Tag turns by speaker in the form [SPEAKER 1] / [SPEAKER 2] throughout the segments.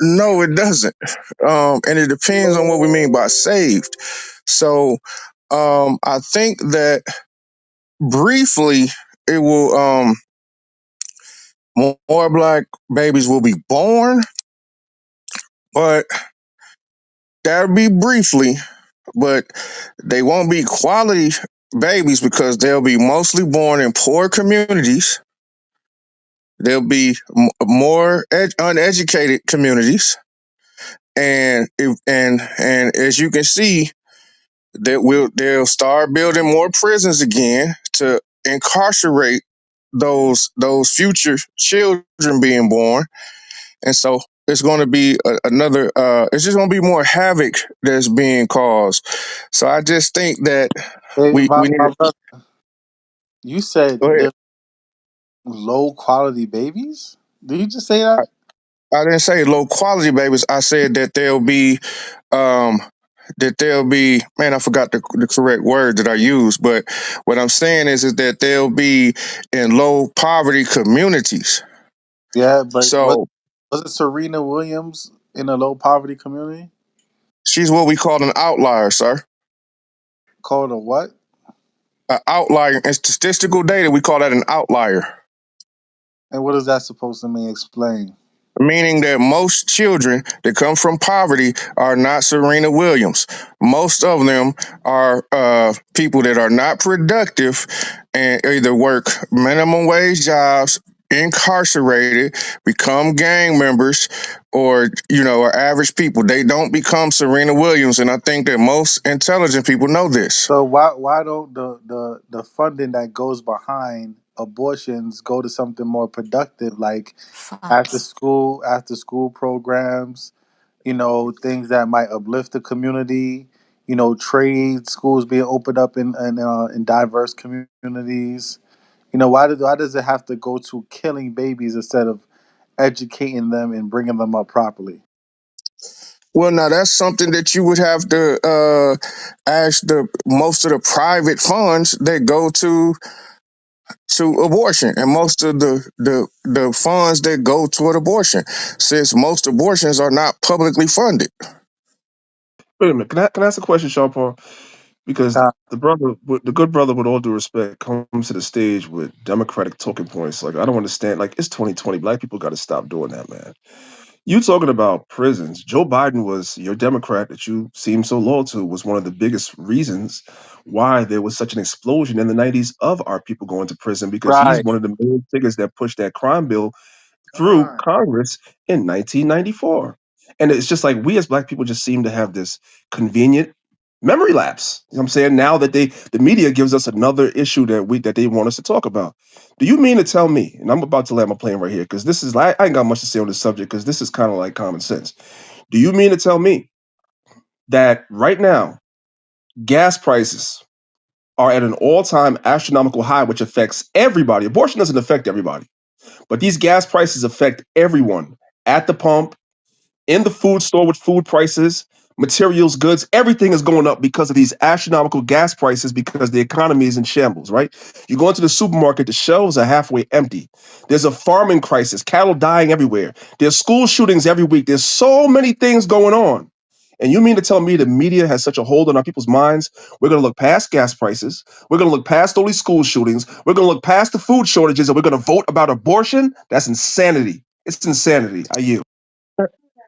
[SPEAKER 1] No, it doesn't. And it depends on what we mean by saved. So, I think that briefly it will, more black babies will be born, but that'll be briefly, but they won't be quality babies because they'll be mostly born in poor communities. There'll be more uneducated communities, and as you can see, they'll start building more prisons again to incarcerate those future children being born, and so it's going to be another. It's just going to be more havoc that's being caused. So I just think that
[SPEAKER 2] Hey,
[SPEAKER 1] we need
[SPEAKER 2] my
[SPEAKER 1] to
[SPEAKER 2] brother, you said
[SPEAKER 1] go ahead.
[SPEAKER 2] they're low quality babies? Did you just say that?
[SPEAKER 1] I didn't say low quality babies. I said that um there'll be, man, I forgot the correct word that I used, but what I'm saying is that they'll be in low poverty communities.
[SPEAKER 2] Yeah, but
[SPEAKER 1] So
[SPEAKER 2] was it Serena Williams in a low poverty community?
[SPEAKER 1] she's what we call an outlier, sir.
[SPEAKER 2] Called a what?
[SPEAKER 1] An outlier in statistical data, we call that an outlier.
[SPEAKER 2] And what is that supposed to mean? Explain.
[SPEAKER 1] Meaning that most children that come from poverty are not Serena Williams. Most of them are people that are not productive and either work minimum wage jobs, incarcerated, become gang members, or are average people. They don't become Serena Williams, and I think that most intelligent people know this.
[SPEAKER 2] So why don't the funding that goes behind abortions go to something more productive, like
[SPEAKER 3] Facts.
[SPEAKER 2] after school programs, things that might uplift the community, trade schools being opened up in diverse communities. Why does it have to go to killing babies instead of educating them and bringing them up properly?
[SPEAKER 1] Well, now that's something that you would have to ask the most of the private funds that go to abortion, and most of the funds that go toward abortion, since most abortions are not publicly funded.
[SPEAKER 4] Wait a minute. Can I ask a question, Sean Paul? Because
[SPEAKER 2] Uh,
[SPEAKER 4] the good brother, with all due respect, comes to the stage with democratic talking points. Like, I don't understand. Like, it's 2020. Black people got to stop doing that, man. You talking about prisons? Joe Biden was your Democrat that you seem so loyal to. Was one of the biggest reasons why there was such an explosion in the '90s of our people going to prison, because he's
[SPEAKER 2] right.
[SPEAKER 4] one of the main figures that pushed that crime bill
[SPEAKER 2] Come
[SPEAKER 4] through
[SPEAKER 2] on.
[SPEAKER 4] Congress in 1994. And it's just like we as black people just seem to have this convenient memory lapse. You know what I'm saying? Now that the media gives us another issue that they want us to talk about. Do you mean to tell me, and I'm about to land my plane right here, because this is I ain't got much to say on this subject because this is kind of like common sense. Do you mean to tell me that right now gas prices are at an all-time astronomical high, which affects everybody? Abortion doesn't affect everybody, but these gas prices affect everyone at the pump, in the food store with food prices, materials, goods, everything is going up because of these astronomical gas prices because the economy is in shambles, right? You go into the supermarket, the shelves are halfway empty. There's a farming crisis, cattle dying everywhere. There's school shootings every week. There's so many things going on. And you mean to tell me the media has such a hold on our people's minds? We're going to look past gas prices. We're going to look past all these school shootings. We're going to look past the food shortages, and we're going to vote about abortion? That's insanity. It's insanity. I yield.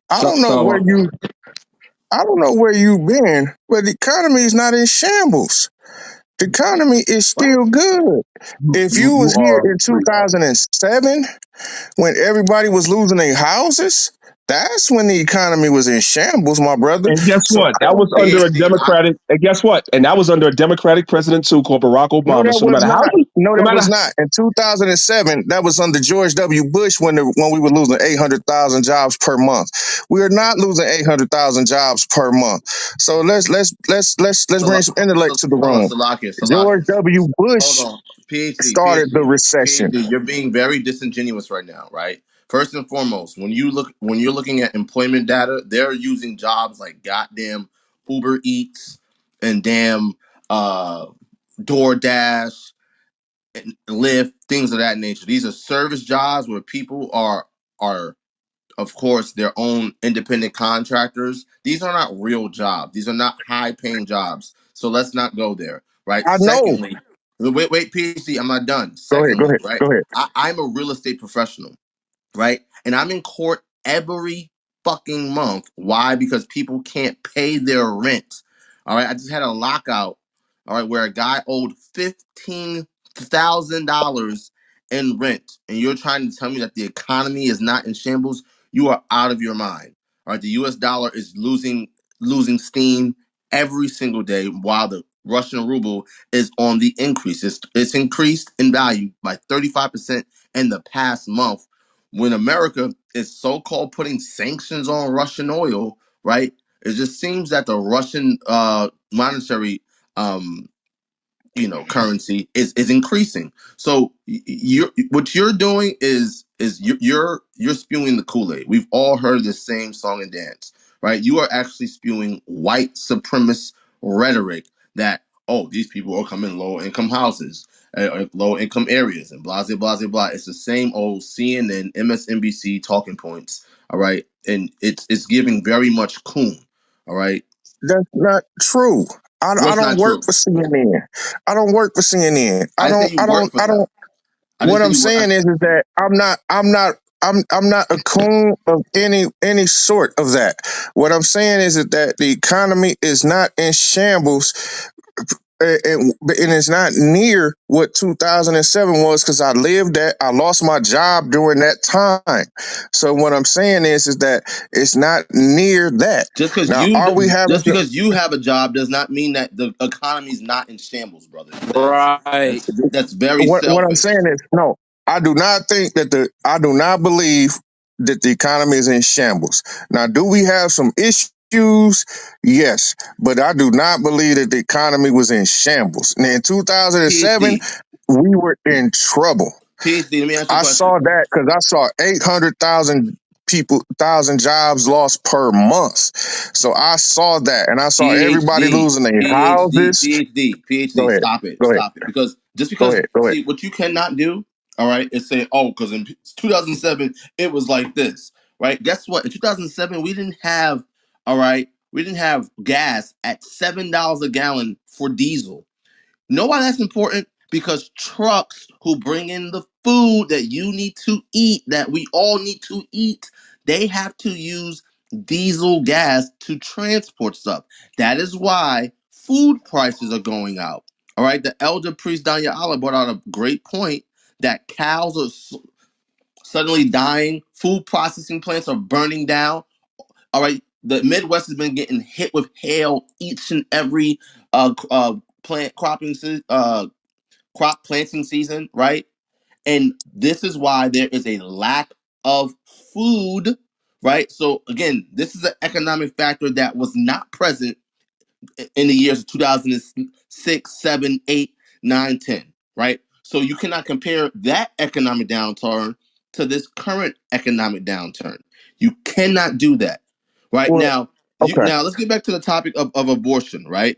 [SPEAKER 1] I
[SPEAKER 5] So,
[SPEAKER 1] don't know where
[SPEAKER 5] so
[SPEAKER 1] you I don't know where you've been, but the economy is not in shambles. The economy is
[SPEAKER 2] What?
[SPEAKER 1] still good. If you
[SPEAKER 5] you
[SPEAKER 1] was here
[SPEAKER 5] are
[SPEAKER 1] in
[SPEAKER 5] free.
[SPEAKER 1] 2007 when everybody was losing their houses, that's when the economy was in shambles, my brother.
[SPEAKER 4] And guess
[SPEAKER 1] So
[SPEAKER 4] what?
[SPEAKER 1] I
[SPEAKER 4] That
[SPEAKER 1] don't
[SPEAKER 4] was
[SPEAKER 1] think.
[SPEAKER 4] under a
[SPEAKER 5] PhD.
[SPEAKER 4] Democratic. And guess what? And that was under a Democratic president too, called Barack
[SPEAKER 1] No,
[SPEAKER 4] Obama.
[SPEAKER 1] that
[SPEAKER 4] So no
[SPEAKER 1] was
[SPEAKER 4] matter how
[SPEAKER 1] not.
[SPEAKER 4] you,
[SPEAKER 1] No,
[SPEAKER 4] no
[SPEAKER 1] that was
[SPEAKER 4] matter
[SPEAKER 1] not. In 2007, that was under George W. Bush when we were losing 800,000 jobs per month. We are not losing 800,000 jobs per month. So let's bring some intellect to the
[SPEAKER 5] Hold on,
[SPEAKER 1] room. George
[SPEAKER 5] Salakius.
[SPEAKER 1] W.
[SPEAKER 5] Hold
[SPEAKER 1] Bush
[SPEAKER 5] on. PhD,
[SPEAKER 1] started the
[SPEAKER 5] PhD,
[SPEAKER 1] recession.
[SPEAKER 5] PhD. You're being very disingenuous right now, right? First and foremost, when you're looking at employment data, they're using jobs like goddamn Uber Eats and damn uh DoorDash and Lyft, things of that nature. These are service jobs where people are of course, their own independent contractors. These are not real jobs. These are not high paying jobs. So let's not go there, right?
[SPEAKER 1] I know.
[SPEAKER 5] Secondly, wait, PhD, I'm not done.
[SPEAKER 1] Go ahead. Go
[SPEAKER 5] Secondly,
[SPEAKER 1] ahead.
[SPEAKER 5] right?
[SPEAKER 1] Go ahead.
[SPEAKER 5] I'm a real estate professional, right? And I'm in court every fucking month. Why? Because people can't pay their rent. All right. I just had a lockout, all right, where a guy owed $15,000 in rent. And you're trying to tell me that the economy is not in shambles? You are out of your mind. All right. The US dollar is losing steam every single day while the Russian ruble is on the increase. It's increased in value by 35% in the past month when America is so-called putting sanctions on Russian oil, right? It just seems that the Russian monetary currency is increasing. So you're what you're doing is you're spewing the Kool-Aid. We've all heard the same song and dance, right? You are actually spewing white supremacist rhetoric that, oh, these people are coming low income houses, low income areas, and blah blah blah blah. It's the same old CNN, MSNBC talking points, all right, and it's giving very much coon, all right.
[SPEAKER 1] That's not true. I
[SPEAKER 5] What's
[SPEAKER 1] don't
[SPEAKER 5] not
[SPEAKER 1] work
[SPEAKER 5] true?
[SPEAKER 1] for CNN. I don't work for CNN. I
[SPEAKER 5] I say
[SPEAKER 1] don't.
[SPEAKER 5] you
[SPEAKER 1] I
[SPEAKER 5] work
[SPEAKER 1] don't.
[SPEAKER 5] for
[SPEAKER 1] I
[SPEAKER 5] them.
[SPEAKER 1] don't.
[SPEAKER 5] I didn't
[SPEAKER 1] What
[SPEAKER 5] say
[SPEAKER 1] I'm
[SPEAKER 5] you were.
[SPEAKER 1] saying is that I'm not a coon of any sort of that. What I'm saying is that the economy is not in shambles, and it's not near what 2007 was, because I lost my job during that time. So what I'm saying is that it's not near that.
[SPEAKER 5] Just because
[SPEAKER 1] Now,
[SPEAKER 5] you
[SPEAKER 1] are we having?
[SPEAKER 5] just because you have a job does not mean that the economy's not in shambles, brother.
[SPEAKER 3] Right.
[SPEAKER 5] That's very
[SPEAKER 1] What I'm
[SPEAKER 5] selfish.
[SPEAKER 1] saying is, no, I do not believe that the economy is in shambles. Now, do we have some issues? Yes, but I do not believe that the economy was in shambles. Now, in 2007,
[SPEAKER 5] PhD,
[SPEAKER 1] we were in trouble.
[SPEAKER 5] PhD. Let me ask you a
[SPEAKER 1] I
[SPEAKER 5] question.
[SPEAKER 1] saw that because I saw 800,000 people, 1,000 jobs lost per month. So I saw that, and I saw everybody
[SPEAKER 5] PhD,
[SPEAKER 1] losing their
[SPEAKER 5] PhD,
[SPEAKER 1] houses.
[SPEAKER 5] PhD,
[SPEAKER 1] Go
[SPEAKER 5] PhD.
[SPEAKER 1] ahead,
[SPEAKER 5] Stop it,
[SPEAKER 1] go ahead,
[SPEAKER 5] stop it. Because just
[SPEAKER 1] go
[SPEAKER 5] because
[SPEAKER 1] ahead, go ahead.
[SPEAKER 5] see what you cannot do, all right, is say, oh, because in 2007 it was like this, right? Guess what? In 2007 we didn't have, all right, we didn't have gas at $7 a gallon for diesel. Know why that's important? Because trucks who bring in the food that you need to eat, that we all need to eat, they have to use diesel gas to transport stuff. That is why food prices are going out. All right. The elder priest Danya Allah brought out a great point that cows are suddenly dying, food processing plants are burning down. All right. The Midwest has been getting hit with hail each and every plant cropping crop planting season, right? And this is why there is a lack of food, right? So again, this is an economic factor that was not present in the years of 2006, 7, 8, 9, 10, right? So you cannot compare that economic downturn to this current economic downturn. You cannot do that. Right
[SPEAKER 1] Well,
[SPEAKER 5] now,
[SPEAKER 1] okay,
[SPEAKER 5] let's get back to the topic of abortion, right?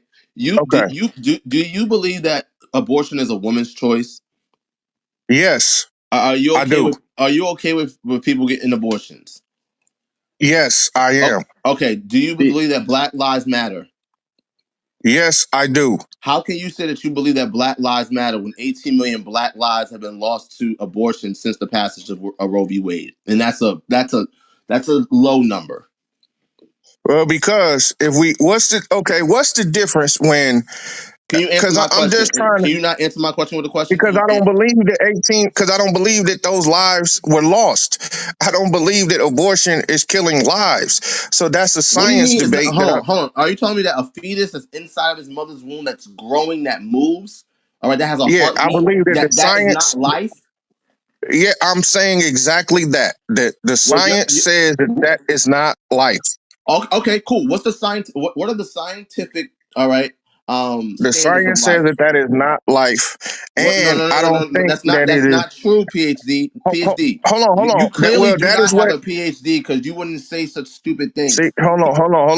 [SPEAKER 1] okay.
[SPEAKER 5] Do you believe that abortion is a woman's choice?
[SPEAKER 1] Yes,
[SPEAKER 5] Are you
[SPEAKER 1] I
[SPEAKER 5] okay
[SPEAKER 1] do.
[SPEAKER 5] with people getting abortions?
[SPEAKER 1] Yes, I
[SPEAKER 5] Oh,
[SPEAKER 1] am.
[SPEAKER 5] okay. Do you
[SPEAKER 1] Y-
[SPEAKER 5] believe that Black Lives Matter?
[SPEAKER 1] Yes, I do.
[SPEAKER 5] How can you say that you believe that Black Lives Matter when 18 million Black lives have been lost to abortion since the passage of Roe v. Wade, and that's a low number?
[SPEAKER 1] Well, because what's the difference when,
[SPEAKER 5] Can you answer
[SPEAKER 1] because
[SPEAKER 5] my
[SPEAKER 1] I'm
[SPEAKER 5] question?
[SPEAKER 1] just trying
[SPEAKER 5] Can
[SPEAKER 1] to,
[SPEAKER 5] you not answer my question with a question?
[SPEAKER 1] because
[SPEAKER 5] Can you?
[SPEAKER 1] I don't believe that those lives were lost. I don't believe that abortion is killing lives. So that's a
[SPEAKER 5] What do you
[SPEAKER 1] science
[SPEAKER 5] mean? Is not,
[SPEAKER 1] debate that I,
[SPEAKER 5] hold on. Are you telling me that a fetus that's inside of his mother's womb that's growing, that moves, all right, that has a
[SPEAKER 1] yeah, I
[SPEAKER 5] heartbeat,
[SPEAKER 1] believe that the
[SPEAKER 5] that is not
[SPEAKER 1] science,
[SPEAKER 5] life?
[SPEAKER 1] yeah, I'm saying exactly that, that the
[SPEAKER 5] Well,
[SPEAKER 1] science says that that is not life.
[SPEAKER 5] okay, cool. What's the science? What are the scientific? All right,
[SPEAKER 1] The
[SPEAKER 5] standards of
[SPEAKER 1] science says
[SPEAKER 5] life.
[SPEAKER 1] that that is not life,
[SPEAKER 5] What? No,
[SPEAKER 1] and
[SPEAKER 5] no, no,
[SPEAKER 1] I
[SPEAKER 5] no,
[SPEAKER 1] don't
[SPEAKER 5] no, no.
[SPEAKER 1] think that it
[SPEAKER 5] That's
[SPEAKER 1] is.
[SPEAKER 5] not true. PhD, PhD.
[SPEAKER 1] Hold on, hold
[SPEAKER 5] You
[SPEAKER 1] on.
[SPEAKER 5] clearly
[SPEAKER 1] Well,
[SPEAKER 5] do
[SPEAKER 1] that
[SPEAKER 5] not
[SPEAKER 1] is
[SPEAKER 5] have
[SPEAKER 1] what.
[SPEAKER 5] a PhD because you wouldn't say such stupid
[SPEAKER 1] See,
[SPEAKER 5] things.
[SPEAKER 1] hold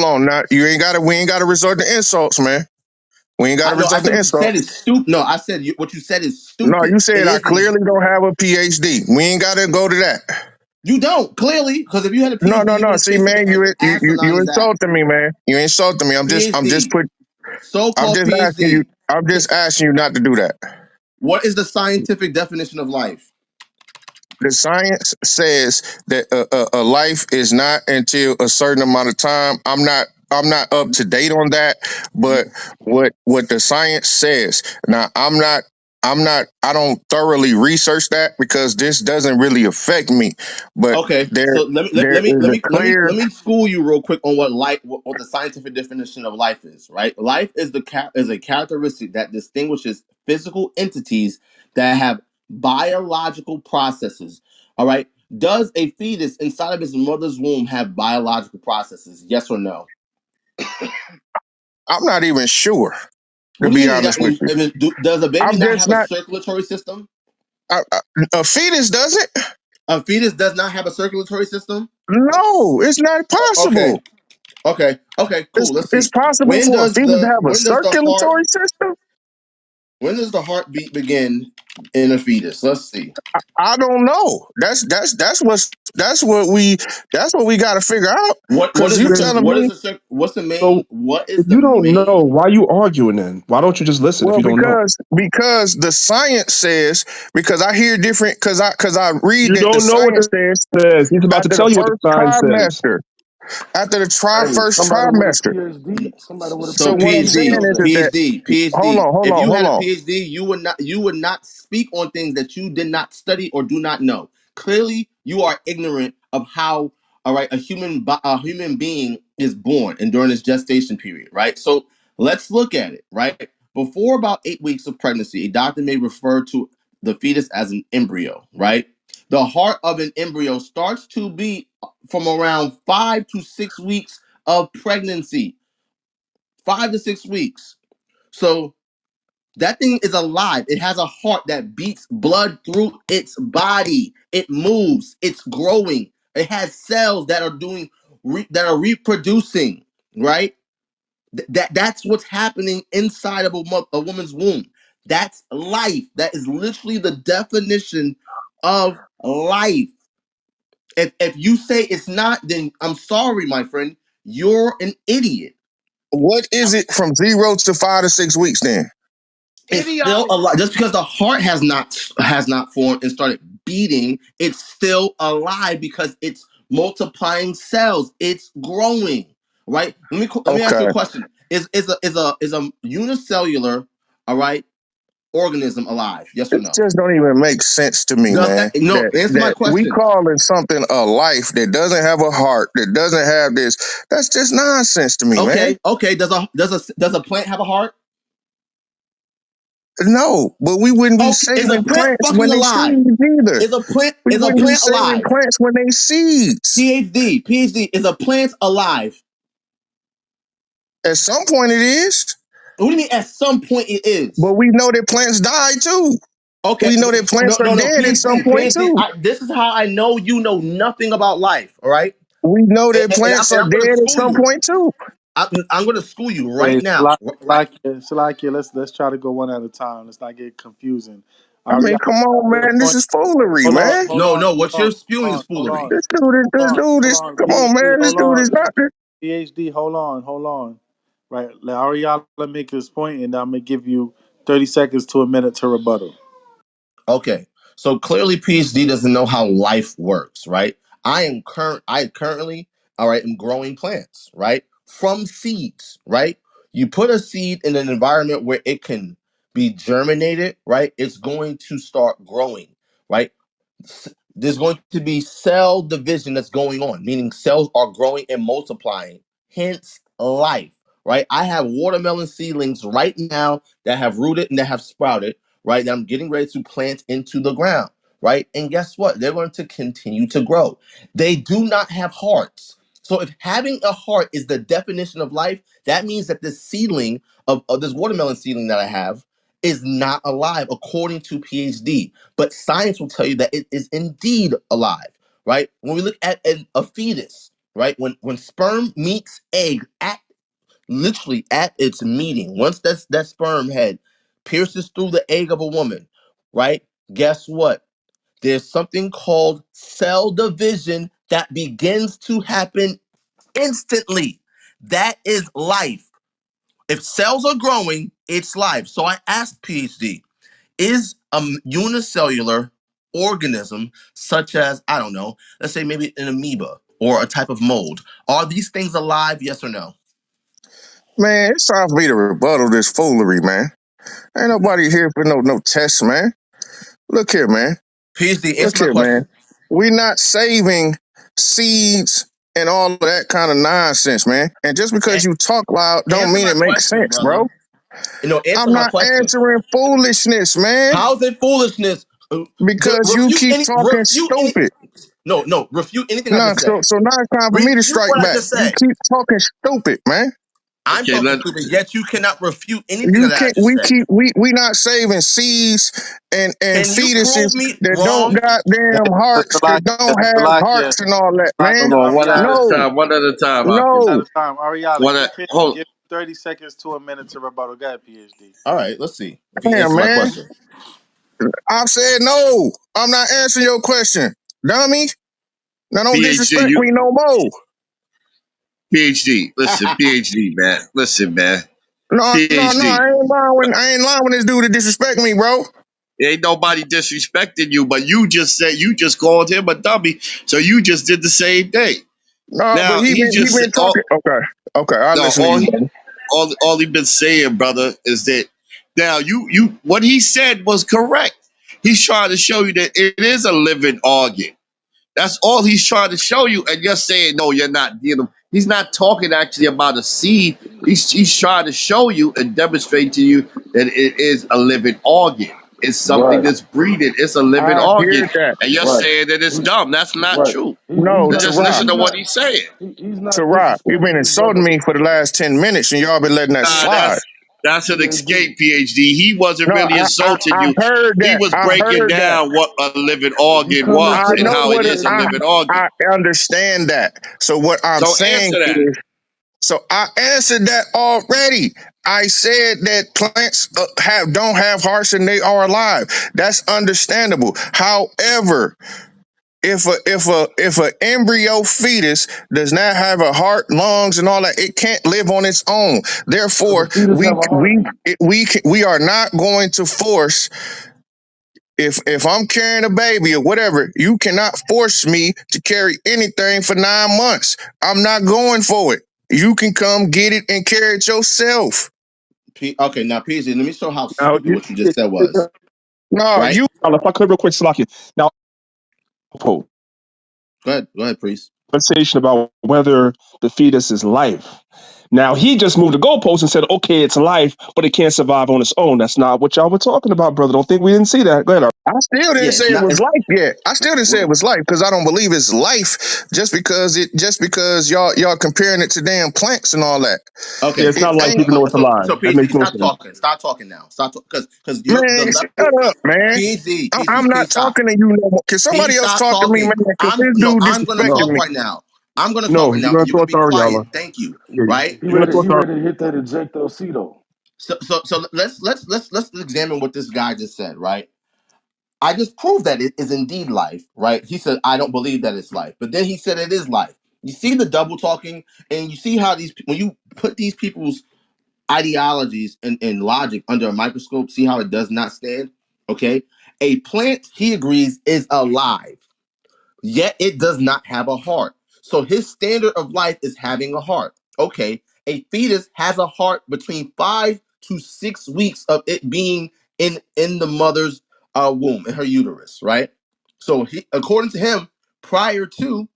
[SPEAKER 1] on. Now you ain't got to. We ain't got to resort to insults, man. We ain't got to
[SPEAKER 5] I know. I
[SPEAKER 1] resort
[SPEAKER 5] said
[SPEAKER 1] to
[SPEAKER 5] what you said
[SPEAKER 1] insults.
[SPEAKER 5] is stupid. No, I said what you said is
[SPEAKER 1] No,
[SPEAKER 5] stupid.
[SPEAKER 1] you
[SPEAKER 5] It
[SPEAKER 1] said I
[SPEAKER 5] isn't.
[SPEAKER 1] clearly don't have a PhD. We ain't got to go to that.
[SPEAKER 5] You don't, clearly, because if you had a
[SPEAKER 1] No,
[SPEAKER 5] PhD,
[SPEAKER 1] no,
[SPEAKER 5] you
[SPEAKER 1] no.
[SPEAKER 5] wouldn't
[SPEAKER 1] See,
[SPEAKER 5] say something
[SPEAKER 1] man,
[SPEAKER 5] as
[SPEAKER 1] you
[SPEAKER 5] asinine as that.
[SPEAKER 1] insulting me, man. You insulting me. I'm just
[SPEAKER 5] PhD,
[SPEAKER 1] put. I'm
[SPEAKER 5] so-called
[SPEAKER 1] just asking you.
[SPEAKER 5] PhD.
[SPEAKER 1] I'm just asking you not to do that.
[SPEAKER 5] What is the scientific definition of life?
[SPEAKER 1] The science says that a life is not until a certain amount of time. I'm not up to date on that, but what the science says. Now, I don't thoroughly research that because this doesn't really affect me. But
[SPEAKER 5] Okay,
[SPEAKER 1] there
[SPEAKER 5] so let me let,
[SPEAKER 1] there
[SPEAKER 5] let me
[SPEAKER 1] is
[SPEAKER 5] let
[SPEAKER 1] a
[SPEAKER 5] me let me
[SPEAKER 1] clear.
[SPEAKER 5] let me school you real quick on what the scientific definition of life is. Right, life is is a characteristic that distinguishes physical entities that have biological processes. All right, does a fetus inside of its mother's womb have biological processes? Yes or no?
[SPEAKER 1] I'm not even sure, to
[SPEAKER 5] What do
[SPEAKER 1] be
[SPEAKER 5] you mean?
[SPEAKER 1] honest with you.
[SPEAKER 5] Does a baby
[SPEAKER 1] I'm
[SPEAKER 5] not
[SPEAKER 1] just
[SPEAKER 5] have a
[SPEAKER 1] not.
[SPEAKER 5] circulatory system?
[SPEAKER 1] A fetus doesn't.
[SPEAKER 5] A fetus does not have a circulatory system.
[SPEAKER 1] No, it's not
[SPEAKER 5] Okay,
[SPEAKER 1] possible.
[SPEAKER 5] okay, cool. Let's
[SPEAKER 1] It's
[SPEAKER 5] see.
[SPEAKER 1] possible for a fetus to have a
[SPEAKER 5] When does the heart
[SPEAKER 1] circulatory system.
[SPEAKER 5] when does the heartbeat begin in a fetus? Let's see.
[SPEAKER 1] I don't know. That's what we got to figure out.
[SPEAKER 5] What
[SPEAKER 1] Because
[SPEAKER 5] is
[SPEAKER 1] you
[SPEAKER 5] the
[SPEAKER 1] telling
[SPEAKER 5] what is
[SPEAKER 1] me,
[SPEAKER 4] So
[SPEAKER 5] what
[SPEAKER 4] if
[SPEAKER 5] is the
[SPEAKER 4] you don't know,
[SPEAKER 5] main
[SPEAKER 4] why you arguing then? Why don't you just listen if
[SPEAKER 1] well,
[SPEAKER 4] you don't know?
[SPEAKER 1] because the science says, because I hear different, because I read
[SPEAKER 4] You
[SPEAKER 1] that the
[SPEAKER 4] don't know what
[SPEAKER 1] science
[SPEAKER 4] this
[SPEAKER 1] says
[SPEAKER 4] says. He's about to
[SPEAKER 1] after the
[SPEAKER 4] tell you what the
[SPEAKER 1] first
[SPEAKER 4] sign says.
[SPEAKER 1] trimester, after the
[SPEAKER 2] Hey,
[SPEAKER 1] first
[SPEAKER 2] somebody with a
[SPEAKER 1] trimester.
[SPEAKER 2] PhD, somebody with a
[SPEAKER 1] So
[SPEAKER 5] So
[SPEAKER 1] what I'm
[SPEAKER 2] PhD would
[SPEAKER 1] saying
[SPEAKER 5] PhD,
[SPEAKER 2] know
[SPEAKER 1] is
[SPEAKER 2] this.
[SPEAKER 1] that
[SPEAKER 5] PhD,
[SPEAKER 1] hold
[SPEAKER 5] PhD.
[SPEAKER 1] on, hold
[SPEAKER 5] If
[SPEAKER 1] on,
[SPEAKER 5] you
[SPEAKER 1] hold
[SPEAKER 5] had a
[SPEAKER 1] on.
[SPEAKER 5] PhD, you would not speak on things that you did not study or do not know. Clearly, you are ignorant of how all right a human being is born and during its gestation period, right? So let's look at it, right? Before about 8 weeks of pregnancy, a doctor may refer to the fetus as an embryo, right? The heart of an embryo starts to beat from around 5 to 6 weeks of pregnancy. 5 to 6 weeks. So that thing is alive. It has a heart that beats blood through its body. It moves. It's growing. It has cells that are that are reproducing. Right. That's what's happening inside of a woman's womb. That's life. That is literally the definition of life. If you say it's not, then I'm sorry, my friend. You're an idiot.
[SPEAKER 1] What is it from 0 to 5 to 6 weeks then?
[SPEAKER 5] It's still alive. Just because the heart has not formed and started beating, it's still alive because it's multiplying cells. It's growing. Right? Let me ask you
[SPEAKER 1] Okay.
[SPEAKER 5] a question. Is a unicellular, all right, organism alive? Yes or
[SPEAKER 1] This
[SPEAKER 5] no?
[SPEAKER 1] just don't even make sense to me,
[SPEAKER 5] Does
[SPEAKER 1] man.
[SPEAKER 5] that no? Answer my
[SPEAKER 1] That we
[SPEAKER 5] question.
[SPEAKER 1] calling something a life that doesn't have a heart, that doesn't have this. That's just nonsense to me, man.
[SPEAKER 5] Okay. Does a plant have a heart?
[SPEAKER 1] No, but we wouldn't be
[SPEAKER 5] Okay. Is a
[SPEAKER 1] saving
[SPEAKER 5] plant
[SPEAKER 1] plants
[SPEAKER 5] fucking
[SPEAKER 1] when they
[SPEAKER 5] alive?
[SPEAKER 1] seeds either. We
[SPEAKER 5] Is a
[SPEAKER 1] wouldn't be
[SPEAKER 5] plant
[SPEAKER 1] saving
[SPEAKER 5] alive?
[SPEAKER 1] plants when they seeds.
[SPEAKER 5] PhD. Is a plant alive?
[SPEAKER 1] At some point it is,
[SPEAKER 5] What do you mean? At some point, it is.
[SPEAKER 1] but we know that plants die too.
[SPEAKER 5] Okay,
[SPEAKER 1] We know that plants are
[SPEAKER 5] no.
[SPEAKER 1] dead at some point too.
[SPEAKER 5] This is how I know you know nothing about life. All right,
[SPEAKER 1] We know that
[SPEAKER 5] and
[SPEAKER 1] plants are
[SPEAKER 5] I'm going to
[SPEAKER 1] dead at
[SPEAKER 5] school
[SPEAKER 1] some
[SPEAKER 5] you.
[SPEAKER 1] point too.
[SPEAKER 5] I'm going to school you right
[SPEAKER 2] Hey,
[SPEAKER 5] now. Right.
[SPEAKER 2] Salakia, let's try to go one at a time. Let's not get confusing.
[SPEAKER 1] I mean,
[SPEAKER 2] Ariana
[SPEAKER 1] come on,
[SPEAKER 2] made a
[SPEAKER 1] man. This
[SPEAKER 2] point.
[SPEAKER 1] is foolery,
[SPEAKER 2] Hold on,
[SPEAKER 1] man.
[SPEAKER 2] hold
[SPEAKER 5] No,
[SPEAKER 2] on,
[SPEAKER 5] no.
[SPEAKER 2] hold
[SPEAKER 5] What
[SPEAKER 2] on,
[SPEAKER 5] you're spewing is
[SPEAKER 2] hold
[SPEAKER 5] foolery.
[SPEAKER 2] on, hold on,
[SPEAKER 1] This
[SPEAKER 2] hold
[SPEAKER 1] dude,
[SPEAKER 2] on,
[SPEAKER 1] come on,
[SPEAKER 2] PhD,
[SPEAKER 1] man. This dude is not.
[SPEAKER 2] PhD, hold on. Right, let Ariana make his point, and I'm gonna give you 30 seconds to a minute to rebuttal.
[SPEAKER 5] Okay, so clearly PhD doesn't know how life works, right? I currently, all right, am growing plants, right, from seeds, right? You put a seed in an environment where it can be germinated, right? It's going to start growing, right? There's going to be cell division that's going on, meaning cells are growing and multiplying, hence life, right? I have watermelon seedlings right now that have rooted and that have sprouted, right? That I'm getting ready to plant into the ground, right? And guess what? They're going to continue to grow. They do not have hearts. So if having a heart is the definition of life, that means that this seedling of this watermelon seedling that I have is not alive according to PhD. But science will tell you that it is indeed alive, right? When we look at a fetus, right? When sperm meets egg at literally at its meeting, once that sperm head pierces through the egg of a woman, right? Guess what? there's something called cell division that begins to happen instantly. That is life. If cells are growing, it's life. So I asked PhD, is a unicellular organism such as, I don't know, let's say maybe an amoeba or a type of mold, are these things alive, yes or no?
[SPEAKER 1] Man, it's time for me to rebuttal this foolery, man. Ain't nobody here for no tests, man. Look here, man.
[SPEAKER 5] PhD,
[SPEAKER 1] Look
[SPEAKER 5] answer my
[SPEAKER 1] here, man.
[SPEAKER 5] question.
[SPEAKER 1] We not saving seeds and all of that kind of nonsense, man. And just because you talk loud don't
[SPEAKER 5] Answer
[SPEAKER 1] mean
[SPEAKER 5] my
[SPEAKER 1] it makes
[SPEAKER 5] question,
[SPEAKER 1] sense,
[SPEAKER 5] brother.
[SPEAKER 1] bro.
[SPEAKER 5] Answer
[SPEAKER 1] I'm
[SPEAKER 5] my
[SPEAKER 1] not
[SPEAKER 5] question.
[SPEAKER 1] answering foolishness, man,
[SPEAKER 5] How's it foolishness?
[SPEAKER 1] because you
[SPEAKER 5] Refute
[SPEAKER 1] keep
[SPEAKER 5] any,
[SPEAKER 1] talking
[SPEAKER 5] refute any,
[SPEAKER 1] stupid.
[SPEAKER 5] no, refute anything I
[SPEAKER 1] No,
[SPEAKER 5] just said.
[SPEAKER 1] so now it's time for me to
[SPEAKER 5] Refute
[SPEAKER 1] strike
[SPEAKER 5] what I
[SPEAKER 1] back.
[SPEAKER 5] just
[SPEAKER 1] You
[SPEAKER 5] said.
[SPEAKER 1] keep talking stupid, man.
[SPEAKER 5] I'm
[SPEAKER 3] Okay,
[SPEAKER 5] talking
[SPEAKER 3] let
[SPEAKER 5] stupid, yet you cannot refute anything
[SPEAKER 1] You
[SPEAKER 5] that I
[SPEAKER 1] can't.
[SPEAKER 5] just said.
[SPEAKER 1] We not saving seeds and
[SPEAKER 5] Can you prove
[SPEAKER 1] fetuses
[SPEAKER 5] me
[SPEAKER 1] that don't
[SPEAKER 5] wrong?
[SPEAKER 2] Hey,
[SPEAKER 1] goddamn hearts, that don't have
[SPEAKER 2] Salakia,
[SPEAKER 1] hearts and all that, man.
[SPEAKER 3] hold on one at a
[SPEAKER 2] Ariala,
[SPEAKER 1] No,
[SPEAKER 3] time. One at a time, Aki.
[SPEAKER 2] at
[SPEAKER 1] no.
[SPEAKER 2] a time. Ariala,
[SPEAKER 3] One at
[SPEAKER 2] give him
[SPEAKER 3] hold.
[SPEAKER 2] give him 30 seconds to a minute to rebuttal. Go ahead, PhD.
[SPEAKER 5] All right, let's see if he
[SPEAKER 1] Damn,
[SPEAKER 5] answers my
[SPEAKER 1] man.
[SPEAKER 5] question.
[SPEAKER 1] I've said no. I'm not answering your question, dummy. Now don't
[SPEAKER 3] PhD,
[SPEAKER 1] disrespect
[SPEAKER 3] you
[SPEAKER 1] me no more.
[SPEAKER 3] PhD. Listen, PhD, man. Listen, man.
[SPEAKER 1] No.
[SPEAKER 3] PhD.
[SPEAKER 1] I ain't lying when this dude to disrespect me, bro.
[SPEAKER 3] Ain't nobody disrespecting you, but you just said you just called him a dummy, so you just did the same thing.
[SPEAKER 1] No, but
[SPEAKER 3] Now he
[SPEAKER 1] he
[SPEAKER 3] just
[SPEAKER 1] been
[SPEAKER 3] all
[SPEAKER 1] talking. Okay. I'll
[SPEAKER 3] no
[SPEAKER 1] listen to
[SPEAKER 3] all
[SPEAKER 1] you,
[SPEAKER 3] he
[SPEAKER 1] man.
[SPEAKER 3] all he been saying, brother, is that now you what he said was correct. He's trying to show you that it is a living organ. That's all he's trying to show you, and you're saying no, you're not dealing. He's not talking actually about a seed. He's trying to show you and demonstrate to you that it is a living organ. It's something
[SPEAKER 6] Right,
[SPEAKER 3] that's breathing. It's a living
[SPEAKER 1] I
[SPEAKER 3] organ,
[SPEAKER 1] hear that.
[SPEAKER 3] and you're
[SPEAKER 6] right.
[SPEAKER 3] saying that it's
[SPEAKER 6] He,
[SPEAKER 3] dumb. That's not
[SPEAKER 6] right.
[SPEAKER 3] true.
[SPEAKER 6] He's
[SPEAKER 1] No,
[SPEAKER 6] not.
[SPEAKER 3] Just
[SPEAKER 1] Tara.
[SPEAKER 3] listen
[SPEAKER 6] He's
[SPEAKER 3] to what
[SPEAKER 6] not.
[SPEAKER 3] he's saying.
[SPEAKER 6] He's not
[SPEAKER 1] Tara, you've been
[SPEAKER 6] disrespecting the
[SPEAKER 1] insulting
[SPEAKER 6] brother.
[SPEAKER 1] me for the last 10 minutes and y'all been letting that
[SPEAKER 3] Nah,
[SPEAKER 1] slide.
[SPEAKER 3] that's an
[SPEAKER 6] PhD.
[SPEAKER 3] escape, PhD. He wasn't
[SPEAKER 1] No,
[SPEAKER 3] really insulting
[SPEAKER 1] I
[SPEAKER 3] you.
[SPEAKER 1] heard
[SPEAKER 3] He
[SPEAKER 1] that.
[SPEAKER 3] was
[SPEAKER 1] I
[SPEAKER 3] breaking
[SPEAKER 1] heard that.
[SPEAKER 3] down what a living
[SPEAKER 6] You
[SPEAKER 3] organ
[SPEAKER 6] come
[SPEAKER 1] I
[SPEAKER 3] was
[SPEAKER 6] into
[SPEAKER 3] and
[SPEAKER 6] the
[SPEAKER 1] know
[SPEAKER 3] how it
[SPEAKER 1] what it,
[SPEAKER 3] is a living organ.
[SPEAKER 1] I understand that. So what I'm
[SPEAKER 3] So
[SPEAKER 1] saying
[SPEAKER 3] answer that.
[SPEAKER 1] is, so I answered that already. I said that plants don't have hearts and they are alive. That's understandable. However, if a embryo fetus does not have a heart, lungs, and all that, it can't live on its own.
[SPEAKER 6] Does the
[SPEAKER 1] Therefore,
[SPEAKER 6] fetus have a heartbeat?
[SPEAKER 1] we are not going to force. If I'm carrying a baby or whatever, you cannot force me to carry anything for 9 months. I'm not going for it. You can come get it and carry it yourself.
[SPEAKER 5] Okay, now PhD, let me show how
[SPEAKER 4] Now,
[SPEAKER 5] stupid what you just said was.
[SPEAKER 1] No,
[SPEAKER 5] Right?
[SPEAKER 1] you
[SPEAKER 4] if I could real quick, Salaki. Now,
[SPEAKER 5] Go ahead, priest.
[SPEAKER 4] conversation about whether the fetus is life. Now he just moved the goalpost and said, "Okay, it's life, but it can't survive on its own." That's not what y'all were talking about, brother. Don't think we didn't see that. Go ahead.
[SPEAKER 1] I still didn't
[SPEAKER 5] Yeah,
[SPEAKER 1] say
[SPEAKER 5] it's
[SPEAKER 1] it
[SPEAKER 5] not.
[SPEAKER 1] was life yet. I still didn't say it was life because I don't believe it's life just because y'all comparing it to damn plants and all that.
[SPEAKER 4] Yeah,
[SPEAKER 5] Okay,
[SPEAKER 4] it's
[SPEAKER 1] It
[SPEAKER 4] not life
[SPEAKER 1] ain't
[SPEAKER 4] even though it's alive.
[SPEAKER 5] so
[SPEAKER 4] That makes
[SPEAKER 5] PhD,
[SPEAKER 4] no
[SPEAKER 5] stop
[SPEAKER 4] sense.
[SPEAKER 5] talking. Stop talking now. Stop because you're the
[SPEAKER 1] man,
[SPEAKER 5] left.
[SPEAKER 1] shut up, man. I'm
[SPEAKER 5] PhD,
[SPEAKER 1] not
[SPEAKER 5] stop.
[SPEAKER 1] talking to you no more. Can somebody
[SPEAKER 5] Please
[SPEAKER 1] else
[SPEAKER 5] stop
[SPEAKER 1] talk to me, man?
[SPEAKER 5] talking.
[SPEAKER 1] Because this dude
[SPEAKER 5] I'm gonna
[SPEAKER 1] disrespecting
[SPEAKER 5] talk
[SPEAKER 4] No,
[SPEAKER 1] me.
[SPEAKER 5] right now. I'm gonna talk
[SPEAKER 4] no,
[SPEAKER 5] right
[SPEAKER 4] you're
[SPEAKER 5] now,
[SPEAKER 4] gonna
[SPEAKER 5] and you're
[SPEAKER 4] throw
[SPEAKER 5] gonna
[SPEAKER 4] it to
[SPEAKER 5] be quiet.
[SPEAKER 4] Ariella.
[SPEAKER 5] Thank you.
[SPEAKER 4] Yeah,
[SPEAKER 5] Right.
[SPEAKER 6] He
[SPEAKER 4] you're gonna
[SPEAKER 6] ready.
[SPEAKER 4] throw it
[SPEAKER 6] He
[SPEAKER 4] to
[SPEAKER 6] ready to hit that ejectocito.
[SPEAKER 5] So let's examine what this guy just said. Right. I just proved that it is indeed life. Right. He said I don't believe that it's life, but then he said it is life. You see the double talking, and you see how when you put these people's ideologies and logic under a microscope, see how it does not stand. Okay. A plant, he agrees, is alive, yet it does not have a heart. So his standard of life is having a heart. Okay. A fetus has a heart between 5 to 6 weeks of it being in the mother's womb, in her uterus, right? So according to him, prior to,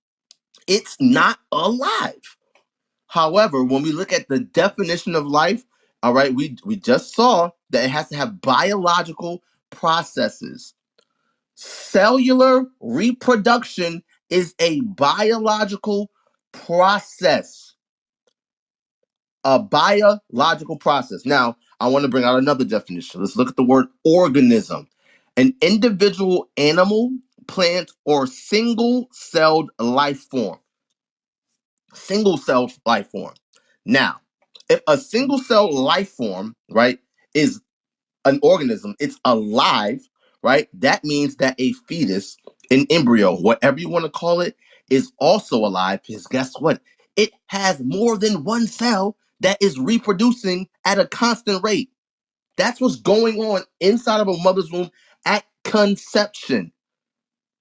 [SPEAKER 5] it's not alive. However, when we look at the definition of life, all right, we just saw that it has to have biological processes. Cellular reproduction is a biological process. A biological process. Now, I want to bring out another definition. Let's look at the word organism. An individual animal, plant, or single-celled life form. Single cell life form. Now, if a single cell life form, right, is an organism, it's alive, right? That means that a fetus, an embryo, whatever you want to call it, is also alive because guess what? It has more than one cell that is reproducing at a constant rate. That's what's going on inside of a mother's womb at conception,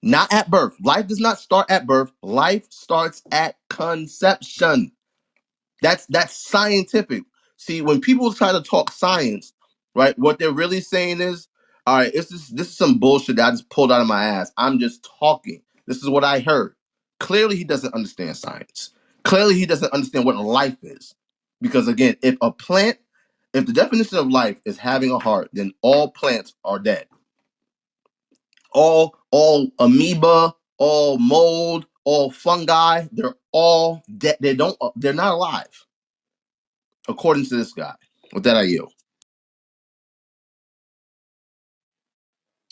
[SPEAKER 5] not at birth. Life does not start at birth. Life starts at conception. That's scientific. See, when people try to talk science, right, what they're really saying is, all right, this is some bullshit that I just pulled out of my ass. I'm just talking. This is what I heard. Clearly, he doesn't understand science. Clearly, he doesn't understand what life is. Because again, if the definition of life is having a heart, then all plants are dead. All amoeba, all mold, all fungi, they're all dead. They're not alive according to this guy. With that, I yield.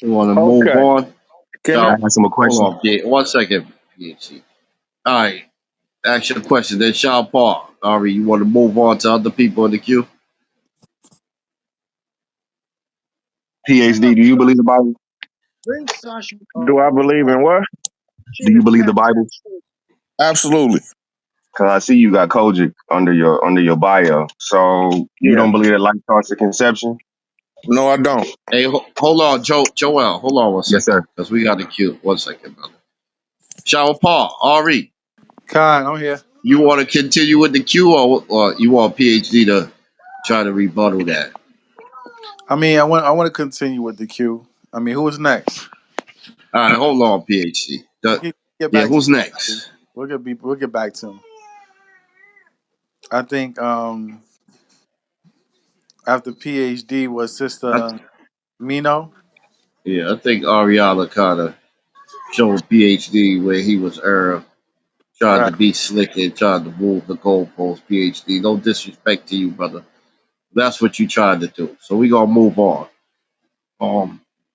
[SPEAKER 3] You want to move
[SPEAKER 1] Okay.
[SPEAKER 3] on?
[SPEAKER 1] Can
[SPEAKER 4] Can
[SPEAKER 1] I?
[SPEAKER 4] I ask him a
[SPEAKER 3] Hold
[SPEAKER 4] question?
[SPEAKER 3] on, P. 1 second, PhD. All right, ask your question. Then Sean Paul. Ari, you want to move on to other people in the queue?
[SPEAKER 4] PhD, do you believe the Bible?
[SPEAKER 1] Do I believe in what?
[SPEAKER 4] Do you believe the Bible?
[SPEAKER 1] Absolutely.
[SPEAKER 4] Because I see you got Kojic under your bio. So you
[SPEAKER 1] Yeah.
[SPEAKER 4] don't believe that life starts at conception?
[SPEAKER 1] No, I don't.
[SPEAKER 3] Hey, hold on, Joel. Hold on one
[SPEAKER 4] Yes,
[SPEAKER 3] second,
[SPEAKER 4] sir.
[SPEAKER 3] because we got the queue. 1 second, brother. Sean Paul. Ari,
[SPEAKER 2] Khan, I'm here.
[SPEAKER 3] you want to continue with the queue, or you want PhD to try to rebuttal that?
[SPEAKER 2] I mean, I want to continue with the queue. I mean, who was next?
[SPEAKER 3] All right, hold on, PhD.
[SPEAKER 2] Get
[SPEAKER 3] Yeah,
[SPEAKER 2] back to
[SPEAKER 3] who's next?
[SPEAKER 2] we'll get back to him. I think after PhD was
[SPEAKER 3] I,
[SPEAKER 2] Sister Mino.
[SPEAKER 3] yeah, I think Ariana kind of showed PhD where he was trying to
[SPEAKER 2] Right.
[SPEAKER 3] be slick and trying to move the goalpost. PhD, no disrespect to you, brother. That's what you tried to do. So we gonna move on.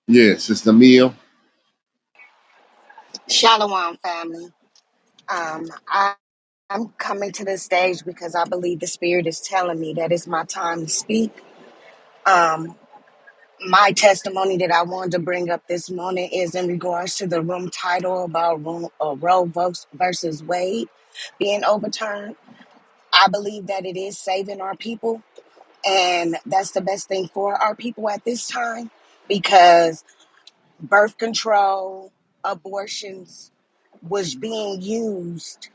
[SPEAKER 3] Yeah, Sister Mia.
[SPEAKER 7] Shalom, family. I'm coming to the stage because I believe the Spirit is telling me that it's my time to speak. Um, my testimony that I wanted to bring up this morning is in regards to the room title about Roe versus Wade being overturned. I believe that it is saving our people, and that's the best thing for our people at this time because birth control, abortions was being used,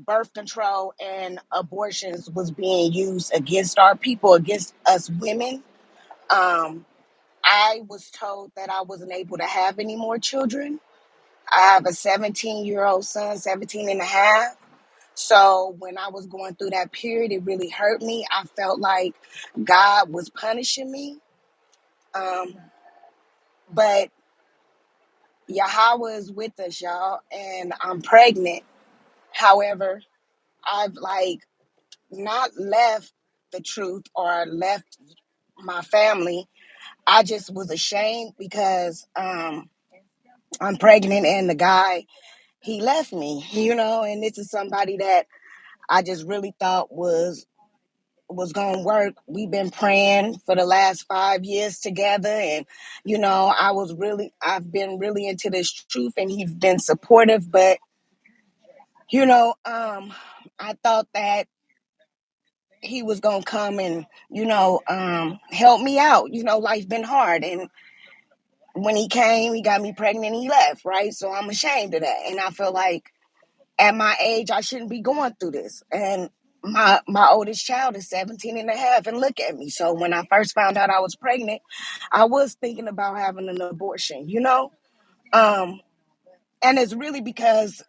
[SPEAKER 7] birth control and abortions was being used against our people, against us women. Um, I was told that I wasn't able to have any more children. I have a 17-year-old son, 17 and a half. So when I was going through that period, it really hurt me. I felt like God was punishing me. Um, but Yahweh is with us, y'all, and I'm pregnant. However, I've not left the truth or left my family. I just was ashamed because I'm pregnant and the guy, he left me, and this is somebody that I just really thought was going to work. We've been praying for the last 5 years together, and I've been really into this truth, and he's been supportive, but I thought that he was gonna come and help me out. Life been hard, and when he came, he got me pregnant and he left, right? So I'm ashamed of that, and I feel like at my age I shouldn't be going through this. And my oldest child is 17 and a half, and look at me. So when I first found out I was pregnant, I was thinking about having an abortion, um and it's really because,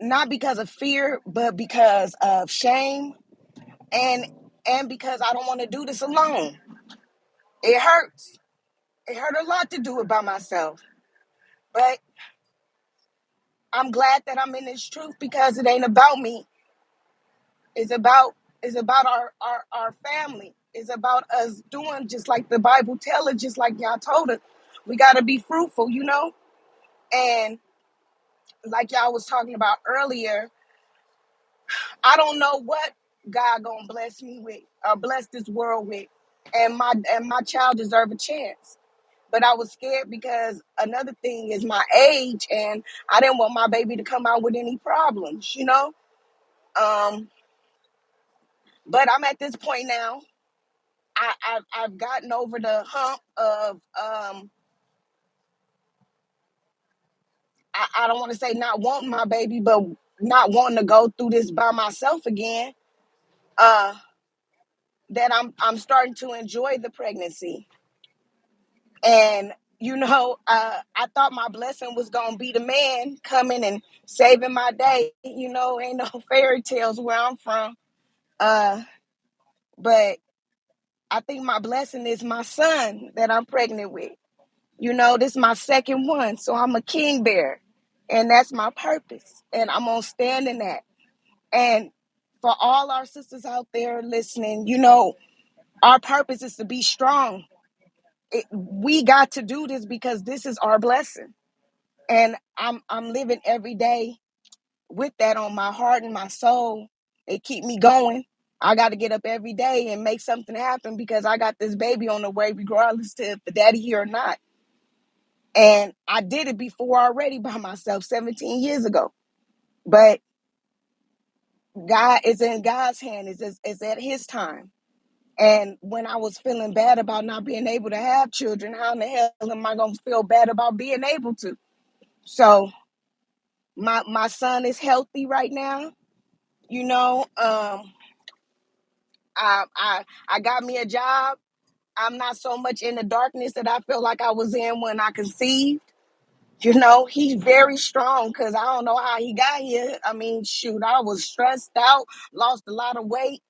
[SPEAKER 7] not because of fear, but because of shame, and because I don't want to do this alone. It hurts. It hurt a lot to do it by myself. But I'm glad that I'm in this truth because it ain't about me. It's about our family. It's about us doing just like the Bible tells us, just like y'all told us. We gotta be fruitful, And like y'all was talking about earlier, I don't know what God gonna bless me with or bless this world with. And my child deserve a chance. But I was scared because another thing is my age, and I didn't want my baby to come out with any problems, you know. Um, but I'm at this point now. I've gotten over the hump of I don't want to say not wanting my baby, but not wanting to go through this by myself again. Uh, that I'm starting to enjoy the pregnancy, and I thought my blessing was gonna be the man coming and saving my day. Ain't no fairy tales where I'm from. Uh, but I think my blessing is my son that I'm pregnant with. This is my second one, so I'm a king bear, and that's my purpose, and I'm gonna stand in that. And for all our sisters out there listening, our purpose is to be strong. We got to do this because this is our blessing, and I'm living every day with that on my heart and my soul. It keep me going. I got to get up every day and make something happen because I got this baby on the way, regardless to if the daddy here or not. And I did it before already by myself 17 years ago. But God is in God's hand. It's at His time. And when I was feeling bad about not being able to have children, how in the hell am I going to feel bad about being able to? So my son is healthy right now. I got me a job. I'm not so much in the darkness that I feel like I was in when I conceived. He's very strong because I don't know how he got here. I mean, shoot, I was stressed out, lost a lot of weight,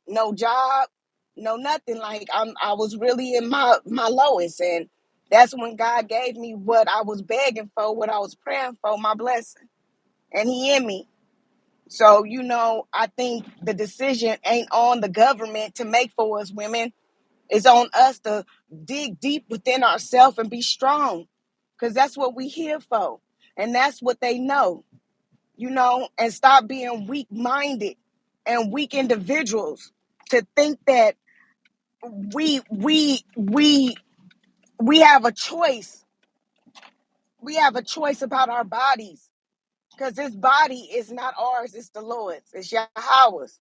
[SPEAKER 7] no job, no nothing. Like I was really in my lowest, and that's when God gave me what I was begging for, what I was praying for, my blessing, and He in me. So I think the decision ain't on the government to make for us women. It's on us to dig deep within ourselves and be strong, because that's what we here for. And that's what they know, and stop being weak-minded and weak individuals to think that we have a choice. We have a choice about our bodies, because this body is not ours, it's the Lord's, it's Yahweh's.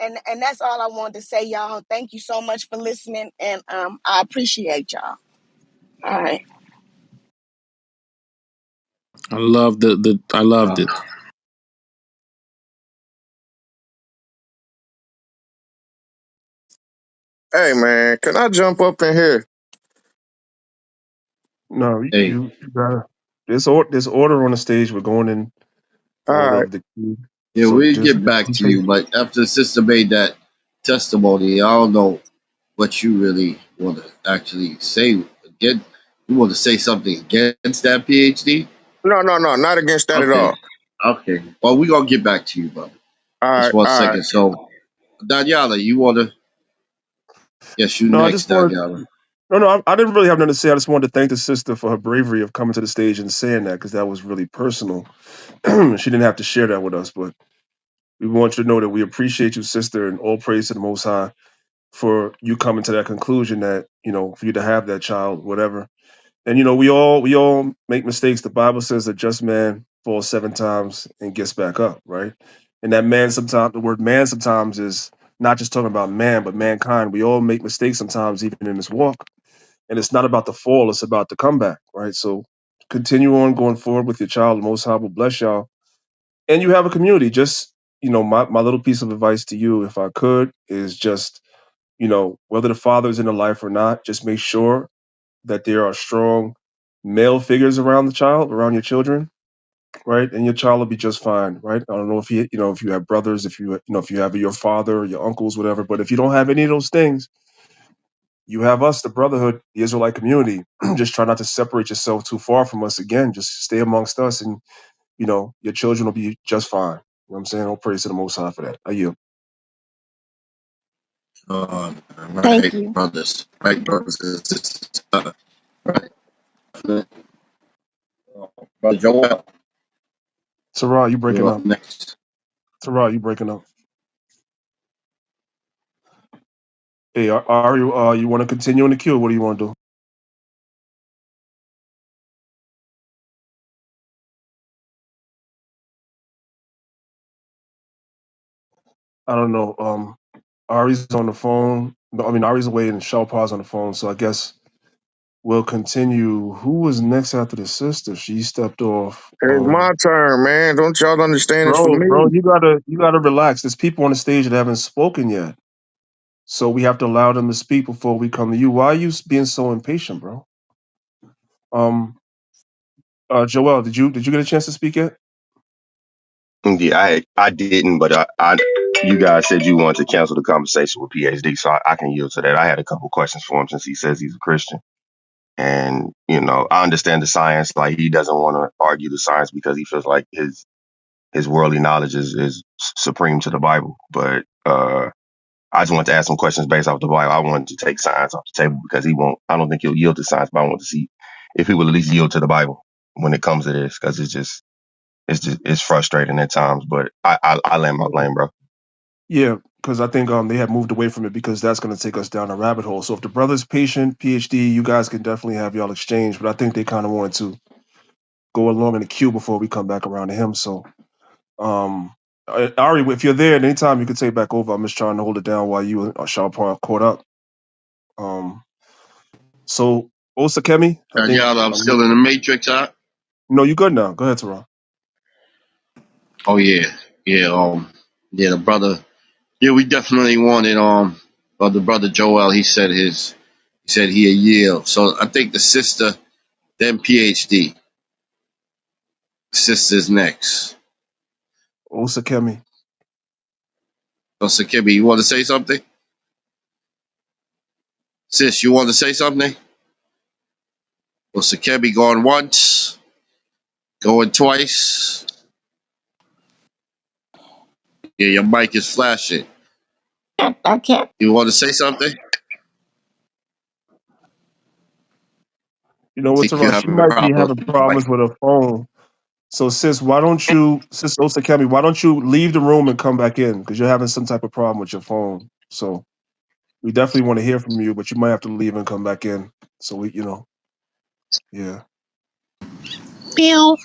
[SPEAKER 7] And that's all I wanted to say, y'all. Thank you so much for listening, and I appreciate y'all. All right.
[SPEAKER 8] I love I loved it.
[SPEAKER 1] Hey man, can I jump up in here?
[SPEAKER 4] No,
[SPEAKER 3] Hey,
[SPEAKER 4] you got this order on the stage. We're going in
[SPEAKER 1] All
[SPEAKER 4] order
[SPEAKER 1] right.
[SPEAKER 4] of the queue.
[SPEAKER 3] yeah,
[SPEAKER 4] So
[SPEAKER 3] we'll
[SPEAKER 4] just
[SPEAKER 3] get back
[SPEAKER 4] be
[SPEAKER 3] to you.
[SPEAKER 4] patient.
[SPEAKER 3] But after the sister made that testimony, I don't know what you really want to actually say. Again, you want to say something against that PhD?
[SPEAKER 1] No, no, no, not against that at
[SPEAKER 3] Okay,
[SPEAKER 1] all.
[SPEAKER 3] okay. Well, we're gonna get back to you, brother.
[SPEAKER 1] All
[SPEAKER 3] Just
[SPEAKER 1] right,
[SPEAKER 3] one
[SPEAKER 1] all right.
[SPEAKER 3] second. So, Daniela, you want to? Yes, you
[SPEAKER 4] No, I
[SPEAKER 3] next,
[SPEAKER 4] just wanted.
[SPEAKER 3] Daniela.
[SPEAKER 4] No, I didn't really have nothing to say. I just wanted to thank the sister for her bravery of coming to the stage and saying that because that was really personal. She didn't have to share that with us, but we want you to know that we appreciate you, sister, and all praise to the Most High for you coming to that conclusion that for you to have that child, whatever. And we all make mistakes. The Bible says a just man falls 7 times and gets back up, right? And that man sometimes the word man sometimes is not just talking about man, but mankind. We all make mistakes sometimes, even in this walk. And it's not about the fall, it's about the comeback, right? So continue on going forward with your child. The Most High will bless y'all. And you have a community. Just, my little piece of advice to you, if I could, is just, whether the father is in the life or not, just make sure that there are strong male figures around the child, around your children, right? And your child will be just fine, right? I don't know if if you have brothers, if you have your father, your uncles, whatever. But if you don't have any of those things, you have us, the brotherhood, the Israelite community. Just try not to separate yourself too far from us. Again, just stay amongst us, and your children will be just fine. You know what I'm saying? All praise to the Most High for that. I yield.
[SPEAKER 7] Thank
[SPEAKER 3] Right,
[SPEAKER 7] you.
[SPEAKER 3] brothers. Right, brothers and sisters. Right. Brother Joel,
[SPEAKER 4] Sarah, you breaking
[SPEAKER 3] you're up
[SPEAKER 4] up?
[SPEAKER 3] next.
[SPEAKER 4] Sarah, you breaking up? Hey, are you want to continue in the queue? What do you want to do? I don't know. Ari's on the phone. No, I mean, Ari's away and Shawpa's on the phone. So I guess we'll continue. Who was next after the sister? She stepped off.
[SPEAKER 1] It's my turn, man. Don't y'all understand it's for
[SPEAKER 4] Bro,
[SPEAKER 1] me?
[SPEAKER 4] you gotta relax. There's people on the stage that haven't spoken yet. So we have to allow them to speak before we come to you. Why are you being so impatient, bro? Um, Joel, did you get a chance to speak yet?
[SPEAKER 9] Yeah, I didn't, but you guys said you wanted to cancel the conversation with PhD, so I can yield to that. I had a couple questions for him since he says he's a Christian, and I understand the science. Like he doesn't want to argue the science because he feels like his worldly knowledge is supreme to the Bible. But I just wanted to ask some questions based off the Bible. I wanted to take science off the table because he won't. I don't think he'll yield to science, but I want to see if he will at least yield to the Bible when it comes to this because it's frustrating at times. But I land my plane, bro.
[SPEAKER 4] Yeah, because I think they have moved away from it because that's going to take us down a rabbit hole. So if the brother's patient, PhD, you guys can definitely have y'all exchange. But I think they kind of wanted to go along in the queue before we come back around to him. So, Ari, if you're there at any time, you can take back over. I'm just trying to hold it down while you and Shahpar caught up. So, Osakemi, I think.
[SPEAKER 3] Y'all, I'm still in the matrix, huh?
[SPEAKER 4] No, you good now. Go ahead, Teron.
[SPEAKER 3] Oh yeah, yeah, yeah. The brother, yeah, we definitely wanted the brother Joel. He said he a yield. So I think the sister, then PhD, sister's next.
[SPEAKER 4] Osakemi.
[SPEAKER 3] So Sakibi, you want to say something? Sis, you want to say something? Well, Sakebi going once, going twice. Yeah, your mic is flashing.
[SPEAKER 7] I can't.
[SPEAKER 3] You want to say something? I
[SPEAKER 4] You know what,
[SPEAKER 3] think you
[SPEAKER 4] Teron?
[SPEAKER 3] have
[SPEAKER 4] She
[SPEAKER 3] a
[SPEAKER 4] might be
[SPEAKER 3] problem
[SPEAKER 4] having
[SPEAKER 3] with the mic.
[SPEAKER 4] problems with her phone. So, sis, sis Osakemi, why don't you leave the room and come back in? Because you're having some type of problem with your phone. So, we definitely want to hear from you, but you might have to leave and come back in. So, yeah.
[SPEAKER 7] Bill.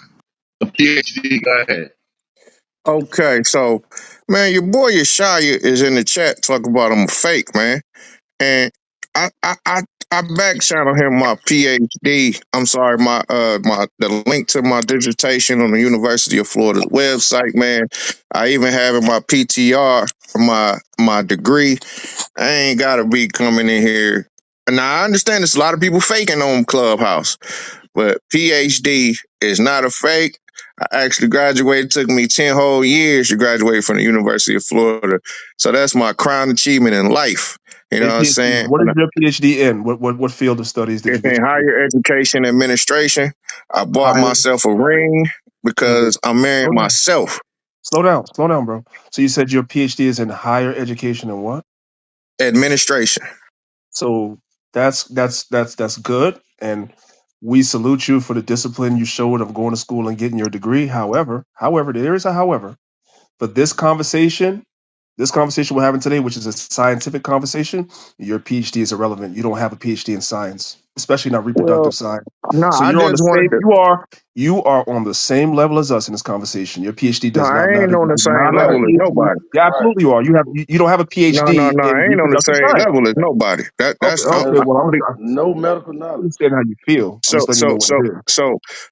[SPEAKER 3] The PhD, go ahead.
[SPEAKER 1] Okay, so man, your boy Yeshaya is in the chat talking about I'm a fake, man. And I back channel him my PhD. I'm sorry, my the link to my dissertation on the University of Florida's website, man. I even have in my PTR my degree. I ain't gotta be coming in here. Now I understand there's a lot of people faking on Clubhouse, but PhD is not a fake. I actually graduated. It took me 10 whole years to graduate from the University of Florida. So that's my crown achievement in life. You know
[SPEAKER 4] Hey,
[SPEAKER 1] what I'm
[SPEAKER 4] PhD,
[SPEAKER 1] saying?
[SPEAKER 4] what is your PhD in? What field of studies did you
[SPEAKER 1] It's
[SPEAKER 4] get
[SPEAKER 1] in
[SPEAKER 4] your PhD?
[SPEAKER 1] higher education administration. I bought
[SPEAKER 4] Higher.
[SPEAKER 1] myself a ring
[SPEAKER 4] Wait.
[SPEAKER 1] because I'm marrying
[SPEAKER 4] Slow down.
[SPEAKER 1] myself.
[SPEAKER 4] Slow down, bro. So you said your PhD is in higher education and what?
[SPEAKER 1] Administration.
[SPEAKER 4] So that's good, and we salute you for the discipline you showed of going to school and getting your degree. However, there is a however. For this conversation we're having today, which is a scientific conversation, your PhD is irrelevant. You don't have a PhD in science, especially not reproductive
[SPEAKER 1] Well,
[SPEAKER 4] science.
[SPEAKER 1] no,
[SPEAKER 4] So
[SPEAKER 1] I
[SPEAKER 4] you're on the
[SPEAKER 1] just wanted
[SPEAKER 4] same.
[SPEAKER 1] to.
[SPEAKER 4] You are on the same level as us in this conversation. Your PhD
[SPEAKER 1] No,
[SPEAKER 4] does not
[SPEAKER 1] I ain't
[SPEAKER 4] matter.
[SPEAKER 1] on
[SPEAKER 4] You
[SPEAKER 1] the
[SPEAKER 4] do not
[SPEAKER 1] same
[SPEAKER 4] have a
[SPEAKER 6] Right,
[SPEAKER 1] level as
[SPEAKER 4] PhD.
[SPEAKER 1] nobody.
[SPEAKER 4] Yeah,
[SPEAKER 6] right.
[SPEAKER 4] absolutely you are. You don't have a
[SPEAKER 1] No, no,
[SPEAKER 4] PhD
[SPEAKER 1] no,
[SPEAKER 4] in
[SPEAKER 1] I ain't on the
[SPEAKER 4] reproductive
[SPEAKER 1] same
[SPEAKER 4] science.
[SPEAKER 1] level as nobody.
[SPEAKER 4] Okay, okay.
[SPEAKER 6] No,
[SPEAKER 4] Well,
[SPEAKER 6] no medical
[SPEAKER 4] I
[SPEAKER 6] knowledge.
[SPEAKER 4] understand how you feel. I'm
[SPEAKER 1] So
[SPEAKER 4] just letting you
[SPEAKER 1] so
[SPEAKER 4] know what
[SPEAKER 1] so
[SPEAKER 4] it is.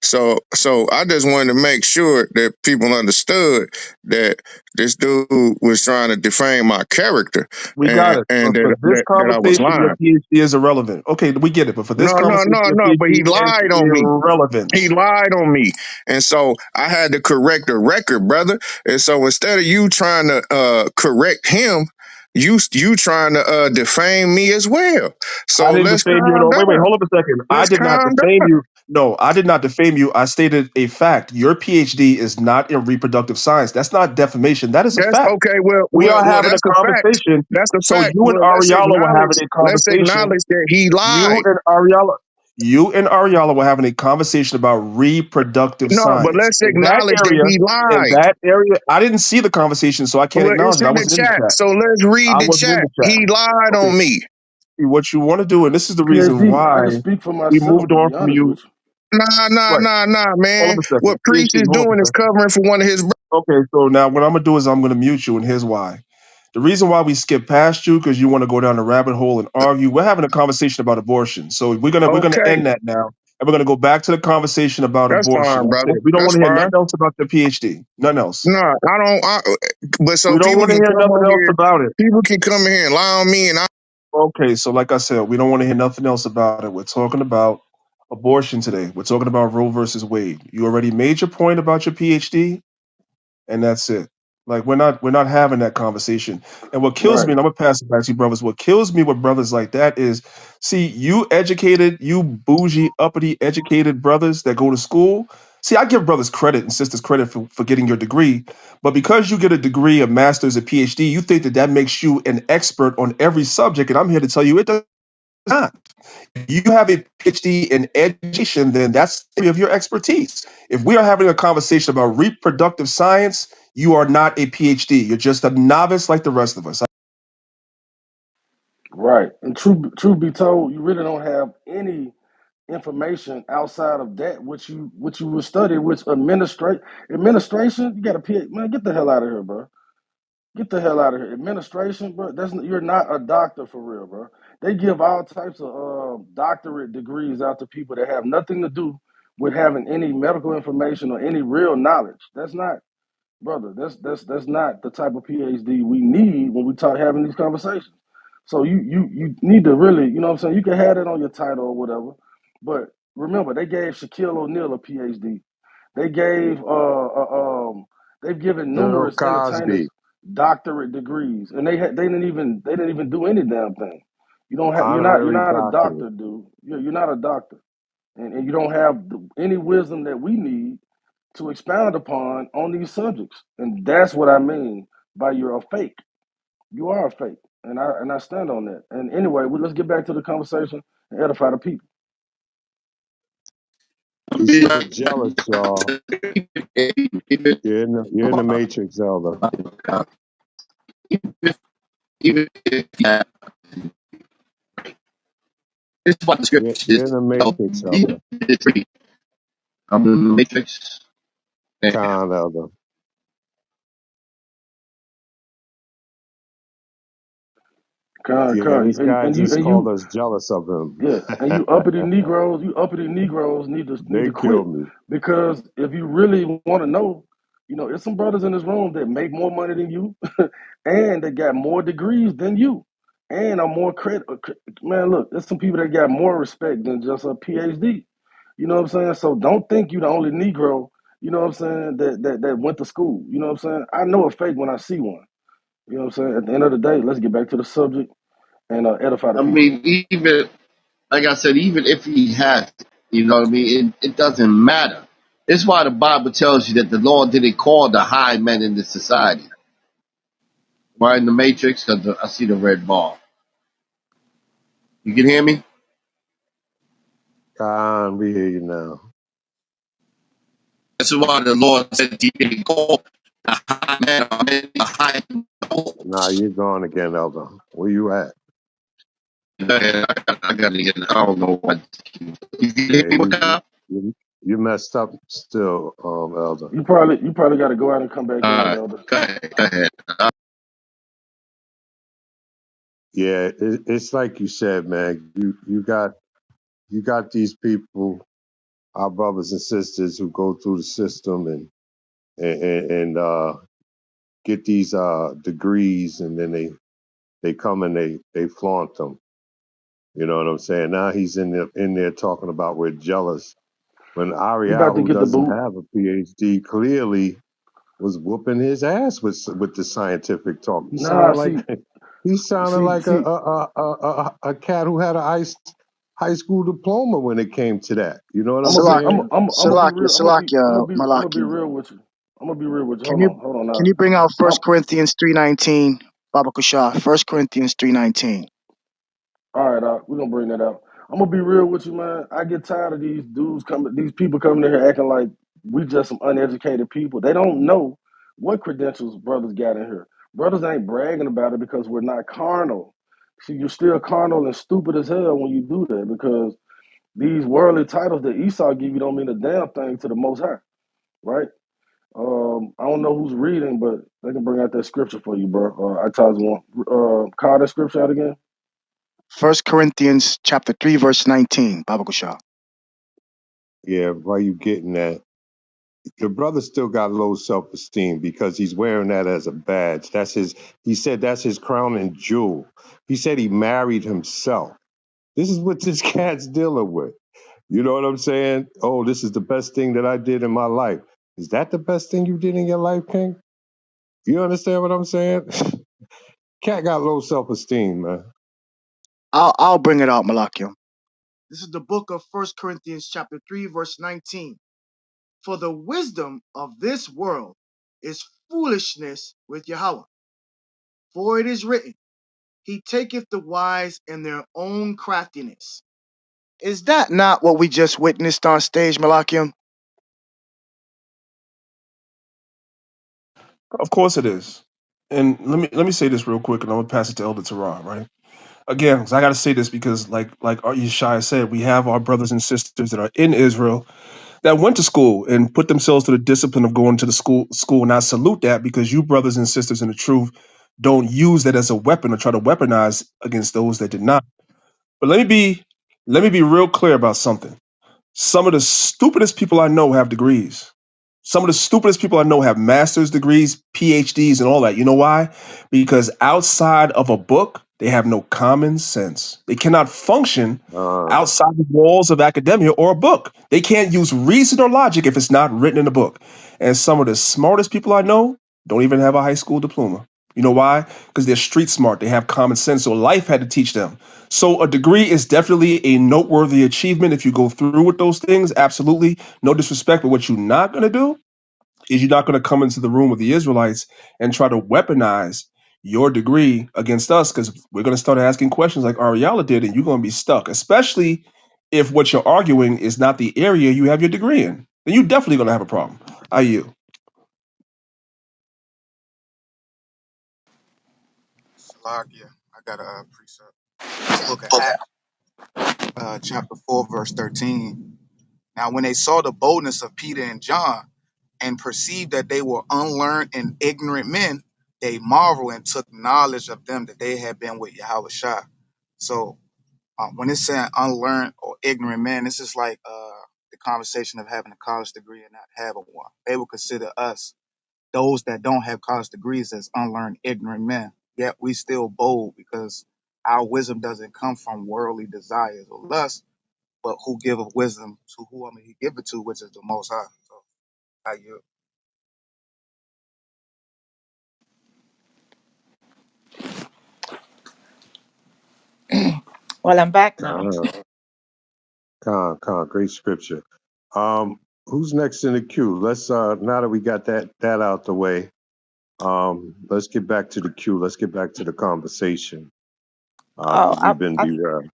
[SPEAKER 1] so so I just wanted to make sure that people understood that this dude was trying to defame my character
[SPEAKER 4] We got
[SPEAKER 1] and
[SPEAKER 4] it.
[SPEAKER 1] and
[SPEAKER 4] But for
[SPEAKER 1] that
[SPEAKER 4] this
[SPEAKER 1] that I was
[SPEAKER 4] conversation, your
[SPEAKER 1] lying.
[SPEAKER 4] PhD is irrelevant. Okay, we get it. But for this
[SPEAKER 1] No, no,
[SPEAKER 4] conversation,
[SPEAKER 1] no,
[SPEAKER 4] your
[SPEAKER 1] no. But
[SPEAKER 4] PhD
[SPEAKER 1] he
[SPEAKER 4] is
[SPEAKER 1] lied on me.
[SPEAKER 4] irrelevant.
[SPEAKER 1] He lied on me. And so I had to correct the record, brother. And so instead of you trying to correct him, you trying to defame me as well.
[SPEAKER 4] I
[SPEAKER 1] So
[SPEAKER 4] didn't
[SPEAKER 1] let's
[SPEAKER 4] defame you at
[SPEAKER 1] calm
[SPEAKER 4] all. Wait,
[SPEAKER 1] down.
[SPEAKER 4] hold up a second. I
[SPEAKER 1] Let's
[SPEAKER 4] did not
[SPEAKER 1] calm
[SPEAKER 4] defame
[SPEAKER 1] down.
[SPEAKER 4] you. No, I did not defame you. I stated a fact. Your PhD is not in reproductive science. That's not defamation. That is a
[SPEAKER 1] That's
[SPEAKER 4] fact.
[SPEAKER 1] okay. Well,
[SPEAKER 4] We
[SPEAKER 1] well,
[SPEAKER 4] are
[SPEAKER 1] well.
[SPEAKER 4] having a
[SPEAKER 1] That's a fact.
[SPEAKER 4] conversation.
[SPEAKER 1] That's a
[SPEAKER 4] So
[SPEAKER 1] fact.
[SPEAKER 4] you and
[SPEAKER 1] Well,
[SPEAKER 4] Ariala were having a
[SPEAKER 1] let's
[SPEAKER 4] conversation.
[SPEAKER 1] acknowledge that he
[SPEAKER 4] You
[SPEAKER 1] lied.
[SPEAKER 4] and Ariala, you and Ariala were having a conversation about reproductive
[SPEAKER 1] No, but
[SPEAKER 4] science.
[SPEAKER 1] let's acknowledge that he
[SPEAKER 4] In
[SPEAKER 1] lied.
[SPEAKER 4] that area, I didn't see the conversation, so I can't
[SPEAKER 1] Well,
[SPEAKER 4] acknowledge
[SPEAKER 1] it's
[SPEAKER 4] it. I
[SPEAKER 1] in the
[SPEAKER 4] wasn't in the
[SPEAKER 1] chat.
[SPEAKER 4] chat.
[SPEAKER 1] So let's read
[SPEAKER 4] I
[SPEAKER 1] the
[SPEAKER 4] wasn't in
[SPEAKER 1] chat.
[SPEAKER 4] the chat.
[SPEAKER 1] He lied
[SPEAKER 4] Okay,
[SPEAKER 1] on me.
[SPEAKER 4] what you want to do, and this is the reason
[SPEAKER 6] PhD, I
[SPEAKER 4] why
[SPEAKER 6] can speak for
[SPEAKER 4] we
[SPEAKER 6] myself,
[SPEAKER 4] moved
[SPEAKER 6] to
[SPEAKER 4] on
[SPEAKER 6] be
[SPEAKER 4] from
[SPEAKER 6] honest
[SPEAKER 4] you.
[SPEAKER 6] with you.
[SPEAKER 4] Right.
[SPEAKER 1] Nah,
[SPEAKER 4] Hold up
[SPEAKER 1] man.
[SPEAKER 4] a second.
[SPEAKER 1] What priest
[SPEAKER 4] PhD,
[SPEAKER 1] is
[SPEAKER 4] hold up
[SPEAKER 1] doing
[SPEAKER 4] a
[SPEAKER 1] is
[SPEAKER 4] second.
[SPEAKER 1] covering for one of his.
[SPEAKER 4] Okay, so now what I'm gonna do is I'm gonna mute you, and here's why. The reason why we skip past you because you want to go down the rabbit hole and argue. We're having a conversation about abortion, so we're gonna
[SPEAKER 1] Okay,
[SPEAKER 4] end that now, and we're gonna go back to the conversation about
[SPEAKER 1] that's
[SPEAKER 4] abortion.
[SPEAKER 1] fine,
[SPEAKER 4] That's
[SPEAKER 1] brother.
[SPEAKER 4] it. We don't
[SPEAKER 1] That's
[SPEAKER 4] want to hear
[SPEAKER 1] fine.
[SPEAKER 4] nothing else about the PhD. Nothing else.
[SPEAKER 1] No, I don't. But so
[SPEAKER 4] We don't
[SPEAKER 1] people
[SPEAKER 4] want to
[SPEAKER 1] can
[SPEAKER 4] hear
[SPEAKER 1] come
[SPEAKER 4] nothing
[SPEAKER 1] on
[SPEAKER 4] else
[SPEAKER 1] here.
[SPEAKER 4] about it.
[SPEAKER 1] People can come in here and lie on me, and I.
[SPEAKER 4] Okay, so like I said, we don't want to hear nothing else about it. We're talking about abortion today. We're talking about Roe versus Wade. You already made your point about your PhD, and that's it. Like we're not having that conversation. And what kills
[SPEAKER 2] Right.
[SPEAKER 4] me, and I'm gonna pass it back to you, brothers. What kills me with brothers like that is, see, you educated, you bougie, uppity, educated brothers that go to school. See, I give brothers credit and sisters credit for getting your degree, but because you get a degree, a master's, a PhD, you think that that makes you an expert on every subject. And I'm here to tell you it does not. You have a PhD in education, then that's the area of your expertise. If we are having a conversation about reproductive science, you are not a PhD. You're just a novice like the rest of us.
[SPEAKER 6] Right. And truth be told, you really don't have any information outside of that which you would study, which administration. You got a PhD, man. Get the hell out of here, bro. Get the hell out of here. Administration, bro. You're not a doctor for real, bro. They give all types of doctorate degrees out to people that have nothing to do with having any medical information or any real knowledge. That's not, brother. That's not the type of PhD we need when we talk having these conversations. So you need to really, you know what I'm saying? You can have that on your title or whatever, but remember they gave Shaquille O'Neal a PhD. They gave they've given
[SPEAKER 10] Bill
[SPEAKER 6] numerous entertainers
[SPEAKER 10] Cosby,
[SPEAKER 6] doctorate degrees, and they didn't even do any damn thing. You don't have you're
[SPEAKER 10] honorary
[SPEAKER 6] not a
[SPEAKER 10] doctorate.
[SPEAKER 6] doctor, dude. You're not a doctor, and you don't have any wisdom that we need to expound upon on these subjects. And that's what I mean by you're a fake. You are a fake. And I stand on that. And anyway, let's get back to the conversation and edify the people.
[SPEAKER 10] You still jealous, y'all. You're in the matrix, Elder.
[SPEAKER 3] Even if this is what the
[SPEAKER 10] You're
[SPEAKER 3] scriptures
[SPEAKER 10] in the
[SPEAKER 3] tell
[SPEAKER 10] matrix,
[SPEAKER 3] me.
[SPEAKER 10] Elder.
[SPEAKER 3] I'm in the matrix.
[SPEAKER 10] Kind Elder.
[SPEAKER 6] Con,
[SPEAKER 10] Yeah,
[SPEAKER 6] con,
[SPEAKER 10] this guy
[SPEAKER 6] and you
[SPEAKER 10] just
[SPEAKER 6] and
[SPEAKER 10] called
[SPEAKER 6] you
[SPEAKER 10] us jealous of him.
[SPEAKER 6] yeah, and you uppity Negroes need to
[SPEAKER 10] They
[SPEAKER 6] quit,
[SPEAKER 10] killed me.
[SPEAKER 6] because if you really want to know, it's some brothers in this room that make more money than you, and they got more degrees than you, and are more credit. Man, look, there's some people that got more respect than just a PhD. You know what I'm saying? So don't think you the only Negro. You know what I'm saying? That went to school. You know what I'm saying? I know a fake when I see one. You know what I'm saying? At the end of the day, let's get back to the subject and edify the
[SPEAKER 3] I
[SPEAKER 6] people.
[SPEAKER 3] mean, even like I said, even if he has, you know what I mean, it doesn't matter. It's why the Bible tells you that the Lord didn't call the high men in the society. Why in the matrix? Because I see the red ball. You can hear me?
[SPEAKER 10] We hear you now.
[SPEAKER 3] This is why the Lord said he didn't call the high men or the high
[SPEAKER 10] Nah,
[SPEAKER 3] nobles.
[SPEAKER 10] you're gone again, Elder. Where you at?
[SPEAKER 3] I got to get. I don't know what. You can hear
[SPEAKER 10] Yeah,
[SPEAKER 3] me,
[SPEAKER 10] you
[SPEAKER 3] Macau?
[SPEAKER 10] you you messed up still, Elder.
[SPEAKER 6] You probably got to go out and come back in, Elder.
[SPEAKER 3] Go ahead. Go ahead.
[SPEAKER 10] Yeah, it's like you said, man. You got these people, our brothers and sisters, who go through the system and get these degrees, and then they come and they flaunt them. You know what I'm saying? Now he's in there talking about we're jealous when
[SPEAKER 6] He
[SPEAKER 10] Ariel,
[SPEAKER 6] about to
[SPEAKER 10] who
[SPEAKER 6] get the
[SPEAKER 10] doesn't
[SPEAKER 6] boot.
[SPEAKER 10] have a PhD, clearly was whooping his ass with the scientific talk. He
[SPEAKER 6] Nah,
[SPEAKER 10] sounded like
[SPEAKER 6] see,
[SPEAKER 10] he sounded
[SPEAKER 6] see,
[SPEAKER 10] like
[SPEAKER 6] see.
[SPEAKER 10] a cat who had a high school diploma when it came to that. You know what I'm
[SPEAKER 6] I'm gonna be, I'm,
[SPEAKER 10] saying?
[SPEAKER 6] I'm, I'm gonna be
[SPEAKER 11] Salakia,
[SPEAKER 6] real.
[SPEAKER 11] Salakia,
[SPEAKER 6] I'm gonna be
[SPEAKER 11] Malaki.
[SPEAKER 6] real with you. I'm gonna be real with you.
[SPEAKER 11] Can you
[SPEAKER 6] Hold on
[SPEAKER 11] can
[SPEAKER 6] now.
[SPEAKER 11] you bring out
[SPEAKER 6] I'm
[SPEAKER 11] First Corinthians 3:19, Baba Kushah? First Corinthians 3:19.
[SPEAKER 6] all right. We're gonna bring that out. I'm gonna be real with you, man. I get tired of these people coming in here acting like we just some uneducated people. They don't know what credentials brothers got in here. Brothers ain't bragging about it because we're not carnal. See, you're still carnal and stupid as hell when you do that, because these worldly titles that Esau give you don't mean a damn thing to the Most High, right? I don't know who's reading, but they can bring out that scripture for you, bro. I tell you one. Call that scripture out again.
[SPEAKER 11] First Corinthians chapter 3, verse 19, Baba Kushar.
[SPEAKER 10] Yeah, why you getting that? The brother still got low self esteem because he's wearing that as a badge. That's his. He said that's his crown and jewel. He said he married himself. This is what this cat's dealing with. You know what I'm saying? Oh, this is the best thing that I did in my life. Is that the best thing you did in your life, King? You understand what I'm saying? Cat got low self esteem, man.
[SPEAKER 11] I'll bring it out, Malachiam. This is the book of First Corinthians chapter 3, verse 19. For the wisdom of this world is foolishness with Yahweh. For it is written, He taketh the wise in their own craftiness. Is that not what we just witnessed on stage, Malachiam?
[SPEAKER 4] Of course it is. And let me say this real quick, and I'm gonna pass it to Elder Torah, right? Again, 'cause I got to say this because, like Yeshaya said, we have our brothers and sisters that are in Israel that went to school and put themselves to the discipline of going to the school, and I salute that because you brothers and sisters in the truth don't use that as a weapon or try to weaponize against those that did not. But let me be real clear about something. Some of the stupidest people I know have degrees. Some of the stupidest people I know have master's degrees, PhDs, and all that. You know why? Because outside of a book, they have no common sense. They cannot function
[SPEAKER 10] Uh,
[SPEAKER 4] outside the walls of academia or a book. They can't use reason or logic if it's not written in a book. And some of the smartest people I know don't even have a high school diploma. You know why? Because they're street smart. They have common sense. So life had to teach them. So a degree is definitely a noteworthy achievement if you go through with those things. Absolutely. No disrespect, but what you're not going to do is you're not going to come into the room with the Israelites and try to weaponize your degree against us because we're going to start asking questions like Ariella did, and you're going to be stuck, especially if what you're arguing is not the area you have your degree in. Then you're definitely going to have a problem. I you.
[SPEAKER 12] Salakia. I got a precept. This book of Acts, chapter 4, verse 13. Now, when they saw the boldness of Peter and John and perceived that they were unlearned and ignorant men, they marveled and took knowledge of them that they had been with Yahweh Shai. So, when it's saying unlearned or ignorant men, this is like the conversation of having a college degree and not having one. They would consider us, those that don't have college degrees, as unlearned, ignorant men. Yet we still bold because our wisdom doesn't come from worldly desires or lust, but who giveth wisdom to whom he give it to, which is the Most High. So, I yield.
[SPEAKER 13] Well, I'm back now.
[SPEAKER 10] uh, great scripture. Who's next in the queue? Let's now that we got that out the way, let's get back to the queue. Let's get back to the conversation.
[SPEAKER 13] Oh,
[SPEAKER 10] Because we've been derailed.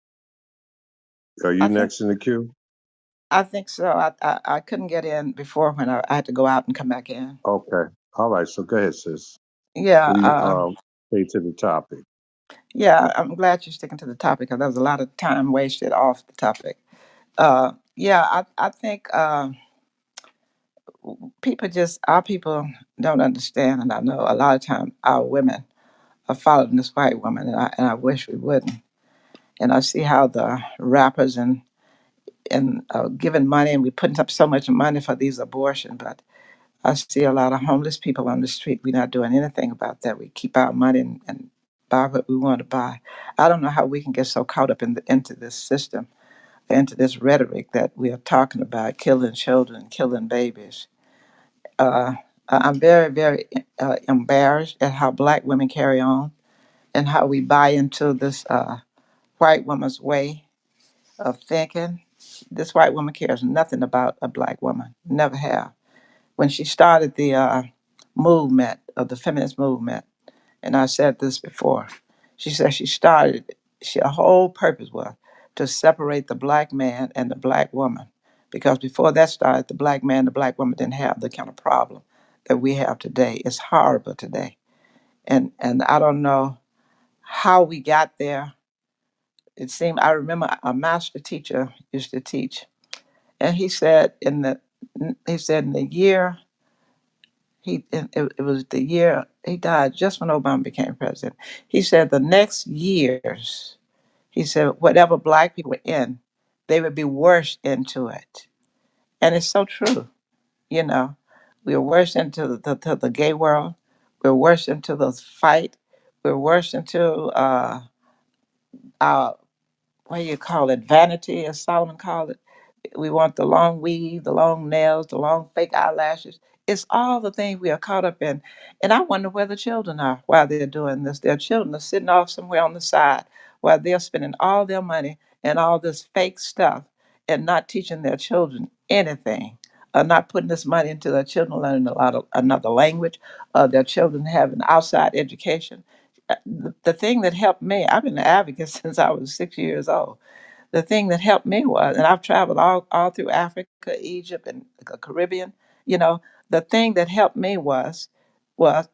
[SPEAKER 10] Are you
[SPEAKER 13] I think
[SPEAKER 10] next in the queue?
[SPEAKER 13] I think so. I couldn't get in before when I had to go out and come back in.
[SPEAKER 10] Okay. All right. So go ahead, sis.
[SPEAKER 13] Yeah,
[SPEAKER 10] What do you say to the topic?
[SPEAKER 13] yeah. I'm glad you're sticking to the topic because there was a lot of time wasted off the topic. Yeah, I think our people don't understand, and I know a lot of time our women are following this white woman, and I wish we wouldn't. And I see how the rappers and giving money, and we putting up so much money for these abortions, but I see a lot of homeless people on the street. We're not doing anything about that. We keep our money and buy what we want to buy. I don't know how we can get so caught up into this system, into this rhetoric that we are talking about killing children, killing babies. Uh, I'm very, very embarrassed at how black women carry on and how we buy into this white woman's way of thinking. This white woman cares nothing about a black woman, never have. When she started the movement of the feminist movement, and I said this before, she said her whole purpose was to separate the black man and the black woman. Because before that started, the black man and the black woman didn't have the kind of problem that we have today. It's horrible today. And I don't know how we got there. It seemed I remember a master teacher used to teach, and he said in the year It was the year he died, just when Obama became president. He said the next years, he said whatever black people were in, they would be worse into it. And it's so true. You know, we're worse into the gay world. We're worse into the fight. We're worse into our, what do you call it, vanity, as Solomon called it. We want the long weave, the long nails, the long fake eyelashes. It's all the things we are caught up in. And I wonder where the children are while they're doing this. Their children are sitting off somewhere on the side while they're spending all their money and all this fake stuff and not teaching their children anything. Not putting this money into their children learning a lot of another language, their children having outside education. The thing that helped me, I've been an advocate since I was 6 years old. The thing that helped me was, and I've traveled all through Africa, Egypt, and the Caribbean. You know, the thing that helped me was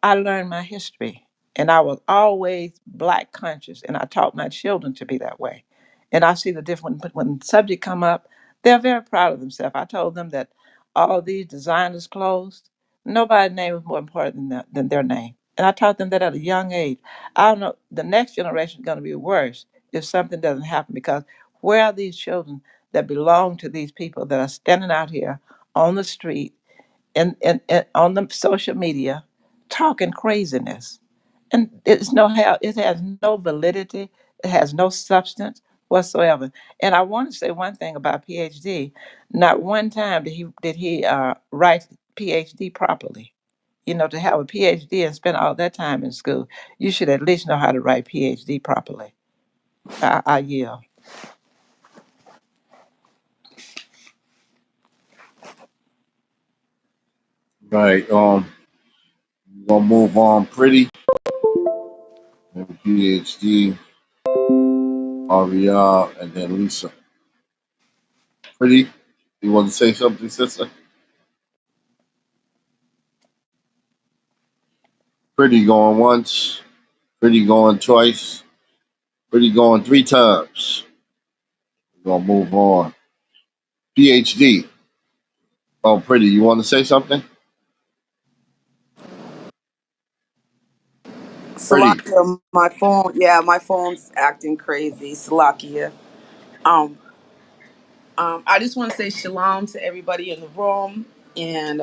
[SPEAKER 13] I learned my history, and I was always black conscious, and I taught my children to be that way. And I see the difference when subject come up, they're very proud of themselves. I told them that all these designers' clothes, nobody's name is more important than their name. And I taught them that at a young age. I don't know, the next generation is going to be worse if something doesn't happen because where are these children that belong to these people that are standing out here on the street and on the social media talking craziness? And it's no how it has no validity, it has no substance whatsoever. And I want to say one thing about PhD. Not one time did he write PhD properly. You know, to have a PhD and spend all that time in school, you should at least know how to write PhD properly. I yield.
[SPEAKER 3] Right. We're gonna move on. Pretty, and PhD, Ariel, and then Lisa. Pretty, you want to say something, sister? Pretty going once. Pretty going twice. Pretty going three times. We're gonna move on. PhD. Oh, pretty. You want to say something? Pretty.
[SPEAKER 14] Salakia, my phone, yeah, my phone's acting crazy. Salakia. Um, I just want to say shalom to everybody in the room and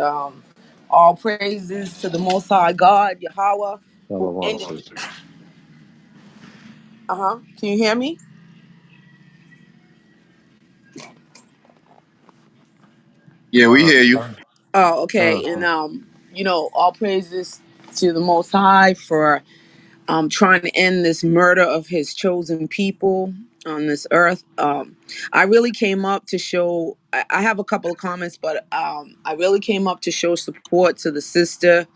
[SPEAKER 14] all praises to the Most High God, Yahweh, who
[SPEAKER 10] Shalom,
[SPEAKER 14] ended.
[SPEAKER 10] sister.
[SPEAKER 14] Uh huh. Can you hear me?
[SPEAKER 3] Yeah, we hear you.
[SPEAKER 14] Oh, okay. And all praises to the Most High for trying to end this murder of his chosen people on this earth. I really came up to show, I have a couple of comments, but I really came up to show support to the sister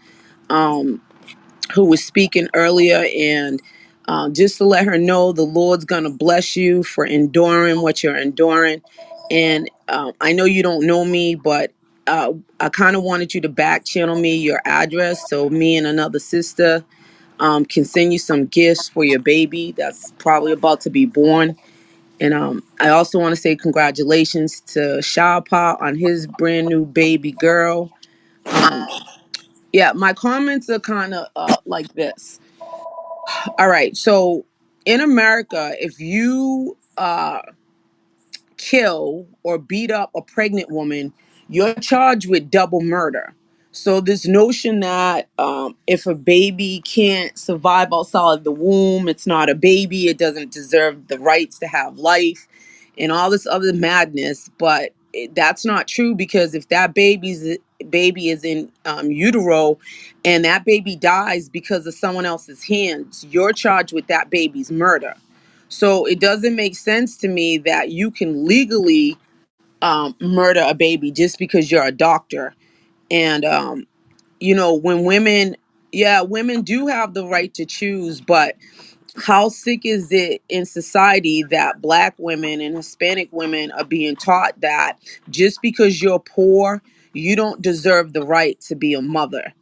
[SPEAKER 14] um, who was speaking earlier and just to let her know the Lord's going to bless you for enduring what you're enduring. And I know you don't know me, but I kind of wanted you to back channel me your address so me and another sister can send you some gifts for your baby that's probably about to be born. And I also want to say congratulations to Shawpa on his brand new baby girl. Um, yeah, my comments are kind of like this. All right, so in America, if you kill or beat up a pregnant woman, you're charged with double murder. So this notion that if a baby can't survive outside the womb, it's not a baby, it doesn't deserve the rights to have life, and all this other madness. But that's not true because if that baby is in utero, and that baby dies because of someone else's hands, you're charged with that baby's murder. So it doesn't make sense to me that you can legally murder a baby just because you're a doctor. And when women, yeah, women do have the right to choose, but how sick is it in society that black women and Hispanic women are being taught that just because you're poor, you don't deserve the right to be a mother?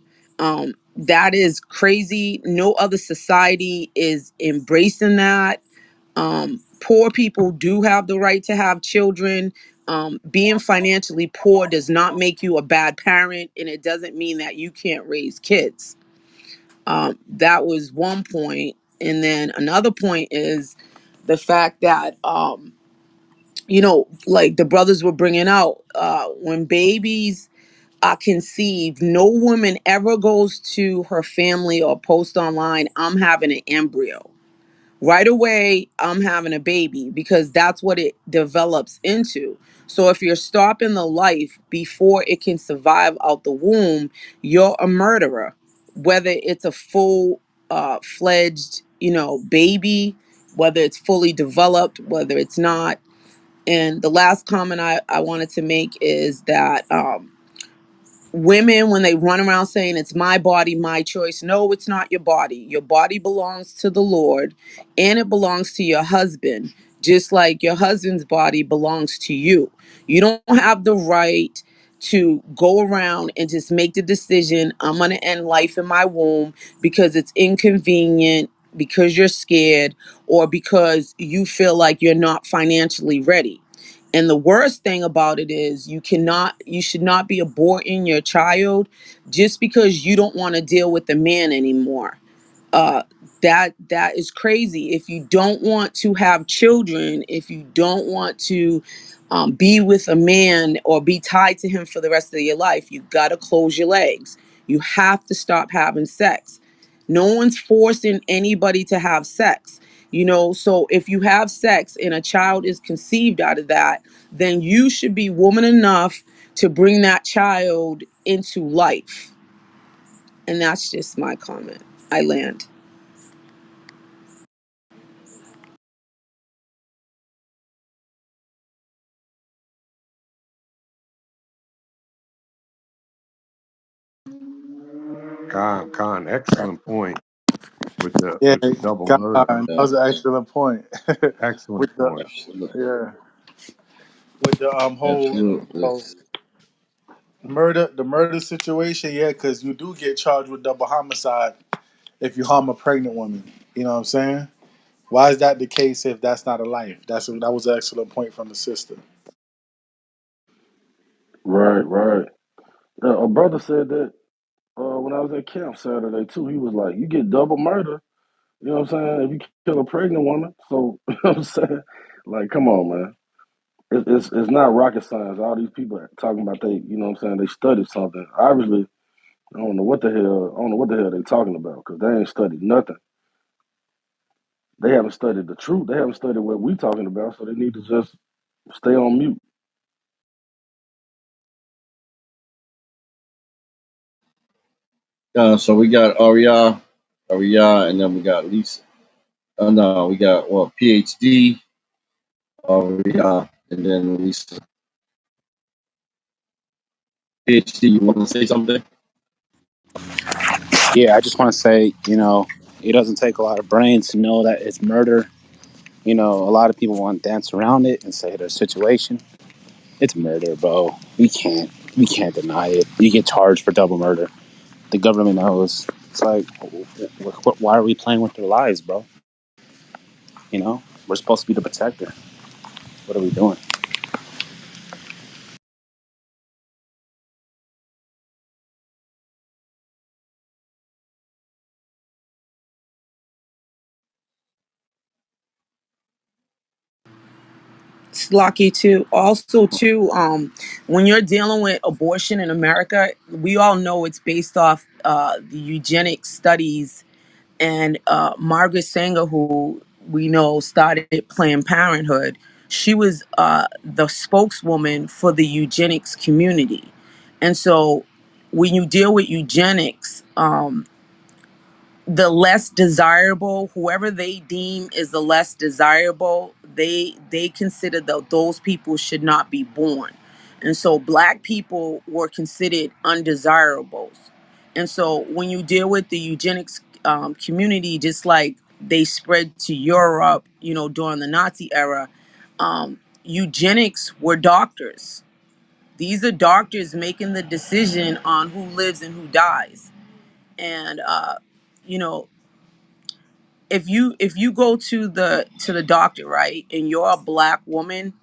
[SPEAKER 14] That is crazy. No other society is embracing that. Poor people do have the right to have children. being financially poor does not make you a bad parent, and it doesn't mean that you can't raise kids. That was one point. And then another point is the fact that, like the brothers were bringing out, when babies are conceived, no woman ever goes to her family or post online, I'm having an embryo. Right away, I'm having a baby, because that's what it develops into. So if you're stopping the life before it can survive out the womb, you're a murderer. Whether it's a full fledged, baby, whether it's fully developed, whether it's not. And the last comment I wanted to make is that, women, when they run around saying it's my body, my choice, no, it's not your body. Your body belongs to the Lord, and it belongs to your husband, just like your husband's body belongs to you. You don't have the right to go around and just make the decision, I'm going to end life in my womb because it's inconvenient, because you're scared, or because you feel like you're not financially ready. And the worst thing about it is you should not be aborting your child just because you don't want to deal with the man anymore. That is crazy. If you don't want to have children, if you don't want to be with a man or be tied to him for the rest of your life, you got to close your legs. You have to stop having sex. No one's forcing anybody to have sex. So if you have sex and a child is conceived out of that, then you should be woman enough to bring that child into life. And that's just my comment. I land.
[SPEAKER 10] Con, excellent point with the
[SPEAKER 2] Yeah,
[SPEAKER 10] double
[SPEAKER 2] God,
[SPEAKER 10] murder.
[SPEAKER 2] that
[SPEAKER 3] Yeah,
[SPEAKER 2] was an excellent point.
[SPEAKER 10] Excellent
[SPEAKER 2] with the
[SPEAKER 10] point.
[SPEAKER 3] absolutely.
[SPEAKER 2] yeah, with the whole
[SPEAKER 3] Absolutely.
[SPEAKER 2] the murder situation. Yeah, because you do get charged with double homicide if you harm a pregnant woman. You know what I'm saying? Why is that the case if that's not a life? That was an excellent point from the sister.
[SPEAKER 6] Right, right. A brother said that when I was at camp Saturday too. He was like, "You get double murder." You know what I'm saying? If you kill a pregnant woman, so you know what I'm saying? Like, come on, man. It's not rocket science. All these people are talking about you know what I'm saying? They studied something. Obviously, I don't know what the hell they talking about because they ain't studied nothing. They haven't studied the truth. They haven't studied what we talking about. So they need to just stay on mute.
[SPEAKER 3] So we got Aria, and then we got Lisa. Oh no, we got PhD, Aria, and then Lisa. PhD, you want to say something?
[SPEAKER 15] Yeah, I just want to say, it doesn't take a lot of brains to know that it's murder. A lot of people want to dance around it and say their situation. It's murder, bro. We can't deny it. You get charged for double murder. The government knows. It's like, why are we playing with their lives, bro? We're supposed to be the protector. What are we doing?
[SPEAKER 14] Slocky too. Also too, when you're dealing with abortion in America, we all know it's based off the eugenic studies. And Margaret Sanger, who we know started Planned Parenthood, she was the spokeswoman for the eugenics community. And so when you deal with eugenics, the less desirable, whoever they deem is the less desirable, they consider that those people should not be born. And so black people were considered undesirables. And so when you deal with the eugenics community, just like they spread to Europe, during the Nazi era, eugenics were doctors. These are doctors making the decision on who lives and who dies. And you know if you go to the doctor, right, and you're a black woman,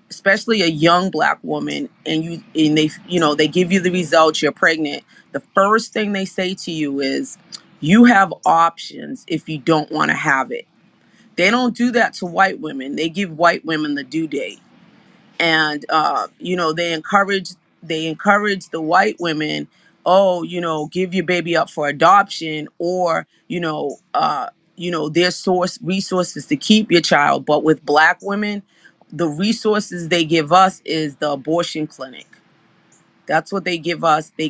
[SPEAKER 14] especially a young black woman, and they, they give you the results, you're pregnant, the first thing they say to you is you have options if you don't want to have it. They don't do that to white women. They give white women the due date. And they encourage the white women, oh, give your baby up for adoption, or their source resources to keep your child. But with black women, the resources they give us is the abortion clinic. That's what they give us. They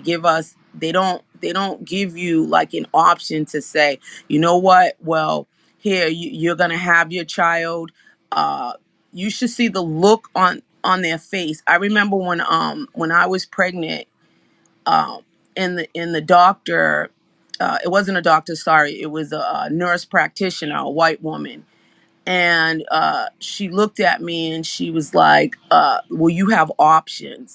[SPEAKER 14] don't give you like an option to say, you know what? Well, here, you're gonna have your child. Uh, you should see the look on their face. I remember when I was pregnant, um, in the doctor. It wasn't a doctor. Sorry, it was a nurse practitioner, a white woman, and she looked at me and she was like, "Well, you have options."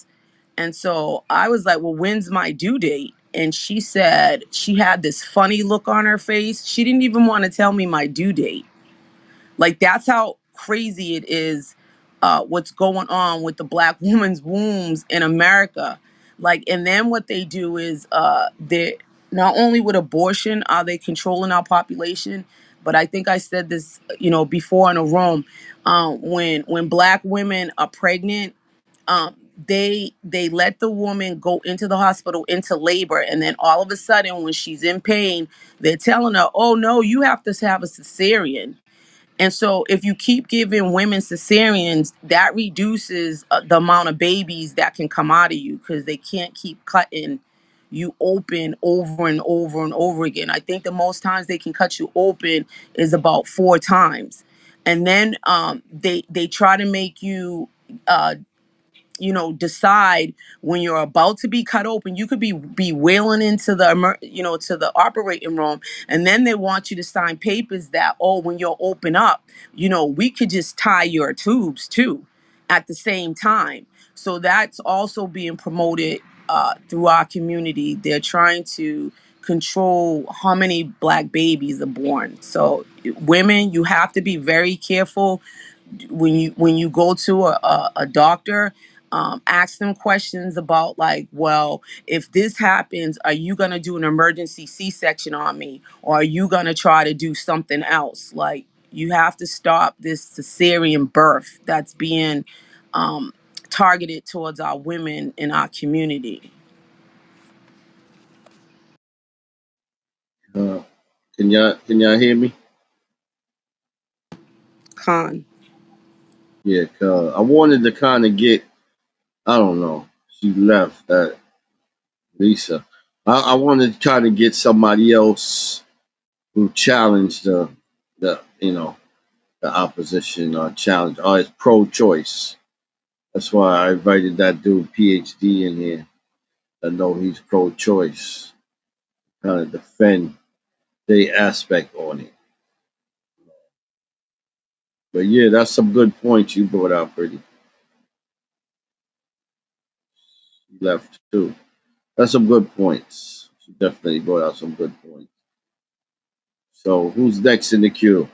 [SPEAKER 14] And so I was like, well, when's my due date? And she said she had this funny look on her face. She didn't even want to tell me my due date. Like, that's how crazy it is, what's going on with the black woman's wombs in America. Like, and then what they do is they not only with abortion are they controlling our population, but I think I said this, before in a room. When black women are pregnant, um, they let the woman go into the hospital into labor, and then all of a sudden when she's in pain, they're telling her, oh no, you have to have a cesarean. And so if you keep giving women cesareans, that reduces the amount of babies that can come out of you, because they can't keep cutting you open over and over and over again. I think the most times they can cut you open is about 4 times. And then they try to make you uh, decide when you're about to be cut open. You could be wailing into the to the operating room, and then they want you to sign papers that, oh, when you're open up, we could just tie your tubes too at the same time. So that's also being promoted through our community. They're trying to control how many black babies are born. So women, you have to be very careful when you go to a doctor. Ask them questions about, like, well, if this happens, are you going to do an emergency C-section on me, or are you going to try to do something else? Like, you have to stop this cesarean birth that's being um, targeted towards our women in our community.
[SPEAKER 3] Uh, can y'all hear me?
[SPEAKER 14] Con.
[SPEAKER 3] Yeah, I wanted to kind of get, I don't know. She left, Lisa. I wanted to kind of get somebody else who challenged the opposition, or challenge, or is pro-choice. That's why I invited that dude PhD in here. I know he's pro-choice, kind of defend the aspect on it. But yeah, that's some good points you brought out, pretty. Left too. That's some good points. She definitely brought out some good points. So who's next in the queue?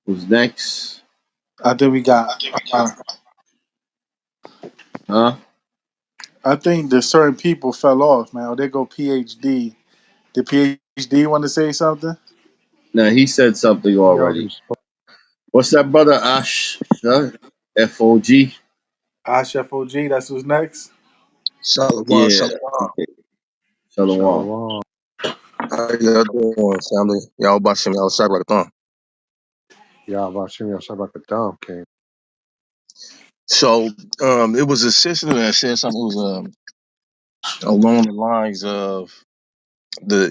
[SPEAKER 3] Who's next?
[SPEAKER 2] I think we got.
[SPEAKER 3] Huh?
[SPEAKER 2] I think that certain people fell off, man. They go PhD. The PhD want to say something?
[SPEAKER 3] Now he said something
[SPEAKER 10] He
[SPEAKER 3] already.
[SPEAKER 10] already spoke.
[SPEAKER 3] What's that, brother Ash? Huh? FOG?
[SPEAKER 2] ISFOG, that's who's next.
[SPEAKER 16] Shalom,
[SPEAKER 3] Yeah.
[SPEAKER 16] shalom.
[SPEAKER 3] Shalom.
[SPEAKER 10] Shalom.
[SPEAKER 16] How y'all doing, family? Y'all watching y'all Shabbat.
[SPEAKER 10] Yahweh Shem Yahshabakatam, King.
[SPEAKER 16] So, it was a sister that said something. It was along the lines of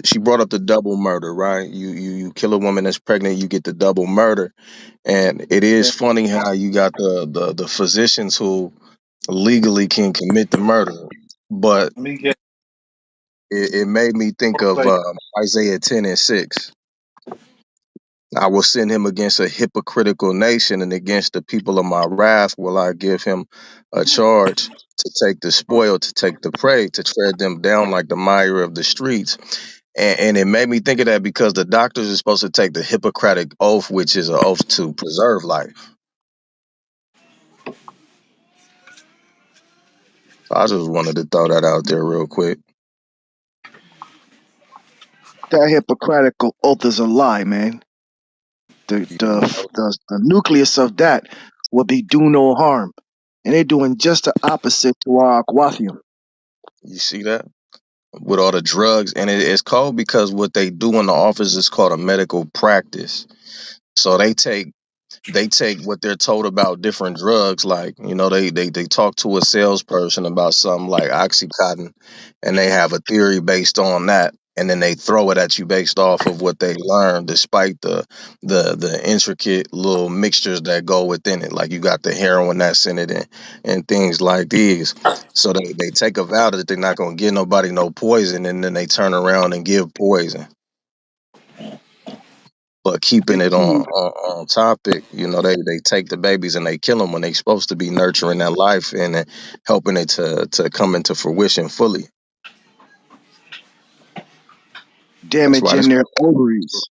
[SPEAKER 16] she brought up the double murder, right? You kill a woman that's pregnant, you get the double murder, and it is
[SPEAKER 2] Yeah.
[SPEAKER 16] funny how you got the physicians who legally can commit the murder, but
[SPEAKER 2] Let me get
[SPEAKER 16] it made me think of
[SPEAKER 2] play.
[SPEAKER 16] Isaiah 10:6. I will send him against a hypocritical nation, and against the people of my wrath will I give him a charge to take the spoil, to take the prey, to tread them down like the mire of the streets. And it made me think of that because the doctors are supposed to take the Hippocratic oath, which is an oath to preserve life. So I just wanted to throw that out there real quick.
[SPEAKER 11] That Hippocratic oath is a lie, man. The
[SPEAKER 16] You,
[SPEAKER 11] the
[SPEAKER 16] you know,
[SPEAKER 11] the nucleus of that would be do no harm, and they're doing just the opposite to our Aquathium.
[SPEAKER 16] you see that with all the drugs, and it's called because what they do in the office is called a medical practice. So they take what they're told about different drugs, like, they talk to a salesperson about something like oxycontin, and they have a theory based on that, and then they throw it at you based off of what they learned, despite the intricate little mixtures that go within it, like you got the heroin that's in it, and things like these. So they take a vow that they're not going to give nobody no poison, and then they turn around and give poison. But keeping it
[SPEAKER 11] Indeed.
[SPEAKER 16] on topic, they take the babies and they kill them when they supposed to be nurturing that life and helping it to come into fruition fully. That's
[SPEAKER 11] Damage
[SPEAKER 16] why this.
[SPEAKER 11] in their ovaries,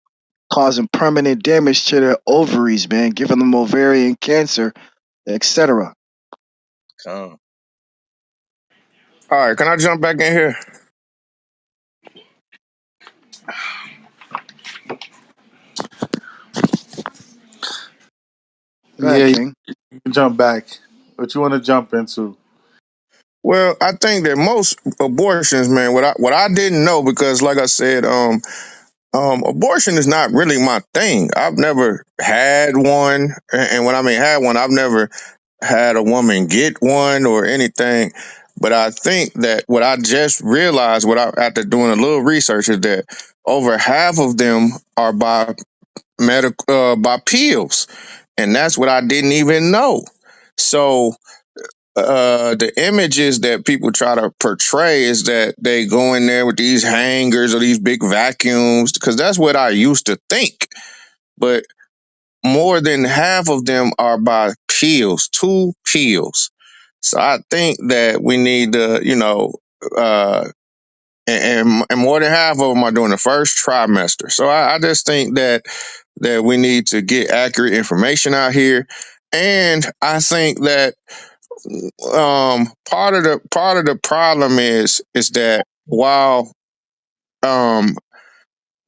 [SPEAKER 11] causing permanent damage to their ovaries, man, giving them ovarian cancer, etc.
[SPEAKER 16] Come.
[SPEAKER 1] All right, can I jump back in here?
[SPEAKER 11] Go ahead,
[SPEAKER 2] Yeah, you
[SPEAKER 11] King.
[SPEAKER 2] can jump back. What you want to jump into?
[SPEAKER 1] Well, I think that most abortions, man, what I didn't know, because like I said, abortion is not really my thing. I've never had one, and when I mean had one, I've never had a woman get one or anything. But I think that what I just realized, after doing a little research, is that over half of them are by pills, and that's what I didn't even know. So the images that people try to portray is that they go in there with these hangers or these big vacuums, because that's what I used to think. But more than half of them are by pills, two pills. So I think that we need to, uh, and more than half of them are during the first trimester. So I just think that we need to get accurate information out here, and I think that part of the problem is that while um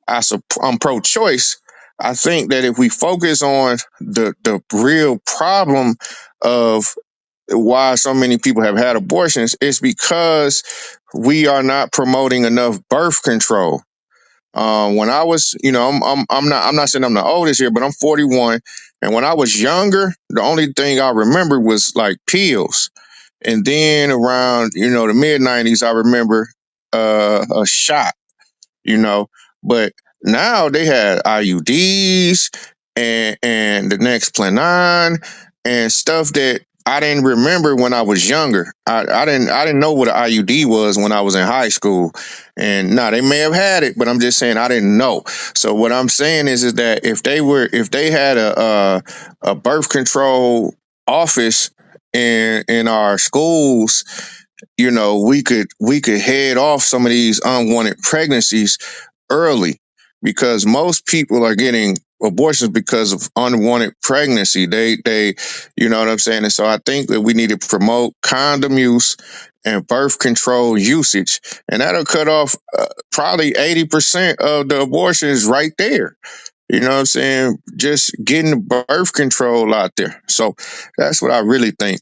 [SPEAKER 1] I'm pro-choice, I think that if we focus on the real problem of why so many people have had abortions, it's because we are not promoting enough birth control. When I was, I'm not saying I'm the oldest here, but I'm 41, and when I was younger, the only thing I remember was like pills. And then around, the mid 90s, I remember a shot, you know. But now they had IUDs and the next Planon and stuff that I didn't remember when I was younger. I didn't know what an IUD was when I was in high school. And now they may have had it, but I'm just saying I didn't know. So what I'm saying is that if they had a birth control office in our schools, we could head off some of these unwanted pregnancies early, because most people are getting abortions because of unwanted pregnancy. They you know what I'm saying? And so I think that we need to promote condom use and birth control usage, and that'll cut off probably 80% of the abortions right there. You know what I'm saying? Just getting the birth control out there. So that's what I really think,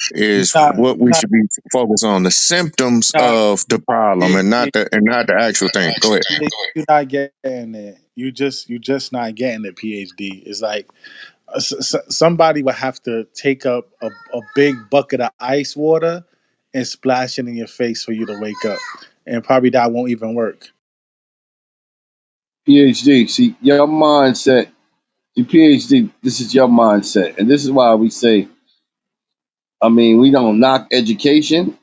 [SPEAKER 2] You're
[SPEAKER 1] is
[SPEAKER 2] not,
[SPEAKER 1] what
[SPEAKER 2] you're
[SPEAKER 1] we
[SPEAKER 2] not,
[SPEAKER 1] should be focused on, the symptoms
[SPEAKER 2] not
[SPEAKER 1] of the problem,
[SPEAKER 2] yeah,
[SPEAKER 1] and
[SPEAKER 2] yeah,
[SPEAKER 1] not the actual thing. Go ahead.
[SPEAKER 2] yeah, you're not getting it. You just not getting it. PhD. It's like somebody would have to take up a big bucket of ice water and splash it in your face for you to wake up, and probably that won't even work.
[SPEAKER 17] PhD. See, your mindset, the PhD, this is your mindset. And this is why we say, I mean, we don't knock education.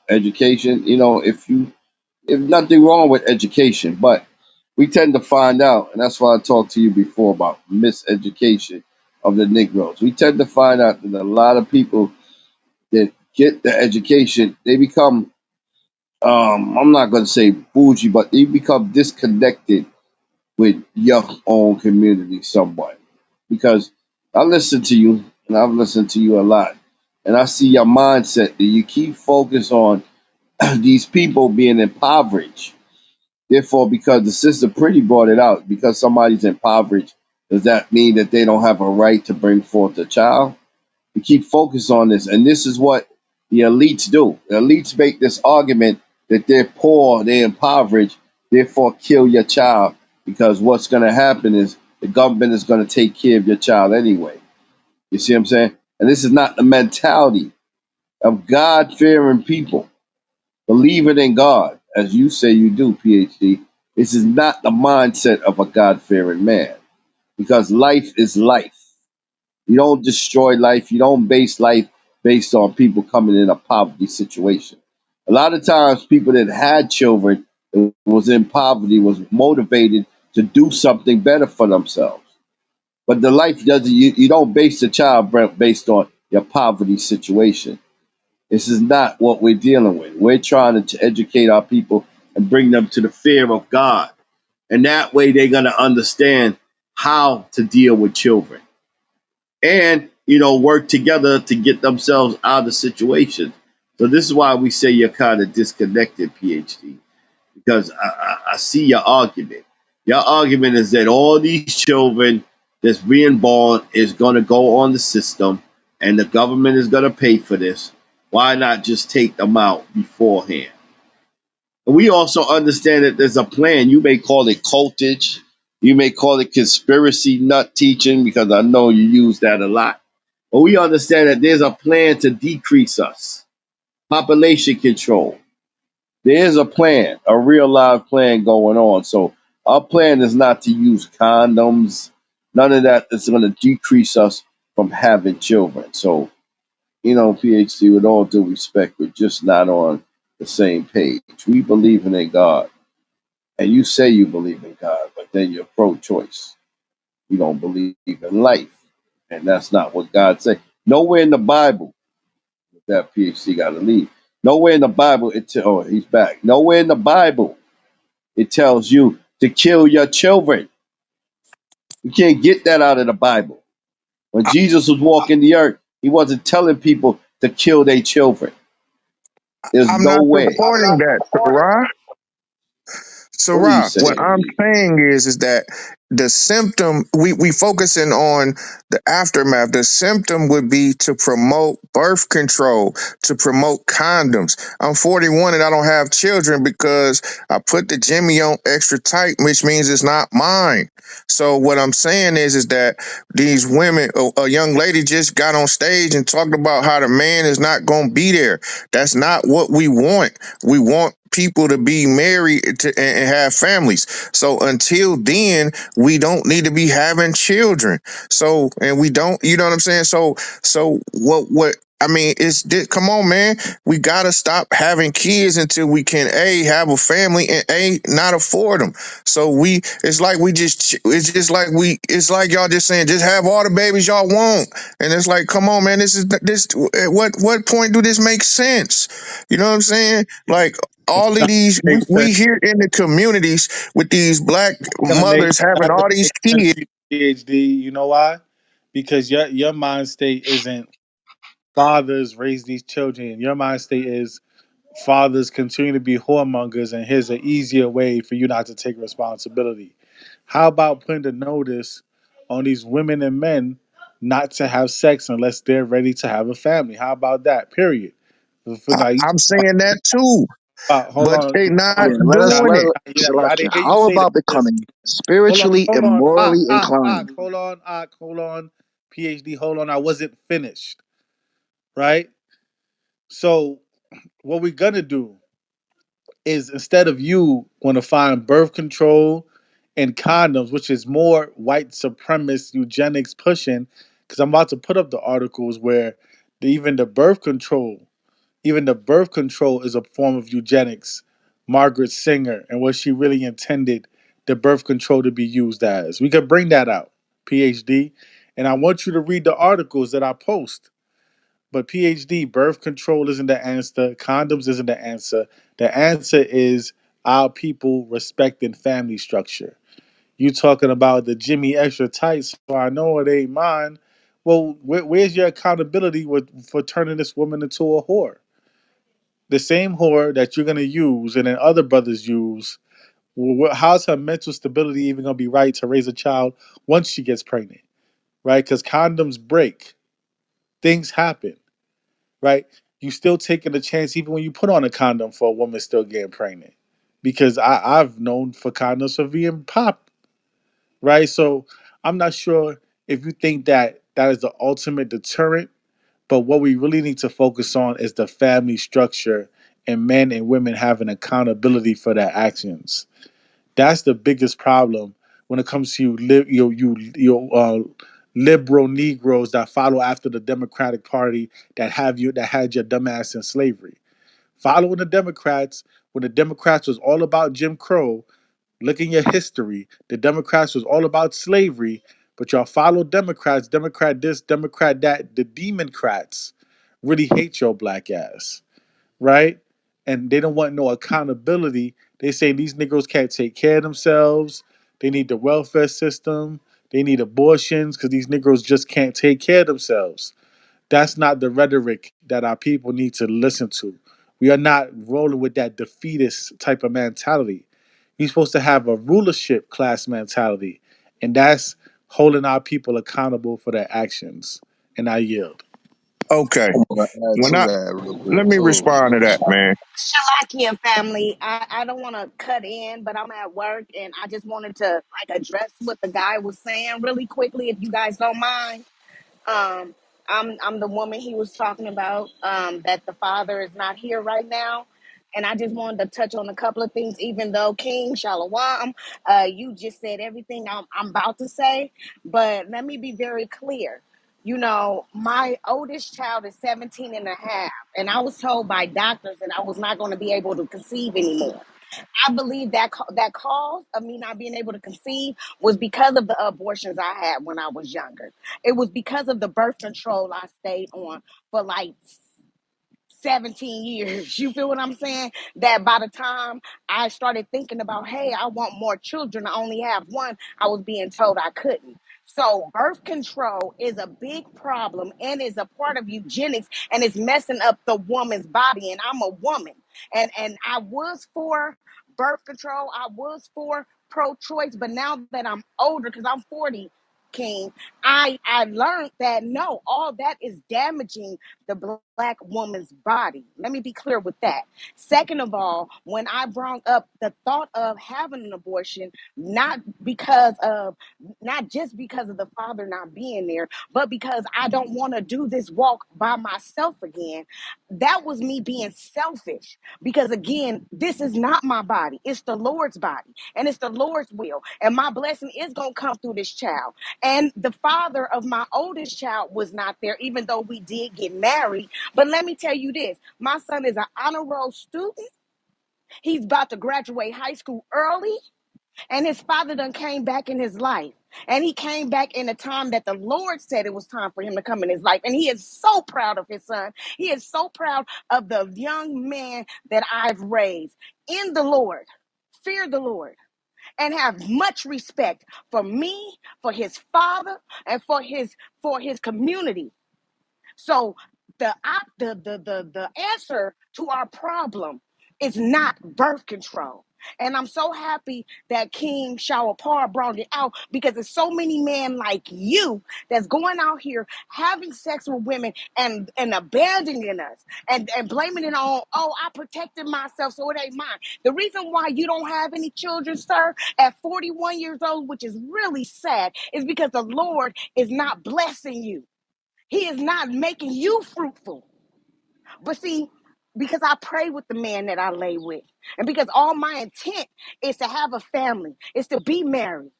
[SPEAKER 17] Education, if nothing wrong with education, but we tend to find out, and that's why I talked to you before about miseducation of the Negroes. We tend to find out that a lot of people that get the education, they become I'm not gonna say bougie, but you become disconnected with your own community somewhat. Because I listen to you, and I've listened to you a lot, and I see your mindset that you keep focused on these people being impoverished. Therefore, because the sister Pretty brought it out, because somebody's impoverished, does that mean that they don't have a right to bring forth a child? We keep focused on this, and this is what the elites do. The elites make this argument that they're poor, they're impoverished, therefore kill your child, because what's going to happen is the government is going to take care of your child anyway. You see what I'm saying? And this is not the mentality of God fearing people, believing in God, as you say you do, PhD. This is not the mindset of a God fearing man, because life is life. You don't destroy life. You don't base life based on people coming in a poverty situation. A lot of times, people that had children that was in poverty was motivated to do something better for themselves. But the life doesn't. You don't base the child based on your poverty situation. This is not what we're dealing with. We're trying to educate our people and bring them to the fear of God, and that way they're gonna understand how to deal with children and work together to get themselves out of situations. So this is why we say you're kind of disconnected, PhD, because I see your argument. Your argument is that all these children that's being born is going to go on the system, and the government is going to pay for this. Why not just take them out beforehand? And we also understand that there's a plan. You may call it cultage. You may call it conspiracy nut teaching, because I know you use that a lot. But we understand that there's a plan to decrease us. Population control. There is a plan, a real live plan going on. So our plan is not to use condoms. None of that is going to decrease us from having children. So, PhD, with all due respect, we're just not on the same page. We believe in God. And you say you believe in God, but then you're pro choice. You don't believe in life. And that's not what God said. Nowhere in the Bible, that PhD got to leave. Nowhere in the Bible, oh, he's back. Nowhere in the Bible, it tells you to kill your children. You can't get that out of the Bible. When Jesus was walking the earth, he wasn't telling people to kill their children. There's
[SPEAKER 1] I'm
[SPEAKER 17] no
[SPEAKER 1] not
[SPEAKER 17] way.
[SPEAKER 1] supporting that, Sarah. So
[SPEAKER 17] What are you
[SPEAKER 1] Ra, what
[SPEAKER 17] saying,
[SPEAKER 1] I'm
[SPEAKER 17] E?
[SPEAKER 1] saying is that the symptom we focusing on the aftermath. The symptom would be to promote birth control, to promote condoms. I'm 41 and I don't have children because I put the Jimmy on extra tight, which means it's not mine. So what I'm saying is that these women, a young lady just got on stage and talked about how the man is not going to be there. That's not what we want. We want people to be married and have families. So until then, we don't need to be having children. So, and we don't, you know what I'm saying? So what, I mean, it's this, come on, man. We gotta stop having kids until we can A, have a family, and A, not afford them. So it's just like it's like y'all just saying, just have all the babies y'all want. And it's like, come on, man, at what point do this make sense? You know what I'm saying? Like,
[SPEAKER 2] It's
[SPEAKER 1] all of
[SPEAKER 2] not
[SPEAKER 1] these
[SPEAKER 2] gonna make sense.
[SPEAKER 1] we hear in the communities with these black
[SPEAKER 2] Gonna make
[SPEAKER 1] mothers
[SPEAKER 2] it's
[SPEAKER 1] having
[SPEAKER 2] not
[SPEAKER 1] all
[SPEAKER 2] gonna
[SPEAKER 1] these
[SPEAKER 2] make sense
[SPEAKER 1] kids.
[SPEAKER 2] to you, PhD. You know why? Because your mind state isn't fathers raise these children. Your mind state is fathers continue to be whoremongers, and here's an easier way for you not to take responsibility. How about putting the notice on these women and men not to have sex unless they're ready to have a family? How about that? Period. For now, you
[SPEAKER 1] I'm saying that too,
[SPEAKER 2] hold
[SPEAKER 1] but
[SPEAKER 2] on,
[SPEAKER 1] they
[SPEAKER 2] hold
[SPEAKER 1] not
[SPEAKER 6] Yeah,
[SPEAKER 2] on.
[SPEAKER 6] let
[SPEAKER 1] doing
[SPEAKER 6] us
[SPEAKER 1] it.
[SPEAKER 2] Yeah, I
[SPEAKER 6] Salakia.
[SPEAKER 2] didn't hear you
[SPEAKER 6] How
[SPEAKER 2] say that.
[SPEAKER 6] about becoming
[SPEAKER 2] Hold on,
[SPEAKER 6] spiritually
[SPEAKER 2] hold
[SPEAKER 6] and
[SPEAKER 2] on.
[SPEAKER 6] morally inclined?
[SPEAKER 2] Hold on, hold on. PhD, hold on. I wasn't finished, right? So what we're gonna do is instead of you going to find birth control and condoms, which is more white supremacist eugenics pushing, because I'm about to put up the articles where even the birth control is a form of eugenics. Margaret Singer and what she really intended the birth control to be used as. We could bring that out, PhD. And I want you to read the articles that I post. But PhD, birth control isn't the answer. Condoms isn't the answer. The answer is our people respecting family structure. You talking about the Jimmy extra tight, so I know it ain't mine. Well, where's your accountability for turning this woman into a whore? The same whore that you're gonna use and then other brothers use. How's her mental stability even gonna be right to raise a child once she gets pregnant, right? Because condoms break, things happen, right? You still taking a chance even when you put on a condom for a woman still getting pregnant, because I've known for condoms for being popped, right? So I'm not sure if you think that that is the ultimate deterrent, but what we really need to focus on is the family structure and men and women having accountability for their actions. That's the biggest problem when it comes to liberal Negroes that follow after the Democratic Party that had your dumbass in slavery. Following the Democrats when the Democrats was all about Jim Crow. Look in your history. The Democrats was all about slavery, but y'all follow Democrats, Democrat this, Democrat that. The Democrats really hate your black ass, right? And they don't want no accountability. They say these Negroes can't take care of themselves. They need the welfare system. They need abortions because these Negroes just can't take care of themselves. That's not the rhetoric that our people need to listen to. We are not rolling with that defeatist type of mentality. You're supposed to have a rulership class mentality, and that's holding our people accountable for their actions. And I yield.
[SPEAKER 1] Okay.
[SPEAKER 16] I'm gonna add
[SPEAKER 1] When
[SPEAKER 16] to
[SPEAKER 1] I
[SPEAKER 16] that real
[SPEAKER 1] let
[SPEAKER 16] quick
[SPEAKER 1] me
[SPEAKER 16] too.
[SPEAKER 1] respond to that, man.
[SPEAKER 7] Shalakia family, I don't want to cut in, but I'm at work and I just wanted to like address what the guy was saying really quickly, if you guys don't mind. Um, I'm the woman he was talking about. That the father is not here right now, and I just wanted to touch on a couple of things. Even though King Shalom, you just said everything I'm about to say, but let me be very clear. You know, my oldest child is 17 and a half, and I was told by doctors that I was not going to be able to conceive anymore. I believe that that cause of me not being able to conceive was because of the abortions I had when I was younger. It was because of the birth control I stayed on for like 17 years. You feel what I'm saying? That by the time I started thinking about, hey, I want more children, I only have one, I was being told I couldn't. So birth control is a big problem and is a part of eugenics and it's messing up the woman's body. And I'm a woman. And I was for birth control. I was for pro-choice, but now that I'm older, because I'm 40, King, I learned that no, all that is damaging the black woman's body. Let me be clear with that. Second of all, when I brought up the thought of having an abortion, not just because of the father not being there, but because I don't want to do this walk by myself again. That was me being selfish because again, this is not my body. It's the Lord's body and it's the Lord's will. And my blessing is going to come through this child. And the father of my oldest child was not there, even though we did get married. But let me tell you this, my son is an honor roll student. He's about to graduate high school early. And his father done came back in his life. And he came back in the time that the Lord said it was time for him to come in his life. And he is so proud of his son. He is so proud of the young man that I've raised in the Lord. Fear the Lord and have much respect for me, for his father, and for his community. So the answer to our problem is not birth control. And I'm so happy that King Shawapar brought it out because there's so many men like you that's going out here having sex with women and abandoning us and blaming it on, oh, I protected myself, so it ain't mine. The reason why you don't have any children, sir, at 41 years old, which is really sad, is because the Lord is not blessing you. He is not making you fruitful. But see, because I pray with the man that I lay with, and because all my intent is to have a family, is to be married.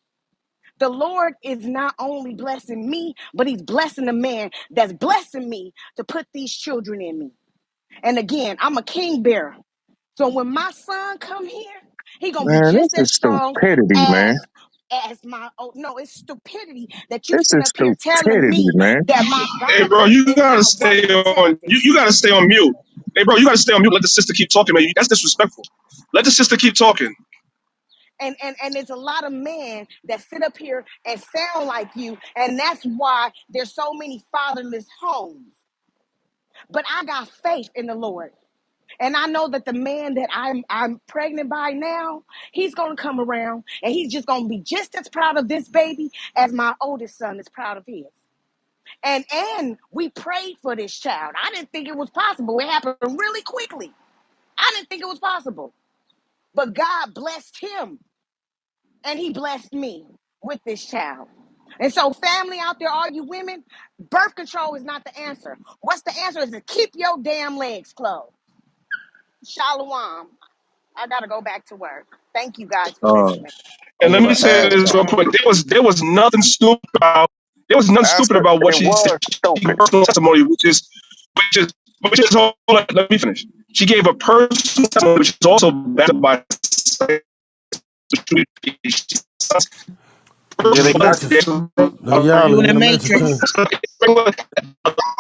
[SPEAKER 7] The Lord is not only blessing me, but he's blessing the man that's blessing me to put these children in me. And again, I'm a king bearer. So when my son come here, he gonna be
[SPEAKER 1] Man,
[SPEAKER 7] just
[SPEAKER 1] this
[SPEAKER 7] as
[SPEAKER 1] is
[SPEAKER 7] strong
[SPEAKER 1] stupidity,
[SPEAKER 7] as
[SPEAKER 1] man.
[SPEAKER 7] as my, oh no, it's stupidity that you
[SPEAKER 1] This
[SPEAKER 7] sit
[SPEAKER 1] is
[SPEAKER 7] up here telling
[SPEAKER 1] stupidity,
[SPEAKER 7] me
[SPEAKER 1] man.
[SPEAKER 7] that my
[SPEAKER 4] Hey, bro,
[SPEAKER 7] body
[SPEAKER 4] you
[SPEAKER 7] is
[SPEAKER 4] gotta
[SPEAKER 7] not
[SPEAKER 4] stay
[SPEAKER 7] well
[SPEAKER 4] on.
[SPEAKER 7] protected.
[SPEAKER 4] You gotta stay on mute. Hey, bro, you gotta stay on mute. Let the sister keep talking, man. That's disrespectful. Let the sister keep talking.
[SPEAKER 7] And there's a lot of men that sit up here and sound like you, and that's why there's so many fatherless homes. But I got faith in the Lord. And I know that the man that I'm pregnant by now, he's gonna come around and he's just gonna be just as proud of this baby as my oldest son is proud of his. And we prayed for this child. I didn't think it was possible. It happened really quickly. I didn't think it was possible. But God blessed him and he blessed me with this child. And so, family out there, all you women, birth control is not the answer. What's the answer is to keep your damn legs closed. Shalom. I gotta go back to work. Thank you guys for
[SPEAKER 1] Uh,
[SPEAKER 7] listening.
[SPEAKER 4] And
[SPEAKER 1] I'm
[SPEAKER 4] let me
[SPEAKER 1] gonna
[SPEAKER 4] say
[SPEAKER 1] add
[SPEAKER 4] this real
[SPEAKER 1] something.
[SPEAKER 4] quick. There was nothing stupid about. There was nothing stupid
[SPEAKER 1] Pastor,
[SPEAKER 4] about what
[SPEAKER 1] it
[SPEAKER 4] she said.
[SPEAKER 1] was
[SPEAKER 4] She gave
[SPEAKER 1] stupid.
[SPEAKER 4] personal testimony, which is. Hold on, let me finish. She gave a personal testimony, which is also backed by science,
[SPEAKER 6] Yeah, they got you. No, y'all
[SPEAKER 14] You in
[SPEAKER 6] in
[SPEAKER 14] the
[SPEAKER 6] the Matrix,
[SPEAKER 14] matrix.
[SPEAKER 6] King.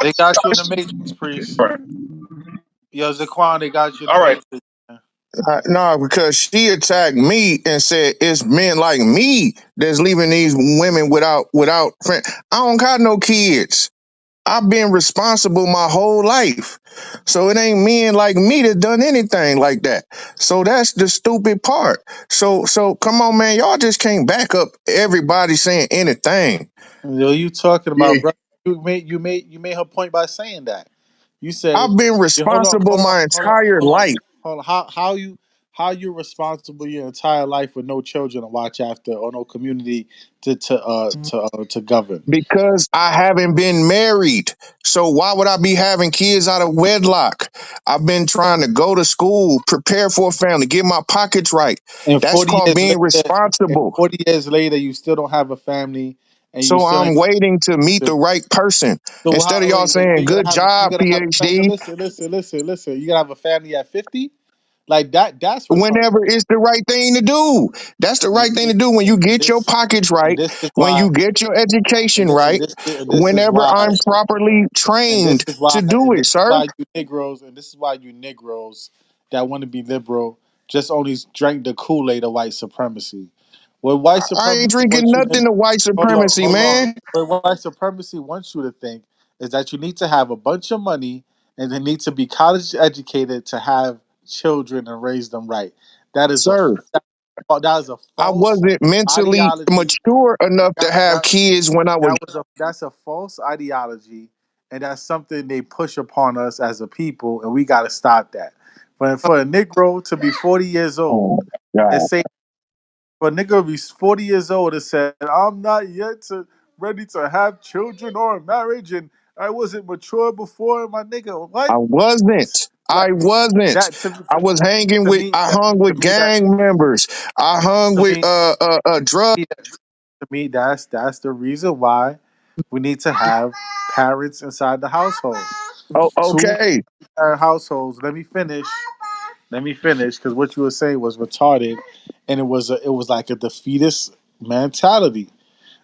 [SPEAKER 6] They got you in the Matrix, priest. Yo, Zaquan, they got you in the
[SPEAKER 4] All right.
[SPEAKER 6] Matrix. Man.
[SPEAKER 1] No, because she attacked me and said it's men like me that's leaving these women without friend. I don't got no kids. I've been responsible my whole life. So it ain't men like me that done anything like that. So that's the stupid part. So come on, man. Y'all just can't back up everybody saying anything.
[SPEAKER 6] Yo, you talking
[SPEAKER 3] Yeah.
[SPEAKER 6] about, bro? You made her point by saying that. You said,
[SPEAKER 1] I've been
[SPEAKER 6] yeah, hold on,
[SPEAKER 1] responsible
[SPEAKER 6] hold on,
[SPEAKER 1] my
[SPEAKER 6] hold on,
[SPEAKER 1] entire
[SPEAKER 6] hold on,
[SPEAKER 1] life
[SPEAKER 6] hold on. How you responsible your entire life with no children to watch after or no community to govern?
[SPEAKER 1] because I haven't been married. So why would I be having kids out of wedlock? I've been trying to go to school, prepare for a family, get my pockets right.
[SPEAKER 6] And
[SPEAKER 1] That's
[SPEAKER 6] 40
[SPEAKER 1] called
[SPEAKER 6] years
[SPEAKER 1] being
[SPEAKER 6] later, and
[SPEAKER 1] responsible.
[SPEAKER 6] 40 years later, you still don't have a family, and you
[SPEAKER 1] So
[SPEAKER 6] still ain't.
[SPEAKER 1] I'm waiting to meet the right person.
[SPEAKER 6] So
[SPEAKER 1] Instead of
[SPEAKER 6] how?
[SPEAKER 1] y'all
[SPEAKER 6] Wait, so
[SPEAKER 1] saying
[SPEAKER 6] you're
[SPEAKER 1] good
[SPEAKER 6] gonna have you're
[SPEAKER 1] job,
[SPEAKER 6] gonna have a
[SPEAKER 1] PhD,
[SPEAKER 6] listen. You gonna have a family at 50, like that. That's retarded.
[SPEAKER 1] whenever it's the right thing to do. That's the
[SPEAKER 6] You,
[SPEAKER 1] right thing
[SPEAKER 6] you,
[SPEAKER 1] to do when you get your
[SPEAKER 6] this
[SPEAKER 1] pockets
[SPEAKER 6] and
[SPEAKER 1] right,
[SPEAKER 6] this is
[SPEAKER 1] when
[SPEAKER 6] why
[SPEAKER 1] you get your education right,
[SPEAKER 6] and this is
[SPEAKER 1] whenever
[SPEAKER 6] why
[SPEAKER 1] I'm properly
[SPEAKER 6] and this
[SPEAKER 1] trained
[SPEAKER 6] is why
[SPEAKER 1] to do
[SPEAKER 6] and
[SPEAKER 1] it,
[SPEAKER 6] this is
[SPEAKER 1] sir.
[SPEAKER 6] why you Negroes and this is why you Negroes that want to be liberal just only drank the Kool-Aid of white supremacy. What white
[SPEAKER 1] I
[SPEAKER 6] supremacy
[SPEAKER 1] ain't drinking
[SPEAKER 6] wants you to
[SPEAKER 1] nothing to white supremacy,
[SPEAKER 6] hold on.
[SPEAKER 1] man.
[SPEAKER 6] What white supremacy wants you to think is that you need to have a bunch of money and they need to be college educated to have children and raise them right. That is a
[SPEAKER 1] Sir,
[SPEAKER 6] that is a
[SPEAKER 1] I
[SPEAKER 6] false
[SPEAKER 1] wasn't mentally
[SPEAKER 6] ideology.
[SPEAKER 1] mature enough to have
[SPEAKER 6] That
[SPEAKER 1] kids when I was.
[SPEAKER 6] that's a false ideology, and that's something they push upon us as a people, and we got to stop that. But for a Negro to be 40 years old
[SPEAKER 1] Oh,
[SPEAKER 6] and
[SPEAKER 1] God.
[SPEAKER 6] say, for a Negro to be 40 years old and say, I'm not yet ready to have children or marriage, and I wasn't mature before, my nigga, what?
[SPEAKER 1] I wasn't.
[SPEAKER 6] Like
[SPEAKER 1] I wasn't.
[SPEAKER 6] that
[SPEAKER 1] I was hanging
[SPEAKER 6] to
[SPEAKER 1] with.
[SPEAKER 6] me
[SPEAKER 1] I
[SPEAKER 6] that
[SPEAKER 1] hung with
[SPEAKER 6] to me that
[SPEAKER 1] gang members. I hung
[SPEAKER 6] to
[SPEAKER 1] with
[SPEAKER 6] me
[SPEAKER 1] drug.
[SPEAKER 6] to me that's the reason why we need to have parents inside the household.
[SPEAKER 1] Oh,
[SPEAKER 6] Two
[SPEAKER 1] okay.
[SPEAKER 6] households. Let me finish. Let me finish because what you were saying was retarded, and it was like a defeatist mentality,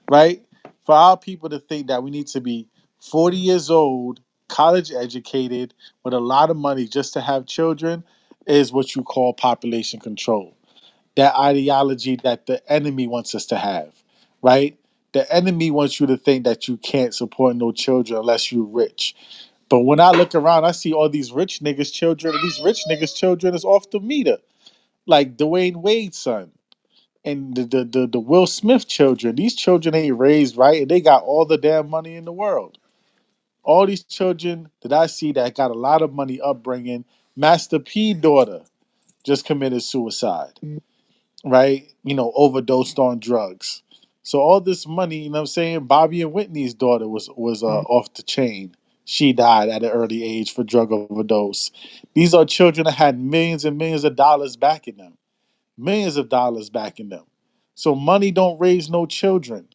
[SPEAKER 6] right? For our people to think that we need to be 40 years old, college educated, with a lot of money just to have children is what you call population control. That ideology that the enemy wants us to have, right? The enemy wants you to think that you can't support no children unless you're rich. But when I look around, I see all these rich niggas' children, and these rich niggas' children is off the meter. Like Dwayne Wade's son and the Will Smith children. These children ain't raised right, and they got all the damn money in the world. All these children that I see that got a lot of money upbringing. Master P daughter just committed suicide, right? Overdosed on drugs. So all this money, you know what I'm saying? Bobby and Whitney's daughter was off the chain. She died at an early age for drug overdose. These are children that had millions and millions of dollars backing them. Millions of dollars backing them. So money don't raise no children,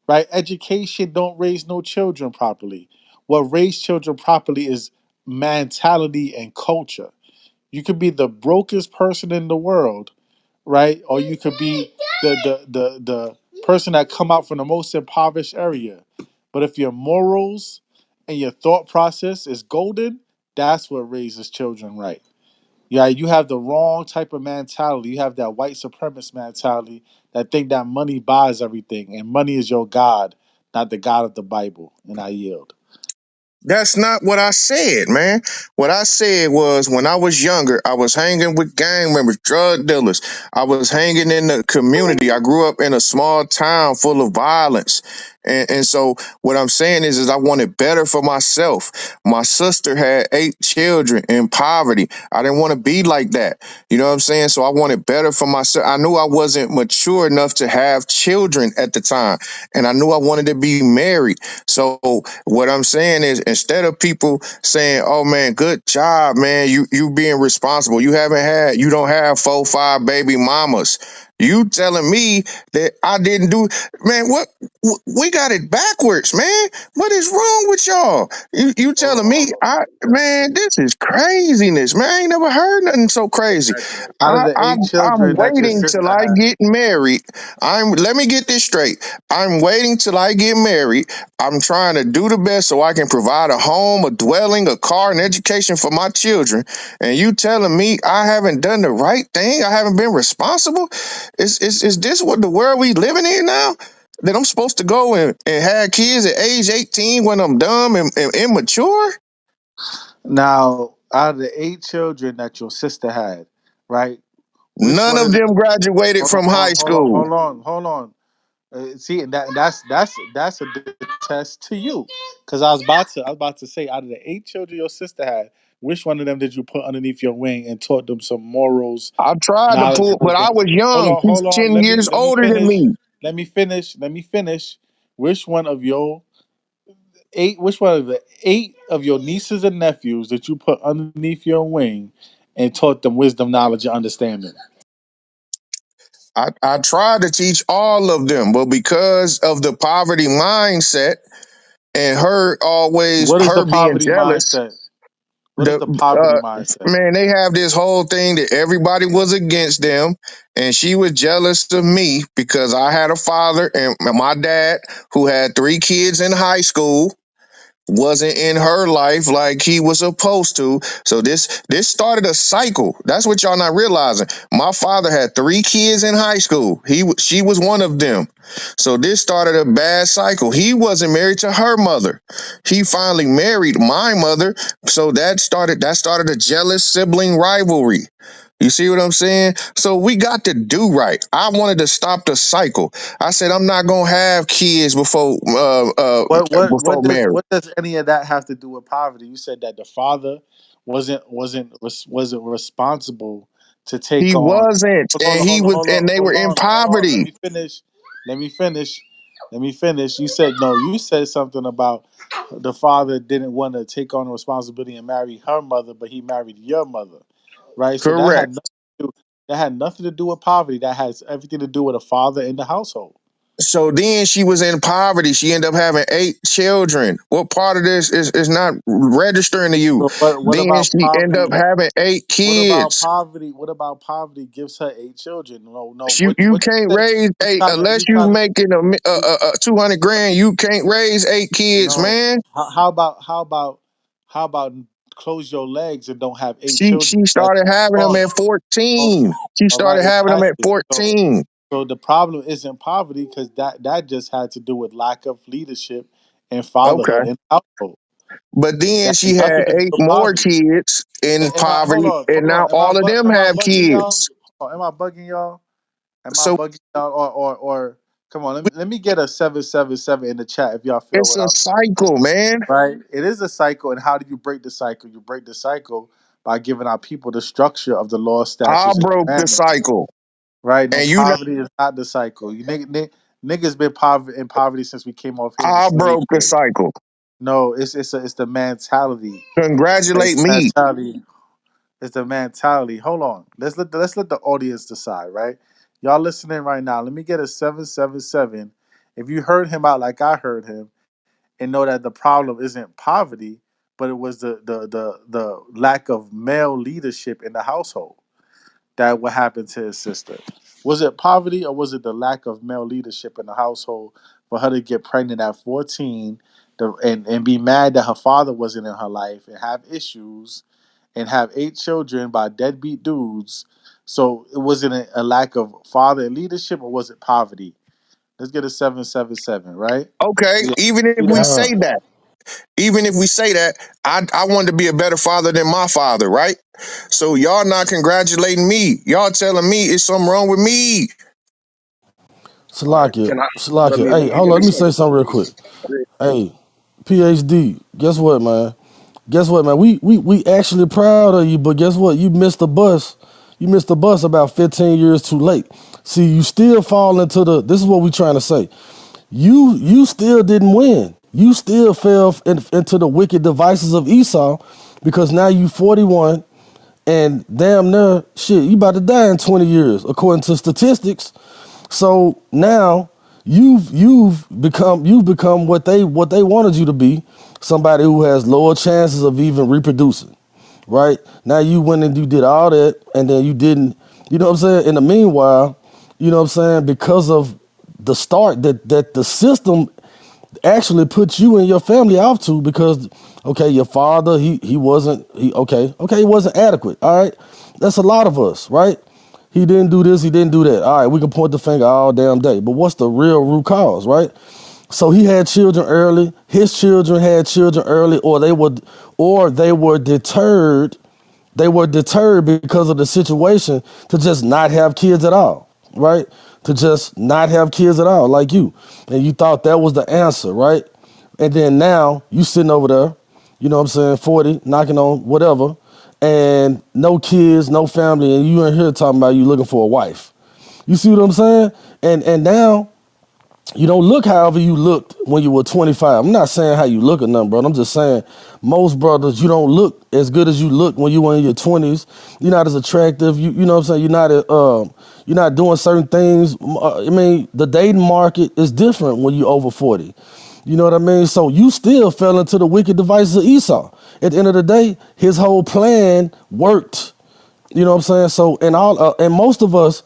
[SPEAKER 6] right? Education don't raise no children properly. What raise children properly is mentality and culture. You could be the brokest person in the world, right? Or you could be the
[SPEAKER 2] person that come out from the most impoverished area. But if your morals and your thought process is golden, that's what raises children right. Yeah, you have the wrong type of mentality. You have that white supremacist mentality that think that money buys everything and money is your God, not the God of the Bible. And I yield.
[SPEAKER 1] That's not what I said, man. What I said was when I was younger, I was hanging with gang members, drug dealers. I was hanging in the community. I grew up in a small town full of violence. And so what I'm saying is I wanted better for myself. My sister had 8 children in poverty. I didn't want to be like that. You know what I'm saying? So I wanted better for myself. I knew I wasn't mature enough to have children at the time. And I knew I wanted to be married. So what I'm saying is instead of people saying, "Oh man, good job, man, you being responsible. You don't have 4, 5 baby mamas." You telling me that I didn't do, man, we got it backwards, man. What is wrong with y'all? You
[SPEAKER 2] Hold on,
[SPEAKER 1] telling me
[SPEAKER 2] hold on.
[SPEAKER 1] man, this is craziness, man. I ain't never heard nothing so crazy.
[SPEAKER 2] Out of the eight
[SPEAKER 1] I'm
[SPEAKER 2] children that your
[SPEAKER 1] waiting till
[SPEAKER 2] sister
[SPEAKER 1] I
[SPEAKER 2] had,
[SPEAKER 1] get married. Let me get this straight. I'm waiting till I get married. I'm trying to do the best so I can provide a home, a dwelling, a car, and education for my children. And you telling me I haven't done the right thing? I haven't been responsible? Is this what the world we living in now? That I'm supposed to go and have kids at age 18 when I'm dumb and immature?
[SPEAKER 2] now, out of the 8 children that your sister had, right? Which
[SPEAKER 1] None
[SPEAKER 2] one
[SPEAKER 1] of
[SPEAKER 2] of them?
[SPEAKER 1] them graduated
[SPEAKER 2] Hold on,
[SPEAKER 1] from
[SPEAKER 2] hold
[SPEAKER 1] high
[SPEAKER 2] on, hold on,
[SPEAKER 1] school.
[SPEAKER 2] hold on, hold on. See, that's a test to you, because I was about to say, out of the 8 children your sister had, which one of them did you put underneath your wing and taught them some morals,
[SPEAKER 1] I tried to
[SPEAKER 2] knowledge,
[SPEAKER 1] pull,
[SPEAKER 2] and
[SPEAKER 1] but I
[SPEAKER 2] wisdom?
[SPEAKER 1] was young. She's
[SPEAKER 2] Hold on.
[SPEAKER 1] 10 years
[SPEAKER 2] Let me
[SPEAKER 1] older than
[SPEAKER 2] finish.
[SPEAKER 1] me.
[SPEAKER 2] Let me finish. Which one of your eight? Which one of the 8 of your nieces and nephews that you put underneath your wing and taught them wisdom, knowledge, and understanding?
[SPEAKER 1] I tried to teach all of them, but because of the poverty mindset and
[SPEAKER 2] What is the
[SPEAKER 1] her being
[SPEAKER 2] poverty
[SPEAKER 1] jealous,
[SPEAKER 2] mindset? What is
[SPEAKER 1] the
[SPEAKER 2] the poverty mindset?
[SPEAKER 1] man, they have this whole thing that everybody was against them, and she was jealous of me because I had a father and my dad who had 3 kids in high school wasn't in her life like he was supposed to. So this started a cycle. That's what y'all not realizing. My father had 3 kids in high school. She was one of them. So this started a bad cycle. He wasn't married to her mother. He finally married my mother. So that started a jealous sibling rivalry. You see what I'm saying? So we got to do right. I wanted to stop the cycle. I said I'm not gonna have kids before marriage.
[SPEAKER 2] What does any of that have to do with poverty? You said that the father wasn't responsible to take
[SPEAKER 1] He
[SPEAKER 2] on.
[SPEAKER 1] wasn't, and they were in
[SPEAKER 2] Hold on. Let
[SPEAKER 1] poverty.
[SPEAKER 2] me finish. Let me finish. Let me finish. You said no. You said something about the father didn't want to take on the responsibility and marry her mother, but he married your mother, right? So that had
[SPEAKER 1] Correct.
[SPEAKER 2] nothing to do, with poverty. That has everything to do with a father in the household.
[SPEAKER 1] So then she was in poverty. She ended up having 8 children. What part of this is not registering to you?
[SPEAKER 2] So what
[SPEAKER 1] Then
[SPEAKER 2] about
[SPEAKER 1] she ended up
[SPEAKER 2] poverty?
[SPEAKER 1] having eight
[SPEAKER 2] What about
[SPEAKER 1] kids.
[SPEAKER 2] poverty? What about poverty gives her 8 children? No, no.
[SPEAKER 1] You
[SPEAKER 2] What
[SPEAKER 1] can't
[SPEAKER 2] you said?
[SPEAKER 1] raise
[SPEAKER 2] You
[SPEAKER 1] eight
[SPEAKER 2] trying to
[SPEAKER 1] unless
[SPEAKER 2] you
[SPEAKER 1] you
[SPEAKER 2] trying to
[SPEAKER 1] making
[SPEAKER 2] you,
[SPEAKER 1] 200 grand. You can't raise 8 kids,
[SPEAKER 2] no.
[SPEAKER 1] man.
[SPEAKER 2] How about close your legs and don't have eight
[SPEAKER 1] She
[SPEAKER 2] children? That's
[SPEAKER 1] started having them
[SPEAKER 2] wrong.
[SPEAKER 1] at
[SPEAKER 2] Oh,
[SPEAKER 1] 14. She
[SPEAKER 2] all
[SPEAKER 1] started
[SPEAKER 2] right,
[SPEAKER 1] having them at
[SPEAKER 2] exactly. So
[SPEAKER 1] 14.
[SPEAKER 2] so the problem isn't poverty because that just had to do with lack of leadership and fatherhood
[SPEAKER 1] Okay.
[SPEAKER 2] in the household.
[SPEAKER 1] But then
[SPEAKER 2] That
[SPEAKER 1] she
[SPEAKER 2] has
[SPEAKER 1] had
[SPEAKER 2] nothing to do
[SPEAKER 1] 8
[SPEAKER 2] with
[SPEAKER 1] more
[SPEAKER 2] poverty.
[SPEAKER 1] kids in
[SPEAKER 2] Am I hold
[SPEAKER 1] poverty,
[SPEAKER 2] on,
[SPEAKER 1] and now all of them
[SPEAKER 2] am I
[SPEAKER 1] have
[SPEAKER 2] bugging y'all?
[SPEAKER 1] kids.
[SPEAKER 2] Am I bugging y'all? Am I
[SPEAKER 1] So
[SPEAKER 2] bugging y'all? Or come on, let me get a 777 in the chat if y'all feel
[SPEAKER 1] it's
[SPEAKER 2] what
[SPEAKER 1] a
[SPEAKER 2] I'm
[SPEAKER 1] cycle, man.
[SPEAKER 2] right. It is a cycle, and how do you break the cycle? You break the cycle by giving our people the structure of the law,
[SPEAKER 1] I
[SPEAKER 2] statutes, and
[SPEAKER 1] broke the
[SPEAKER 2] commandments.
[SPEAKER 1] cycle.
[SPEAKER 2] Right? No,
[SPEAKER 1] And you know,
[SPEAKER 2] poverty is not the cycle. Niggas been in poverty since we came off here in the
[SPEAKER 1] I
[SPEAKER 2] slave
[SPEAKER 1] broke the
[SPEAKER 2] ship.
[SPEAKER 1] cycle.
[SPEAKER 2] No, it's the mentality. It's
[SPEAKER 1] Congratulate
[SPEAKER 2] the
[SPEAKER 1] me.
[SPEAKER 2] mentality. It's the mentality. Hold on. Let's let the audience decide, right? Y'all listening right now. Let me get a 777. If you heard him out like I heard him and know that the problem isn't poverty, but it was the lack of male leadership in the household. that what happened to his sister? Was it poverty or was it the lack of male leadership in the household for her to get pregnant at 14 and be mad that her father wasn't in her life and have issues and have 8 children by deadbeat dudes? So it wasn't a lack of father leadership, or was it poverty? Let's get a 777, right?
[SPEAKER 1] Okay,
[SPEAKER 2] Yeah.
[SPEAKER 1] even if
[SPEAKER 2] Do
[SPEAKER 1] we
[SPEAKER 2] that.
[SPEAKER 1] say that, even if we say that, I wanted to be a better father than my father, right? So y'all not congratulating me. Y'all telling me it's something wrong with me.
[SPEAKER 6] Salakia,
[SPEAKER 16] Can I
[SPEAKER 6] Salakia. Hey,
[SPEAKER 16] let
[SPEAKER 6] hold on.
[SPEAKER 16] me
[SPEAKER 6] Let me
[SPEAKER 16] say
[SPEAKER 6] say
[SPEAKER 16] this
[SPEAKER 6] something real quick. Hey, PhD. Guess what, man? Guess what, man? We actually proud of you, but guess what? You missed the bus. You missed the bus about 15 years too late. See, you still fall into the. This is what we trying to say. You still didn't win. You still fell into the wicked devices of Esau, because now you 41 and damn near shit. You about to die in 20 years according to statistics. So now you've become what they wanted you to be, somebody who has lower chances of even reproducing. Right? Now you went and you did all that and then you didn't, you know what I'm saying? In the meanwhile, you know what I'm saying, because of the start that the system actually put you and your family off to, because okay, your father, he wasn't he wasn't adequate. All right. That's a lot of us, right? He didn't do this, he didn't do that. All right, we can point the finger all damn day. But what's the real root cause, right? So he had children early, his children had children early, or they were deterred. They were deterred because of the situation to just not have kids at all, right? To just not have kids at all, like you. And you thought that was the answer, right? And then now you sitting over there, you know what I'm saying, 40, knocking on whatever, and no kids, no family, and you in here talking about you looking for a wife. You see what I'm saying? And now you don't look however you looked when you were 25. I'm not saying how you look or nothing, bro. I'm just saying most brothers, you don't look as good as you look when you were in your 20s. You're not as attractive. You know what I'm saying? You're not doing certain things. I mean, the dating market is different when you're over 40. You know what I mean? So you still fell into the wicked devices of Esau. At the end of the day, his whole plan worked. You know what I'm saying? So, and most of us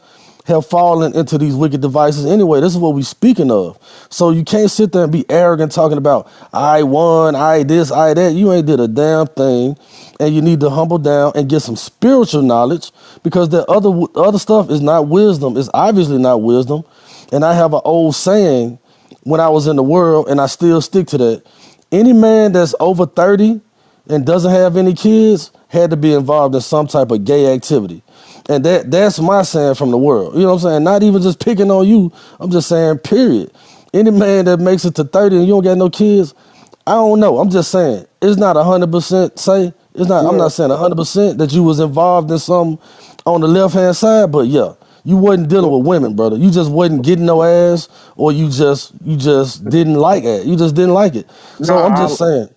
[SPEAKER 6] have fallen into these wicked devices anyway. This is what we speaking of. So you can't sit there and be arrogant talking about I won, I this, I that. You ain't did a damn thing, and you need to humble down and get some spiritual knowledge, because the other stuff is not wisdom. It's obviously not wisdom. And I have an old saying when I was in the world, and I still stick to that. Any man that's over 30 and doesn't have any kids had to be involved in some type of gay activity. And that's my saying from the world. You know what I'm saying? Not even just picking on you. I'm just saying, period. Any man that makes it to 30 and you don't got no kids, I don't know. I'm just saying, it's not 100% say. It's not. I'm not
[SPEAKER 16] well,
[SPEAKER 6] saying 100% that you was involved in some on the left hand side, but yeah, you wasn't dealing
[SPEAKER 16] well,
[SPEAKER 6] with women, brother. You just wasn't getting no ass, or you just didn't like it. You just didn't like it. So I'm
[SPEAKER 1] No,
[SPEAKER 6] just saying.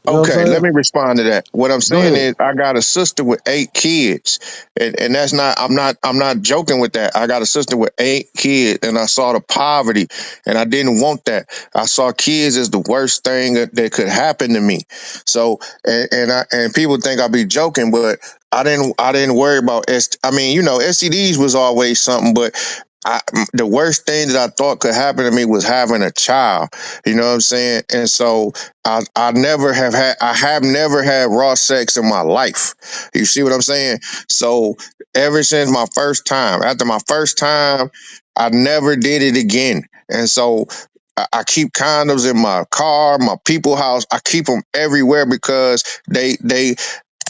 [SPEAKER 6] You know what I'm
[SPEAKER 1] okay, let
[SPEAKER 6] saying?
[SPEAKER 1] me respond to that. What I'm
[SPEAKER 6] Go
[SPEAKER 1] saying
[SPEAKER 6] ahead.
[SPEAKER 1] is I got a sister with 8 kids. And that's not I'm not joking with that. I got a sister with 8 kids and I saw the poverty and I didn't want that. I saw kids as the worst thing that could happen to me. So and people think I be joking, but I didn't worry about I mean, STDs was always something, but the worst thing that I thought could happen to me was having a child. You know what I'm saying? And so I have never had raw sex in my life. You see what I'm saying? So ever since my first time, after my first time, I never did it again. And so I keep condoms in my car, my people house. I keep them everywhere because they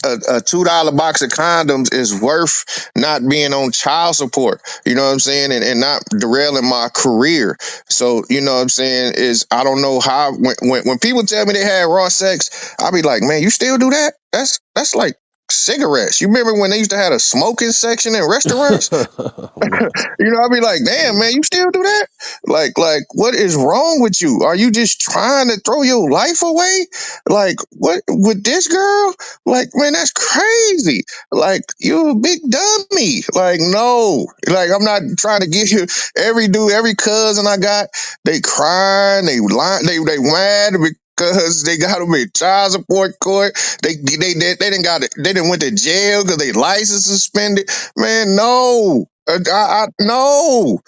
[SPEAKER 1] a $2 box of condoms is worth not being on child support. You know what I'm saying, and not derailing my career. So you know what I'm saying is I don't know how when people tell me they had raw sex, I'll be like, man, you still do that? That's like cigarettes. You remember when they used to have a smoking section in restaurants?
[SPEAKER 6] Right.
[SPEAKER 1] I'll be like, damn, man, you still do that? Like, what is wrong with you? Are you just trying to throw your life away? Like, what with this girl? Like, man, that's crazy. Like, you a big dummy. Like, no. Like, I'm not trying to give you every cousin I got, they crying, they lying, they mad Cause they got them in child support court. They didn't got it. They didn't went to jail because they license suspended. Man, no, no.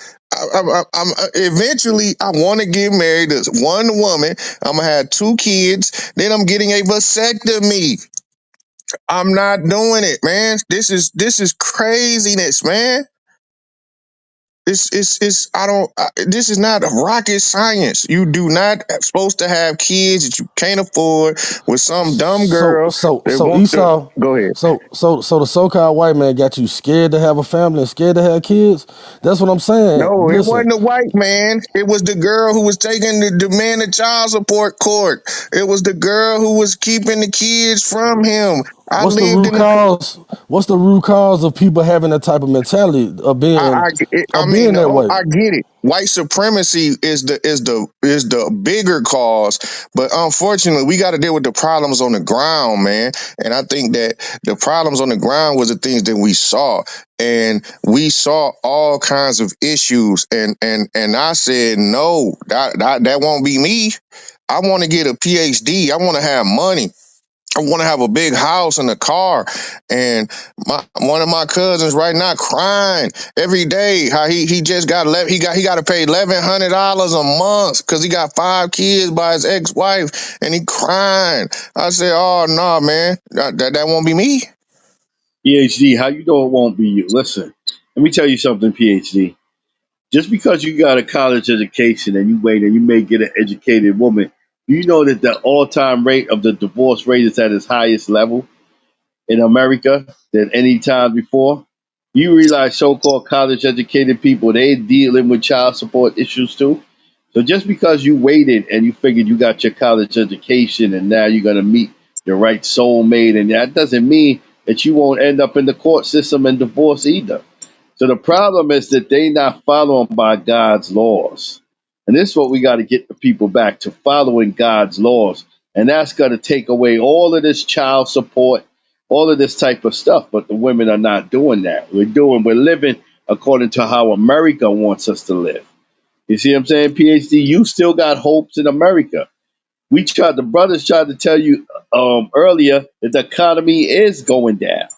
[SPEAKER 1] Eventually I want to get married to one woman. I'm gonna have two kids. Then I'm getting a vasectomy. I'm not doing it, man. This is craziness, man. It's I don't this is not rocket science. You do not supposed to have kids that you can't afford with some dumb
[SPEAKER 6] So
[SPEAKER 1] girl
[SPEAKER 6] so
[SPEAKER 1] that
[SPEAKER 6] so
[SPEAKER 1] want to
[SPEAKER 6] Esau,
[SPEAKER 1] go ahead.
[SPEAKER 6] so the so-called white man got you scared to have a family and scared to have kids. That's what I'm saying.
[SPEAKER 1] No, it
[SPEAKER 6] Listen,
[SPEAKER 1] wasn't the white man. It was the girl who was taking the demand of child support court. It was the girl who was keeping the kids from him. I
[SPEAKER 6] what's the
[SPEAKER 1] lived
[SPEAKER 6] root
[SPEAKER 1] in the
[SPEAKER 6] cause? What's the root cause of people having that type of mentality
[SPEAKER 1] I
[SPEAKER 6] of
[SPEAKER 1] mean,
[SPEAKER 6] being that way?
[SPEAKER 1] I get it. White supremacy is the bigger cause, but unfortunately, we got to deal with the problems on the ground, man. And I think that the problems on the ground was the things that we saw, and we saw all kinds of issues. And I said, no, that won't be me. I want to get a PhD. I want to have money. I want to have a big house and a car. And one of my cousins right now crying every day how he just got he got to pay $1,100 a month because he got 5 kids by his ex-wife, and he crying. I said, oh no, man, that won't be me.
[SPEAKER 17] PhD, how you know it won't be you? Listen, let me tell you something, PhD. Just because you got a college education and you wait and you may get an educated woman, do you know that the all-time rate of the divorce rate is at its highest level in America than any time before? You realize so-called college educated people, they dealing with child support issues too. So just because you waited and you figured you got your college education and now you're gonna meet your right soulmate, and that doesn't mean that you won't end up in the court system and divorce either. So the problem is that they not following by God's laws. And this is what we got to get the people back to, following God's laws. And that's going to take away all of this child support, all of this type of stuff. But the women are not doing that. We're living according to how America wants us to live. You see what I'm saying, PhD? You still got hopes in America. The brothers tried to tell you earlier that the economy is going down.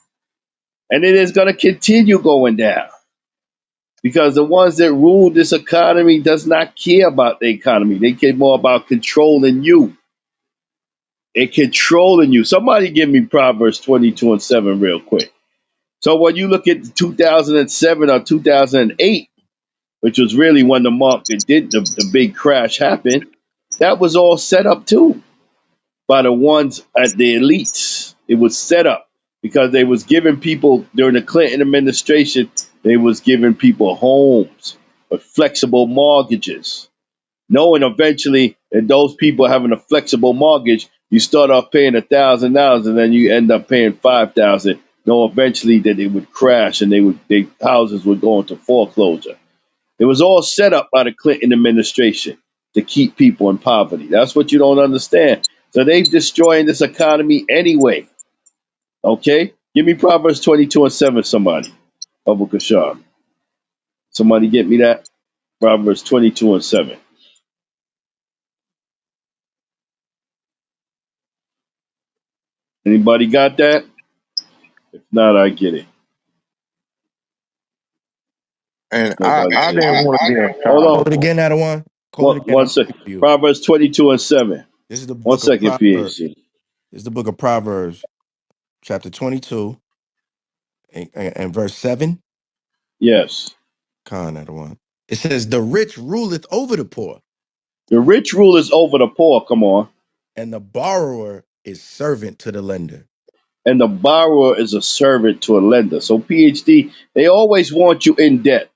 [SPEAKER 17] And it is going to continue going down, because the ones that rule this economy does not care about the economy. They care more about controlling you and controlling you. Somebody give me Proverbs 22:7 real quick. So when you look at 2007 or 2008, which was really when the market did the big crash happen, that was all set up too by the ones at the elites. It was set up because they was giving people during the Clinton administration, they was giving people homes with flexible mortgages, knowing eventually that those people having a flexible mortgage, you start off paying $1,000 and then you end up paying 5,000. Know eventually that it would crash and their houses would go into foreclosure. It was all set up by the Clinton administration to keep people in poverty. That's what you don't understand. So they destroying this economy anyway. Okay? Give me Proverbs 22:7, somebody. Abu Kashar. Somebody get me that? Proverbs 22:7. Anybody got that? If not, I get it.
[SPEAKER 1] And
[SPEAKER 17] Nobody
[SPEAKER 1] I
[SPEAKER 17] get
[SPEAKER 1] didn't
[SPEAKER 17] it.
[SPEAKER 1] want to be
[SPEAKER 17] Hold
[SPEAKER 1] uncomfortable.
[SPEAKER 18] Call it
[SPEAKER 17] on.
[SPEAKER 18] again, Adawan. Call it again.
[SPEAKER 17] One
[SPEAKER 18] I'm
[SPEAKER 17] sec.
[SPEAKER 18] reading for you.
[SPEAKER 17] Proverbs 22:7.
[SPEAKER 18] This is the
[SPEAKER 17] One
[SPEAKER 18] book of
[SPEAKER 17] second,
[SPEAKER 18] Proverbs.
[SPEAKER 17] PhD.
[SPEAKER 18] This is the book of Proverbs, chapter 22, and verse 7.
[SPEAKER 17] Yes.
[SPEAKER 18] Con Adawan. It says, "The rich ruleth over the poor,
[SPEAKER 17] The rich rulers over the poor, come on.
[SPEAKER 18] and the borrower is servant to the lender."
[SPEAKER 17] And the borrower is a servant to a lender. So, PhD, they always want you in debt.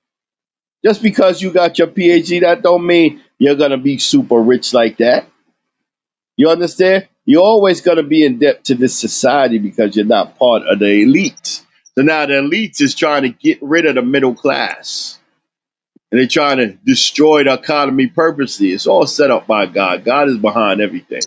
[SPEAKER 17] Just because you got your PhD, that don't mean you're gonna be super rich like that. You understand? You're always gonna be in debt to this society because you're not part of the elite. So now the elites is trying to get rid of the middle class. And they're trying to destroy the economy purposely. It's all set up by God. God is behind everything.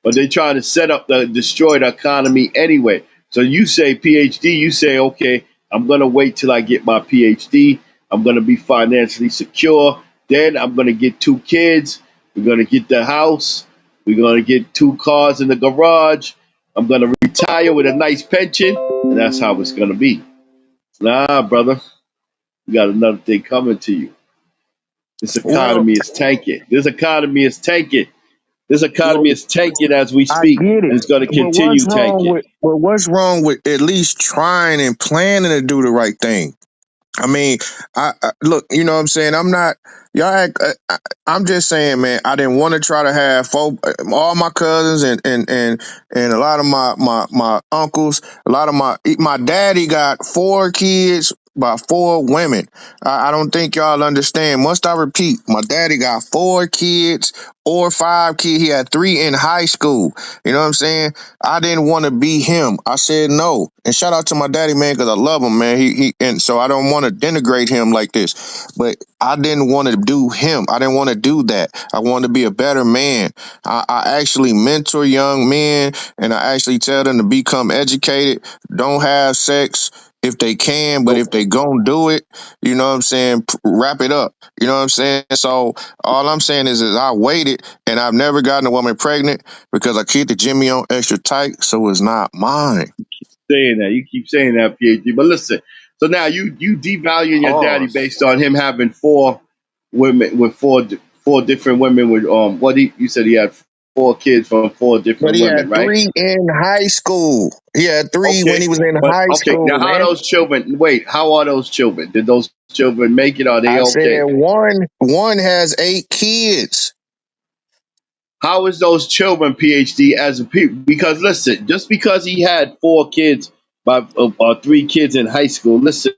[SPEAKER 17] But they're trying to set up the destroy the economy anyway. So you say PhD, you say, okay, I'm gonna wait till I get my PhD. I'm gonna be financially secure. Then I'm gonna get 2 kids. We're gonna get the house. We're gonna get 2 cars in the garage. I'm gonna retire with a nice pension, and that's how it's gonna be. Nah, brother, you got another thing coming to you. This
[SPEAKER 1] Well,
[SPEAKER 17] economy is tanking. This economy is tanking. This
[SPEAKER 1] well,
[SPEAKER 17] economy is tanking as we
[SPEAKER 1] I
[SPEAKER 17] speak,
[SPEAKER 1] get
[SPEAKER 17] and
[SPEAKER 1] it.
[SPEAKER 17] it's gonna
[SPEAKER 1] But what's
[SPEAKER 17] continue
[SPEAKER 1] wrong
[SPEAKER 17] tanking.
[SPEAKER 1] with what's wrong with at least trying and planning to do the right thing? I mean, I look, you know what I'm saying? I'm not, y'all, I'm just saying, man, I didn't want to try to have all my cousins and a lot of my uncles, a lot of my daddy got 4 kids by 4 women. I don't think y'all understand. Must I repeat? My daddy got 4 kids or 5 kids. He had 3 in high school. You know what I'm saying? I didn't want to be him. I said no. And shout out to my daddy, man, because I love him, man. He and so I don't want to denigrate him like this. But I didn't want to do him. I didn't want to do that. I wanted to be a better man. I actually mentor young men and I actually tell them to become educated, don't have sex if they can, but if
[SPEAKER 17] So
[SPEAKER 1] they gon' do it, you know what I'm saying, wrap it up. You know what I'm saying? So all I'm saying is I waited and I've never gotten a woman pregnant because I keep the Jimmy on extra tight, so it's not mine.
[SPEAKER 17] saying that. You keep saying that, PhD. But listen, so now you devaluing your daddy
[SPEAKER 2] Pause.
[SPEAKER 17] based on him having 4 women with four different women with you said he had 4 kids from 4 different
[SPEAKER 1] But he had
[SPEAKER 17] women, right?
[SPEAKER 1] 3 in high school. He had 3 when
[SPEAKER 17] Okay,
[SPEAKER 1] he was in
[SPEAKER 17] but
[SPEAKER 1] high
[SPEAKER 17] okay, now
[SPEAKER 1] school,
[SPEAKER 17] how are
[SPEAKER 1] man.
[SPEAKER 17] those children? Wait, how are those children? Did those children make it? Are they
[SPEAKER 1] I said
[SPEAKER 17] okay?
[SPEAKER 1] one has 8 kids.
[SPEAKER 17] How is those children PhD as a people? Because listen, just because he had 4 kids by or 3 kids in high school, listen,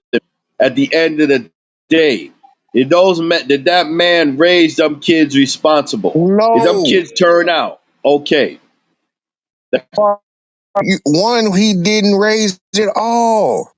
[SPEAKER 17] at the end of the day, did that man raise them kids responsible? Did them
[SPEAKER 1] No.
[SPEAKER 17] kids turn out okay?
[SPEAKER 1] One he didn't raise it all.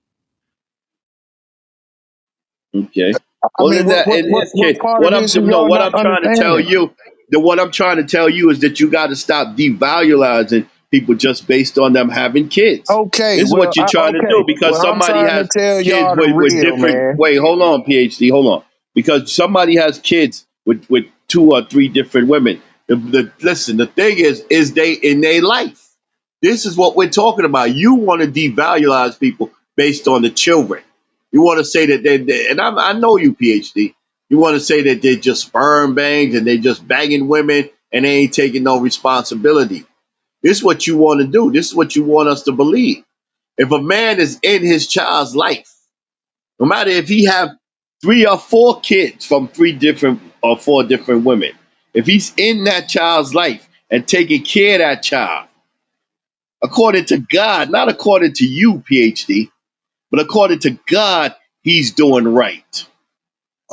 [SPEAKER 17] Okay.
[SPEAKER 1] I
[SPEAKER 17] Well,
[SPEAKER 1] mean,
[SPEAKER 17] in that in this
[SPEAKER 1] what
[SPEAKER 17] case,
[SPEAKER 1] part of this are y'all
[SPEAKER 17] what
[SPEAKER 1] not
[SPEAKER 17] I'm trying to tell
[SPEAKER 1] understanding?
[SPEAKER 17] you, what I'm trying to tell you is that you got to stop devaluing people just based on them having kids.
[SPEAKER 1] Okay,
[SPEAKER 17] This is
[SPEAKER 1] well,
[SPEAKER 17] what you're trying to do because
[SPEAKER 1] well, I'm
[SPEAKER 17] somebody
[SPEAKER 1] trying to
[SPEAKER 17] has
[SPEAKER 1] tell
[SPEAKER 17] kids
[SPEAKER 1] y'all the
[SPEAKER 17] with
[SPEAKER 1] real,
[SPEAKER 17] different.
[SPEAKER 1] man.
[SPEAKER 17] Wait, hold on, PhD, hold on. Because somebody has kids with 2 or 3 different women. Listen, the thing is they in their life. This is what we're talking about. You want to devalue people based on the children. You want to say that and I know you, PhD. You want to say that they're just sperm bangs and they're just banging women and they ain't taking no responsibility. This is what you want to do. This is what you want us to believe. If a man is in his child's life, no matter if he have 3 or 4 kids from 3 different or 4 different women, if he's in that child's life and taking care of that child, according to God, not according to you, PhD, but according to God, he's doing right.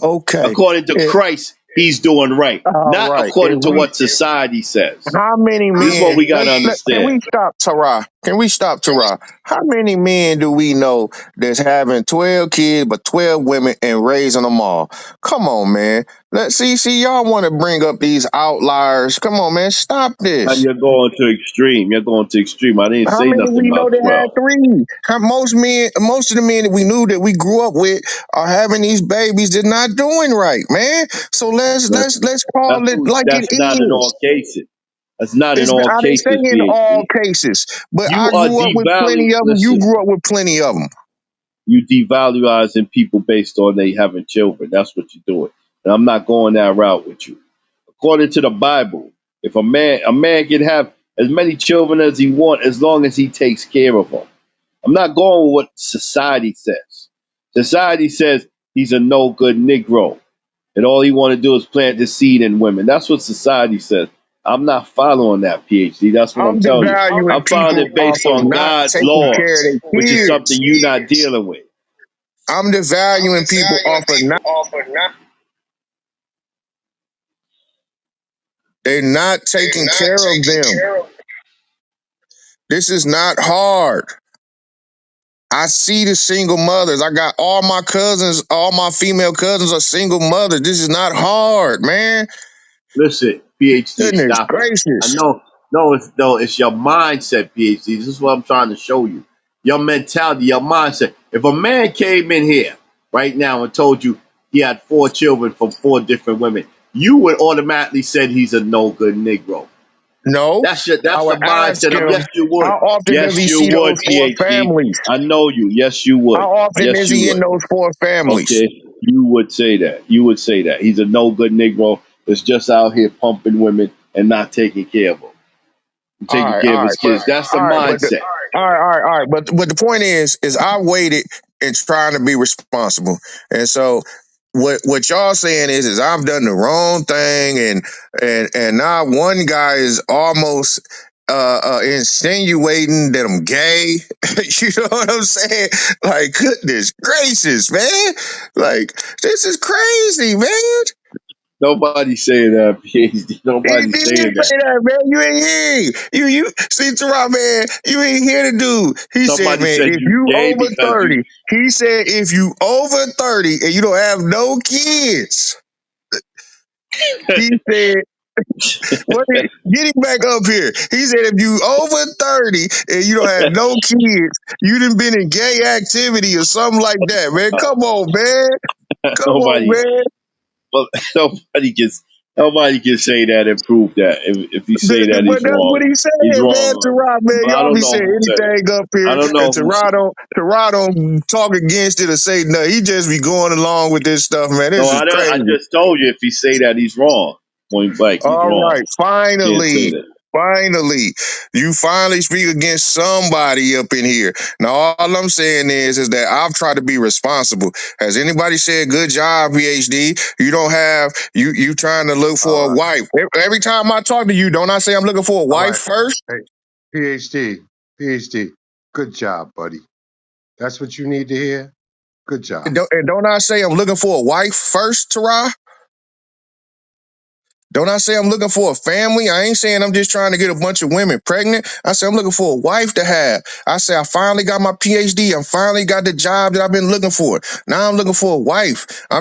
[SPEAKER 1] Okay.
[SPEAKER 17] According to
[SPEAKER 1] Eh,
[SPEAKER 17] Christ, he's doing right,
[SPEAKER 1] all
[SPEAKER 17] not
[SPEAKER 1] right. If
[SPEAKER 17] according to
[SPEAKER 1] we,
[SPEAKER 17] what society says.
[SPEAKER 1] how many
[SPEAKER 17] This is what
[SPEAKER 1] men?
[SPEAKER 17] we got to
[SPEAKER 1] Can
[SPEAKER 17] understand.
[SPEAKER 1] we stop, Tara? Can we stop, Tara? How many men do we know that's having 12 kids, but 12 women and raising them all? Come on, man. Let's see. Y'all want to bring up these outliers? Come on, man. Stop
[SPEAKER 17] And
[SPEAKER 1] this.
[SPEAKER 17] you're going to extreme. You're going to extreme. I didn't
[SPEAKER 1] How
[SPEAKER 17] say
[SPEAKER 1] many
[SPEAKER 17] nothing
[SPEAKER 1] we know
[SPEAKER 17] about
[SPEAKER 1] that had
[SPEAKER 17] 12.
[SPEAKER 1] 3? Most of the men that we knew that we grew up with are having these babies that not doing right, man. So let's
[SPEAKER 17] That's
[SPEAKER 1] let's let's call it like it
[SPEAKER 17] that's not in
[SPEAKER 1] is.
[SPEAKER 17] all cases. That's not in
[SPEAKER 1] It's,
[SPEAKER 17] all
[SPEAKER 1] I didn't say
[SPEAKER 17] cases,
[SPEAKER 1] in all
[SPEAKER 17] PhD.
[SPEAKER 1] cases, but I
[SPEAKER 17] You are
[SPEAKER 1] grew up with plenty
[SPEAKER 17] devaluing.
[SPEAKER 1] of them. You
[SPEAKER 17] Listen,
[SPEAKER 1] grew up with plenty of them.
[SPEAKER 17] you devaluing people based on they having children. That's what you're doing. And I'm not going that route with you. According to the Bible, if a man can have as many children as he wants as long as he takes care of them. I'm not going with what society says. Society says he's a no good Negro and all he want to do is plant the seed in women. That's what society says. I'm not following that, PhD. That's what I'm
[SPEAKER 1] I'm
[SPEAKER 17] telling you.
[SPEAKER 1] devaluing
[SPEAKER 17] I'm following
[SPEAKER 1] people
[SPEAKER 17] it
[SPEAKER 1] off
[SPEAKER 17] based
[SPEAKER 1] of
[SPEAKER 17] on
[SPEAKER 1] not
[SPEAKER 17] God's
[SPEAKER 1] taking care
[SPEAKER 17] laws,
[SPEAKER 1] of their
[SPEAKER 17] which is something
[SPEAKER 1] kids.
[SPEAKER 17] you're not dealing with.
[SPEAKER 1] I'm devaluing people off of not. They're not taking care of them. This is not hard. I see the single mothers. I got all my cousins, all my female cousins are single mothers. This is not hard, man.
[SPEAKER 17] Listen, PhD,
[SPEAKER 1] Goodness
[SPEAKER 17] stop it. I
[SPEAKER 1] gracious.
[SPEAKER 17] know, no, it's your mindset, PhD. This is what I'm trying to show you. Your mentality, your mindset. If a man came in here right now and told you he had 4 children from 4 different women, you would automatically said he's a no good Negro.
[SPEAKER 1] No, I
[SPEAKER 17] That's the
[SPEAKER 1] would ask
[SPEAKER 17] mindset of
[SPEAKER 1] him
[SPEAKER 17] yes, you would.
[SPEAKER 1] how often does
[SPEAKER 17] Yes,
[SPEAKER 1] he
[SPEAKER 17] you
[SPEAKER 1] see
[SPEAKER 17] would,
[SPEAKER 1] those four
[SPEAKER 17] PhD.
[SPEAKER 1] families?
[SPEAKER 17] I know you. Yes, you would.
[SPEAKER 1] How often
[SPEAKER 17] Yes,
[SPEAKER 1] is
[SPEAKER 17] you
[SPEAKER 1] he in
[SPEAKER 17] would.
[SPEAKER 1] those four families?
[SPEAKER 17] Okay, you would say that. You would say that. He's a no good Negro that's just out here pumping women and not taking care of them, taking care of
[SPEAKER 1] All
[SPEAKER 17] his
[SPEAKER 1] right, but
[SPEAKER 17] kids. That's the
[SPEAKER 1] all right, but the,
[SPEAKER 17] mindset.
[SPEAKER 1] all right, but the point is I waited and trying to be responsible, and so what y'all saying is I've done the wrong thing, and now one guy is almost insinuating that I'm gay. You know what I'm saying? Like goodness gracious, man! Like this is crazy, man.
[SPEAKER 17] Nobody's saying that, PhD.
[SPEAKER 1] He
[SPEAKER 17] Nobody's
[SPEAKER 1] did
[SPEAKER 17] saying that.
[SPEAKER 1] say that, man. You ain't hear. You see, Terrell, man, you ain't hear the dude. He said,
[SPEAKER 17] Somebody
[SPEAKER 1] man,
[SPEAKER 17] said
[SPEAKER 1] if
[SPEAKER 17] you
[SPEAKER 1] you
[SPEAKER 17] gay
[SPEAKER 1] over
[SPEAKER 17] because you
[SPEAKER 1] 30, he said, if you over 30 and you don't have no kids, he said, get him back up here. He said, if you over 30 and you don't have no kids, you done been in gay activity or something like that, man. Come on, man. Come on,
[SPEAKER 17] nobody,
[SPEAKER 1] man.
[SPEAKER 17] but nobody can say that and prove that. If you say that,
[SPEAKER 1] But
[SPEAKER 17] he's
[SPEAKER 1] that's what
[SPEAKER 17] wrong.
[SPEAKER 1] he
[SPEAKER 17] He's
[SPEAKER 1] said, man.
[SPEAKER 17] wrong.
[SPEAKER 1] Terod, man,
[SPEAKER 17] But I
[SPEAKER 1] y'all
[SPEAKER 17] don't
[SPEAKER 1] be
[SPEAKER 17] know
[SPEAKER 1] saying
[SPEAKER 17] who said it.
[SPEAKER 1] anything up
[SPEAKER 17] I
[SPEAKER 1] here,
[SPEAKER 17] don't
[SPEAKER 1] and
[SPEAKER 17] know who said it.
[SPEAKER 1] Terod don't talk against it or say nothing. He just be going along with this stuff, man.
[SPEAKER 17] No,
[SPEAKER 1] This is
[SPEAKER 17] I
[SPEAKER 1] crazy.
[SPEAKER 17] just told you if he say that, he's wrong. Point blank, he's
[SPEAKER 1] All
[SPEAKER 17] wrong.
[SPEAKER 1] right,
[SPEAKER 17] Can't say
[SPEAKER 1] finally.
[SPEAKER 17] that.
[SPEAKER 1] Finally, you finally speak against somebody up in here. Now, all I'm saying is that I've tried to be responsible. Has anybody said good job, PhD? You don't have you trying to look
[SPEAKER 10] All
[SPEAKER 1] for a
[SPEAKER 10] right.
[SPEAKER 1] wife. Every time I talk to you, don't I say I'm looking for a
[SPEAKER 10] All
[SPEAKER 1] wife
[SPEAKER 10] right.
[SPEAKER 1] first?
[SPEAKER 10] Hey, PhD, PhD. Good job, buddy. That's what you need to hear. Good job.
[SPEAKER 1] And don't I say I'm looking for a wife first, Tara? Don't I say I'm looking for a family? I ain't saying I'm just trying to get a bunch of women pregnant. I say I'm looking for a wife to have. I say I finally got my PhD. I finally got the job that I've been looking for. Now I'm looking for a wife. I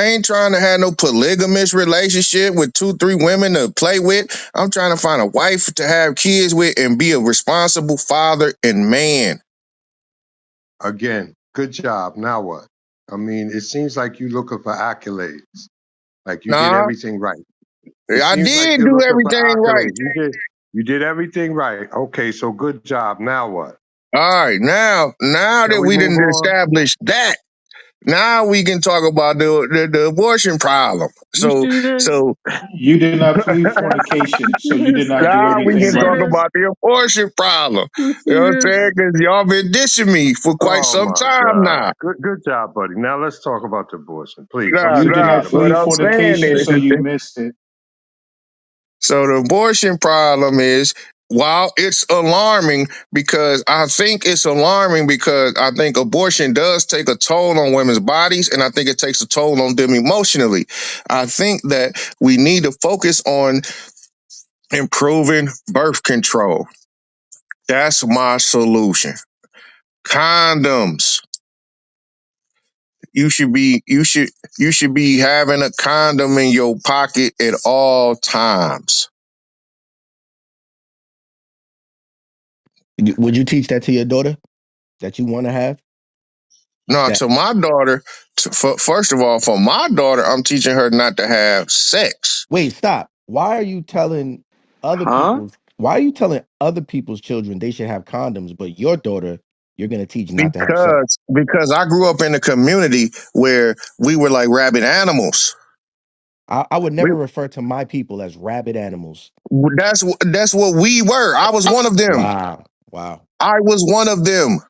[SPEAKER 1] ain't trying to have no polygamous relationship with 2, 3 women to play with. I'm trying to find a wife to have kids with and be a responsible father and man.
[SPEAKER 10] Again, good job. Now what? I mean, it seems like you're looking for accolades. Like you did
[SPEAKER 1] Nah,
[SPEAKER 10] everything right. It
[SPEAKER 1] I
[SPEAKER 10] seems like
[SPEAKER 1] did
[SPEAKER 10] you're
[SPEAKER 1] do
[SPEAKER 10] looking for
[SPEAKER 1] everything right.
[SPEAKER 10] accolades. You did everything right. Okay, so good job. Now what?
[SPEAKER 1] All right, now
[SPEAKER 10] Can
[SPEAKER 1] that
[SPEAKER 10] we
[SPEAKER 1] we
[SPEAKER 10] move
[SPEAKER 1] didn't
[SPEAKER 10] on?
[SPEAKER 1] establish that, now we can talk about the abortion problem.
[SPEAKER 10] You
[SPEAKER 1] So
[SPEAKER 10] see this?
[SPEAKER 1] so
[SPEAKER 19] You did not plead fornication,
[SPEAKER 10] You
[SPEAKER 19] so
[SPEAKER 10] see
[SPEAKER 19] you did
[SPEAKER 10] this?
[SPEAKER 19] not do
[SPEAKER 1] now we
[SPEAKER 19] anything
[SPEAKER 1] can
[SPEAKER 10] You see
[SPEAKER 1] talk
[SPEAKER 19] right.
[SPEAKER 10] this?
[SPEAKER 1] about the abortion problem.
[SPEAKER 10] You
[SPEAKER 1] You
[SPEAKER 10] see
[SPEAKER 1] know what I'm
[SPEAKER 10] this?
[SPEAKER 1] saying? Because y'all been dishing me for quite
[SPEAKER 10] Oh
[SPEAKER 1] some
[SPEAKER 10] my
[SPEAKER 1] time
[SPEAKER 10] God.
[SPEAKER 1] now.
[SPEAKER 10] Good job, buddy. Now let's talk about divorce, please. I'm
[SPEAKER 1] Nah,
[SPEAKER 19] You
[SPEAKER 10] sick
[SPEAKER 19] did
[SPEAKER 10] of
[SPEAKER 1] nah.
[SPEAKER 19] not
[SPEAKER 10] hearing
[SPEAKER 1] What
[SPEAKER 10] about
[SPEAKER 19] plead
[SPEAKER 1] I'm
[SPEAKER 10] divorce.
[SPEAKER 1] saying
[SPEAKER 19] fornication, so you
[SPEAKER 1] is,
[SPEAKER 19] missed it.
[SPEAKER 1] so the abortion problem is, while it's alarming because I think abortion does take a toll on women's bodies and I think it takes a toll on them emotionally. I think that we need to focus on improving birth control. That's my solution. Condoms. You should be having a condom in your pocket at all times.
[SPEAKER 18] Would you teach that to your daughter that you want to have
[SPEAKER 1] No,
[SPEAKER 18] that?
[SPEAKER 1] to my daughter, first of all, for my daughter, I'm teaching her not to have sex
[SPEAKER 18] Wait, stop. Why are you telling
[SPEAKER 2] Huh?
[SPEAKER 18] other people's children they should have condoms, but your daughter you're gonna teach not to have sex?
[SPEAKER 1] because I grew up in a community where we were like rabid animals.
[SPEAKER 18] I would
[SPEAKER 1] We
[SPEAKER 18] never refer to my people as rabid animals.
[SPEAKER 1] that's what we were. I was one of them.
[SPEAKER 18] Wow, wow,
[SPEAKER 1] I was one of them.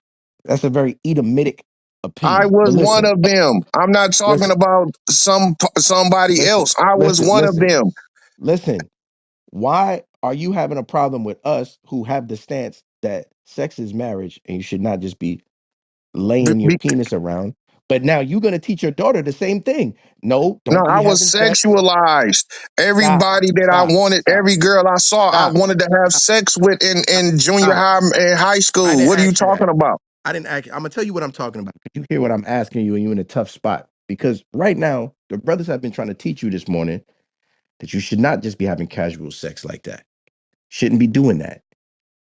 [SPEAKER 18] that's a very Edomitic
[SPEAKER 1] I
[SPEAKER 18] opinion. But
[SPEAKER 1] was one
[SPEAKER 18] listen,
[SPEAKER 1] of them. I'm not talking
[SPEAKER 18] listen,
[SPEAKER 1] about somebody
[SPEAKER 18] listen,
[SPEAKER 1] else. I was
[SPEAKER 18] listen,
[SPEAKER 1] one of
[SPEAKER 18] listen,
[SPEAKER 1] them.
[SPEAKER 18] listen. Why are you having a problem with us who have the stance that sex is marriage and you should not just be
[SPEAKER 1] Be-
[SPEAKER 18] laying your
[SPEAKER 1] be-
[SPEAKER 18] penis around? But now you're going to teach your daughter the same thing. No,
[SPEAKER 1] no,
[SPEAKER 18] don't be
[SPEAKER 1] I was
[SPEAKER 18] having sex.
[SPEAKER 1] sexualized.
[SPEAKER 18] Stop,
[SPEAKER 1] Everybody that I
[SPEAKER 18] stop,
[SPEAKER 1] wanted,
[SPEAKER 18] stop,
[SPEAKER 1] every girl I saw, I
[SPEAKER 18] stop,
[SPEAKER 1] wanted to have
[SPEAKER 18] stop,
[SPEAKER 1] sex with in junior
[SPEAKER 18] stop.
[SPEAKER 1] high and high
[SPEAKER 18] I
[SPEAKER 1] school.
[SPEAKER 18] didn't
[SPEAKER 1] What are you
[SPEAKER 18] ask you
[SPEAKER 1] talking
[SPEAKER 18] that.
[SPEAKER 1] about?
[SPEAKER 18] I didn't ask. I'm gonna tell you what I'm talking about. You hear what I'm asking you, and you're in a tough spot because right now the brothers have been trying to teach you this morning that you should not just be having casual sex like that. Shouldn't be doing that.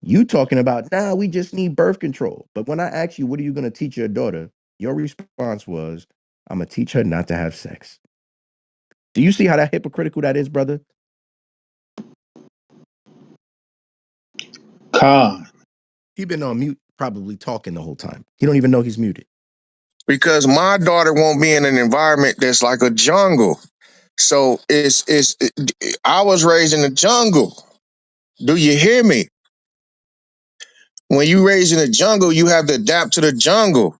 [SPEAKER 18] You talking about, nah, we just need birth control. But when I asked you, what are you going to teach your daughter? Your response was, I'm going to teach her not to have sex. Do you see how that hypocritical that is, brother?
[SPEAKER 19] Con.
[SPEAKER 18] He been on mute, probably talking the whole time. He don't even know he's muted.
[SPEAKER 1] Because my daughter won't be in an environment that's like a jungle. So I was raised in the jungle. Do you hear me? When you raised in the jungle, you have to adapt to the jungle.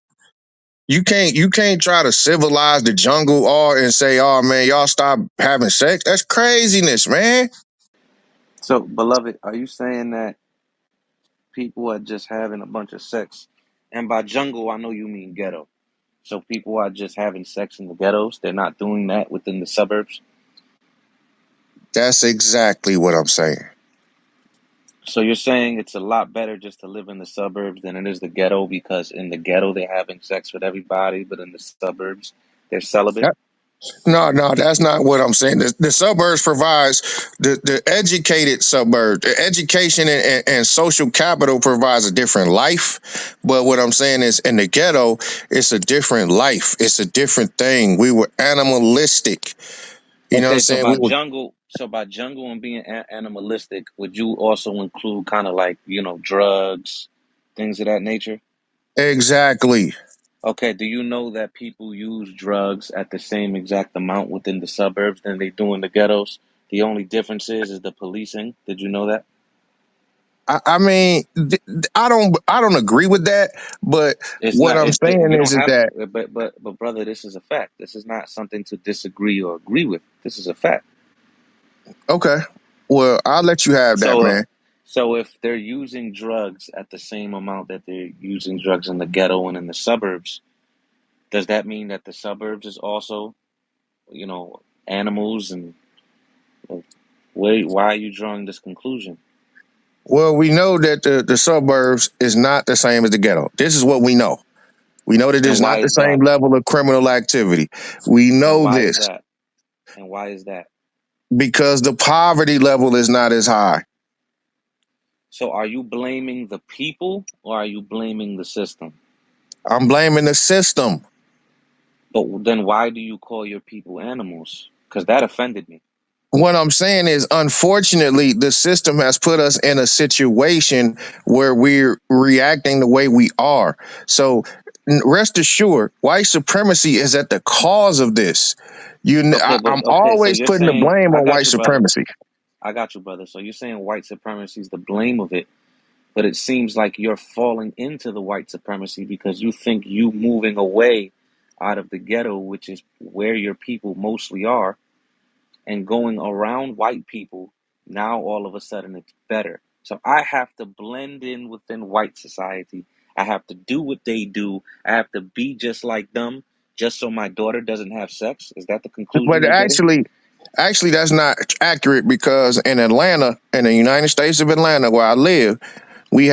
[SPEAKER 1] You can't try to civilize the jungle or and say, oh man, y'all stop having sex. That's craziness, man.
[SPEAKER 20] So, beloved, are you saying that people are just having a bunch of sex? And by jungle, I know you mean ghetto. So people are just having sex in the ghettos. They're not doing that within the suburbs.
[SPEAKER 1] That's exactly what I'm saying.
[SPEAKER 20] So you're saying it's a lot better just to live in the suburbs than it is the ghetto because in the ghetto they're having sex with everybody, but in the suburbs they're celibate.
[SPEAKER 1] No, that's not what I'm saying. The suburbs provides the educated suburb. The education and social capital provides a different life. But what I'm saying is in the ghetto, it's a different life. It's a different thing. We were animalistic. You know what I'm
[SPEAKER 20] Okay, so
[SPEAKER 1] saying?
[SPEAKER 20] by jungle, and being animalistic, would you also include kind of like drugs, things of that nature?
[SPEAKER 1] Exactly.
[SPEAKER 20] Okay, do you know that people use drugs at the same exact amount within the suburbs than they do in the ghettos? The only difference is the policing. Did you know that?
[SPEAKER 1] I mean, I don't agree with that. But
[SPEAKER 20] It's
[SPEAKER 1] what
[SPEAKER 20] not.
[SPEAKER 1] I'm saying
[SPEAKER 20] You don't
[SPEAKER 1] is
[SPEAKER 20] have.
[SPEAKER 1] that
[SPEAKER 20] But brother, this is a fact. This is not something to disagree or agree with. This is a fact.
[SPEAKER 1] okay. Well, I'll let you have that,
[SPEAKER 20] So
[SPEAKER 1] man.
[SPEAKER 20] if they're using drugs at the same amount that they're using drugs in the ghetto and in the suburbs, does that mean that the suburbs is also, animals and why are you drawing this conclusion?
[SPEAKER 1] Well, we know that the suburbs is not the same as the ghetto. This is what we know. We know that
[SPEAKER 20] And
[SPEAKER 1] it's
[SPEAKER 20] why
[SPEAKER 1] not the
[SPEAKER 20] is
[SPEAKER 1] same
[SPEAKER 20] that?
[SPEAKER 1] level of criminal activity. We
[SPEAKER 20] And
[SPEAKER 1] know
[SPEAKER 20] why is
[SPEAKER 1] this
[SPEAKER 20] that? And why is that?
[SPEAKER 1] because the poverty level is not as high.
[SPEAKER 20] So are you blaming the people or are you blaming the system?
[SPEAKER 1] I'm blaming the system.
[SPEAKER 20] But then why do you call your people animals? Because that offended me.
[SPEAKER 1] What I'm saying is, unfortunately, the system has put us in a situation where we're reacting the way we are. So rest assured, white supremacy is at the cause of this. I'm
[SPEAKER 20] So
[SPEAKER 1] always
[SPEAKER 20] you're
[SPEAKER 1] putting the
[SPEAKER 20] saying,
[SPEAKER 1] blame
[SPEAKER 20] I
[SPEAKER 1] on
[SPEAKER 20] got
[SPEAKER 1] white
[SPEAKER 20] you, brother.
[SPEAKER 1] supremacy.
[SPEAKER 20] I got you, brother. So you're saying white supremacy is the blame of it, but it seems like you're falling into the white supremacy because you think you moving away out of the ghetto, which is where your people mostly are, and going around white people, now all of a sudden it's better. So I have to blend in within white society. I have to do what they do. I have to be just like them, just so my daughter doesn't have sex. Is that the conclusion
[SPEAKER 1] But
[SPEAKER 20] you're getting?
[SPEAKER 1] actually, that's not accurate because in Atlanta, in the United States of Atlanta, where I live, we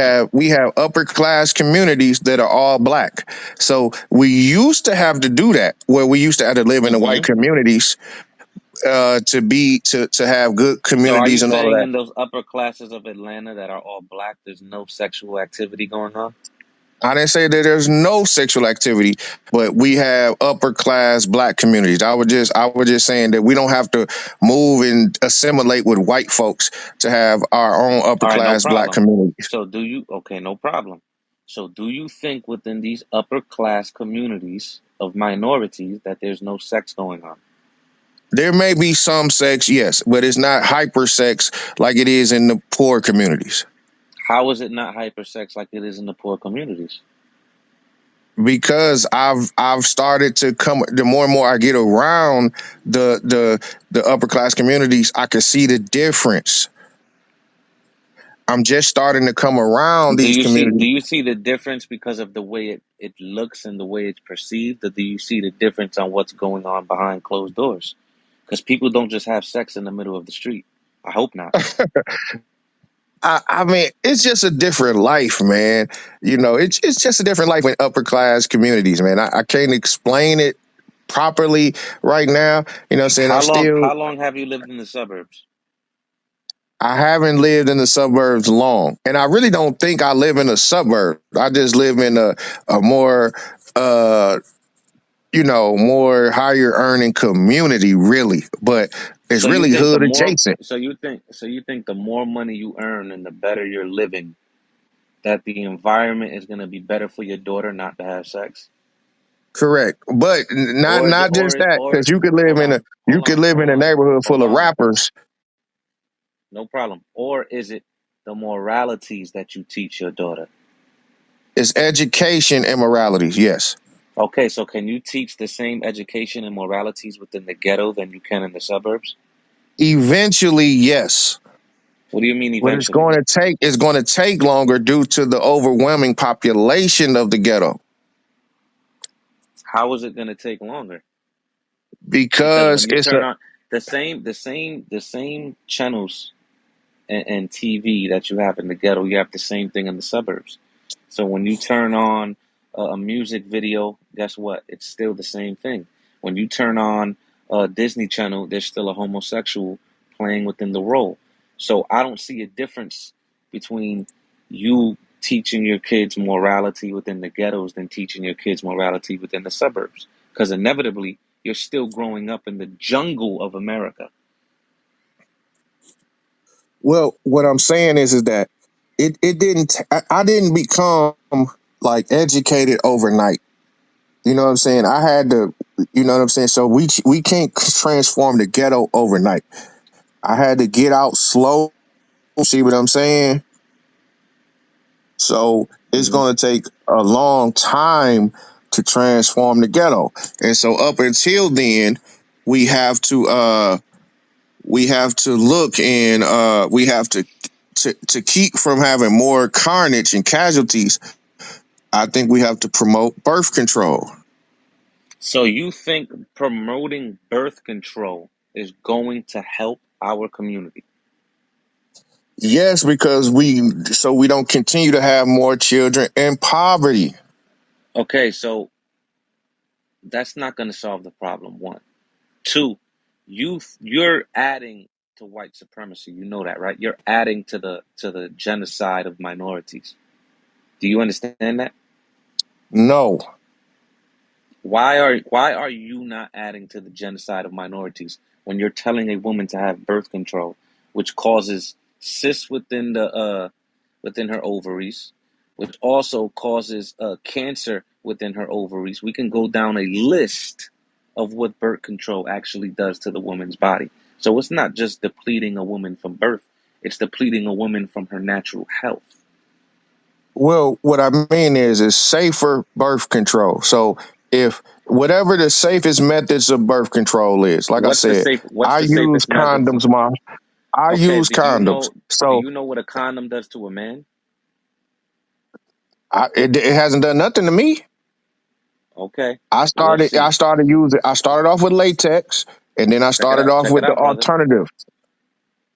[SPEAKER 1] have upper class communities that are all black. So we used to have to do that, where we used to have to live in the white
[SPEAKER 20] Hmm.
[SPEAKER 1] communities to have good
[SPEAKER 20] So are you
[SPEAKER 1] communities and all of
[SPEAKER 20] saying
[SPEAKER 1] that.
[SPEAKER 20] in those upper classes of Atlanta that are all black, there's no sexual activity going on?
[SPEAKER 1] I didn't say that there's no sexual activity, but we have upper class black communities. I was just saying that we don't have to move and assimilate with white folks to have our own upper
[SPEAKER 20] All right, no
[SPEAKER 1] class black
[SPEAKER 20] problem.
[SPEAKER 1] communities.
[SPEAKER 20] So do you, okay, no problem. So do you think within these upper class communities of minorities that there's no sex going on?
[SPEAKER 1] There may be some sex, yes, but it's not hyper sex like it is in the poor communities.
[SPEAKER 20] How is it not hypersex like it is in the poor communities?
[SPEAKER 1] Because I've started to come, the more and more I get around the upper class communities, I can see the difference. I'm just starting to come around
[SPEAKER 20] Do
[SPEAKER 1] these
[SPEAKER 20] you see
[SPEAKER 1] communities.
[SPEAKER 20] the difference because of the way it looks and the way it's perceived, or do you see the difference on what's going on behind closed doors? Because people don't just have sex in the middle of the street. I hope not.
[SPEAKER 1] I mean, it's just a different life, man. It's just a different life in upper class communities, man. I can't explain it properly right now. You know what I'm saying?
[SPEAKER 20] How long have you lived in the suburbs?
[SPEAKER 1] I haven't lived in the suburbs long, and I really don't think I live in a suburb. I just live in a more, uh, more higher earning community, really. But it's
[SPEAKER 20] So you
[SPEAKER 1] really
[SPEAKER 20] think
[SPEAKER 1] hood adjacent.
[SPEAKER 20] the more money you earn and the better you're living, That the environment is going to be better for your daughter not to have sex?
[SPEAKER 1] Correct, but
[SPEAKER 20] Or is it,
[SPEAKER 1] not just that, because you could live
[SPEAKER 20] hold
[SPEAKER 1] in
[SPEAKER 20] on,
[SPEAKER 1] a neighborhood full
[SPEAKER 20] hold
[SPEAKER 1] of
[SPEAKER 20] on,
[SPEAKER 1] rappers.
[SPEAKER 20] no problem. Or is it the moralities that you teach your daughter?
[SPEAKER 1] It's education and moralities. Yes,
[SPEAKER 20] Okay, so can you teach the same education and moralities within the ghetto than you can in the suburbs?
[SPEAKER 1] eventually, yes.
[SPEAKER 20] What do you mean
[SPEAKER 1] What it's
[SPEAKER 20] eventually?
[SPEAKER 1] going to take is going to take longer due to the overwhelming population of the ghetto,
[SPEAKER 20] How is it going to take longer? Because
[SPEAKER 1] because
[SPEAKER 20] when you
[SPEAKER 1] it's
[SPEAKER 20] turn
[SPEAKER 1] a
[SPEAKER 20] on the same channels and TV that you have in the ghetto, you have the same thing in the suburbs. So when you turn on a music video, guess what? It's still the same thing. When you turn on a Disney Channel, there's still a homosexual playing within the role. So I don't see a difference between you teaching your kids morality within the ghettos than teaching your kids morality within the suburbs. Because inevitably, you're still growing up in the jungle of America.
[SPEAKER 1] well. What I'm saying is that it didn't. I didn't become like educated overnight. You know what I'm saying? I had to. You know what I'm saying? So we can't transform the ghetto overnight. I had to get out slow. See what I'm saying? So it's
[SPEAKER 20] Mhm.
[SPEAKER 1] going to take a long time to transform the ghetto. And so up until then, we have to look and we have to keep from having more carnage and casualties. I think we have to promote birth control.
[SPEAKER 20] So you think promoting birth control is going to help our community?
[SPEAKER 1] Yes, because we don't continue to have more children in poverty.
[SPEAKER 20] Okay, so that's not going to solve the problem. One, two, you're adding to white supremacy. You know that, right? You're adding to the genocide of minorities. Do you understand that?
[SPEAKER 1] No.
[SPEAKER 20] Why are you not adding to the genocide of minorities when you're telling a woman to have birth control, which causes cysts within her ovaries, which also causes cancer within her ovaries? We can go down a list of what birth control actually does to the woman's body. So it's not just depleting a woman from birth; it's depleting a woman from her natural health.
[SPEAKER 1] Well, what I mean is safer birth control. So if whatever the safest methods of birth control is, like I said,
[SPEAKER 20] What's
[SPEAKER 1] I
[SPEAKER 20] the
[SPEAKER 1] use
[SPEAKER 20] safest methods of?
[SPEAKER 1] condoms, mom. I
[SPEAKER 20] Okay,
[SPEAKER 1] use condoms.
[SPEAKER 20] do
[SPEAKER 1] So
[SPEAKER 20] you know what a condom does to a man?
[SPEAKER 1] it hasn't done nothing to me.
[SPEAKER 20] Okay,
[SPEAKER 1] I
[SPEAKER 20] we'll
[SPEAKER 1] started
[SPEAKER 20] see.
[SPEAKER 1] I started using I started off with latex, and then I started off
[SPEAKER 20] Check it
[SPEAKER 1] with the
[SPEAKER 20] out, brother.
[SPEAKER 1] alternative.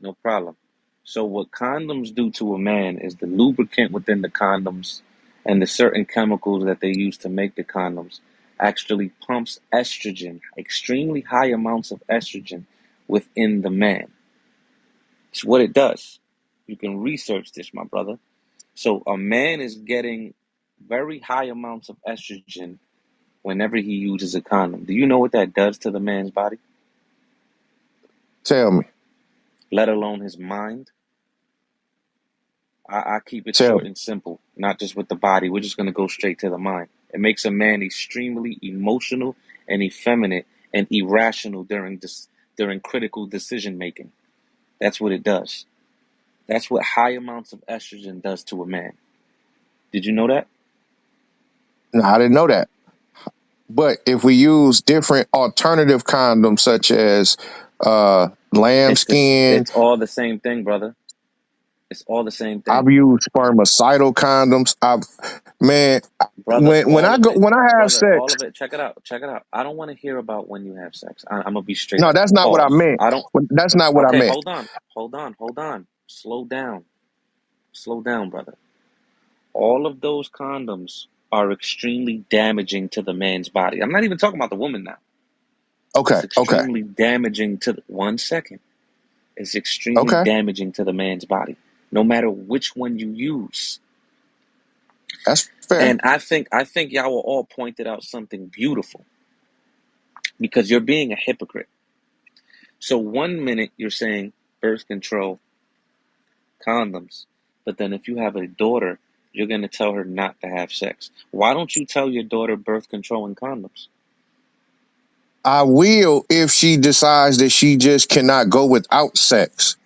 [SPEAKER 20] No problem. So what condoms do to a man is the lubricant within the condoms and the certain chemicals that they use to make the condoms actually pumps estrogen, extremely high amounts of estrogen within the man. It's what it does. You can research this, my brother. So a man is getting very high amounts of estrogen whenever he uses a condom. Do you know what that does to the man's body?
[SPEAKER 1] Tell me,
[SPEAKER 20] Let alone his mind. I keep it
[SPEAKER 1] tell
[SPEAKER 20] short
[SPEAKER 1] me.
[SPEAKER 20] and simple, not just with the body. We're just going to go straight to the mind. It makes a man extremely emotional and effeminate and irrational during critical decision making. That's what it does. That's what high amounts of estrogen does to a man. Did you know that?
[SPEAKER 1] No, I didn't know that. But if we use different alternative condoms, such as lambskin,
[SPEAKER 20] It's all the same thing, brother. It's all the same
[SPEAKER 1] I've
[SPEAKER 20] thing.
[SPEAKER 1] used spermicidal condoms. Man,
[SPEAKER 20] Brother, all of it,
[SPEAKER 1] when I have
[SPEAKER 20] brother, all
[SPEAKER 1] sex,
[SPEAKER 20] of it. Check it out. Check it out. I don't want to hear about when you have sex. I'm gonna be straight
[SPEAKER 1] no,
[SPEAKER 20] up.
[SPEAKER 1] that's not what I
[SPEAKER 20] Pause.
[SPEAKER 1] meant.
[SPEAKER 20] I don't.
[SPEAKER 1] That's not what I
[SPEAKER 20] Okay,
[SPEAKER 1] meant.
[SPEAKER 20] hold on. Slow down, brother. All of those condoms are extremely damaging to the man's body. I'm not even talking about the woman now.
[SPEAKER 1] Okay,
[SPEAKER 20] It's
[SPEAKER 1] okay,
[SPEAKER 20] extremely damaging to 1 second. It's extremely
[SPEAKER 1] okay.
[SPEAKER 20] damaging to the man's body, no matter which one you use.
[SPEAKER 1] That's fair.
[SPEAKER 20] And I think y'all will all pointed out something beautiful because you're being a hypocrite. So 1 minute you're saying birth control, condoms, but then if you have a daughter, You're going to tell her not to have sex. Why don't you tell your daughter birth control and condoms?
[SPEAKER 1] I will if she decides that she just cannot go without sex.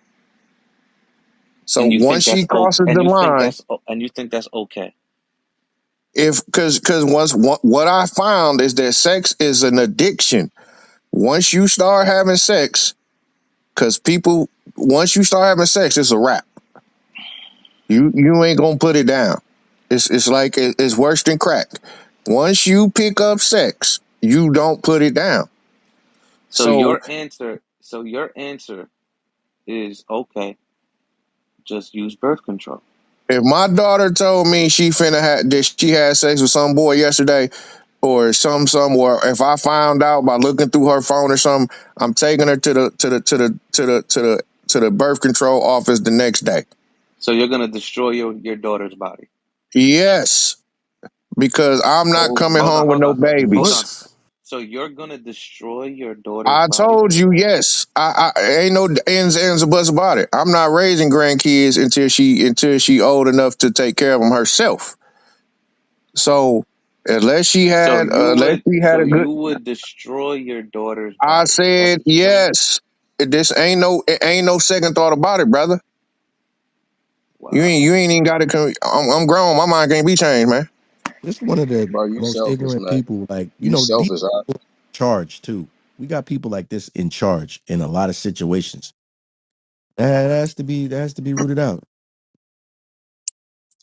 [SPEAKER 1] So
[SPEAKER 20] And you think
[SPEAKER 1] once she
[SPEAKER 20] that's okay?
[SPEAKER 1] crosses the line,
[SPEAKER 20] And you think that's okay?
[SPEAKER 1] if because once what I found is that sex is an addiction. Once you start having sex, because people once you start having sex, it's a wrap. You ain't gonna put it down. It's like it's worse than crack. Once you pick up sex, you don't put it down.
[SPEAKER 20] So
[SPEAKER 1] So
[SPEAKER 20] your answer is okay. Just use birth control.
[SPEAKER 1] if my daughter told me she finna have that she had sex with some boy yesterday or or if I found out by looking through her phone or something, I'm taking her to the birth control office the next day.
[SPEAKER 20] So you're gonna destroy your daughter's body.
[SPEAKER 1] Yes, because I'm not
[SPEAKER 20] So
[SPEAKER 1] coming
[SPEAKER 20] hold on,
[SPEAKER 1] home with
[SPEAKER 20] hold
[SPEAKER 1] no
[SPEAKER 20] on, hold
[SPEAKER 1] babies.
[SPEAKER 20] on. So you're gonna destroy your daughter's
[SPEAKER 1] I
[SPEAKER 20] body?
[SPEAKER 1] told you yes. I ain't no ends or buts about it. I'm not raising grandkids until she old enough to take care of them herself. So unless she had
[SPEAKER 20] So
[SPEAKER 1] a good,
[SPEAKER 20] you would destroy your daughter's
[SPEAKER 1] I
[SPEAKER 20] body. That's
[SPEAKER 1] said
[SPEAKER 20] what you're saying?
[SPEAKER 1] yes. It ain't no second thought about it, brother.
[SPEAKER 20] Wow.
[SPEAKER 1] You ain't even got to. I'm grown. My mind can't be changed, man.
[SPEAKER 18] This one of the
[SPEAKER 16] Bro, you
[SPEAKER 18] most
[SPEAKER 16] selfish,
[SPEAKER 18] ignorant
[SPEAKER 16] man.
[SPEAKER 18] people. Like,
[SPEAKER 16] You
[SPEAKER 18] these
[SPEAKER 16] selfish.
[SPEAKER 18] people in charge too. We got people like this in charge in a lot of situations. That has to be rooted out.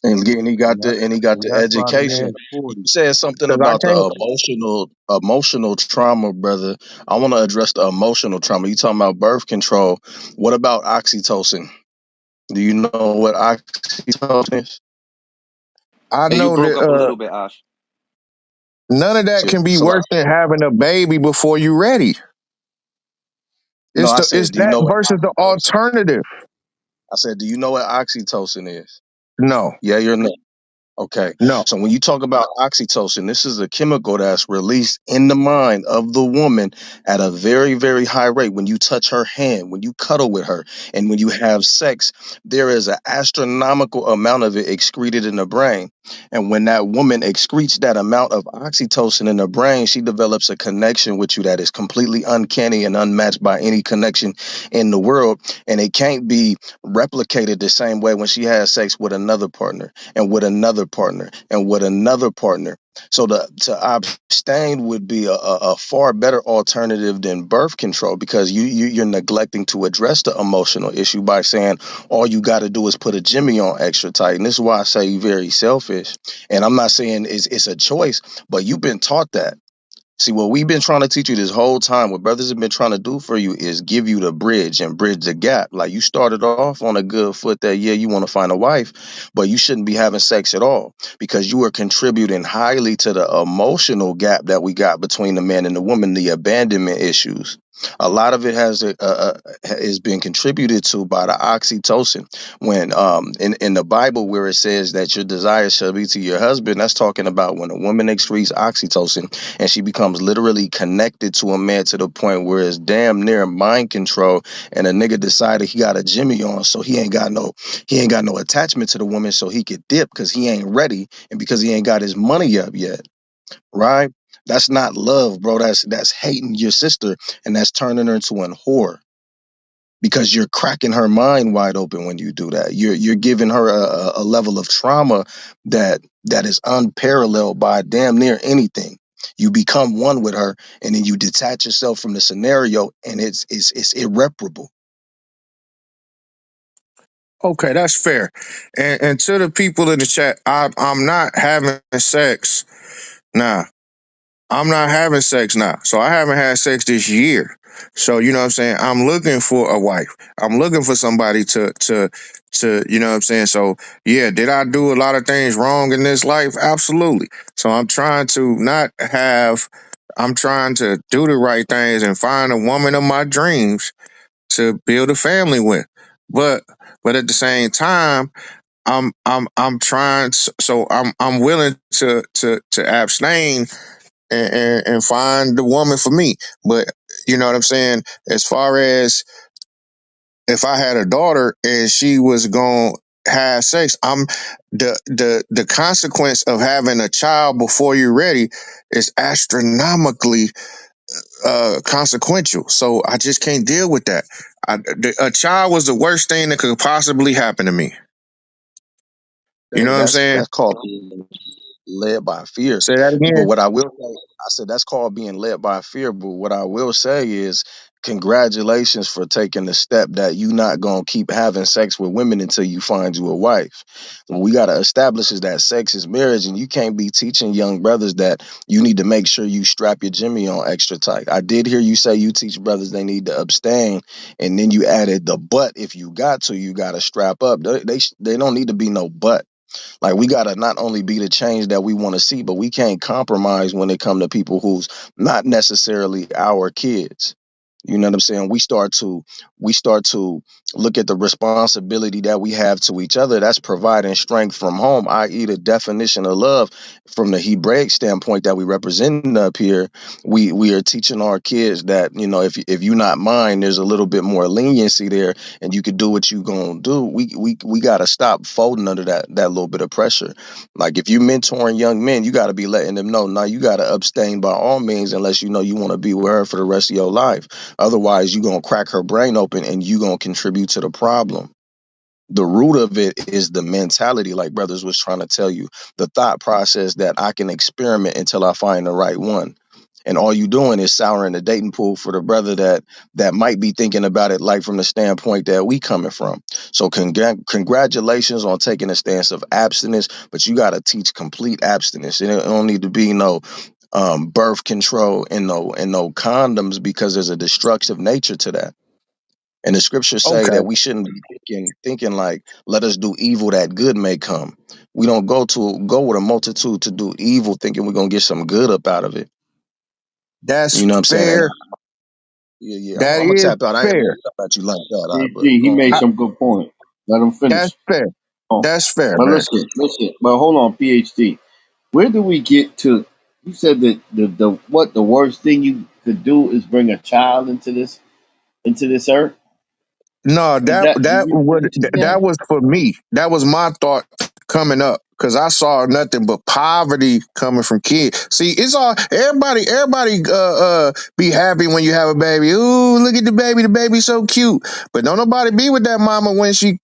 [SPEAKER 16] And he got
[SPEAKER 10] And
[SPEAKER 16] the
[SPEAKER 10] that's why the
[SPEAKER 16] education.
[SPEAKER 10] man's for
[SPEAKER 16] You
[SPEAKER 10] you.
[SPEAKER 16] said something
[SPEAKER 1] Because I
[SPEAKER 16] about the
[SPEAKER 1] can't.
[SPEAKER 16] emotional trauma, brother. I want to address the emotional trauma. You talking about birth control? What about oxytocin? Do you know what oxytocin is?
[SPEAKER 1] I
[SPEAKER 20] Hey, you
[SPEAKER 1] know
[SPEAKER 20] broke
[SPEAKER 1] that
[SPEAKER 20] up a little bit, Ash.
[SPEAKER 1] none of that
[SPEAKER 16] So,
[SPEAKER 1] can be
[SPEAKER 16] so
[SPEAKER 1] worse than having a baby before you're ready.
[SPEAKER 16] no, I
[SPEAKER 1] It's
[SPEAKER 16] said, do you
[SPEAKER 1] that
[SPEAKER 16] know what
[SPEAKER 1] versus the
[SPEAKER 16] oxytocin?
[SPEAKER 1] alternative.
[SPEAKER 16] I said, do you know what oxytocin is?
[SPEAKER 1] No,
[SPEAKER 16] Yeah, you're no. Okay.
[SPEAKER 1] no.
[SPEAKER 16] So when you talk about oxytocin, this is a chemical that's released in the mind of the woman at a very, very high rate. When you touch her hand, when you cuddle with her, and when you have sex, there is an astronomical amount of it excreted in the brain. And when that woman excretes that amount of oxytocin in the brain, she develops a connection with you that is completely uncanny and unmatched by any connection in the world. And it can't be replicated the same way when she has sex with another partner and with another partner and with another partner. So to abstain would be a far better alternative than birth control, because you're neglecting to address the emotional issue by saying all you got to do is put a Jimmy on extra tight. And this is why I say you're very selfish. And I'm not saying it's a choice, but you've been taught that. See, what we've been trying to teach you this whole time, what brothers have been trying to do for you is give you the bridge and bridge the gap. Like, you started off on a good foot that, yeah, you want to find a wife, but you shouldn't be having sex at all, because you are contributing highly to the emotional gap that we got between the man and the woman, the abandonment issues. A lot of it is being contributed to by the oxytocin. When in the Bible, where it says that your desire shall be to your husband, that's talking about when a woman excretes oxytocin and she becomes literally connected to a man to the point where it's damn near mind control. And a nigga decided he got a Jimmy on, so he ain't got no attachment to the woman, so he could dip because he ain't ready and because he ain't got his money up yet, right? That's not love, bro. That's hating your sister, and that's turning her into a whore, because you're cracking her mind wide open when you do that. You're giving her a level of trauma that is unparalleled by damn near anything. You become one with her, and then you detach yourself from the scenario, and it's irreparable.
[SPEAKER 1] Okay, that's fair. And to the people in the chat, I'm not having sex now. I'm not having sex now. So I haven't had sex this year. So you know what I'm saying? I'm looking for a wife. I'm looking for somebody to you know what I'm saying? So yeah, did I do a lot of things wrong in this life? Absolutely. So I'm trying to do the right things and find a woman of my dreams to build a family with. But at the same time, I'm trying so I'm willing to abstain and find the woman for me. But you know what I'm saying? As far as if I had a daughter and she was gone has sex, I'm the consequence of having a child before you're ready is astronomically consequential. So I just can't deal with that. A child was the worst thing that could possibly happen to me. You know what I'm saying?
[SPEAKER 16] That's called being led by fear.
[SPEAKER 1] Say that
[SPEAKER 16] But
[SPEAKER 1] again.
[SPEAKER 16] what I will say, I said that's called being led by fear. But what I will say is, congratulations for taking the step that you not gonna keep having sex with women until you find you a wife. What we gotta establish is that sex is marriage, and you can't be teaching young brothers that you need to make sure you strap your Jimmy on extra tight. I did hear you say you teach brothers they need to abstain, and then you added the but if you got to, you gotta strap up. They don't need to be no but. Like we gotta not only be the change that we want to see, but we can't compromise when it come to people who's not necessarily our kids. You know what I'm saying? We start to look at the responsibility that we have to each other. That's providing strength from home, i.e., the definition of love from the Hebraic standpoint that we represent up here. We are teaching our kids that, if you're not mine, there's a little bit more leniency there, and you could do what you gonna do. We gotta stop folding under that little bit of pressure. Like if you mentoring young men, you gotta be letting them know, now you gotta abstain by all means unless you know you want to be with her for the rest of your life. Otherwise, you're going to crack her brain open and you're going to contribute to the problem. The root of it is the mentality, like brothers was trying to tell you, the thought process that I can experiment until I find the right one. And all you doing is souring the dating pool for the brother that might be thinking about it like from the standpoint that we coming from. So congratulations on taking a stance of abstinence, but you got to teach complete abstinence. And it don't need to be no birth control and no condoms, because there's a destructive nature to that. And the scriptures say
[SPEAKER 1] Okay.
[SPEAKER 16] that we shouldn't be thinking like, let us do evil that good may come. We don't go with a multitude to do evil thinking we're gonna get some good up out of it.
[SPEAKER 1] That's
[SPEAKER 16] You know what I'm saying? And
[SPEAKER 1] fair.
[SPEAKER 16] yeah, I'm
[SPEAKER 1] That
[SPEAKER 16] gonna
[SPEAKER 1] is
[SPEAKER 16] tap out. I ain't
[SPEAKER 1] fair.
[SPEAKER 16] really about you like that, all right, but
[SPEAKER 17] PhD,
[SPEAKER 16] go
[SPEAKER 17] he
[SPEAKER 16] on.
[SPEAKER 17] made
[SPEAKER 1] I,
[SPEAKER 17] some good points. Let him
[SPEAKER 1] that's
[SPEAKER 17] finish.
[SPEAKER 1] fair.
[SPEAKER 17] Oh,
[SPEAKER 1] That's fair,
[SPEAKER 17] but
[SPEAKER 1] man.
[SPEAKER 17] listen. But hold on, PhD. Where do we get to? You said that the worst thing you could do is bring a child into this earth.
[SPEAKER 1] No,
[SPEAKER 17] Is
[SPEAKER 1] that
[SPEAKER 17] that you
[SPEAKER 1] that
[SPEAKER 17] really
[SPEAKER 1] would
[SPEAKER 17] what you
[SPEAKER 1] that
[SPEAKER 17] saying?
[SPEAKER 1] was for me. That was my thought coming up because I saw nothing but poverty coming from kids. See, it's all everybody be happy when you have a baby. Ooh, look at the baby's so cute. But don't nobody be with that mama when she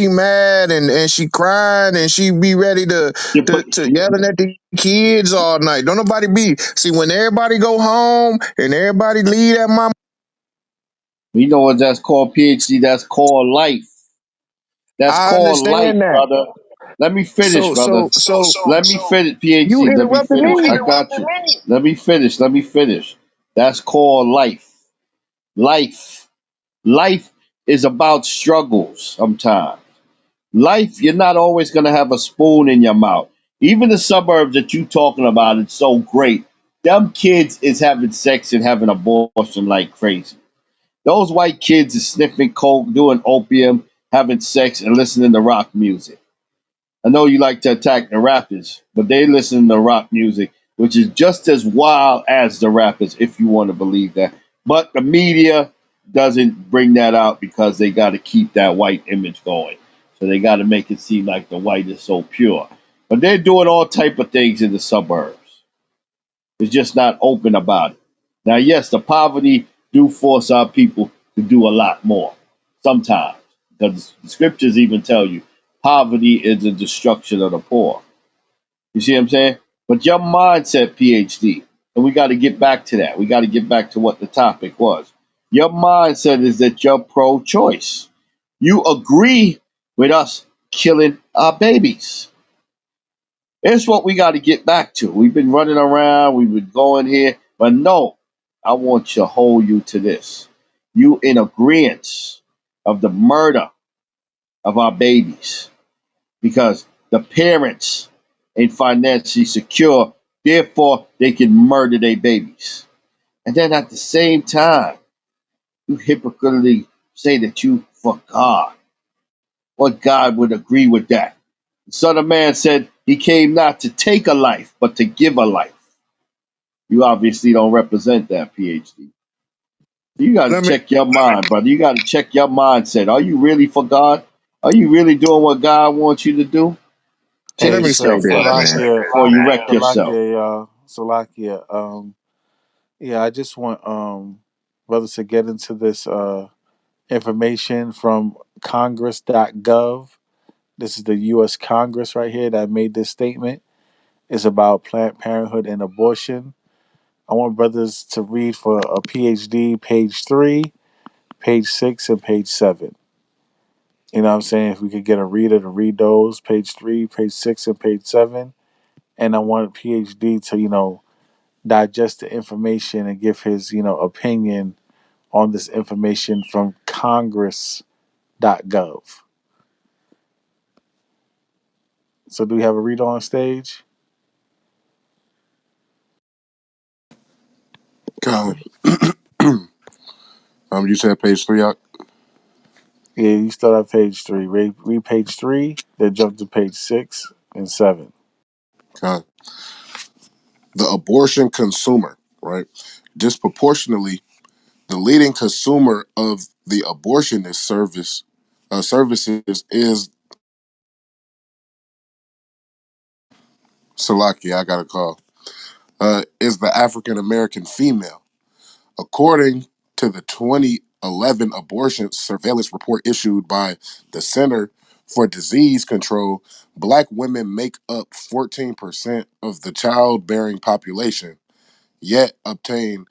[SPEAKER 1] mad and she crying and she be ready to
[SPEAKER 17] Yeah,
[SPEAKER 1] to,
[SPEAKER 17] but
[SPEAKER 1] to yelling at the kids all night. Don't nobody be see when everybody go home and everybody leave that mama.
[SPEAKER 17] you know what that's called, PhD? That's called life. That's
[SPEAKER 1] I
[SPEAKER 17] called life,
[SPEAKER 1] understand that.
[SPEAKER 17] brother. Let me finish,
[SPEAKER 1] So
[SPEAKER 17] brother.
[SPEAKER 1] so so
[SPEAKER 17] Let me finish,
[SPEAKER 1] you
[SPEAKER 17] PhD. Let me
[SPEAKER 1] interrupted
[SPEAKER 17] finish.
[SPEAKER 1] me.
[SPEAKER 17] I got you. Let me finish. Let me finish. That's called life. Life. Life is about struggles sometimes. Life, you're not always going to have a spoon in your mouth. Even the suburbs that you talking about, it's so great. Them kids is having sex and having abortion like crazy. Those white kids is sniffing coke, doing opium, having sex, and listening to rock music. I know you like to attack the rappers, but they listen to rock music, which is just as wild as the rappers, if you want to believe that. But the media doesn't bring that out because they got to keep that white image going. So they got to make it seem like the white is so pure. But they're doing all type of things in the suburbs. It's just not open about it. Now, yes, the poverty do force our people to do a lot more sometimes, because the scriptures even tell you poverty is the destruction of the poor. You see what I'm saying? But your mindset, PhD, and we got to get back to that. We got to get back to what the topic was. Your mindset is that you're pro-choice. You agree with us killing our babies. It's what we got to get back to. We've been running around, we've been going here, but no, I want to hold you to this. You in agreement of the murder of our babies because the parents ain't financially secure, therefore they can murder their babies. And then at the same time, you hypocritically say that you for God. What God would agree with that? The Son of Man said he came not to take a life, but to give a life. You obviously don't represent that, PhD. You got to
[SPEAKER 1] Let me
[SPEAKER 17] check your mind, brother. You got to check your mindset. Are you really for God? Are you really doing what God wants you to do?
[SPEAKER 16] Hey,
[SPEAKER 17] Check
[SPEAKER 16] let
[SPEAKER 2] Hey,
[SPEAKER 16] me say
[SPEAKER 17] yourself,
[SPEAKER 16] this,
[SPEAKER 17] brother,
[SPEAKER 16] man.
[SPEAKER 2] Salakia,
[SPEAKER 17] before you wreck yourself.
[SPEAKER 2] Salakia, y'all, Salakia. Yeah, I just want brothers to get into this information from Congress.gov. This is the U.S. Congress right here that made this statement. It's about Planned Parenthood and abortion. I want brothers to read for a PhD, page 3, page 6, and page 7. You know what I'm saying? If we could get a reader to read those, page 3, page 6, and page 7. And I want a PhD to, digest the information and give his, opinion on this information from Congress.gov. So do we have a reader on stage?
[SPEAKER 3] Con. You said page three.
[SPEAKER 2] Yeah, you start at page 3. Read page 3, then jump to page 6 and 7.
[SPEAKER 3] Con. The abortion consumer, right? Disproportionately, the leading consumer of the abortionist services is Salaki. I got a call. Is the African American female, according to the 2011 abortion surveillance report issued by the Center for Disease Control. Black women make up 14% of the childbearing population, yet obtain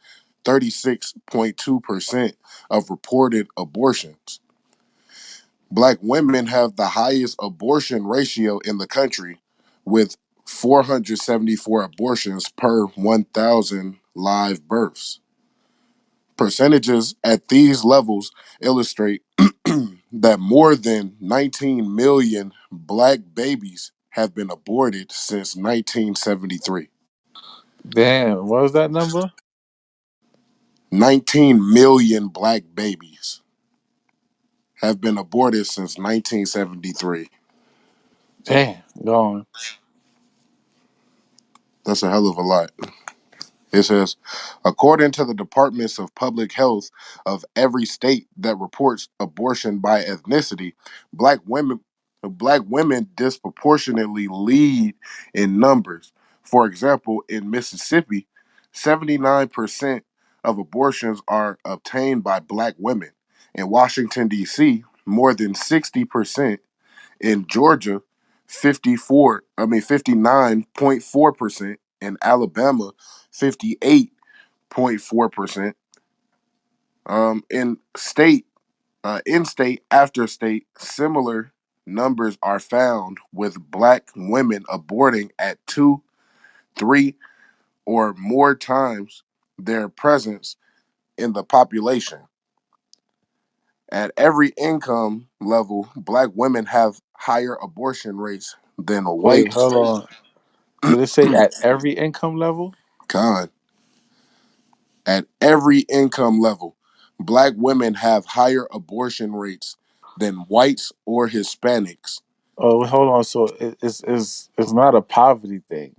[SPEAKER 3] 36.2% of reported abortions. Black women have the highest abortion ratio in the country, with 474 abortions per 1,000 live births. Percentages at these levels illustrate that more than 19 million black babies have been aborted since 1973.
[SPEAKER 2] Damn, what was that number?
[SPEAKER 3] 19 million black babies have been aborted since 1973.
[SPEAKER 2] Damn, gone.
[SPEAKER 3] That's a hell of a lot. It says, according to the Departments of Public Health of every state that reports abortion by ethnicity, black women black women disproportionately lead in numbers. For example, in Mississippi, 79% of abortions are obtained by black women. In Washington, D.C., more than 60%. In Georgia, 59.4%. In Alabama, 58.4%. In state after state, similar numbers are found with black women aborting at 2, 3, or more times their presence in the population. At every income level, black women have higher abortion rates than
[SPEAKER 2] Wait,
[SPEAKER 3] white.
[SPEAKER 2] hold on. Did it say at every income level?
[SPEAKER 3] Con. At every income level, black women have higher abortion rates than whites or Hispanics.
[SPEAKER 2] Oh, hold on. So it's not a poverty thing.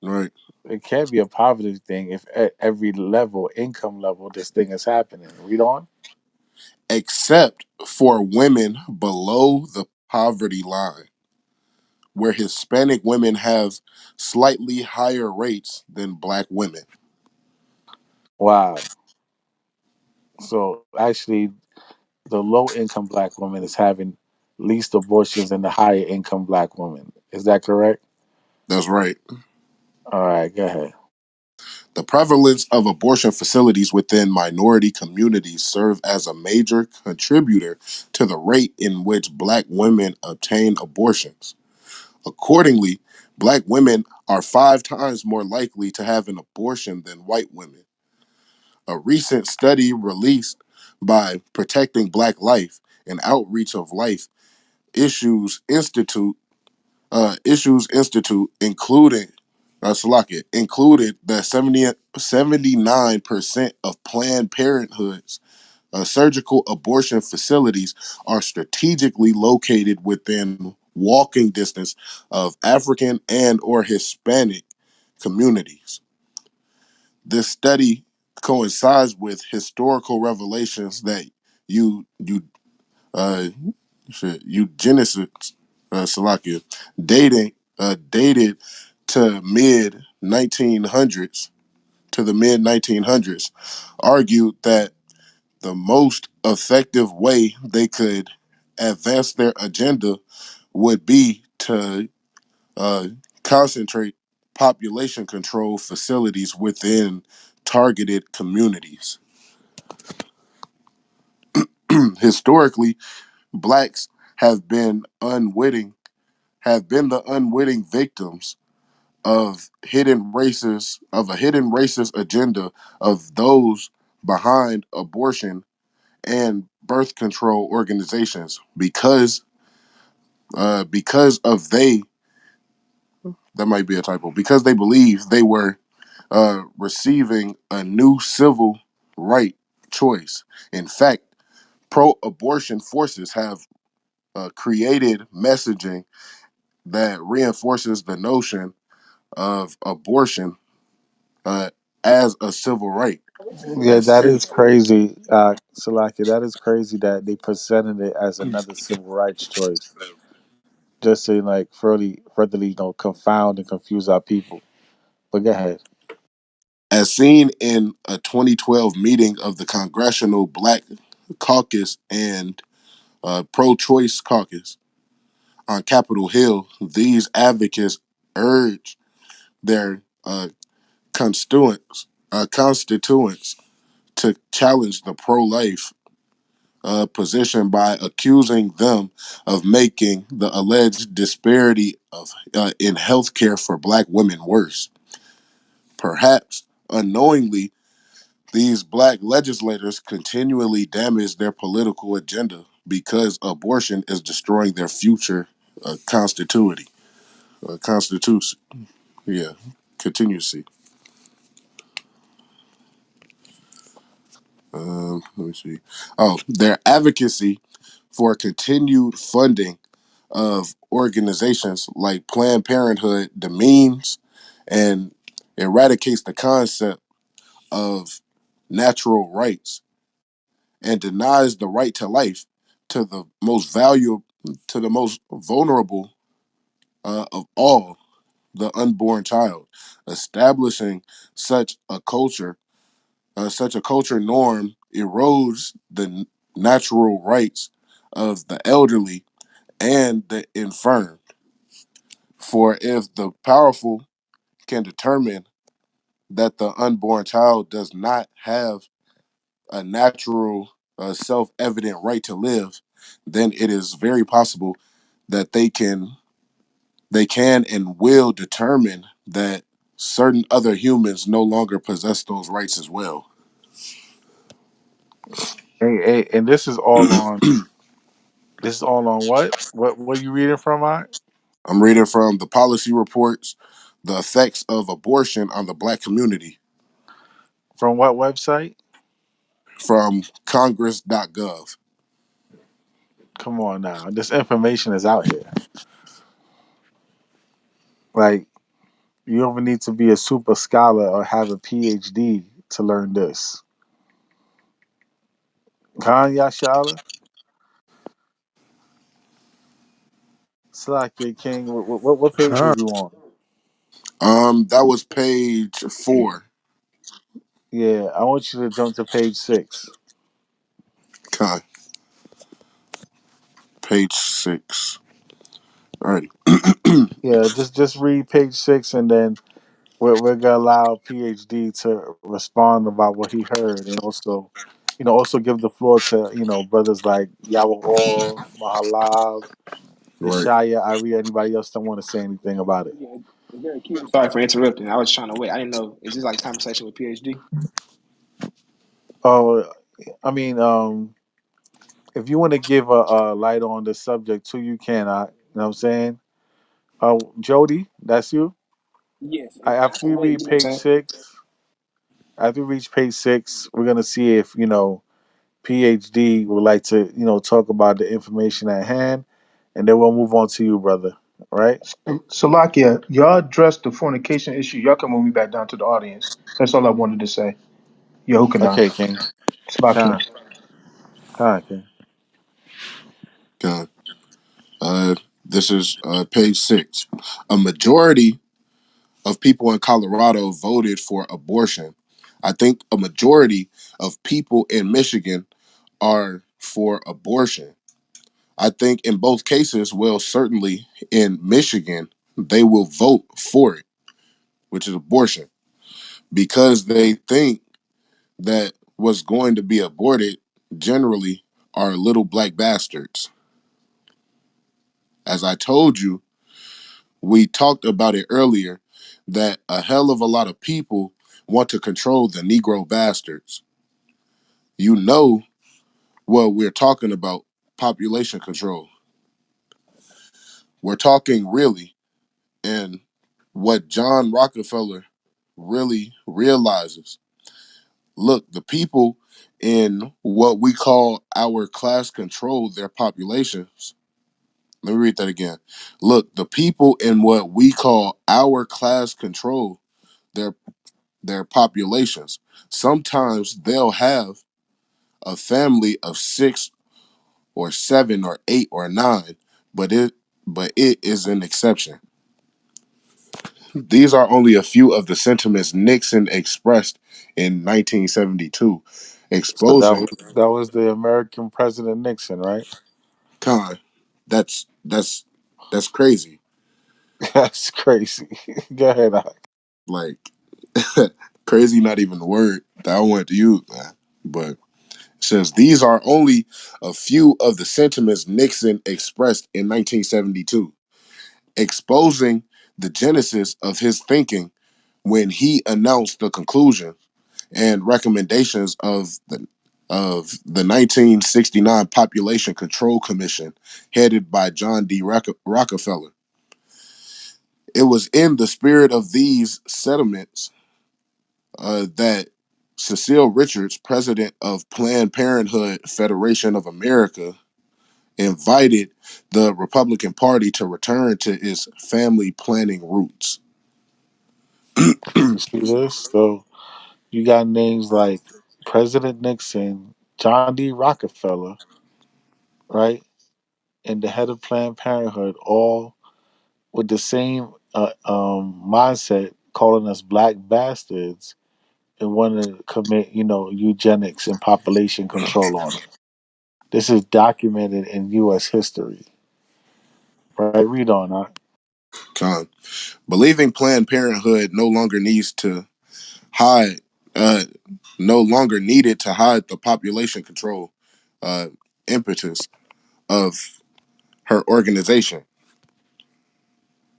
[SPEAKER 3] Right.
[SPEAKER 2] It can't be a poverty thing if at every level, income level, this thing is happening. Read on.
[SPEAKER 3] Except for women below the poverty line, where Hispanic women have slightly higher rates than black women.
[SPEAKER 2] Wow. So actually, the low income black woman is having least abortions than the higher income black woman. Is that correct?
[SPEAKER 3] That's right.
[SPEAKER 2] All right, go ahead.
[SPEAKER 3] The prevalence of abortion facilities within minority communities serve as a major contributor to the rate in which black women obtain abortions. Accordingly, black women are 5 times more likely to have an abortion than white women. A recent study released by Protecting Black Life and Outreach of Life Issues Institute including included that 79% of Planned Parenthoods surgical abortion facilities are strategically located within walking distance of African and or Hispanic communities. This study coincides with historical revelations that you uh, shit, eugenicists, Salakia, dated to mid 1900s to the mid 1900s, argued that the most effective way they could advance their agenda would be to uh, concentrate population control facilities within targeted communities. Historically, blacks have been unwitting, have been the unwitting victims of a hidden racist agenda of those behind abortion and birth control organizations because of they that might be a typo because they believe they were receiving a new civil right choice. In fact, pro-abortion forces have created messaging that reinforces the notion of abortion uh, as a civil right.
[SPEAKER 2] Yeah, that is crazy, Salaki. That is crazy that they presented it as another civil rights choice, just to like furtherly, confound and confuse our people. But go ahead.
[SPEAKER 3] As seen in a 2012 meeting of the Congressional Black Caucus and Pro-Choice Caucus on Capitol Hill, these advocates urge their constituents to challenge the pro-life position by accusing them of making the alleged disparity of in healthcare for Black women worse. Perhaps unknowingly, these Black legislators continually damage their political agenda because abortion is destroying their future constitution. Constitution, yeah, continuously. Let me see. Oh, their advocacy for continued funding of organizations like Planned Parenthood demeans and eradicates the concept of natural rights and denies the right to life to the most valuable to the most vulnerable of all, the unborn child. Establishing such a culture such a culture norm erodes the natural rights of the elderly and the infirm. For if the powerful can determine that the unborn child does not have a natural, self evident right to live, then it is very possible that they can and will determine that certain other humans no longer possess those rights as well.
[SPEAKER 2] Hey, and this is all on. This is all on what? What are you reading from? I
[SPEAKER 3] I'm reading from the policy reports, the effects of abortion on the Black community
[SPEAKER 2] from what website?
[SPEAKER 3] from congress.gov.
[SPEAKER 2] Come on now, this information is out here. Like you don't even need to be a super scholar or have a PhD to learn this. Khan Yashala, Slakia King. What page were
[SPEAKER 8] Con.
[SPEAKER 2] you on?
[SPEAKER 3] That was page 4.
[SPEAKER 2] Yeah, I want you to jump to page 6.
[SPEAKER 3] Okay, page 6. All right.
[SPEAKER 2] Yeah, just read page 6, and then we're gonna allow PhD to respond about what he heard, and also, also give the floor to brothers like Yawal, Mahalav,
[SPEAKER 3] Right.
[SPEAKER 2] Yeshaya, Ari, anybody else that want to say anything about it.
[SPEAKER 1] Yeah, is there a queue? I'm sorry for interrupting. I was trying to wait. I didn't know. Is this like a conversation with PhD?
[SPEAKER 2] Oh, I mean, if you want to give a light on the subject too, you can. You know what I'm saying? Jody, that's you.
[SPEAKER 1] Yes,
[SPEAKER 2] After we
[SPEAKER 1] I'm waiting.
[SPEAKER 2] read
[SPEAKER 1] You know what
[SPEAKER 2] page
[SPEAKER 1] I'm saying?
[SPEAKER 2] 6, after we reach page 6, we're gonna see if PhD would like to talk about the information at hand, and then we'll move on to you, brother. All right?
[SPEAKER 19] Salakia, y'all addressed the fornication issue. Y'all can move me back down to the audience. That's all I wanted to say. Yehokanan.
[SPEAKER 2] Okay, King.
[SPEAKER 19] Salakia.
[SPEAKER 2] Khan. Khan, King.
[SPEAKER 3] Okay. This is page 6. A majority of people in Colorado voted for abortion. I think a majority of people in Michigan are for abortion. I think in both cases, well, certainly in Michigan, they will vote for it, which is abortion, because they think that what's going to be aborted generally are little black bastards. As I told you, we talked about it earlier that a hell of a lot of people want to control the Negro bastards. You know what we're talking about, population control. We're talking really, and what John Rockefeller really realizes. Look, the people in what we call our class control their populations. Let me read that again. Look, the people in what we call our class control their their populations. Sometimes they'll have a family of 6 or 7 or 8 or 9, but it is an exception. These are only a few of the sentiments Nixon expressed in 1972,
[SPEAKER 2] So
[SPEAKER 3] exposing
[SPEAKER 2] that was the American President Nixon, right?
[SPEAKER 3] Con. That's crazy.
[SPEAKER 2] That's crazy. Go ahead.
[SPEAKER 3] Like crazy, not even the word that I wanted to use, man. But it says these are only a few of the sentiments Nixon expressed in 1972, exposing the genesis of his thinking when he announced the conclusion and recommendations of the 1969 Population Control Commission headed by John D. Rockefeller. It was in the spirit of these settlements that Cecile Richards, president of Planned Parenthood Federation of America, invited the Republican Party to return to its family planning roots.
[SPEAKER 2] You see this? So you got names like President Nixon, John D. Rockefeller, right, and the head of Planned Parenthood, all with the same mindset, calling us black bastards and wanting to commit, eugenics and population control on us. This is documented in U.S. history, right? Read on, huh?
[SPEAKER 3] Con. Believing Planned Parenthood hide, uh, no longer needed to hide the population control uh, impetus of her organization.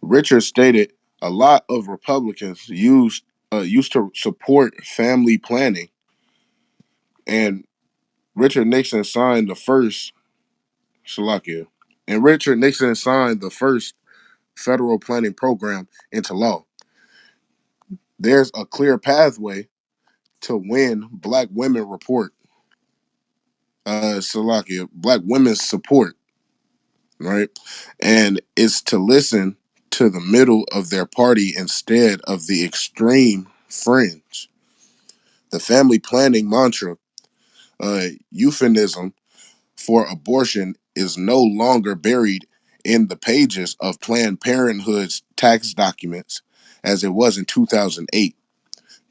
[SPEAKER 3] Richard stated a lot of Republicans used to support family planning, and Richard Nixon signed the first Shalakia, and Richard Nixon signed the first federal planning program into law. There's a clear pathway to win Black women report, Shalakia, Black women's support, right? And it's to listen to the middle of their party instead of the extreme fringe. The family planning mantra, euphemism for abortion, is no longer buried in the pages of Planned Parenthood's tax documents as it was in 2008.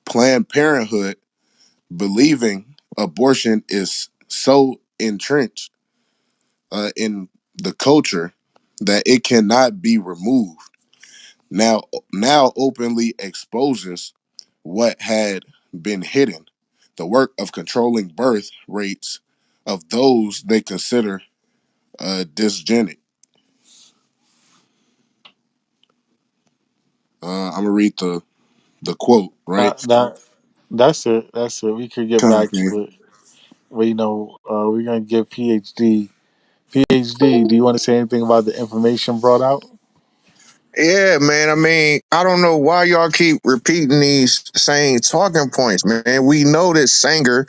[SPEAKER 3] Planned Parenthood, believing abortion is so entrenched in the culture that it cannot be removed, now now openly exposes what had been hidden, the work of controlling birth rates of those they consider dysgenic. I'm gonna read the quote, right?
[SPEAKER 2] That, that's it. That's it. We could get back
[SPEAKER 3] Copy.
[SPEAKER 2] to it. But, we're going to give PhD. PhD, do you want to say anything about the information brought out?
[SPEAKER 1] Yeah, man. I mean, I don't know why y'all keep repeating these same talking points, man. We know that Sanger,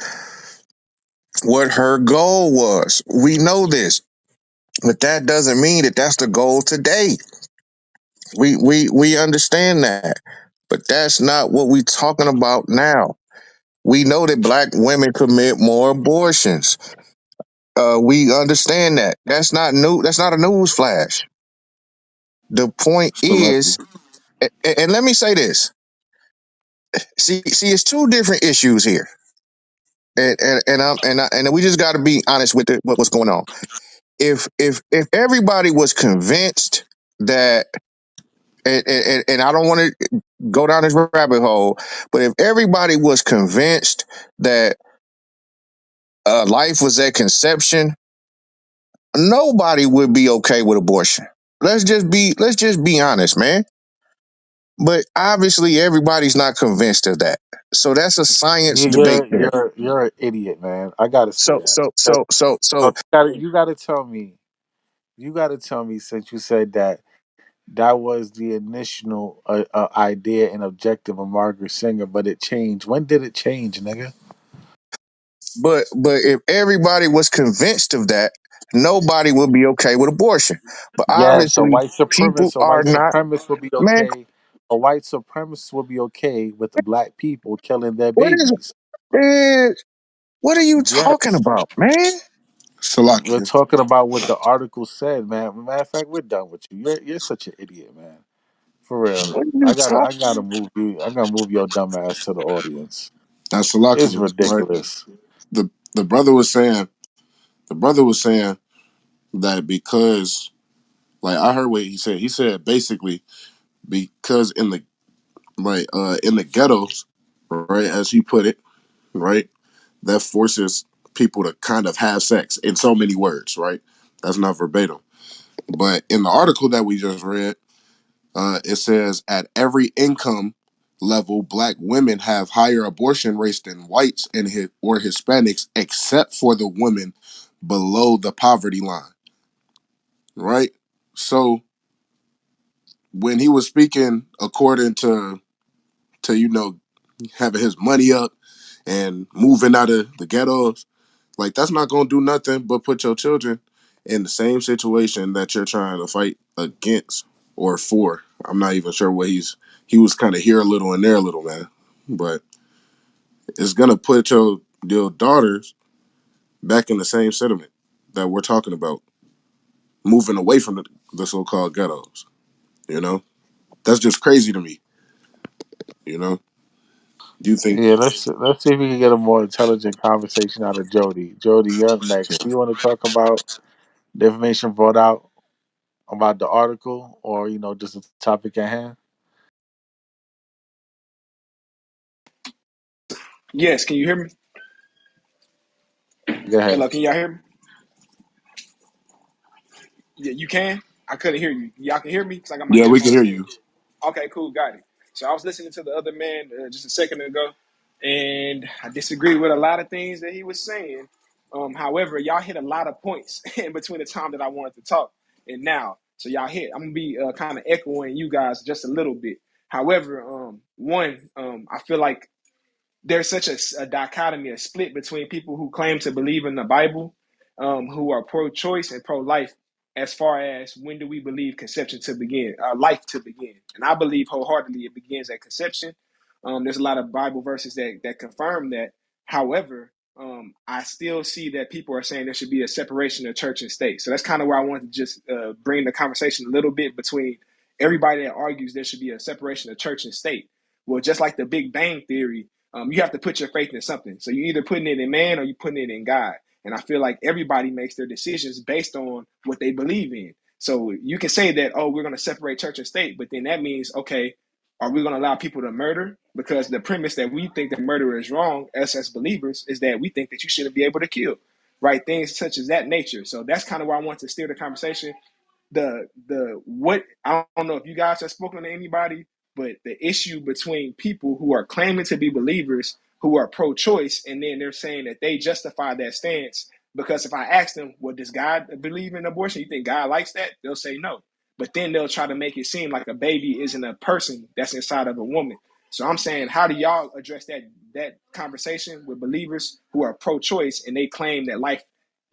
[SPEAKER 1] what her goal was. We know this, but that doesn't mean that that's the goal today. We understand that, but that's not what we talking about now. We know that black women commit more abortions. We understand that. That's not new. That's not a news flash. The point
[SPEAKER 5] Salakia.
[SPEAKER 1] is, and let me say this. See, it's two different issues here, and we just got to be honest with what's going on. If everybody was convinced that, and I don't want to go down this rabbit hole, but if everybody was convinced that life was at conception, nobody would be okay with abortion. Let's just be honest, man. But obviously, everybody's not convinced of that. So that's a science debate there.
[SPEAKER 2] You're an idiot, man. I gotta say
[SPEAKER 1] So
[SPEAKER 2] that.
[SPEAKER 1] so so so
[SPEAKER 2] So
[SPEAKER 1] so.
[SPEAKER 2] you gotta tell me. You gotta tell me since you said that that was the initial idea and objective of Margaret Singer, but it changed. When did it change, nigga?
[SPEAKER 1] But if everybody was convinced of that, nobody would be okay with abortion. But
[SPEAKER 2] Yes,
[SPEAKER 1] obviously, people
[SPEAKER 2] a
[SPEAKER 1] are
[SPEAKER 2] white
[SPEAKER 1] not.
[SPEAKER 2] supremacist would be
[SPEAKER 1] Man,
[SPEAKER 2] okay. A white supremacist would be okay with the black people killing their
[SPEAKER 1] what is
[SPEAKER 2] babies.
[SPEAKER 1] man? What are you talking
[SPEAKER 2] Yes.
[SPEAKER 1] about, man?
[SPEAKER 2] We're
[SPEAKER 5] Salakia.
[SPEAKER 2] talking about what the article said, man. Matter of fact, we're done with you. You're such an idiot, man. For real.
[SPEAKER 1] What are you
[SPEAKER 2] I
[SPEAKER 1] talking?
[SPEAKER 2] gotta move you. I gotta move your dumb ass to the audience.
[SPEAKER 5] That's
[SPEAKER 2] It's
[SPEAKER 5] Salakia, right?
[SPEAKER 2] ridiculous.
[SPEAKER 5] The brother was saying the brother was saying that because like I heard what he said. He said basically because in the in the ghettos, right, as he put it, right, that forces people to kind of have sex in so many words, right? That's not verbatim. But in the article that we just read, it says at every income level, black women have higher abortion rates than whites and or Hispanics, except for the women below the poverty line, right? So when he was speaking according to having his money up and moving out of the ghettos, like that's not gonna do nothing but put your children in the same situation that you're trying to fight against or for. I'm not even sure what he was kind of here a little and there a little, man. But it's gonna put your daughters back in the same sentiment that we're talking about, moving away from the so-called ghettos. You know, that's just crazy to me. You know, do you think?
[SPEAKER 2] Yeah, let's see if we can get a more intelligent conversation out of Jody. Jody, you're up next. Do you want to talk about the information brought out about the article, or just the topic at hand?
[SPEAKER 3] Yes, can you hear me?
[SPEAKER 2] Go ahead.
[SPEAKER 3] Hello, can y'all hear me? Yeah, you can. I couldn't hear you. Y'all can hear me because I got my
[SPEAKER 5] Yeah, we can hear
[SPEAKER 3] headphones in.
[SPEAKER 5] you.
[SPEAKER 3] Okay, cool, got it. So I was listening to the other man just a second ago, and I disagree with a lot of things that he was saying. However, y'all hit a lot of points in between the time that I wanted to talk and now. So y'all hit. I'm gonna be kind of echoing you guys just a little bit. However, I feel like there's such a dichotomy, a split between people who claim to believe in the Bible, who are pro-choice and pro-life, as far as when do we believe conception to begin, life to begin. And I believe wholeheartedly it begins at conception. There's a lot of Bible verses that confirm that. However, I still see that people are saying there should be a separation of church and state. So that's kind of where I want to just bring the conversation a little bit between everybody that argues there should be a separation of church and state. Well, just like the Big Bang Theory, you have to put your faith in something. So you're either putting it in man or you're putting it in God. And I feel like everybody makes their decisions based on what they believe in. So you can say that, oh, we're going to separate church and state, but then that means, okay, are we going to allow people to murder? Because the premise that we think that murder is wrong, us as believers, is that we think that you shouldn't be able to kill, right? Things such as that nature. So that's kind of where I want to steer the conversation. The what I don't know if you guys have spoken to anybody, but the issue between people who are claiming to be believers who are pro-choice and then they're saying that they justify that stance because if I ask them, well, does God believe in abortion? You think God likes that? They'll say no. But then they'll try to make it seem like a baby isn't a person that's inside of a woman. So I'm saying, how do y'all address that conversation with believers who are pro-choice and they claim that life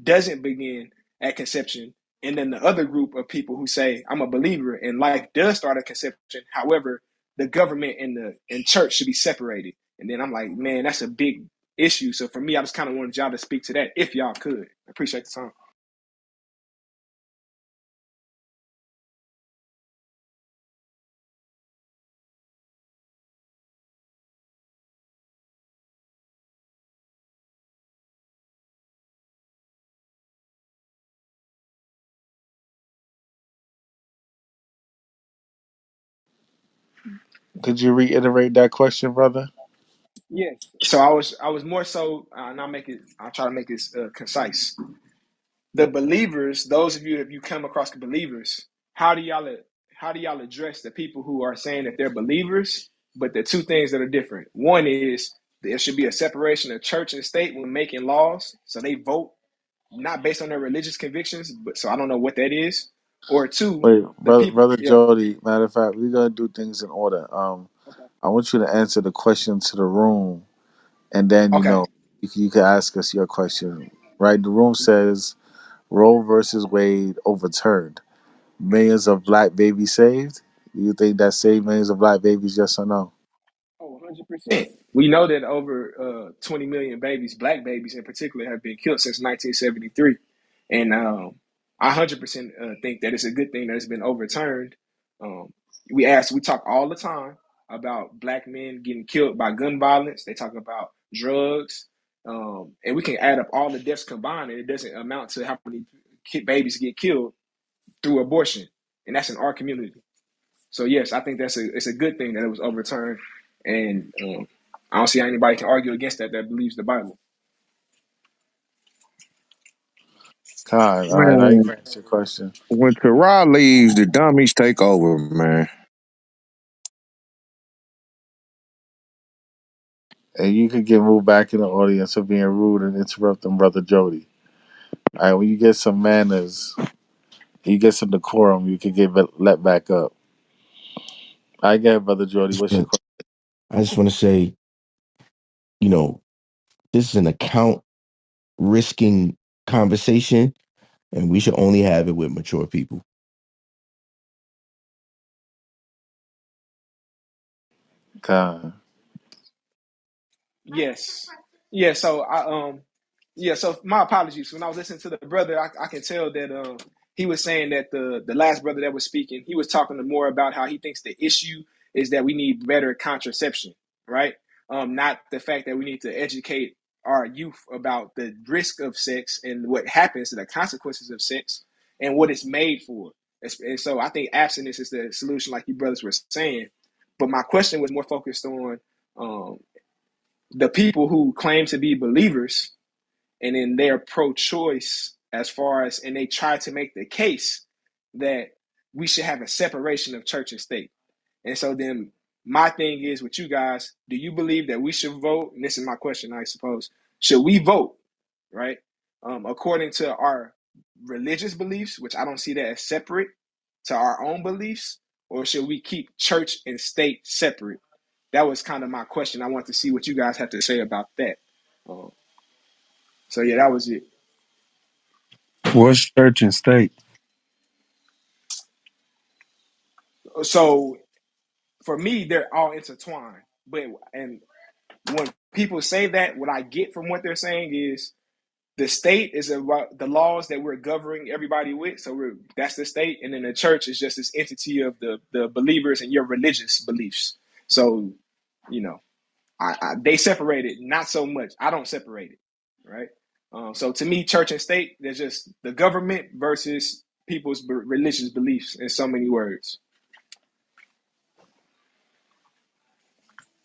[SPEAKER 3] doesn't begin at conception, and then the other group of people who say, I'm a believer and life does start at conception. However, the government and church should be separated. And then I'm like, man, that's a big issue. So for me, I just kind of wanted y'all to speak to that if y'all could. Appreciate the time.
[SPEAKER 2] Could you reiterate that question, brother?
[SPEAKER 3] Yes. So I was more so, and I'll try to make it concise. The believers, those of you, if you come across the believers, how do y'all address the people who are saying that they're believers, but the two things that are different? One is there should be a separation of church and state when making laws, so they vote not based on their religious convictions, but so I don't know what that is. Or two,
[SPEAKER 2] Wait,
[SPEAKER 3] the people.
[SPEAKER 2] brother
[SPEAKER 3] Yeah.
[SPEAKER 2] Jody. Matter of fact, we're gonna do things in order.
[SPEAKER 3] Okay.
[SPEAKER 2] I want you to answer the question to the room, and then
[SPEAKER 3] Okay.
[SPEAKER 2] you can ask us your question. Right? The room says Roe versus Wade overturned. Millions of black babies saved. Do you think that saved millions of black babies? Yes or no?
[SPEAKER 3] Oh, 100%. We know that over 20 million babies, black babies in particular, have been killed since 1973. And I 100% think that it's a good thing that it's been overturned. Um, we talk all the time about black men getting killed by gun violence. They talk about drugs. And we can add up all the deaths combined, and it doesn't amount to how many babies get killed through abortion. And that's in our community. So yes, I think it's a good thing that it was overturned, and I don't see how anybody can argue against that believes the Bible.
[SPEAKER 2] God, all right. Now you
[SPEAKER 1] Man,
[SPEAKER 2] can ask your question.
[SPEAKER 1] when Terrell leaves, the dummies take over, man.
[SPEAKER 2] And you can get moved back in the audience for being rude and interrupting brother Jody. All right, when you get some manners, you get some decorum, you can get let back up. I get brother Jody. What's your question?
[SPEAKER 18] I just want to say, you know, this is an account risking conversation, and we should only have it with mature people.
[SPEAKER 2] God.
[SPEAKER 3] Yes, yeah. So my apologies. When I was listening to the brother, I can tell that he was saying that the last brother that was speaking, he was talking more about how he thinks the issue is that we need better contraception, right? Not the fact that we need to educate our youth about the risk of sex and what happens to the consequences of sex and what it's made for. And so I think abstinence is the solution, like you brothers were saying. But my question was more focused on um, the people who claim to be believers and then they're pro-choice as far as, and they try to make the case that we should have a separation of church and state. And so then my thing is with you guys, do you believe that we should vote? And this is my question, I suppose. Should we vote, right? According to our religious beliefs, which I don't see that as separate to our own beliefs, or should we keep church and state separate? That was kind of my question. I want to see what you guys have to say about that. Um, so yeah, that was it.
[SPEAKER 2] What's church and state?
[SPEAKER 3] So for me, they're all intertwined. But and when people say that, what I get from what they're saying is the state is about the laws that we're governing everybody with. So that's the state, and then the church is just this entity of the believers and your religious beliefs. So, you know, they separate it not so much. I don't separate it, right? So to me, church and state, they're just the government versus people's religious beliefs. In so many words.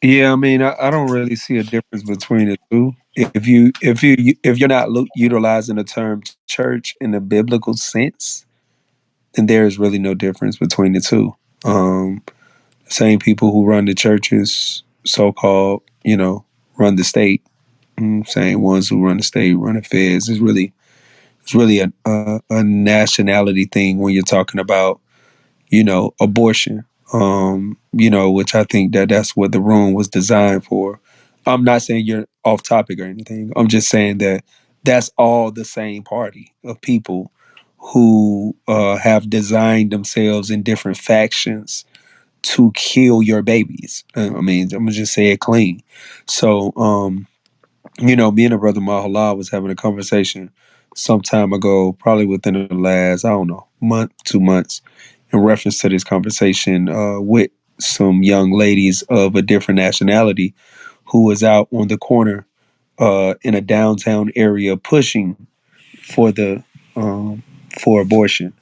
[SPEAKER 2] Yeah, I mean, I don't really see a difference between the two. If you're not utilizing the term church in the biblical sense, then there is really no difference between the two. Same people who run the churches, so called, run the state. Same ones who run the state, run the feds. It's really a nationality thing when you're talking about abortion. Which I think that's what the room was designed for. I'm not saying you're off topic or anything. I'm just saying that that's all the same party of people who have designed themselves in different factions to kill your babies. I mean, I'm gonna just say it clean. So,
[SPEAKER 3] Me and a brother Mahala was having a conversation some time ago, probably within the last, I don't know, month, 2 months, in reference to this conversation with some young ladies of a different nationality who was out on the corner in a downtown area pushing for the for abortion.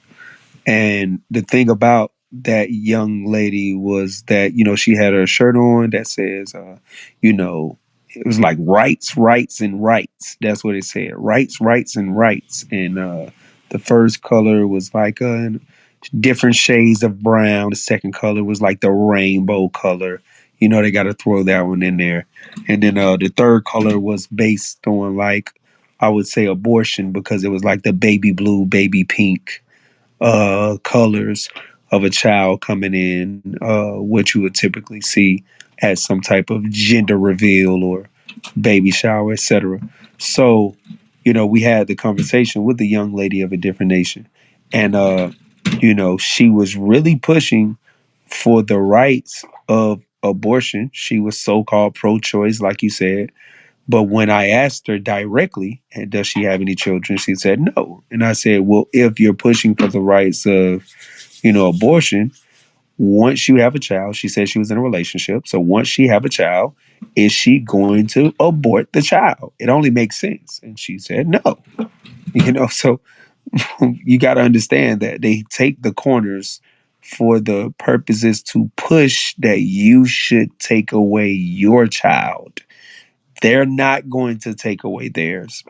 [SPEAKER 3] And the thing about that young lady was that, she had her shirt on that says, it was like rights, rights, and rights. That's what it said. Rights, rights, and rights. And the first color was like different shades of brown. The second color was like the rainbow color. They got to throw that one in there. And then the third color was based on, like, I would say abortion, because it was like the baby blue, baby pink colors of a child coming in, what you would typically see at some type of gender reveal or baby shower, etc. So, we had the conversation with the young lady of a different nation, and she was really pushing for the rights of abortion. She was so-called pro-choice, like you said. But when I asked her directly, and does she have any children, she said no. And I said, well, if you're pushing for the rights of, abortion, once you have a child, she said she was in a relationship. So once she have a child, is she going to abort the child? It only makes sense. And she said no. So you got to understand that they take the corners for the purposes to push that you should take away your child. They're not going to take away theirs.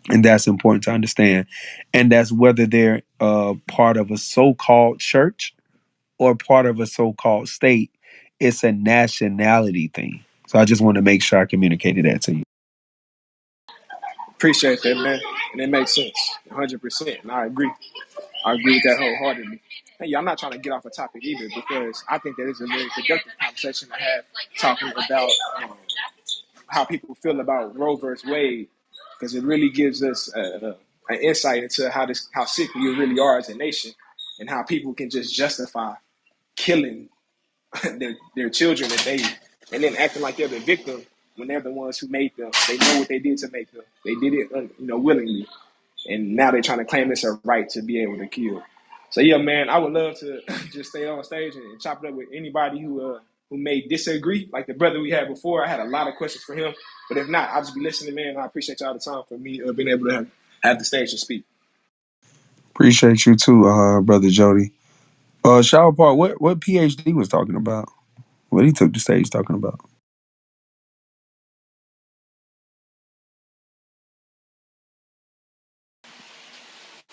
[SPEAKER 3] And that's important to understand. And that's whether they're part of a so called church or part of a so called state. It's a nationality thing. So I just want to make sure I communicated that to you.
[SPEAKER 2] Appreciate that, man. And it makes sense, 100%. And I agree. I agree with that wholeheartedly. And yeah, I'm not trying to get off a topic either because I think that it's a very productive conversation to have talking about how people feel about Roe versus Wade because it really gives us an insight into how sick we really are as a nation and how people can just justify killing their children that they and then acting like they're the victim when they're the ones who made them. They know what they did to make them. They did it, willingly, and now they're trying to claim it's a right to be able to kill. So yeah, man, I would love to just stay on stage and chop it up with anybody who may disagree. Like the brother we had before, I had a lot of questions for him, but if not, I'll just be listening, man. I appreciate y'all the time for me being able to have the stage to speak.
[SPEAKER 3] Appreciate you too, brother Jody. Shower Park, what PhD was talking about? What he took the stage talking about?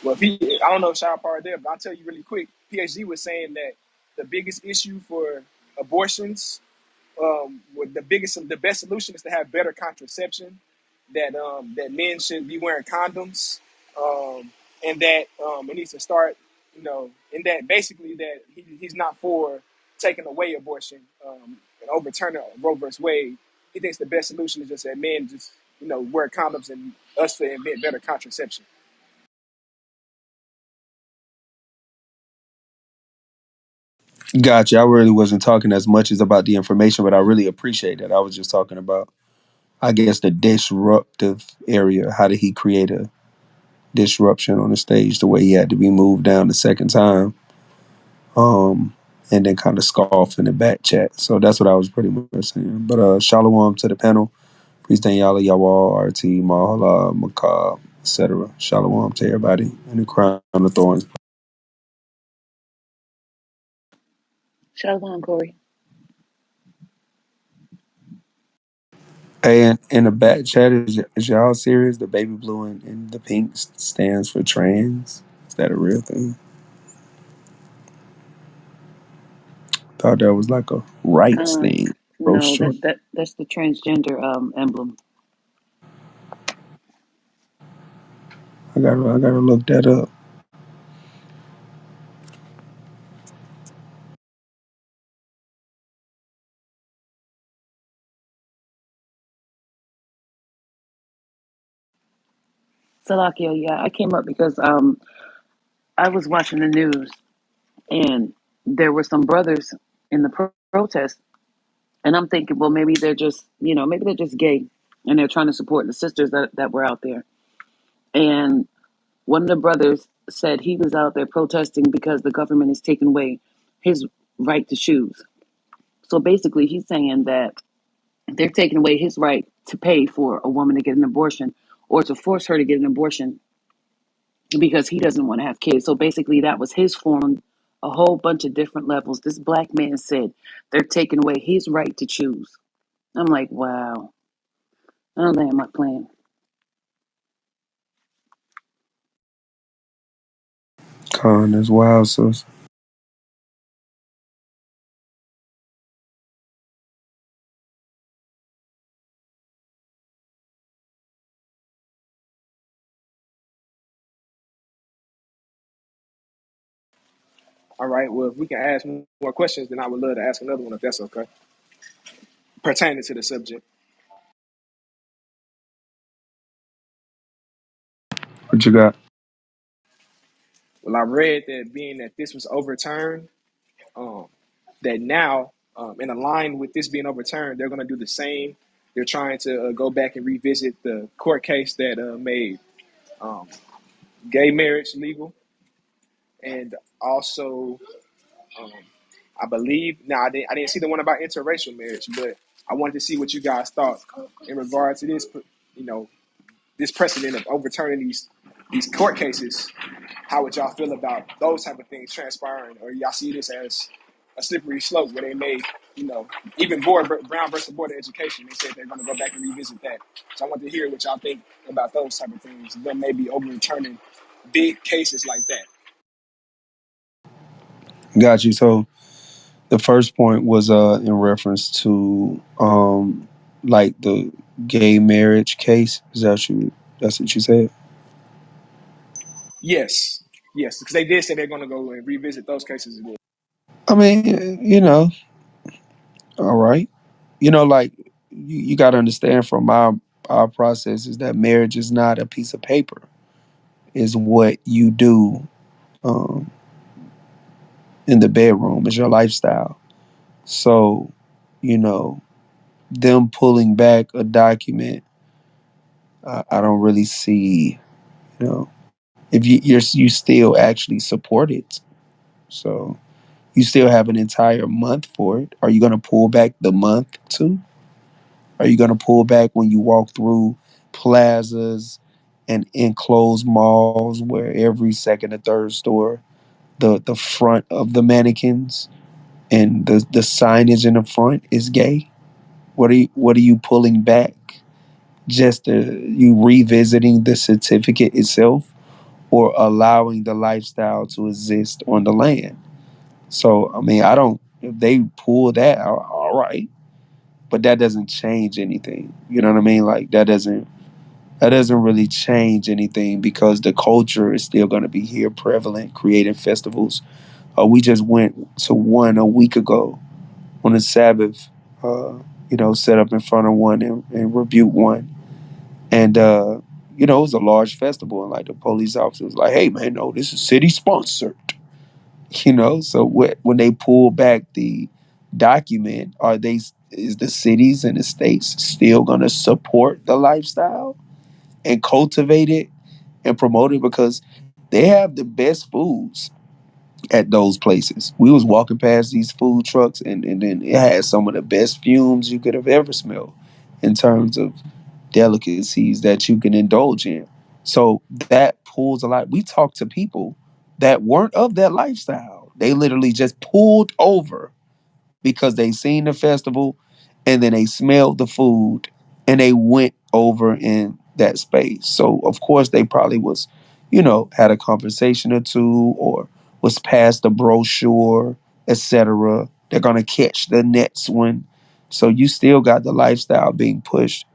[SPEAKER 2] Well, I don't know if Sean Parr there, but I'll tell you really quick. PhD was saying that the biggest issue for abortions, the best solution is to have better contraception. That men should be wearing condoms, and that it needs to start, and that basically that he's not for taking away abortion and overturning Roe versus Wade. He thinks the best solution is just that men just wear condoms and us to invent better contraception.
[SPEAKER 3] Gotcha. I really wasn't talking as much as about the information, but I really appreciate that. I was just talking about, I guess, the disruptive area. How did he create a disruption on the stage the way he had to be moved down the second time, and then kind of scoff in the back chat. So that's what I was pretty much saying. But shalom to the panel. Peace, Daniela, Yawal, RT, Mahala, Macab, etc. Shalom to everybody in the crown of thorns.
[SPEAKER 1] Shalom, Corey.
[SPEAKER 3] Hey, in the back chat, is y'all serious? The baby blue and the pink stands for trans? Is that a real thing? Thought that was like a rights thing. Pro
[SPEAKER 1] No,
[SPEAKER 3] short.
[SPEAKER 1] that's the transgender emblem.
[SPEAKER 3] I gotta look that up.
[SPEAKER 1] Salakio, yeah, I came up because I was watching the news and there were some brothers in the protest, and I'm thinking, well, maybe they're just, maybe they're just gay.
[SPEAKER 3] and they're trying to support the sisters that were out there. And one of the brothers said he was out there protesting because the government is taking away his right to choose. So basically, he's saying that they're taking away his right to pay for a woman to get an abortion or to force her to get an abortion because he doesn't want to have kids. So basically, that was his form, a whole bunch of different levels. This black man said they're taking away his right to choose. I'm like, wow. I don't think I'm not playing.
[SPEAKER 2] Con as wild, sis.
[SPEAKER 1] All right. Well, if we can ask more questions, then I would love to ask another one if that's okay, pertaining to the subject.
[SPEAKER 2] What you got?
[SPEAKER 1] Well, I read that being that this was overturned, um, that now, in line with this being overturned, they're going to do the same. They're trying to go back and revisit the court case that made um, gay marriage legal, and also, um, I believe. Now, I didn't see the one about interracial marriage, but I wanted to see what you guys thought in regards to this. You know, this precedent of overturning these court cases. How would y'all feel about those type of things transpiring, or y'all see this as a slippery slope where they may, you know, even Brown versus Board of Education, they said they're going to go back and revisit that. So I want to hear what y'all think about those type of things. Them maybe overturning big cases like that.
[SPEAKER 2] Got you. So the first point was in reference to like the gay marriage case. Is that you? That's what you said.
[SPEAKER 1] Yes, yes, because they did say they're going to go and revisit those cases again.
[SPEAKER 2] I mean, all right. Like you got to understand from our process is that marriage is not a piece of paper. Is what you do um, in the bedroom. Is your lifestyle. So, you know, them pulling back a document, I don't really see. You know, if you still actually support it, so you still have an entire month for it. Are you going to pull back the month too? Are you going to pull back when you walk through plazas and enclosed malls where every second or third store, the front of the mannequins and the signage in the front is gay? What are you pulling back? Just you revisiting the certificate itself, or allowing the lifestyle to exist on the land? So I mean, I don't. If they pull that, all right, but that doesn't change anything. You know what I mean? Like that doesn't really change anything because the culture is still going to be here, prevalent, creating festivals. We just went to one a week ago on the Sabbath. Set up in front of one and rebuke one, and it was a large festival, and like the police officer was like, "Hey, man, no, this is city sponsored." So when they pull back the document, is the cities and the states still going to support the lifestyle and cultivate it and promote it, because they have the best foods at those places? We was walking past these food trucks, and then it had some of the best fumes you could have ever smelled in terms of delicacies that you can indulge in. So that pulls a lot. We talked to people that weren't of that lifestyle. They literally just pulled over because they seen the festival and then they smelled the food and they went over in that space. So of course they probably was, had a conversation or two, or was passed a brochure, etc. They're gonna catch the next one. So you still got the lifestyle being pushed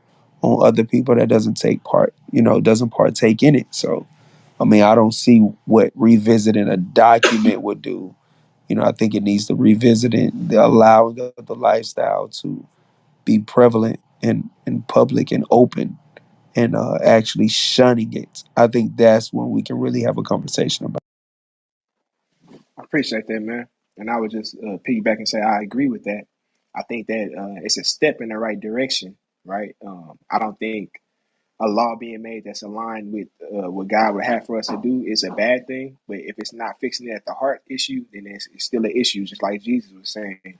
[SPEAKER 2] on other people that doesn't take part, doesn't partake in it. So I mean, I don't see what revisiting a document would do. I think it needs to revisit it, the allowing of the lifestyle to be prevalent in public and open, and actually shunning it. I think that's when we can really have a conversation about
[SPEAKER 1] I appreciate that, man. And I would just piggyback and say I agree with that. I think that it's a step in the right direction.
[SPEAKER 3] right? I don't think a law being made that's aligned with what God would have for us to do is a bad thing. But if it's not fixing it at the heart issue, then it's still an issue, just like Jesus was saying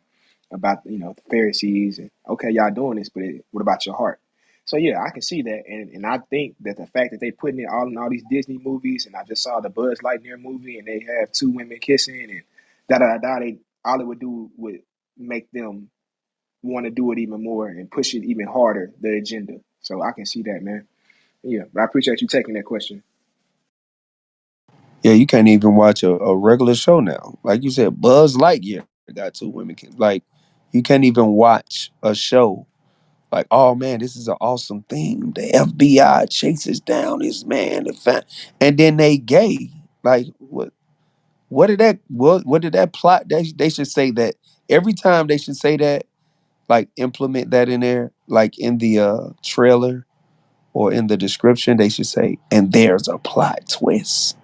[SPEAKER 3] about the Pharisees and okay, y'all doing this, but what about your heart? So yeah, I can see that, and I think that the fact that they putting it all in all these Disney movies, and I just saw the Buzz Lightyear movie, and they have two women kissing and da da da. They all it would do would make them want to do it even more and push it even harder, the agenda. So I can see that, man. Yeah, but I appreciate you taking that question.
[SPEAKER 2] Yeah, you can't even watch a regular show now. Like you said, Buzz Lightyear got two women. Like, you can't even watch a show. Like, oh man, this is an awesome thing. The FBI chases down this man, and then they gay. Like, what? What did that? What did that plot? They should say that every time. They should say that. Like, implement that in there. Like in the trailer or in the description, they should say, and there's a plot twist.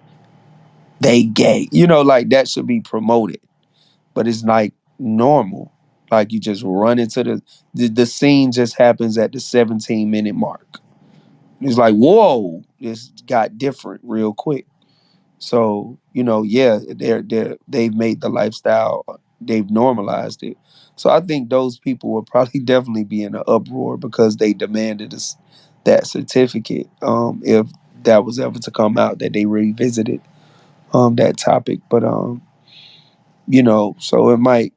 [SPEAKER 2] They gay. Like that should be promoted. But it's like normal. Like, you just run into the scene just happens at the 17-minute mark. It's like, whoa, this got different real quick. So, yeah, they've made the lifestyle, they've normalized it. So I think those people will probably definitely be in an uproar because they demanded that certificate. If that was ever to come out, that they revisited that topic. But so it might,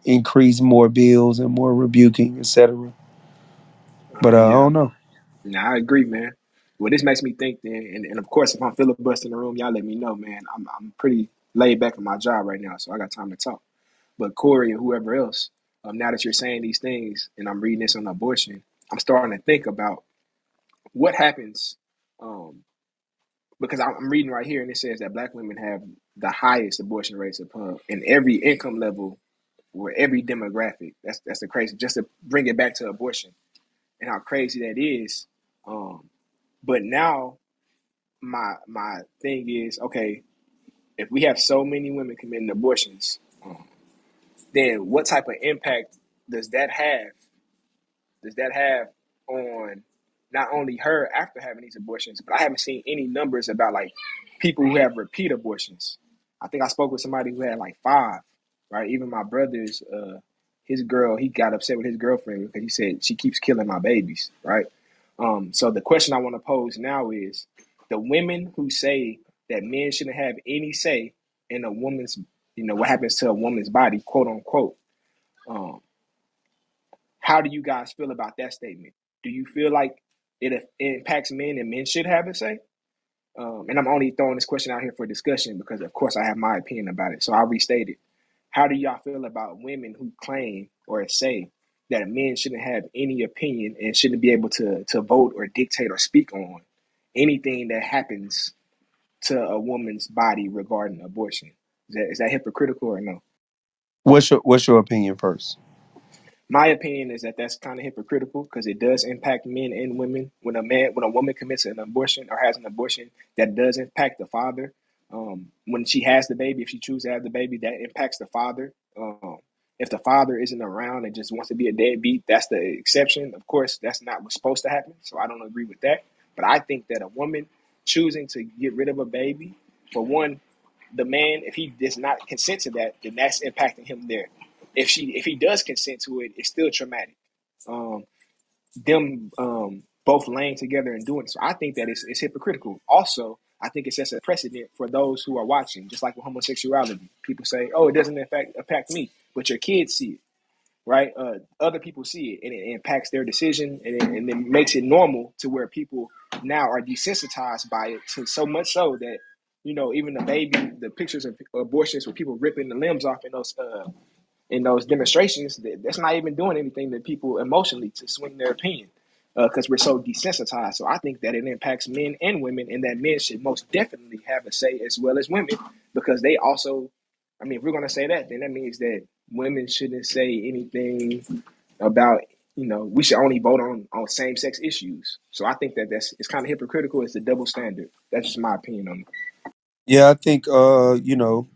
[SPEAKER 2] increase more bills and more rebuking, etc. But I
[SPEAKER 3] Yeah,
[SPEAKER 2] don't know.
[SPEAKER 3] nah, I agree, man. Well, this makes me think then, and of course, if I'm filibustering the room, y'all let me know, man. I'm pretty laid back on my job right now, so I got time to talk. But Corey and whoever else, now that you're saying these things, and I'm reading this on abortion, I'm starting to think about what happens, um, because I'm reading right here, and it says that Black women have the highest abortion rates upon in every income level or every demographic. That's the crazy. Just to bring it back to abortion and how crazy that is. Um, but now my thing is, okay, if we have so many women committing abortions, then what type of impact does that have does that have on not only her after having these abortions, but I haven't seen any numbers about like people who have repeat abortions. I think I spoke with somebody who had like five, right? Even my brother's, his girl, he got upset with his girlfriend because he said she keeps killing my babies, right? So the question I want to pose now is the women who say that men shouldn't have any say in a woman's, what happens to a woman's body, quote unquote. Um, how do you guys feel about that statement? Do you feel like it impacts men and men should have a say? And I'm only throwing this question out here for discussion because, of course, I have my opinion about it. So I'll restate it. How do y'all feel about women who claim or say that men shouldn't have any opinion and shouldn't be able to vote or dictate or speak on anything that happens to a woman's body regarding abortion? Is that hypocritical or no?
[SPEAKER 2] What's your opinion first?
[SPEAKER 3] My opinion is that that's kind of hypocritical because it does impact men and women. When a woman commits an abortion or has an abortion, that does impact the father. When she has the baby, if she chooses to have the baby, that impacts the father. If the father isn't around and just wants to be a deadbeat, that's the exception. Of course, that's not what's supposed to happen. So I don't agree with that. But I think that a woman choosing to get rid of a baby, for one, the man, if he does not consent to that, then that's impacting him there. If he does consent to it, it's still traumatic. Um, them both laying together and doing it. So I think that it's hypocritical. Also, I think it sets a precedent for those who are watching, just like with homosexuality. People say, "Oh, it doesn't affect me," but your kids see it, right? Other people see it, and it impacts their decision, and it makes it normal to where people now are desensitized by it, to so much so that even the pictures of abortions with people ripping the limbs off in those demonstrations, that's not even doing anything to people emotionally to swing their opinion because we're so desensitized. So I think that it impacts men and women, and that men should most definitely have a say as well as women because they also, I mean, if we're going to say that, then that means that women shouldn't say anything about, we should only vote on same sex issues. So I think that it's kind of hypocritical. It's a double standard. That's just my opinion on it.
[SPEAKER 2] Yeah, I think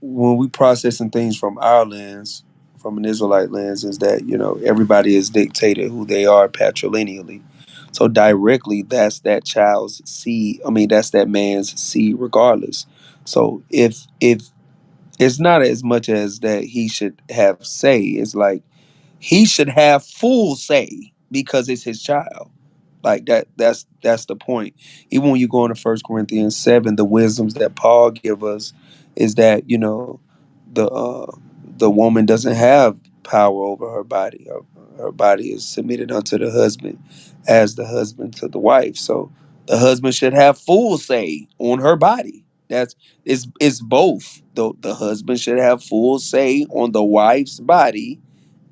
[SPEAKER 2] when we processing things from our lens,
[SPEAKER 3] from an Israelite lens is that, you know, everybody is dictated who they are patrilineally. So directly, that's that child's seed. I mean, that's that man's seed, regardless. So if it's not as much as that he should have say, it's like he should have full say because it's his child. Like that's the point. Even when you go into First Corinthians 7, the wisdoms that Paul give us is that, you know, the woman doesn't have power over her body. Her body is submitted unto the husband as the husband to the wife. So the husband should have full say on her body. That's it's both. The husband should have full say on the wife's body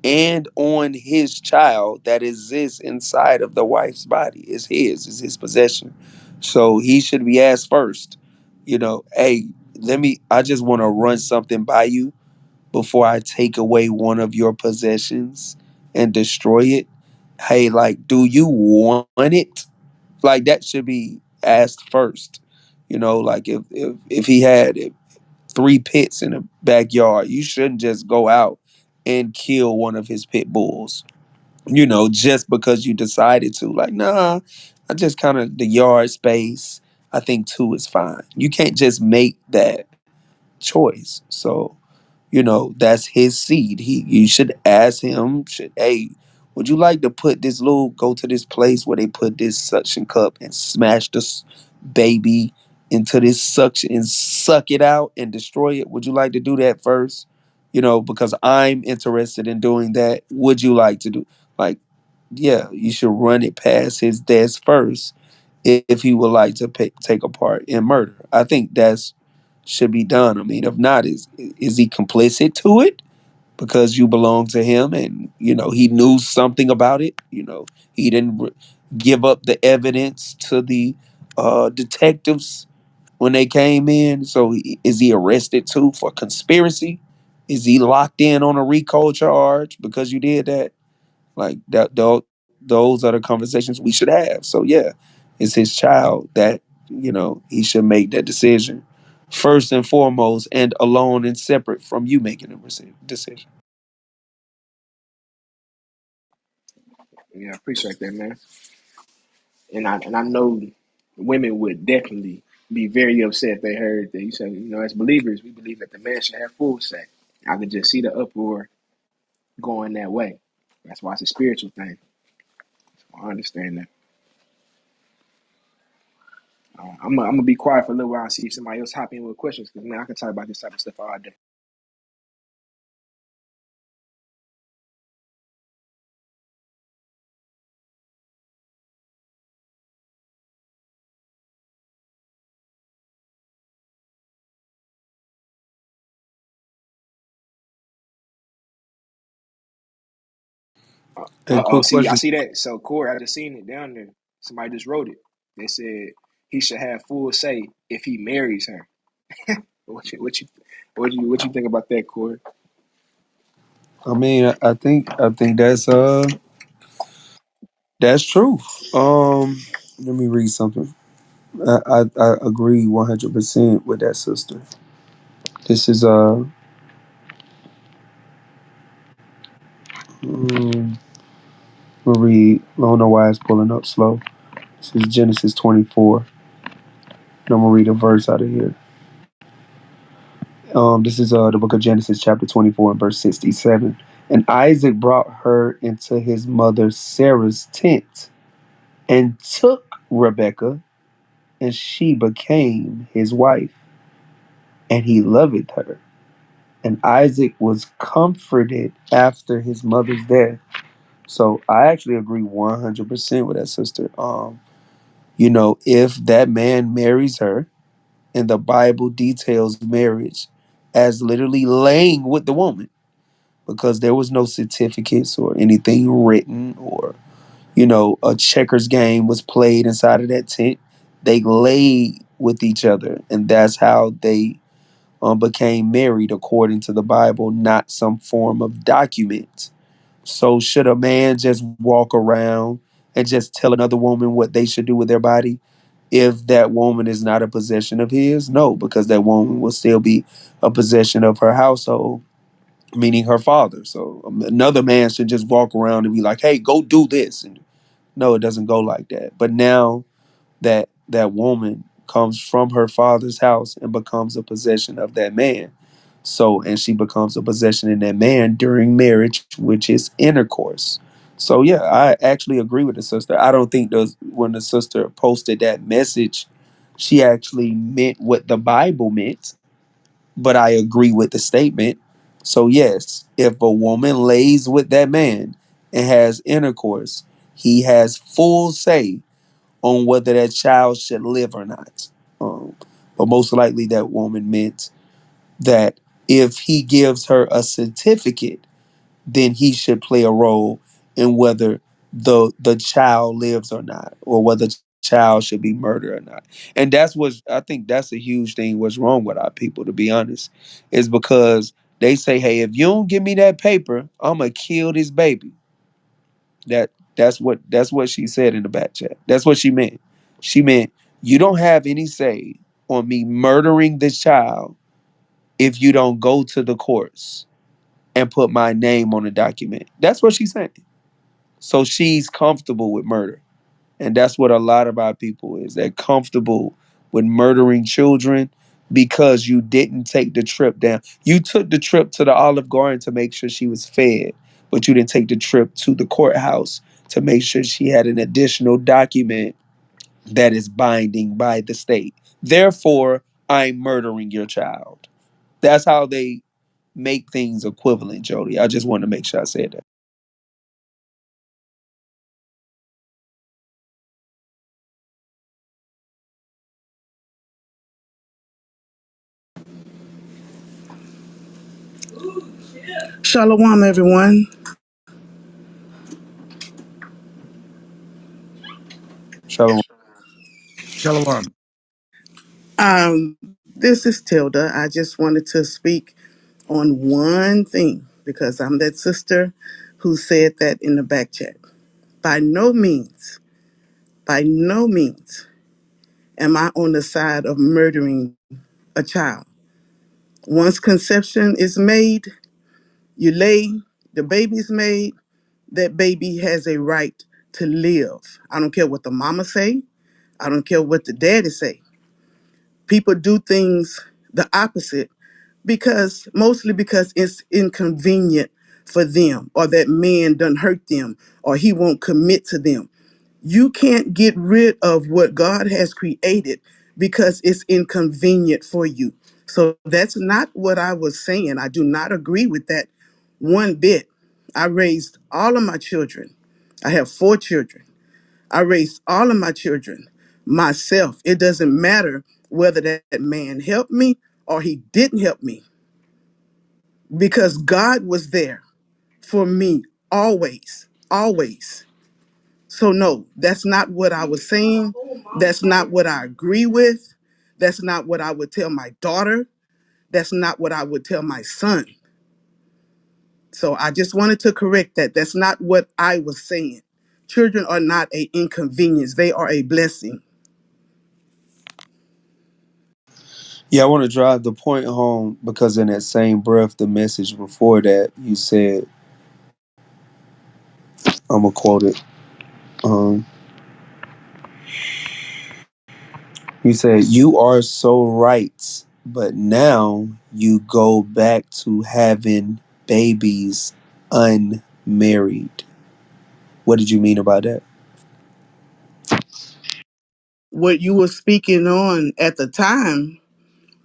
[SPEAKER 3] and on his child that exists inside of the wife's body. Is his possession. So he should be asked first, you know, hey, I just want to run something by you before I take away one of your possessions and destroy it. Hey, like, do you want it? Like, that should be asked first. You know, like if he had 3 pits in the backyard, you shouldn't just go out and kill one of his pit bulls, you know, just because you decided to. Like, nah, I just kind of the yard space. I think two is fine. You can't just make that choice. So, you know, that's his seed. You should ask him, hey, would you like to go to this place where they put this suction cup and smash this baby into this suction and suck it out and destroy it? Would you like to do that first? You know, because I'm interested in doing that. Would you like to do, like, yeah, you should run it past his desk first if he would like to take a part in murder. I think that's should be done. I mean, if not, is he complicit to it because you belong to him and, you know, he knew something about it? You know, he didn't give up the evidence to the detectives when they came in. So is he arrested too for conspiracy? Is he locked in on a RICO charge because you did that? Like that, those are the conversations we should have. So yeah, it's his child that, you know, he should make that decision first and foremost, and alone and separate from you making a decision.
[SPEAKER 2] Yeah, I appreciate that, man. And I know women would definitely be very upset if they heard that you said, you know, as believers, we believe that the man should have full say. I could just see the uproar going that way. That's why it's a spiritual thing. I understand that. I'm gonna be quiet for a little while and see if somebody else hop in with questions because man, I can talk about this type of stuff all day.
[SPEAKER 3] And
[SPEAKER 2] Oh,
[SPEAKER 3] quick
[SPEAKER 2] see, I
[SPEAKER 3] question.
[SPEAKER 2] see that. So Corey, I just seen it down there. Somebody just wrote it. They said he should have full say if he marries her. What you think about that, Corey?
[SPEAKER 3] I mean, I think that's true. Let me read something. I agree 100% with that, sister. This is read. I don't know why it's pulling up slow. This is Genesis 24. And I'm gonna read a verse out of here. This is the book of Genesis, chapter 24, and verse 67. And Isaac brought her into his mother Sarah's tent and took Rebekah, and she became his wife, and he loved her. And Isaac was comforted after his mother's death. So I actually agree 100% with that, sister. You know, if that man marries her, and the Bible details marriage as literally laying with the woman, because there was no certificates or anything written, or, you know, a checkers game was played inside of that tent. They laid with each other, and that's how they became married according to the Bible, not some form of document. So should a man just walk around and just tell another woman what they should do with their body if that woman is not a possession of his? No, because that woman will still be a possession of her household.
[SPEAKER 2] meaning her father. So another man should just walk around and be like, "Hey, go do this." And no, it doesn't go like that. But now that woman comes from her father's house and becomes a possession of that man. So, and she becomes a possession in that man during marriage, which is intercourse. So, yeah, I actually agree with the sister. I don't think those when the sister posted that message, she actually meant what the Bible meant, but I agree with the statement. So, yes, if a woman lays with that man and has intercourse, he has full say on whether that child should live or not. Um, but most likely, that woman meant that if he gives her a certificate, then he should play a role in whether the child lives or not, or whether the child should be murdered or not. And that's what I think that's a huge thing. What's wrong with our people, to be honest, is because they say, "Hey, if you don't give me that paper, I'm gonna kill this baby." That's what she said in the back chat. That's what she meant. She meant you don't have any say on me murdering this child if you don't go to the courts and put my name on the document. That's what she's saying. So she's comfortable with murder. And that's what a lot of our people is. They're comfortable with murdering children because you didn't take the trip down. You took the trip to the Olive Garden to make sure she was fed, but you didn't take the trip to the courthouse to make sure she had an additional document that is binding by the state. Therefore, I'm murdering your child. That's how they make things equivalent, Jody. I just wanted to make sure I said that.
[SPEAKER 21] Shalom, everyone.
[SPEAKER 2] Shalom.
[SPEAKER 18] Shalom.
[SPEAKER 21] Um, this is Tilda. I just wanted to speak on one thing because I'm that sister who said that in the back chat. By no means am I on the side of murdering a child. Once conception is made, you lay, the baby's made, that baby has a right to live. I don't care what the mama say. I don't care what the daddy say. People do things the opposite because mostly because it's inconvenient for them, or that man done hurt them, or he won't commit to them. You can't get rid of what God has created because it's inconvenient for you. So that's not what I was saying. I do not agree with that one bit. I raised all of my children. I have 4 children. I raised all of my children myself. It doesn't matter whether that man helped me or he didn't help me, because God was there for me always, always. So, no, that's not what I was saying. That's not what I agree with. That's not what I would tell my daughter. That's not what I would tell my son. So, I just wanted to correct that. That's not what I was saying. Children are not an inconvenience, they are a blessing.
[SPEAKER 2] Yeah, I want to drive the point home because in that same breath, the message before that, you said, I'm gonna quote it. Um, you said, "You are so right, but now you go back to having babies unmarried." What did you mean about that?
[SPEAKER 21] What you were speaking on at the time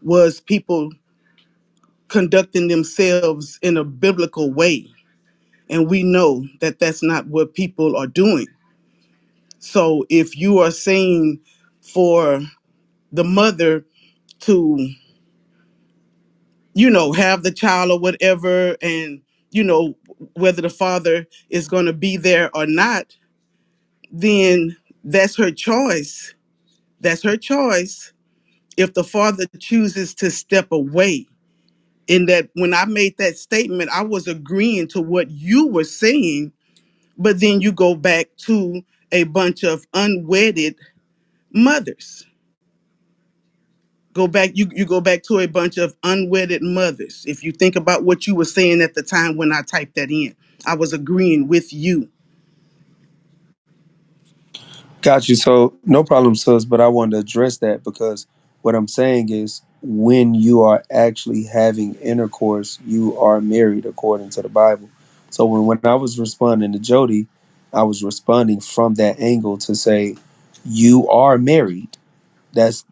[SPEAKER 21] was people conducting themselves in a biblical way. And we know that that's not what people are doing. So if you are saying for the mother to, have the child or whatever, and, whether the father is going to be there or not, then that's her choice. That's her choice. If the father chooses to step away, in that when I made that statement, I was agreeing to what you were saying, but then you go back to a bunch of unwedded mothers. Go back, you go back to a bunch of unwedded mothers. If you think about what you were saying at the time when I typed that in, I was agreeing with you.
[SPEAKER 9] Got you. So no problem, sis. But I wanted to address that because what I'm saying is when you are actually having intercourse, you are married according to the Bible. So when I was responding to Jody, I was responding from that angle to say you are married. That's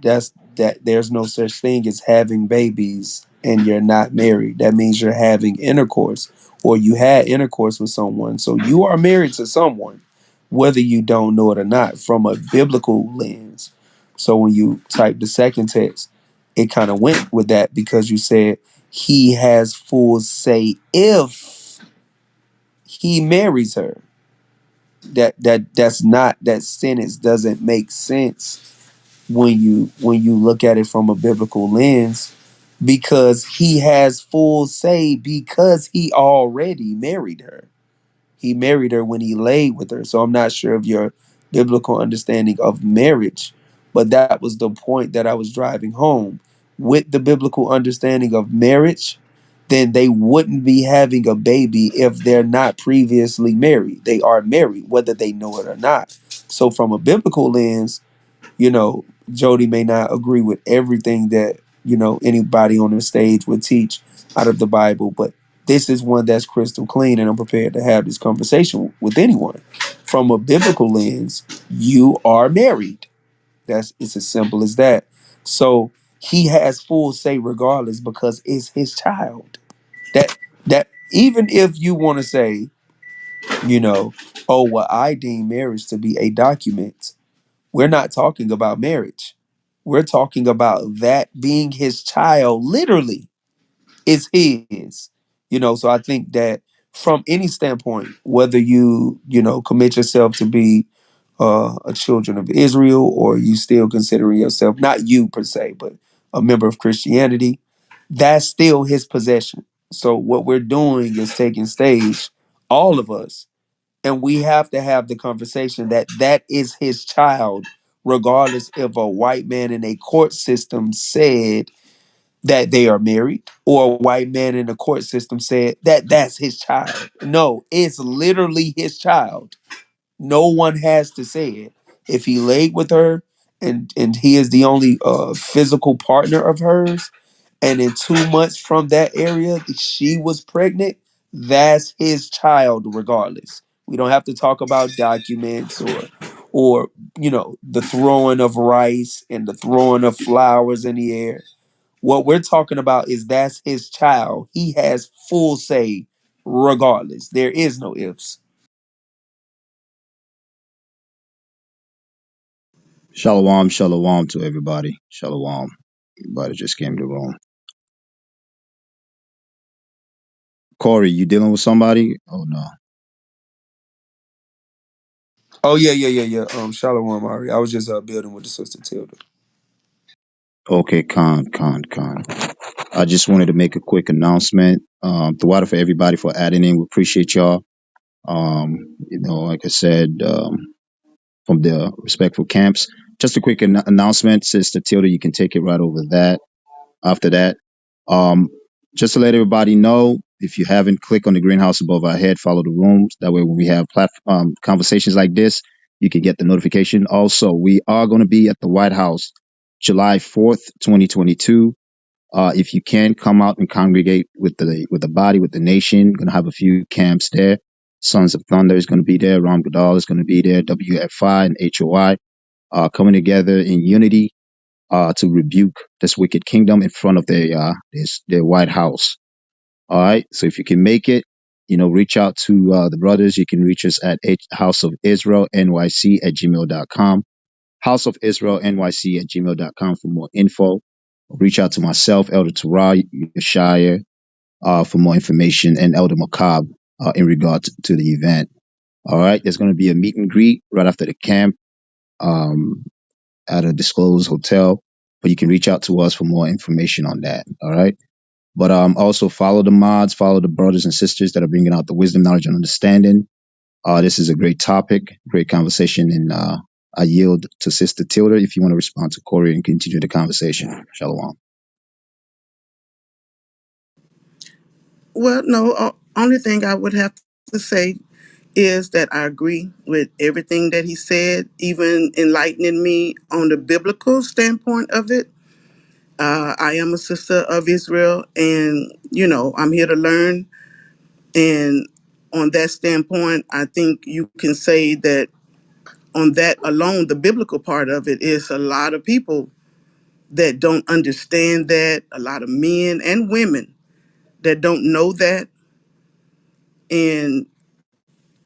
[SPEAKER 9] that there's no such thing as having babies and you're not married. That means you're having intercourse or you had intercourse with someone. So you are married to someone, whether you don't know it or not, from a biblical lens. So when you type the second text, it kind of went with that because you said he has full say if he marries her. That's not, that sentence doesn't make sense when you look at it from a biblical lens, because he has full say because he already married her. He married her when he laid with her. So I'm not sure of your biblical understanding of marriage, but that was the point that I was driving home. With the biblical understanding of marriage, then they wouldn't be having a baby if they're not previously married. They are married, whether they know it or not. So from a biblical lens, Jody may not agree with everything that, anybody on the stage would teach out of the Bible, but this is one that's crystal clean, and I'm prepared to have this conversation with anyone. From a biblical lens, you are married. It's as simple as that. So he has full say regardless because it's his child. That even if you want to say, oh well, I deem marriage to be a document. We're not talking about marriage. We're talking about that being his child, literally, is his. So I think that from any standpoint, whether commit yourself to be a children of Israel or you still considering yourself, not you per se, but a member of Christianity, that's still his possession. So what we're doing is taking stage, all of us, and we have to have the conversation that that is his child, regardless if a white man in a court system said that they are married or a white man in a court system said that that's his child. No, it's literally his child. No one has to say it. If he laid with her and he is the only physical partner of hers, and in 2 months from that area she was pregnant, that's his child regardless. We don't have to talk about documents or the throwing of rice and the throwing of flowers in the air. What we're talking about is that's his child. He has full say regardless. There is no ifs.
[SPEAKER 22] Shalom, shalom to everybody. Shalom. Everybody just came to the room. Corey, you dealing with somebody? Oh no.
[SPEAKER 9] Oh yeah. Shalom, Ari. I was just building with the sister Tilda.
[SPEAKER 22] Okay, Khan. I just wanted to make a quick announcement. The water for everybody for adding in. We appreciate y'all. Like I said, from the respectful camps. Just a quick announcement, Sister Tilda. You can take it right over that. After that, um, just to let everybody know, if you haven't, click on the greenhouse above our head, follow the rooms. That way, when we have conversations like this, you can get the notification. Also, we are going to be at the White House July 4th, 2022. If you can come out and congregate with the body, with the nation, going to have a few camps there. Sons of Thunder is going to be there. Ram Gadal is going to be there. WFI and HOI coming together in unity to rebuke this wicked kingdom in front of their White House. All right. So if you can make it, reach out to the brothers. You can reach us at House of Israel NYC at gmail.com. House of Israel NYC at gmail.com for more info. Reach out to myself, Elder Torah Yeshaya, for more information, and Elder Macab in regard to the event. All right. There's going to be a meet and greet right after the camp. At a disclosed hotel, but you can reach out to us for more information on that. All right. But also follow the mods, follow the brothers and sisters that are bringing out the wisdom, knowledge, and understanding. This is a great topic, great conversation, and I yield to Sister Tilda if you want to respond to Corey and continue the conversation. Shalom.
[SPEAKER 21] Well, no, only thing I would have to say is that I agree with everything that he said, even enlightening me on the biblical standpoint of it. I am a sister of Israel, and I'm here to learn. And on that standpoint, I think you can say that on that alone, the biblical part of it is a lot of people that don't understand that, a lot of men and women that don't know that, and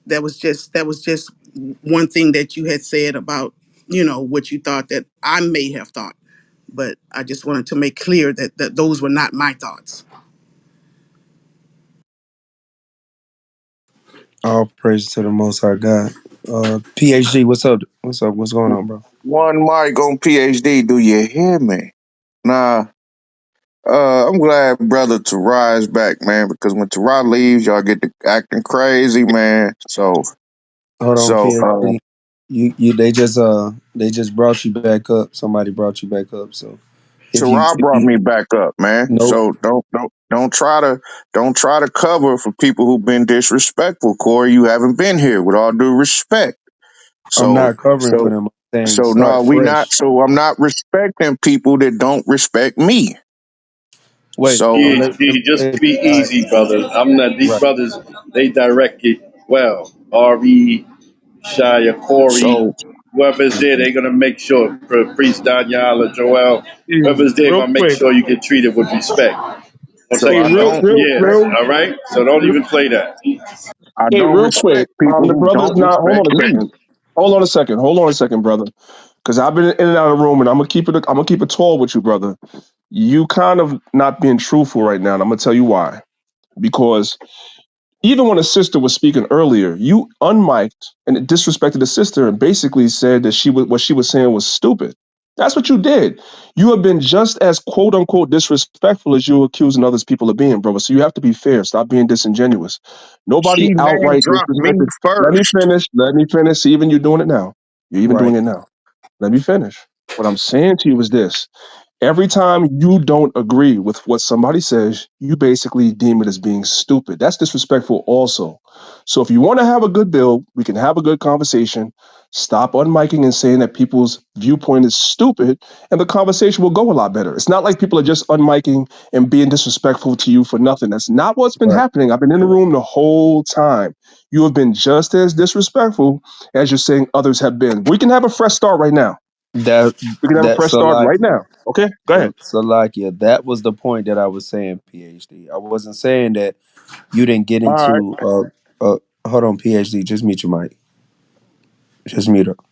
[SPEAKER 21] that was just one thing that you had said about what you thought that I may have thought, but I just wanted to make clear that those were not my thoughts.
[SPEAKER 9] All praise to the Most High God. PhD, what's up? What's up? What's going on, bro?
[SPEAKER 1] One mic on PhD. Do you hear me? Nah. I'm glad brother Tarai is back, man, because when Tarai leaves, y'all get to acting crazy, man.
[SPEAKER 9] Hold on,
[SPEAKER 1] So
[SPEAKER 9] PhD. They just brought you back up. Somebody brought you back up. So
[SPEAKER 1] Tarai
[SPEAKER 9] if
[SPEAKER 1] brought
[SPEAKER 9] you
[SPEAKER 1] me back up, man.
[SPEAKER 9] nope,
[SPEAKER 1] So don't try to cover for people who've been disrespectful, Corey. You haven't been here, with all due respect.
[SPEAKER 9] I'm
[SPEAKER 1] So
[SPEAKER 9] not covering for
[SPEAKER 1] so
[SPEAKER 9] them. I'm saying
[SPEAKER 1] so
[SPEAKER 9] start
[SPEAKER 1] no, we not.
[SPEAKER 9] fresh.
[SPEAKER 1] So I'm not respecting people that don't respect me.
[SPEAKER 9] Wait,
[SPEAKER 1] So
[SPEAKER 17] PhD, just
[SPEAKER 9] wait,
[SPEAKER 17] be easy, brother. I'm not these
[SPEAKER 9] right.
[SPEAKER 17] brothers. They direct it well. Re, Shia, Corey,
[SPEAKER 1] so
[SPEAKER 17] whoever's there, they're gonna make sure. Priest Daniel or Joel, whoever's there,
[SPEAKER 4] Real
[SPEAKER 17] gonna make
[SPEAKER 4] quick.
[SPEAKER 17] sure you get treated with respect. One
[SPEAKER 1] so
[SPEAKER 4] Hey,
[SPEAKER 1] I
[SPEAKER 17] second,
[SPEAKER 4] real,
[SPEAKER 17] brother.
[SPEAKER 1] don't
[SPEAKER 4] real,
[SPEAKER 17] Yeah,
[SPEAKER 4] real,
[SPEAKER 17] all right. So don't even play that.
[SPEAKER 1] I
[SPEAKER 4] hey,
[SPEAKER 1] don't
[SPEAKER 4] real quick.
[SPEAKER 1] respect people
[SPEAKER 4] The
[SPEAKER 1] who
[SPEAKER 4] brother's
[SPEAKER 1] don't
[SPEAKER 4] not. Hold
[SPEAKER 1] respect
[SPEAKER 4] on a
[SPEAKER 1] me.
[SPEAKER 4] second. Hold on a second, brother. Because I've been in and out of the room, and I'm gonna keep it tall with you, brother. You kind of not being truthful right now, and I'm gonna tell you why. Because even when a sister was speaking earlier, you unmiked and disrespected the sister and basically said that what she was saying was stupid. That's what you did. You have been just as quote unquote disrespectful as you're accusing others people of being, brother. So you have to be fair. Stop being disingenuous.
[SPEAKER 1] She
[SPEAKER 4] Nobody
[SPEAKER 1] name
[SPEAKER 4] outright
[SPEAKER 1] dropped me
[SPEAKER 4] disrespected. Let me
[SPEAKER 1] first.
[SPEAKER 4] finish. Let me finish. See, even you're doing it now. You're even doing
[SPEAKER 9] Right.
[SPEAKER 4] it now. Let me finish. What I'm saying to you is this. Every time you don't agree with what somebody says, you basically deem it as being stupid. That's disrespectful also. So if you want to have a good build, we can have a good conversation. Stop unmiking and saying that people's viewpoint is stupid, and the conversation will go a lot better. It's not like people are just unmiking and being disrespectful to you for nothing. That's not what's been
[SPEAKER 9] Right.
[SPEAKER 4] happening. I've been in the room the whole time. You have been just as disrespectful as you're saying others have been. We can have a fresh start right now.
[SPEAKER 9] That
[SPEAKER 4] We can have a
[SPEAKER 9] that
[SPEAKER 4] fresh start right
[SPEAKER 9] Salakia.
[SPEAKER 4] now. Okay, go ahead.
[SPEAKER 9] Salakia. That was the point that I was saying, PhD. I wasn't saying that you didn't get
[SPEAKER 1] All right.
[SPEAKER 9] into hold on, PhD, just mute your mic. Just mute up.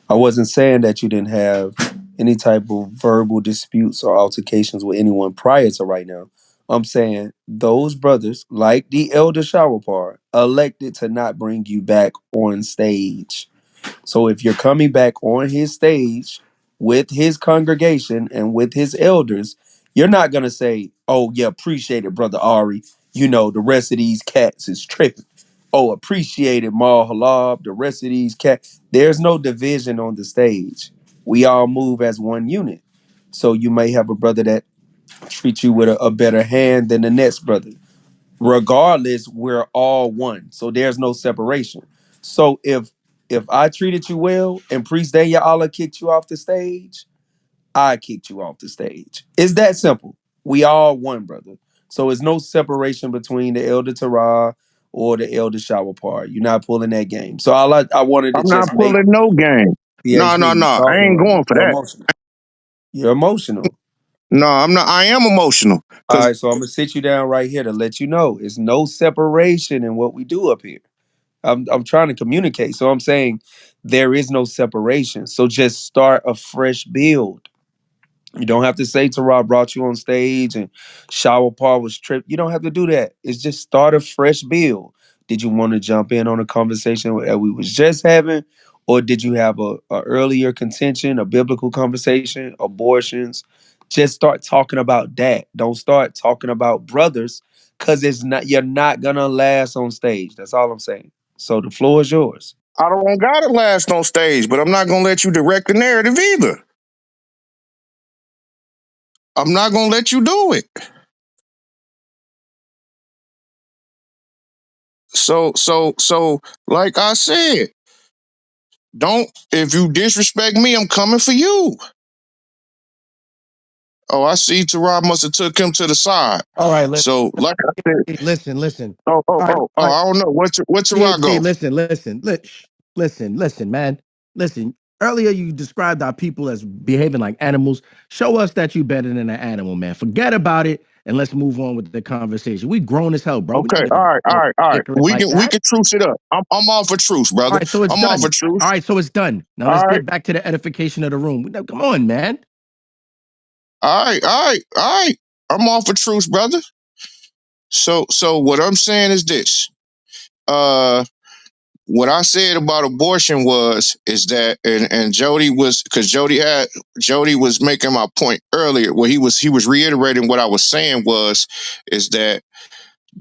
[SPEAKER 9] I wasn't saying that you didn't have any type of verbal disputes or altercations with anyone prior to right now. I'm saying those brothers, like the elder shower part, elected to not bring you back on stage. So if you're coming back on his stage with his congregation and with his elders, you're not gonna say, "Oh yeah, appreciate it, brother Ari. The rest of these cats is tripping. Oh, appreciate it, Mal Halab. The rest of these cats." There's no division on the stage. We all move as one unit. So you may have a brother that treats you with a better hand than the next brother. Regardless, we're all one. So there's no separation. So if I treated you well and Priest Danya Allah kicked you off the stage, I kicked you off the stage. It's that simple. We all one, brother. So it's no separation between the Elder Torah or the Elder Shower part. You're not pulling that game. So I wanted to
[SPEAKER 1] I'm not
[SPEAKER 9] just make
[SPEAKER 1] pulling no game. No, no,
[SPEAKER 9] PhD.
[SPEAKER 1] no.
[SPEAKER 9] You
[SPEAKER 1] I
[SPEAKER 9] talking
[SPEAKER 1] ain't
[SPEAKER 9] right now.
[SPEAKER 1] going for
[SPEAKER 9] You're
[SPEAKER 1] that.
[SPEAKER 9] emotional. You're emotional.
[SPEAKER 1] No, I'm not. I am emotional
[SPEAKER 9] All
[SPEAKER 1] because
[SPEAKER 9] right, so I'm gonna sit you down right here to let you know it's no separation in what we do up here. I'm trying to communicate. So I'm saying there is no separation. So just start a fresh build. You don't have to say Tara brought you on stage and Shower Paul was tripped. You don't have to do that. It's just start a fresh build. Did you want to jump in on a conversation that we was just having? Or did you have a earlier contention, a biblical conversation, abortions? Just start talking about that. Don't start talking about brothers because you're not gonna last on stage. That's all I'm saying. So the floor is yours.
[SPEAKER 1] I don't got it last on stage, but I'm not gonna let you direct the narrative either. I'm not gonna let you do it. So, like I said, don't, if you disrespect me, I'm coming for you. Oh, I see Tarab must have took him to the side.
[SPEAKER 18] All right, listen,
[SPEAKER 1] So, like I said,
[SPEAKER 18] listen, listen. All right,
[SPEAKER 1] oh,
[SPEAKER 18] all right.
[SPEAKER 1] I don't know. What's Tarab
[SPEAKER 18] PhD,
[SPEAKER 1] go?
[SPEAKER 18] listen, man. Listen. Earlier, you described our people as behaving like animals. Show us that you better than an animal, man. Forget about it and let's move on with the conversation. We grown as hell, bro. We're
[SPEAKER 1] Okay,
[SPEAKER 18] not gonna no
[SPEAKER 1] all right.
[SPEAKER 18] bickering like
[SPEAKER 1] We
[SPEAKER 18] that.
[SPEAKER 1] can truce it up. I'm all for truce,
[SPEAKER 18] All
[SPEAKER 1] brother.
[SPEAKER 18] right, so it's
[SPEAKER 1] I'm all for
[SPEAKER 18] done. All
[SPEAKER 1] truce.
[SPEAKER 18] right, so it's done. Now
[SPEAKER 1] All
[SPEAKER 18] let's
[SPEAKER 1] right,
[SPEAKER 18] get back to the edification of the room. Now, come on, man.
[SPEAKER 1] all right. I'm all for truce, brother. So what I'm saying is this. What I said about abortion is that, and Jody was, because Jody was making my point earlier. Where he was reiterating what I was saying is that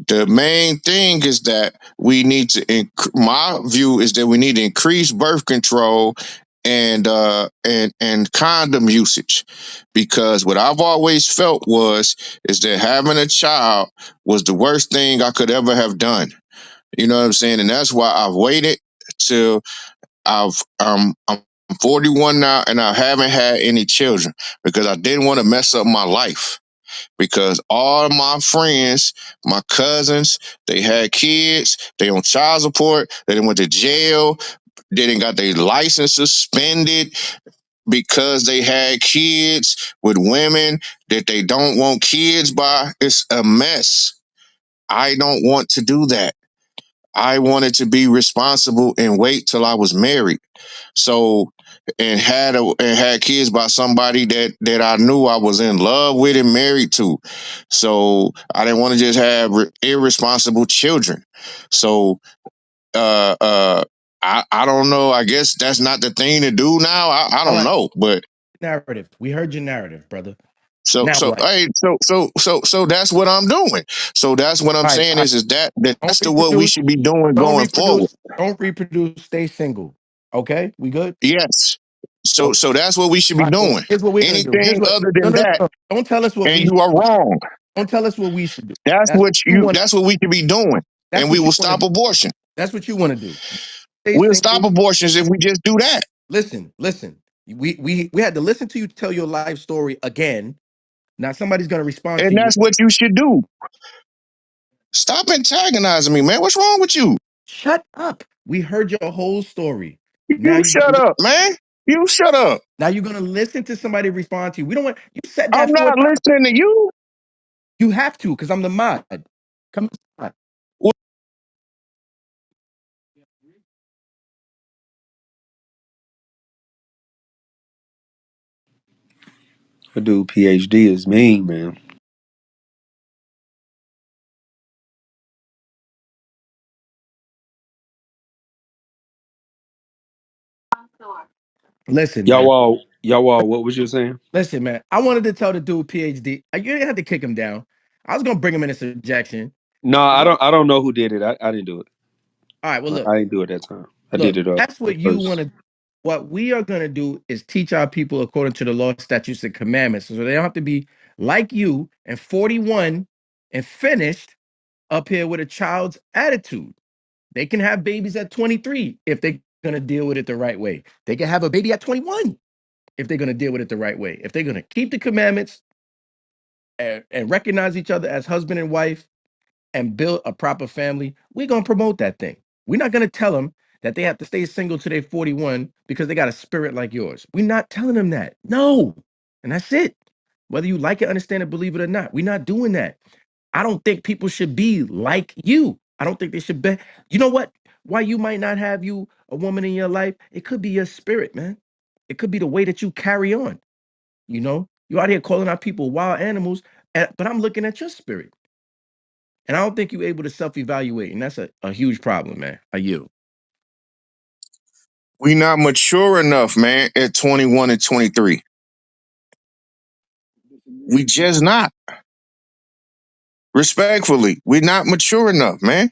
[SPEAKER 1] the main thing is that we need to. My view is that we need to increase birth control and condom usage, because what I've always felt is that having a child was the worst thing I could ever have done. You know what I'm saying? And that's why I've waited till I'm 41 now, and I haven't had any children, because I didn't want to mess up my life. Because all my friends, my cousins, they had kids, they on child support, they done went to jail, they done got their license suspended because they had kids with women that they don't want kids by. It's a mess. I don't want to do that. I wanted to be responsible and wait till I was married. So, and had kids by somebody that I knew I was in love with and married to. So I didn't want to just have irresponsible children. So uh uh I don't know. I guess that's not the thing to do now. I
[SPEAKER 18] All
[SPEAKER 1] don't
[SPEAKER 18] right,
[SPEAKER 1] know, but
[SPEAKER 18] narrative. We heard your narrative, brother.
[SPEAKER 1] so
[SPEAKER 18] Now
[SPEAKER 1] so
[SPEAKER 18] what?
[SPEAKER 1] hey so that's what I'm doing. So that's what I'm saying
[SPEAKER 18] All right.
[SPEAKER 1] is
[SPEAKER 18] Don't
[SPEAKER 1] that's the what we
[SPEAKER 18] reproduce.
[SPEAKER 1] should be doing
[SPEAKER 18] Don't
[SPEAKER 1] going forward.
[SPEAKER 18] reproduce. Don't reproduce. Stay single. Okay, we good?
[SPEAKER 1] Yes. So
[SPEAKER 18] Okay.
[SPEAKER 1] so that's what we should be
[SPEAKER 18] All right. Well,
[SPEAKER 1] doing.
[SPEAKER 18] here's what we're gonna do. Here's
[SPEAKER 1] Anything
[SPEAKER 18] what.
[SPEAKER 1] other
[SPEAKER 18] No,
[SPEAKER 1] than
[SPEAKER 18] no,
[SPEAKER 1] that,
[SPEAKER 18] no. Don't tell us what
[SPEAKER 1] and
[SPEAKER 18] we
[SPEAKER 1] you
[SPEAKER 18] should
[SPEAKER 1] are
[SPEAKER 18] do.
[SPEAKER 1] wrong.
[SPEAKER 18] Don't tell us what we should do.
[SPEAKER 1] That's
[SPEAKER 18] That's what
[SPEAKER 1] what
[SPEAKER 18] you want.
[SPEAKER 1] that's what we could be doing.
[SPEAKER 18] That's
[SPEAKER 1] And we
[SPEAKER 18] what you
[SPEAKER 1] will
[SPEAKER 18] want to
[SPEAKER 1] stop
[SPEAKER 18] do.
[SPEAKER 1] abortion.
[SPEAKER 18] That's what you want to do. Stay
[SPEAKER 1] We'll stop
[SPEAKER 18] single.
[SPEAKER 1] abortions if we just do that.
[SPEAKER 18] Listen. We had to listen to you tell your life story again. Now somebody's gonna respond to
[SPEAKER 1] And
[SPEAKER 18] you.
[SPEAKER 1] that's what you should do. Stop antagonizing me, man. What's wrong with you?
[SPEAKER 18] Shut up. We heard your whole story. Now
[SPEAKER 1] You
[SPEAKER 18] you
[SPEAKER 1] shut up, man. You shut up.
[SPEAKER 18] now you're gonna listen to somebody respond to you. We don't want you said
[SPEAKER 1] I'm
[SPEAKER 18] that four
[SPEAKER 1] not
[SPEAKER 18] times.
[SPEAKER 1] listening to you.
[SPEAKER 18] You have to, because I'm the mod. Come on.
[SPEAKER 9] A dude, PhD is mean, man.
[SPEAKER 18] Listen, man.
[SPEAKER 9] Y'all all, what was you saying?
[SPEAKER 18] Listen, man. I wanted to tell the dude PhD. You didn't have to kick him down. I was gonna bring him in a subjection.
[SPEAKER 9] No,
[SPEAKER 18] You know?
[SPEAKER 9] I don't know who did it. I didn't do it.
[SPEAKER 18] All right. Well,
[SPEAKER 9] I didn't do it that time. I did
[SPEAKER 18] look.
[SPEAKER 9] it
[SPEAKER 18] That's
[SPEAKER 9] the
[SPEAKER 18] what you want
[SPEAKER 9] first.
[SPEAKER 18] to. What we are gonna do is teach our people according to the law, statutes, and commandments, so they don't have to be like you and 41 and finished up here with a child's attitude. They can have babies at 23 if they're gonna deal with it the right way. They can have a baby at 21 if they're gonna deal with it the right way. If they're gonna keep the commandments and recognize each other as husband and wife and build a proper family, we're gonna promote that thing. We're not gonna tell them that they have to stay single till they're 41 because they got a spirit like yours. We're not telling them that. No. And that's it. Whether you like it, understand it, believe it or not, we're not doing that. I don't think people should be like you. I don't think they should be. You know what? Why you might not have you a woman in your life? It could be your spirit, man. It could be the way that you carry on. You know, you out here calling out people wild animals, but I'm looking at your spirit, and I don't think you're able to self-evaluate, and that's a huge problem, man. Are you?
[SPEAKER 1] We not mature enough, man, at 21 and 23. We just not. Respectfully, we're not mature enough, man.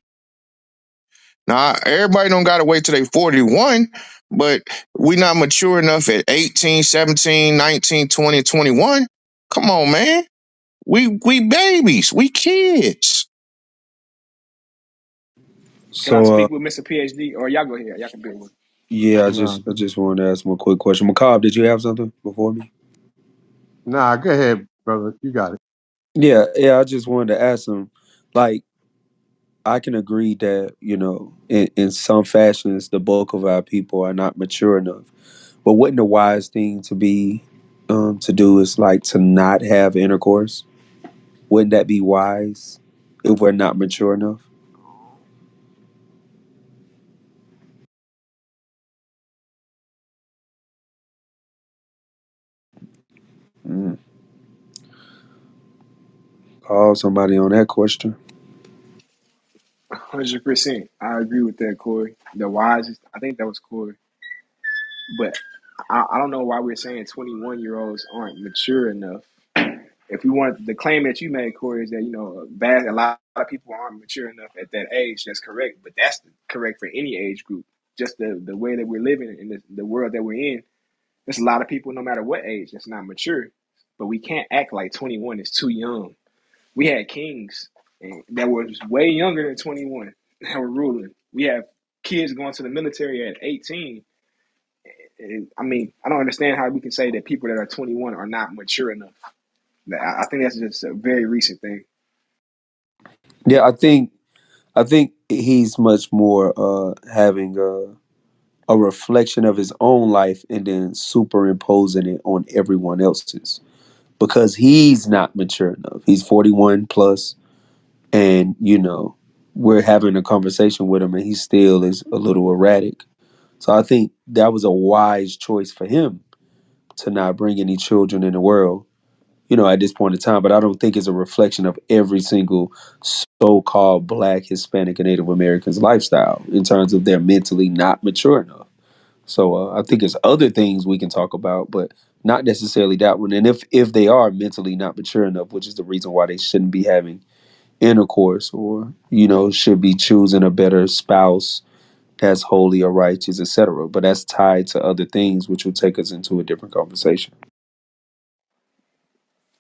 [SPEAKER 1] Now, everybody don't got to wait till they 41, but we not mature enough at 18, 17, 19, 20, 21. Come on, man. We babies. We kids.
[SPEAKER 12] Can I
[SPEAKER 13] So
[SPEAKER 12] speak with Mr. PhD? Or y'all go ahead. Y'all can build one.
[SPEAKER 13] yeah,
[SPEAKER 10] Nah,
[SPEAKER 13] I just wanted to ask him a quick question. McCobb, did you have something before me?
[SPEAKER 10] nah, go ahead, brother. You got it.
[SPEAKER 13] Yeah, I just wanted to ask him, like, I can agree that, in some fashions, the bulk of our people are not mature enough. But wouldn't the wise thing to do is like to not have intercourse? Wouldn't that be wise if we're not mature enough? Mm. Call somebody on that question.
[SPEAKER 12] 100%. I agree with that, Corey. The wisest. I think that was Corey. But I don't know why we're saying 21-year-olds aren't mature enough. If we want the claim that you made, Corey, is that a lot of people aren't mature enough at that age. That's correct, but that's correct for any age group. Just the way that we're living in the world that we're in. There's a lot of people, no matter what age, that's not mature. But we can't act like 21 is too young. We had kings that were way younger than 21 that were ruling. We have kids going to the military at 18. I mean, I don't understand how we can say that people that are 21 are not mature enough. I think that's just a very recent thing.
[SPEAKER 13] Yeah, I think he's much more having a reflection of his own life and then superimposing it on everyone else's because he's not mature enough. He's 41 plus, and we're having a conversation with him, and he still is a little erratic. So I think that was a wise choice for him to not bring any children in the world, at this point in time. But I don't think it's a reflection of every single so-called Black, Hispanic, and Native Americans lifestyle in terms of they're mentally not mature enough. So I think it's other things we can talk about, but not necessarily that one. And if they are mentally not mature enough, which is the reason why they shouldn't be having intercourse, or should be choosing a better spouse that's holy or righteous, etc. But that's tied to other things, which will take us into a different conversation.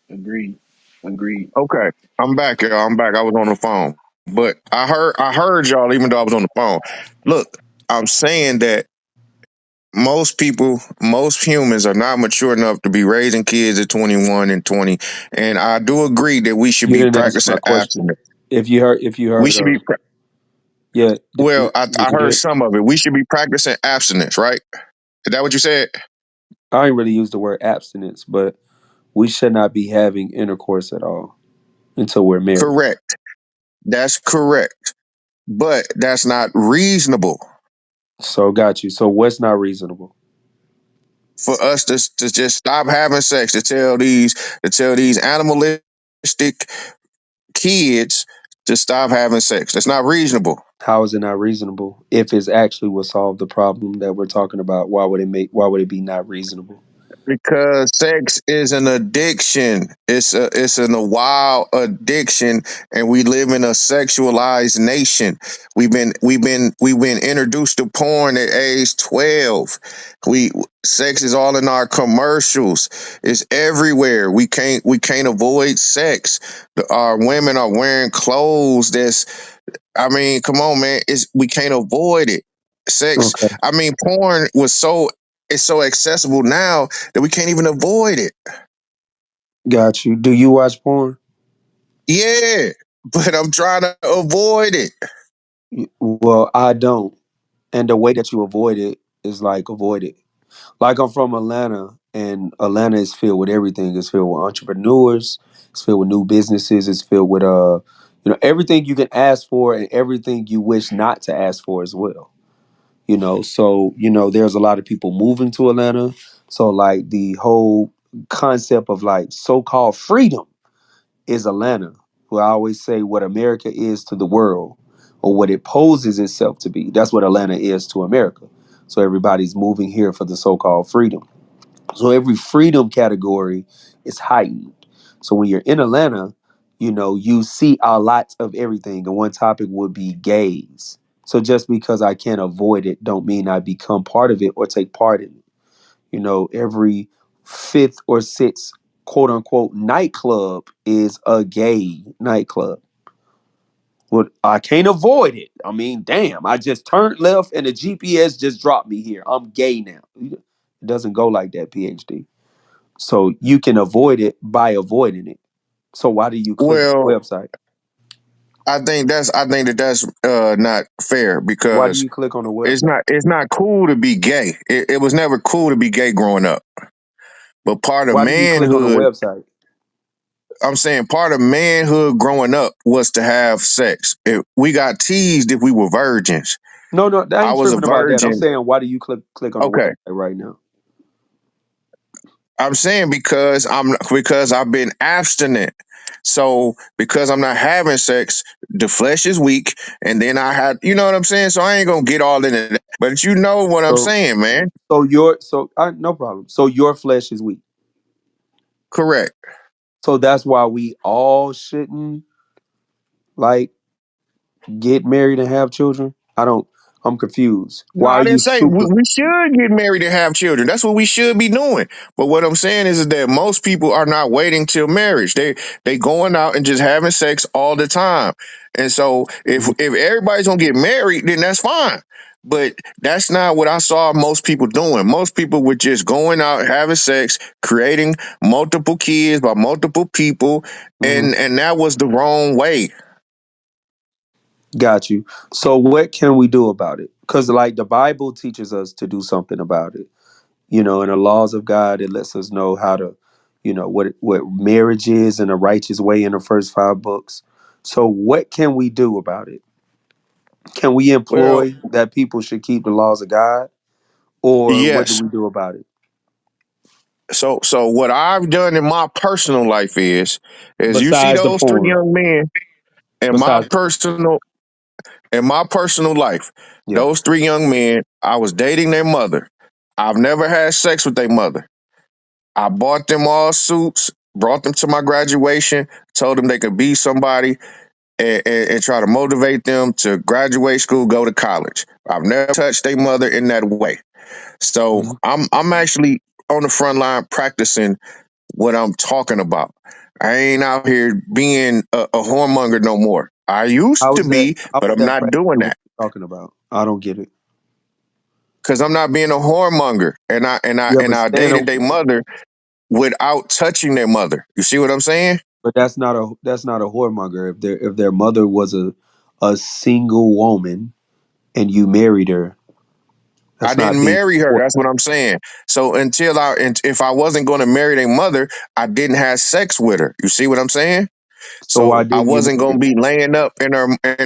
[SPEAKER 12] Agreed. Agreed.
[SPEAKER 1] Okay. I'm back, y'all. I'm back. I was on the phone. But I heard y'all even though I was on the phone. Look, I'm saying that most humans are not mature enough to be raising kids at 21 and 20. And I do agree that we should
[SPEAKER 13] You
[SPEAKER 1] be
[SPEAKER 13] didn't answer my
[SPEAKER 1] practicing
[SPEAKER 13] question.
[SPEAKER 1] abstinence. We
[SPEAKER 13] If you heard,
[SPEAKER 1] should be,
[SPEAKER 13] yeah,
[SPEAKER 1] well, I
[SPEAKER 13] you
[SPEAKER 1] heard
[SPEAKER 13] did.
[SPEAKER 1] some of it. We should be practicing abstinence, right? Is that what you said?
[SPEAKER 13] I ain't really used the word abstinence, but we should not be having intercourse at all until we're married.
[SPEAKER 1] Correct. That's correct. But that's not reasonable
[SPEAKER 13] So got you. So what's not reasonable?
[SPEAKER 1] for us to just stop having sex, to tell these animalistic kids to stop having sex. That's not reasonable.
[SPEAKER 13] How is it not reasonable? If it's actually will solve the problem that we're talking about, why would it be not reasonable?
[SPEAKER 1] Because sex is an addiction. It's a wild addiction, and we live in a sexualized nation. We've been introduced to porn at age 12. We Sex is all in our commercials. It's everywhere. We can't avoid sex. Our women are wearing clothes I mean, come on, man. We can't avoid it. Sex.
[SPEAKER 13] Okay,
[SPEAKER 1] I mean, porn it's so accessible now that we can't even avoid it.
[SPEAKER 13] got you. Do you watch porn?
[SPEAKER 1] Yeah, but I'm trying to avoid it.
[SPEAKER 13] Well, I don't. And the way that you avoid it is like avoid it. Like I'm from Atlanta, and Atlanta is filled with everything. It's filled with entrepreneurs. It's filled with new businesses. It's filled with everything you can ask for and everything you wish not to ask for as well. So there's a lot of people moving to Atlanta. So like the whole concept of like so-called freedom is Atlanta. Who I always say what America is to the world, or what it poses itself to be. That's what Atlanta is to America. So everybody's moving here for the so-called freedom. So every freedom category is heightened. So when you're in Atlanta, you see a lot of everything. And one topic would be gays. So just because I can't avoid it, don't mean I become part of it or take part in it. You know, every fifth or sixth quote unquote nightclub is a gay nightclub. Well, I can't avoid it. I mean, damn, I just turned left and the GPS just dropped me here. I'm gay now. It doesn't go like that, PhD. So you can avoid it by avoiding it. So why do you click on the
[SPEAKER 1] Well,
[SPEAKER 13] website?
[SPEAKER 1] I think that that's not fair
[SPEAKER 13] Why do
[SPEAKER 1] because
[SPEAKER 13] you click on the
[SPEAKER 1] it's
[SPEAKER 13] website?
[SPEAKER 1] not cool to be gay. It was never cool to be gay growing up. But part of
[SPEAKER 13] Why do you click on the
[SPEAKER 1] manhood,
[SPEAKER 13] website?
[SPEAKER 1] I'm saying part of manhood growing up was to have sex. If we got teased if we were virgins.
[SPEAKER 13] No, no, I
[SPEAKER 1] I
[SPEAKER 13] ain't
[SPEAKER 1] was a
[SPEAKER 13] tripping about that. I'm
[SPEAKER 1] virgin.
[SPEAKER 13] saying why do you click on the website
[SPEAKER 1] Okay.
[SPEAKER 13] right now?
[SPEAKER 1] I'm saying because I've been abstinent. So because I'm not having sex, the flesh is weak, and then I had, you know what I'm saying. So I ain't gonna get all into that, but you know what I'm
[SPEAKER 13] So
[SPEAKER 1] saying, man.
[SPEAKER 13] no problem. So your flesh is weak.
[SPEAKER 1] Correct.
[SPEAKER 13] So that's why we all shouldn't like get married and have children. I'm confused.
[SPEAKER 1] No,
[SPEAKER 13] Why are
[SPEAKER 1] I
[SPEAKER 13] you
[SPEAKER 1] didn't say
[SPEAKER 13] super
[SPEAKER 1] we should get married and have children. That's what we should be doing. But what I'm saying is that most people are not waiting till marriage. They going out and just having sex all the time. And so
[SPEAKER 13] Mhm.
[SPEAKER 1] if everybody's gonna get married, then that's fine. But that's not what I saw most people doing. Most people were just going out having sex, creating multiple kids by multiple people,
[SPEAKER 13] Mhm.
[SPEAKER 1] and that was the wrong way.
[SPEAKER 13] Got you. So what can we do about it? Because like the Bible teaches us to do something about it. You know, in the laws of God, it lets us know how to, what marriage is in a righteous way in the first five books. So what can we do about it? Can we
[SPEAKER 1] Well,
[SPEAKER 13] employ that people should keep the laws of God, or what do
[SPEAKER 1] yes.
[SPEAKER 13] we do about it?
[SPEAKER 1] So what I've done in my personal life is you see
[SPEAKER 13] Besides the
[SPEAKER 1] those three
[SPEAKER 13] porn.
[SPEAKER 1] young men in
[SPEAKER 13] Besides the porn.
[SPEAKER 1] my personal life,
[SPEAKER 13] Yeah.
[SPEAKER 1] those three young men, I was dating their mother. I've never had sex with their mother. I bought them all suits, brought them to my graduation, told them they could be somebody and try to motivate them to graduate school, go to college. I've never touched their mother in that way. So
[SPEAKER 13] Mhm.
[SPEAKER 1] I'm actually on the front line practicing what I'm talking about. I ain't out here being a whoremonger no more. I used
[SPEAKER 13] How
[SPEAKER 1] to
[SPEAKER 13] is that?
[SPEAKER 1] be,
[SPEAKER 13] How
[SPEAKER 1] but
[SPEAKER 13] is
[SPEAKER 1] I'm
[SPEAKER 13] that
[SPEAKER 1] not
[SPEAKER 13] practicing
[SPEAKER 1] doing
[SPEAKER 13] what
[SPEAKER 1] that
[SPEAKER 13] you're talking about? I don't get it.
[SPEAKER 1] because I'm not being a whoremonger.
[SPEAKER 13] Yeah,
[SPEAKER 1] And
[SPEAKER 13] but
[SPEAKER 1] I dated their mother without touching their mother. You see what I'm saying?
[SPEAKER 13] that's not a whoremonger. If their mother was a single woman and you married her,
[SPEAKER 1] I
[SPEAKER 13] that's not
[SPEAKER 1] didn't
[SPEAKER 13] being
[SPEAKER 1] marry her.
[SPEAKER 13] a whore.
[SPEAKER 1] That's what I'm saying. So if I wasn't going to marry their mother, I didn't have sex with her. You see what I'm saying?
[SPEAKER 13] So why
[SPEAKER 1] So I
[SPEAKER 13] didn't you
[SPEAKER 1] wasn't
[SPEAKER 13] marry
[SPEAKER 1] gonna
[SPEAKER 13] her?
[SPEAKER 1] be laying up in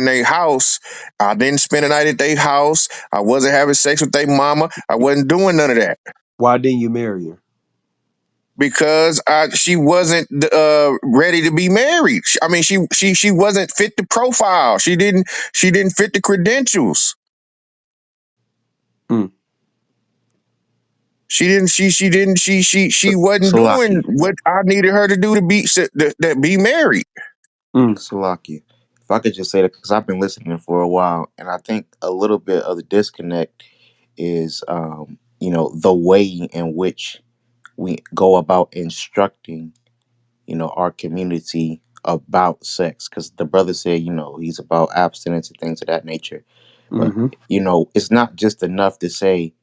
[SPEAKER 1] their house. I didn't spend the night at their house. I wasn't having sex with their mama. I wasn't doing none of that
[SPEAKER 13] Why didn't you marry her?
[SPEAKER 1] because she wasn't ready to be married. I mean, she wasn't fit the profile. She didn't fit the credentials.
[SPEAKER 13] Mm.
[SPEAKER 1] She wasn't doing
[SPEAKER 11] Salaki.
[SPEAKER 1] what I needed her to do to be married.
[SPEAKER 13] Mm.
[SPEAKER 11] Salaki. If I could just say that, because I've been listening for a while, and I think a little bit of the disconnect is, the way in which we go about instructing, our community about sex. Because the brother said, he's about abstinence and things of that nature. But,
[SPEAKER 13] Hmm.
[SPEAKER 11] it's not just enough to say,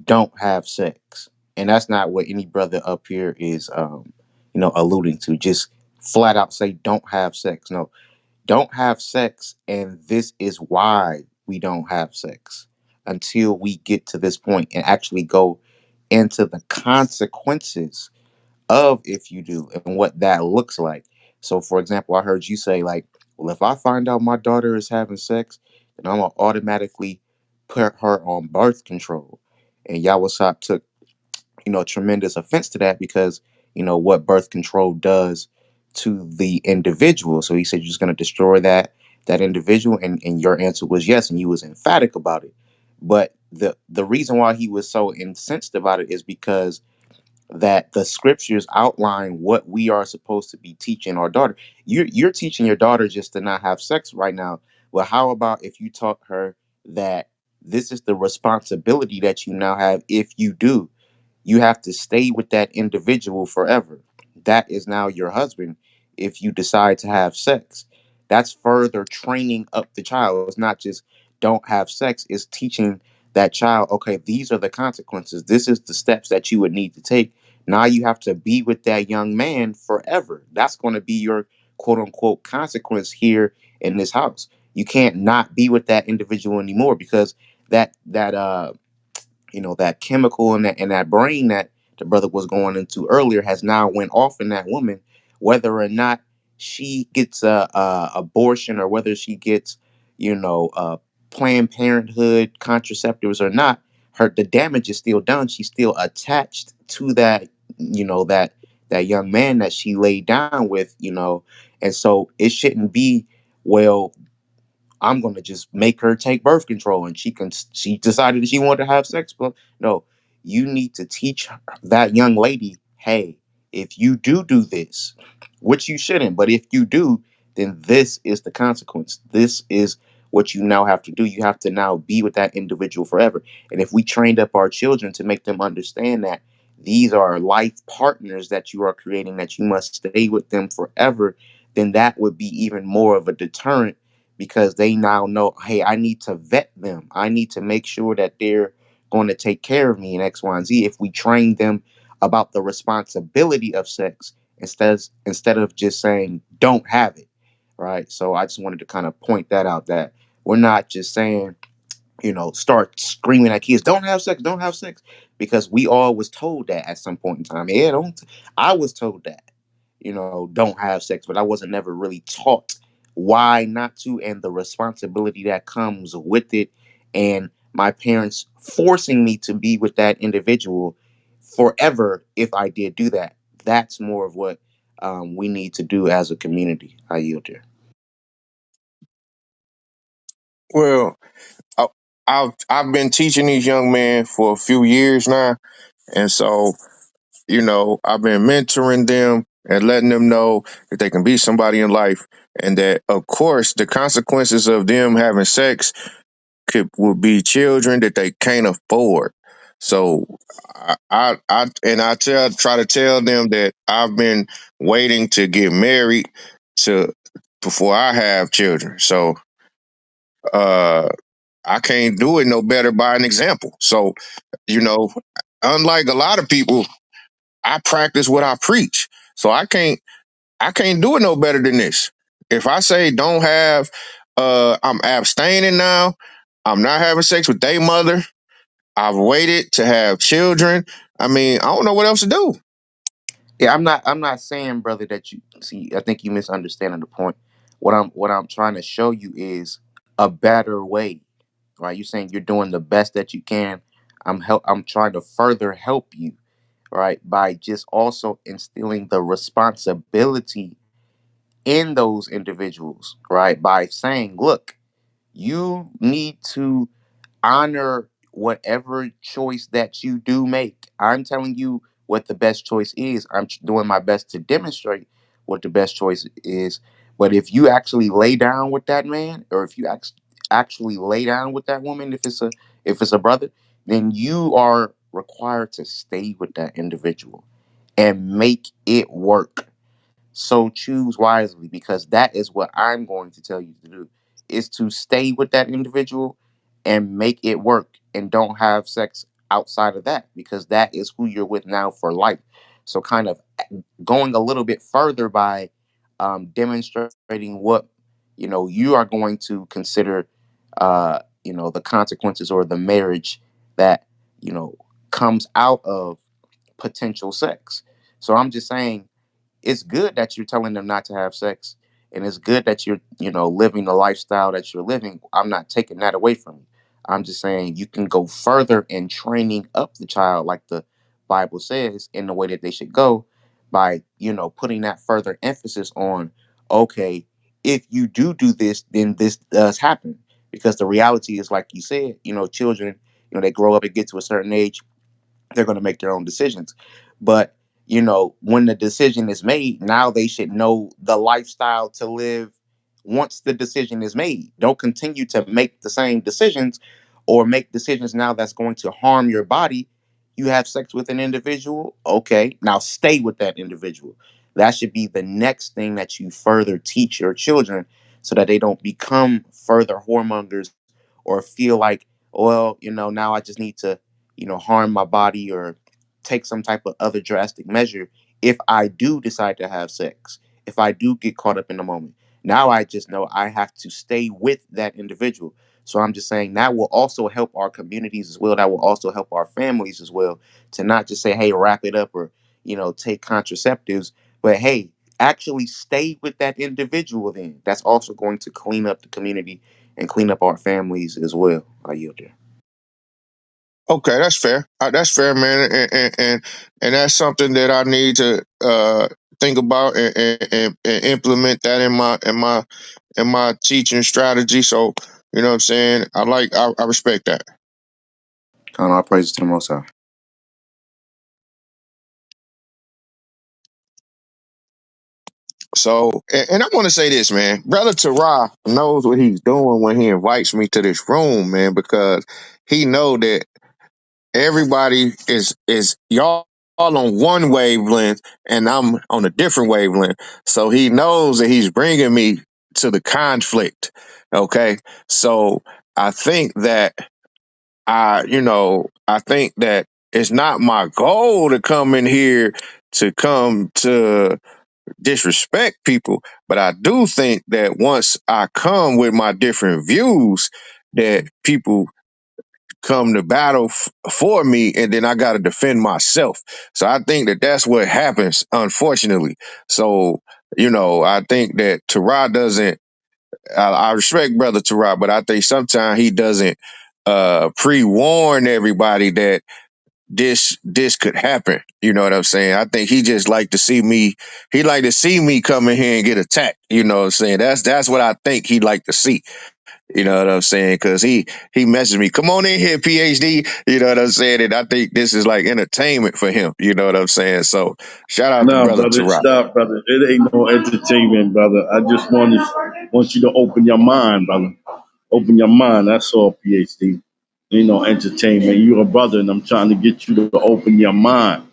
[SPEAKER 11] don't have sex. And that's not what any brother up here is, alluding to. Just flat out say, don't have sex. No, don't have sex, and this is why we don't have sex until we get to this point and actually go into the consequences of if you do and what that looks like. So, for example, I heard you say, like, well, if I find out my daughter is having sex, then I'm gonna automatically put her on birth control. And Yawasop took tremendous offense to that because what birth control does to the individual. So he said you're just going to destroy that individual, and your answer was yes, and you was emphatic about it. But the reason why he was so incensed about it is because that the scriptures outline what we are supposed to be teaching our daughter. You're teaching your daughter just to not have sex right now. Well, how about if you taught her that this is the responsibility that you now have. If you do, you have to stay with that individual forever. That is now your husband. If you decide to have sex, that's further training up the child. It's not just don't have sex, it's teaching that child, okay, these are the consequences. This is the steps that you would need to take. Now you have to be with that young man forever. That's going to be your quote unquote consequence here in this house. You can't not be with that individual anymore, because that that chemical in that brain that the brother was going into earlier has now went off in that woman, whether or not she gets a abortion, or whether she gets Planned Parenthood contraceptives or not. The damage is still done. She's still attached to that that young man that she laid down with, and so it shouldn't be, well, I'm gonna just make her take birth control, and she decided that she wanted to have sex. But no, you need to teach that young lady, hey, if you do this, which you shouldn't, but if you do, then this is the consequence. This is what you now have to do. You have to now be with that individual forever. And if we trained up our children to make them understand that these are life partners that you are creating, that you must stay with them forever, then that would be even more of a deterrent, because they now know, hey, I need to vet them. I need to make sure that they're going to take care of me in X, Y, and Z. If we train them about the responsibility of sex, instead of just saying don't have it, right? So I just wanted to kind of point that out, that we're not just saying, start screaming at kids, don't have sex, don't have sex, because we all was told that at some point in time. Yeah, don't. I was told that, don't have sex, but I wasn't never really taught why not to, and the responsibility that comes with it, and my parents forcing me to be with that individual forever if I did do that. That's more of what we need to do as a community. I yield there.
[SPEAKER 1] Well, I, I've been teaching these young men for a few years now, and so I've been mentoring them and letting them know that they can be somebody in life, and that of course the consequences of them having sex will be children that they can't afford. So I try to tell them that I've been waiting to get married to before I have children. So uh I can't do it no better by an example. So, you know, unlike a lot of people, I practice what I preach. So I can't do it no better than this. If I say don't have I'm abstaining now, I'm not having sex with their mother, I've waited to have children. I mean, I don't know what else to do.
[SPEAKER 11] Yeah, I'm not saying, brother, that you see. I think you misunderstanding the point. What I'm trying to show you is a better way, right? You're saying you're doing the best that you can. I'm trying to further help you, right, by just also instilling the responsibility in those individuals, right? By saying, look, you need to honor whatever choice that you do make. I'm telling you what the best choice is. I'm doing my best to demonstrate what the best choice is. But if you actually lay down with that man, or if you actually lay down with that woman, if it's a brother, then you are required to stay with that individual and make it work. So choose wisely, because that is what I'm going to tell you to do, is to stay with that individual and make it work, and don't have sex outside of that, because that is who you're with now for life. So kind of going a little bit further by demonstrating what you are going to consider the consequences or the marriage that you know comes out of potential sex. So I'm just saying, it's good that you're telling them not to have sex, and it's good that you're living the lifestyle that you're living. I'm not taking that away from you. I'm just saying you can go further in training up the child, like the Bible says, in the way that they should go, by putting that further emphasis on, okay, if you do this, then this does happen. Because the reality is, like you said, children, they grow up and get to a certain age, they're going to make their own decisions. But when the decision is made, now they should know the lifestyle to live once the decision is made. Don't continue to make the same decisions or make decisions now that's going to harm your body. You have sex with an individual, okay, now stay with that individual. That should be the next thing that you further teach your children so that they don't become further whoremongers or feel like, well, now I just need to, harm my body or take some type of other drastic measure if I do decide to have sex, if I do get caught up in the moment. Now I just know I have to stay with that individual. So I'm just saying that will also help our communities as well. That will also help our families as well to not just say, hey, wrap it up or, take contraceptives, but hey, actually stay with that individual then. That's also going to clean up the community and clean up our families as well. I yield there.
[SPEAKER 1] Okay, that's fair. That's fair, man, and that's something that I need to think about and implement that in my teaching strategy. So you know what I'm saying. I respect that.
[SPEAKER 11] Count all praises to the Most High.
[SPEAKER 1] So and I want to say this, man. Brother Terah knows what he's doing when he invites me to this room, man, because he know that everybody is y'all on one wavelength and I'm on a different wavelength. So he knows that he's bringing me to the conflict. Okay. So I think that I think that it's not my goal to come in here to come to disrespect people, but I do think that once I come with my different views, that people come to battle for me, and then I got to defend myself. So I think that that's what happens, unfortunately. So I think that Terah doesn't. I respect Brother Terah, but I think sometimes he doesn't pre-warn everybody that this could happen. You know what I'm saying? I think he just like to see me. He like to see me come in here and get attacked. You know what I'm saying? That's what I think he like to see. You know what I'm saying? Because he messaged me, come on in here, PhD. You know what I'm saying? And I think this is like entertainment for him. You know what I'm saying? So shout out to
[SPEAKER 17] Nah,
[SPEAKER 1] Brother
[SPEAKER 17] brother,
[SPEAKER 1] Tarot.
[SPEAKER 17] stop, brother. It ain't no entertainment, brother. I just want you to open your mind, brother. Open your mind. That's all, PhD. Ain't no entertainment. You're a brother, and I'm trying to get you to open your mind,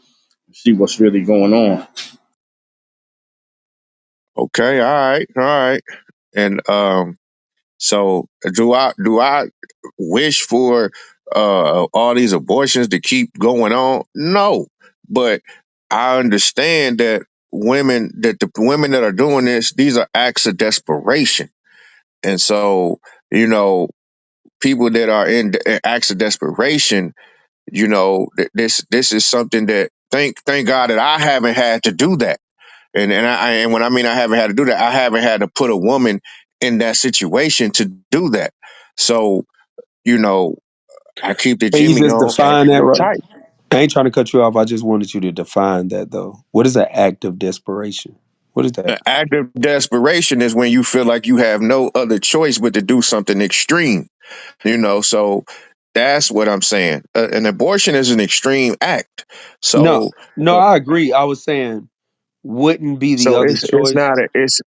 [SPEAKER 17] see what's really going on.
[SPEAKER 1] Okay, all right. And so do I wish for all these abortions to keep going on? No. But I understand that the women that are doing this, these are acts of desperation. And so, you know, people that are in acts of desperation, this is something that thank God that I haven't had to do that. And when I mean I haven't had to do that, I haven't had to put a woman in that situation to do that. So, you know, I keep the
[SPEAKER 13] Can you
[SPEAKER 1] Jimmy
[SPEAKER 13] just
[SPEAKER 1] on
[SPEAKER 13] define that,
[SPEAKER 1] extra
[SPEAKER 13] right?
[SPEAKER 1] tight.
[SPEAKER 13] I ain't trying to cut you off. I just wanted you to define that, though. What is an act of desperation? What is that?
[SPEAKER 1] An act of desperation is when you feel like you have no other choice but to do something extreme. So that's what I'm saying. An abortion is an extreme act.
[SPEAKER 13] No,
[SPEAKER 1] So,
[SPEAKER 13] no, I agree. I was saying, wouldn't be the
[SPEAKER 1] so
[SPEAKER 13] other
[SPEAKER 1] it's
[SPEAKER 13] choice.
[SPEAKER 1] not it's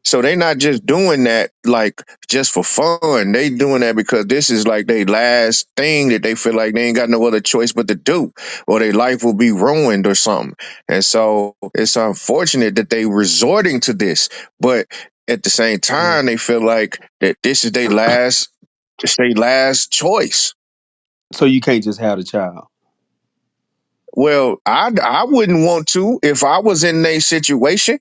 [SPEAKER 1] so they not just doing that like just for fun. They doing that because this is like their last thing that they feel like they ain't got no other choice but to do, or their life will be ruined or something. And so it's unfortunate that they resorting to this, but at the same time they feel like that this is their last choice.
[SPEAKER 13] So you can't just have a child.
[SPEAKER 1] Well, I wouldn't want to if I was in a situation,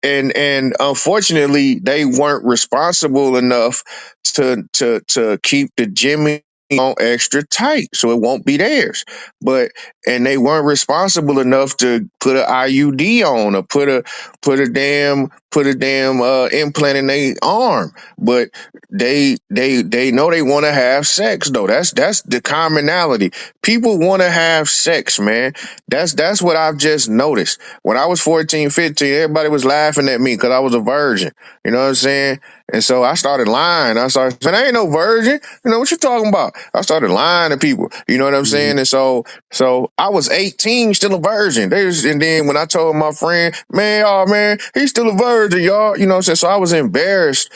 [SPEAKER 1] and unfortunately they weren't responsible enough to keep the Jimmy on extra tight so it won't be theirs. But and they weren't responsible enough to put an IUD on or put a damn implant in their arm. But they know they want to have sex though. That's the commonality. People want to have sex, man. That's what I've just noticed. When I was 14, 15, everybody was laughing at me because I was a virgin. You know what I'm saying? And so I started lying. I started saying, I ain't no virgin. You know what you talking about? I started lying to people. You know what I'm
[SPEAKER 13] Mhm.
[SPEAKER 1] saying? And so I was 18, still a virgin. And then when I told my friend, man, oh man, he's still a virgin. virgin, y'all. You know what I'm saying? So I was embarrassed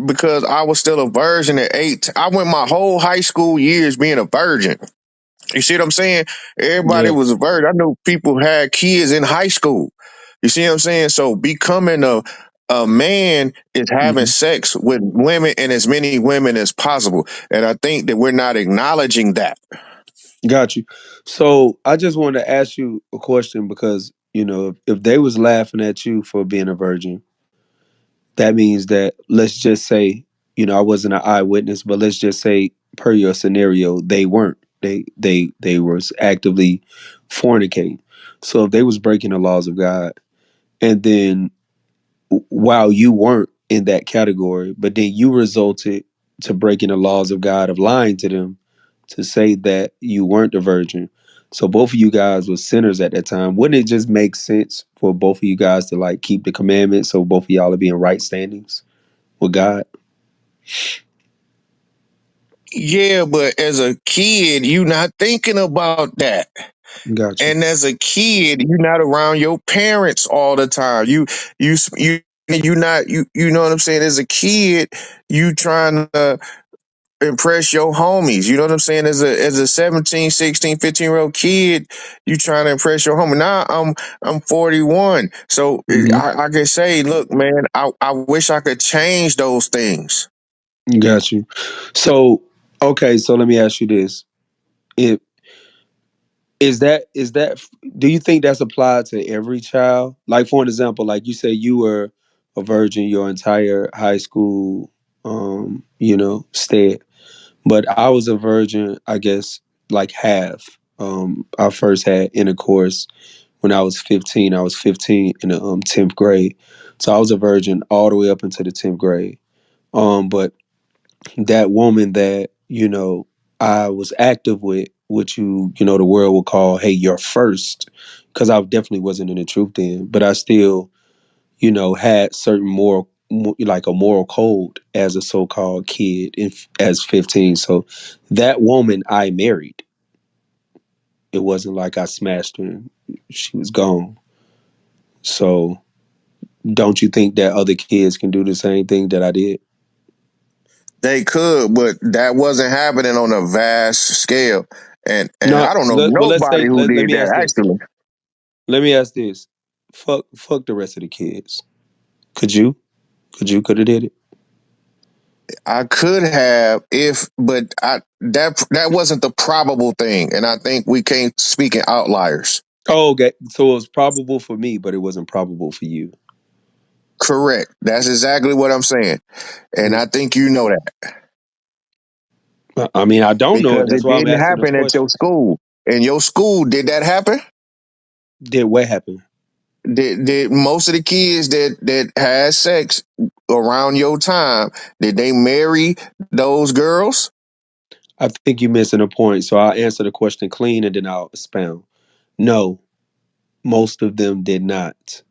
[SPEAKER 1] because I was still a virgin at 8. I went my whole high school years being a virgin. You see what I'm saying? Everybody
[SPEAKER 13] Yeah.
[SPEAKER 1] was a virgin. I know people had kids in high school. You see what I'm saying? So becoming a man is having
[SPEAKER 13] Hmm.
[SPEAKER 1] sex with women and as many women as possible. And I think that we're not acknowledging that.
[SPEAKER 13] Got you. So I just wanted to ask you a question because if they was laughing at you for being a virgin, that means that let's just say I wasn't an eyewitness, but let's just say per your scenario, they weren't. They was actively fornicating. So if they was breaking the laws of God, and then while you weren't in that category, but then you resulted to breaking the laws of God of lying to them to say that you weren't a virgin. So both of you guys were sinners at that time. Wouldn't it just make sense for both of you guys to like keep the commandments so both of y'all are being right standings with God?
[SPEAKER 1] Yeah, but as a kid, you're not thinking about that.
[SPEAKER 13] Got you.
[SPEAKER 1] And as a kid, you're not around your parents all the time. You not you know what I'm saying? As a kid, you trying to impress your homies. You know what I'm saying? As a 17, 16, 15-year-old kid, you trying to impress your homie. Now I'm 41. So
[SPEAKER 13] Hmm.
[SPEAKER 1] I can say, look, man, I wish I could change those things.
[SPEAKER 13] Got you. So okay, so let me ask you this. If is that do you think that's applied to every child? Like for an example, like you say you were a virgin your entire high school stay. But I was a virgin, I guess, like half. I first had intercourse when I was 15. I was 15 in the 10th grade. So I was a virgin all the way up into the 10th grade. But that woman that, I was active with, which the world will call, hey, you're first, because I definitely wasn't in the truth then, but I still, had certain like a moral code as a so-called kid as 15. So that woman I married. It wasn't like I smashed her and she was gone. So don't you think that other kids can do the same thing that I did?
[SPEAKER 1] They could, but that wasn't happening on a vast scale. And
[SPEAKER 13] No,
[SPEAKER 1] I don't know
[SPEAKER 13] but let's
[SPEAKER 1] nobody
[SPEAKER 13] say
[SPEAKER 1] who
[SPEAKER 13] let
[SPEAKER 1] did
[SPEAKER 13] me
[SPEAKER 1] that
[SPEAKER 13] ask this.
[SPEAKER 1] actually.
[SPEAKER 13] Let me ask this. Fuck the rest of the kids. Could you? Could have did it?
[SPEAKER 1] I could have if, but that wasn't the probable thing, and I think we can't speak in outliers.
[SPEAKER 13] Oh, okay. So it was probable for me, but it wasn't probable for you.
[SPEAKER 1] Correct. That's exactly what I'm saying, and
[SPEAKER 13] Yeah.
[SPEAKER 1] I think you know that
[SPEAKER 13] I mean, I don't know it.
[SPEAKER 1] because
[SPEAKER 13] That's
[SPEAKER 1] it
[SPEAKER 13] why I'm
[SPEAKER 1] didn't
[SPEAKER 13] asking those
[SPEAKER 1] happen at your
[SPEAKER 13] questions.
[SPEAKER 1] school. In your school, did that happen?
[SPEAKER 13] Did what happen?
[SPEAKER 1] Did most of the kids that had sex around your time, did they marry those girls?
[SPEAKER 13] I think you're missing a point. So I'll answer the question clean and then I'll expound. No, most of them did not.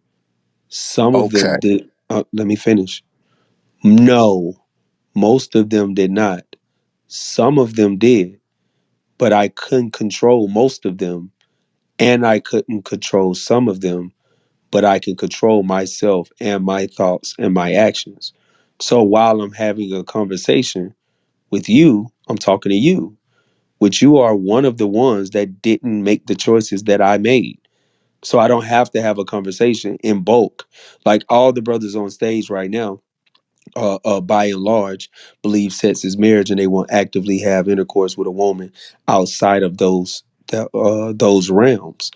[SPEAKER 13] Some of
[SPEAKER 1] Okay.
[SPEAKER 13] them did. Let me finish. No, most of them did not. Some of them did, but I couldn't control most of them, and I couldn't control some of them, but I can control myself and my thoughts and my actions. So while I'm having a conversation with you, I'm talking to you, which you are one of the ones that didn't make the choices that I made. So I don't have to have a conversation in bulk. Like all the brothers on stage right now, by and large, believe sex is marriage, and they won't actively have intercourse with a woman outside of those realms.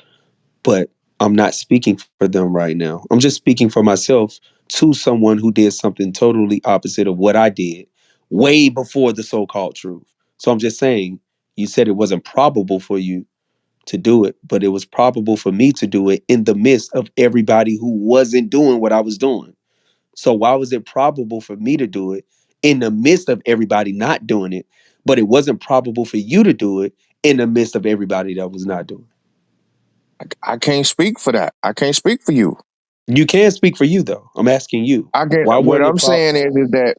[SPEAKER 13] But I'm not speaking for them right now. I'm just speaking for myself to someone who did something totally opposite of what I did way before the so-called truth. So I'm just saying, you said it wasn't probable for you to do it, but it was probable for me to do it in the midst of everybody who wasn't doing what I was doing. So why was it probable for me to do it in the midst of everybody not doing it, but it wasn't probable for you to do it in the midst of everybody that was not doing
[SPEAKER 1] I can't speak for that. I can't speak for you.
[SPEAKER 13] it? You can speak for you though. I'm asking you.
[SPEAKER 1] I get
[SPEAKER 13] Why
[SPEAKER 1] what
[SPEAKER 13] wasn't it
[SPEAKER 1] I'm saying is that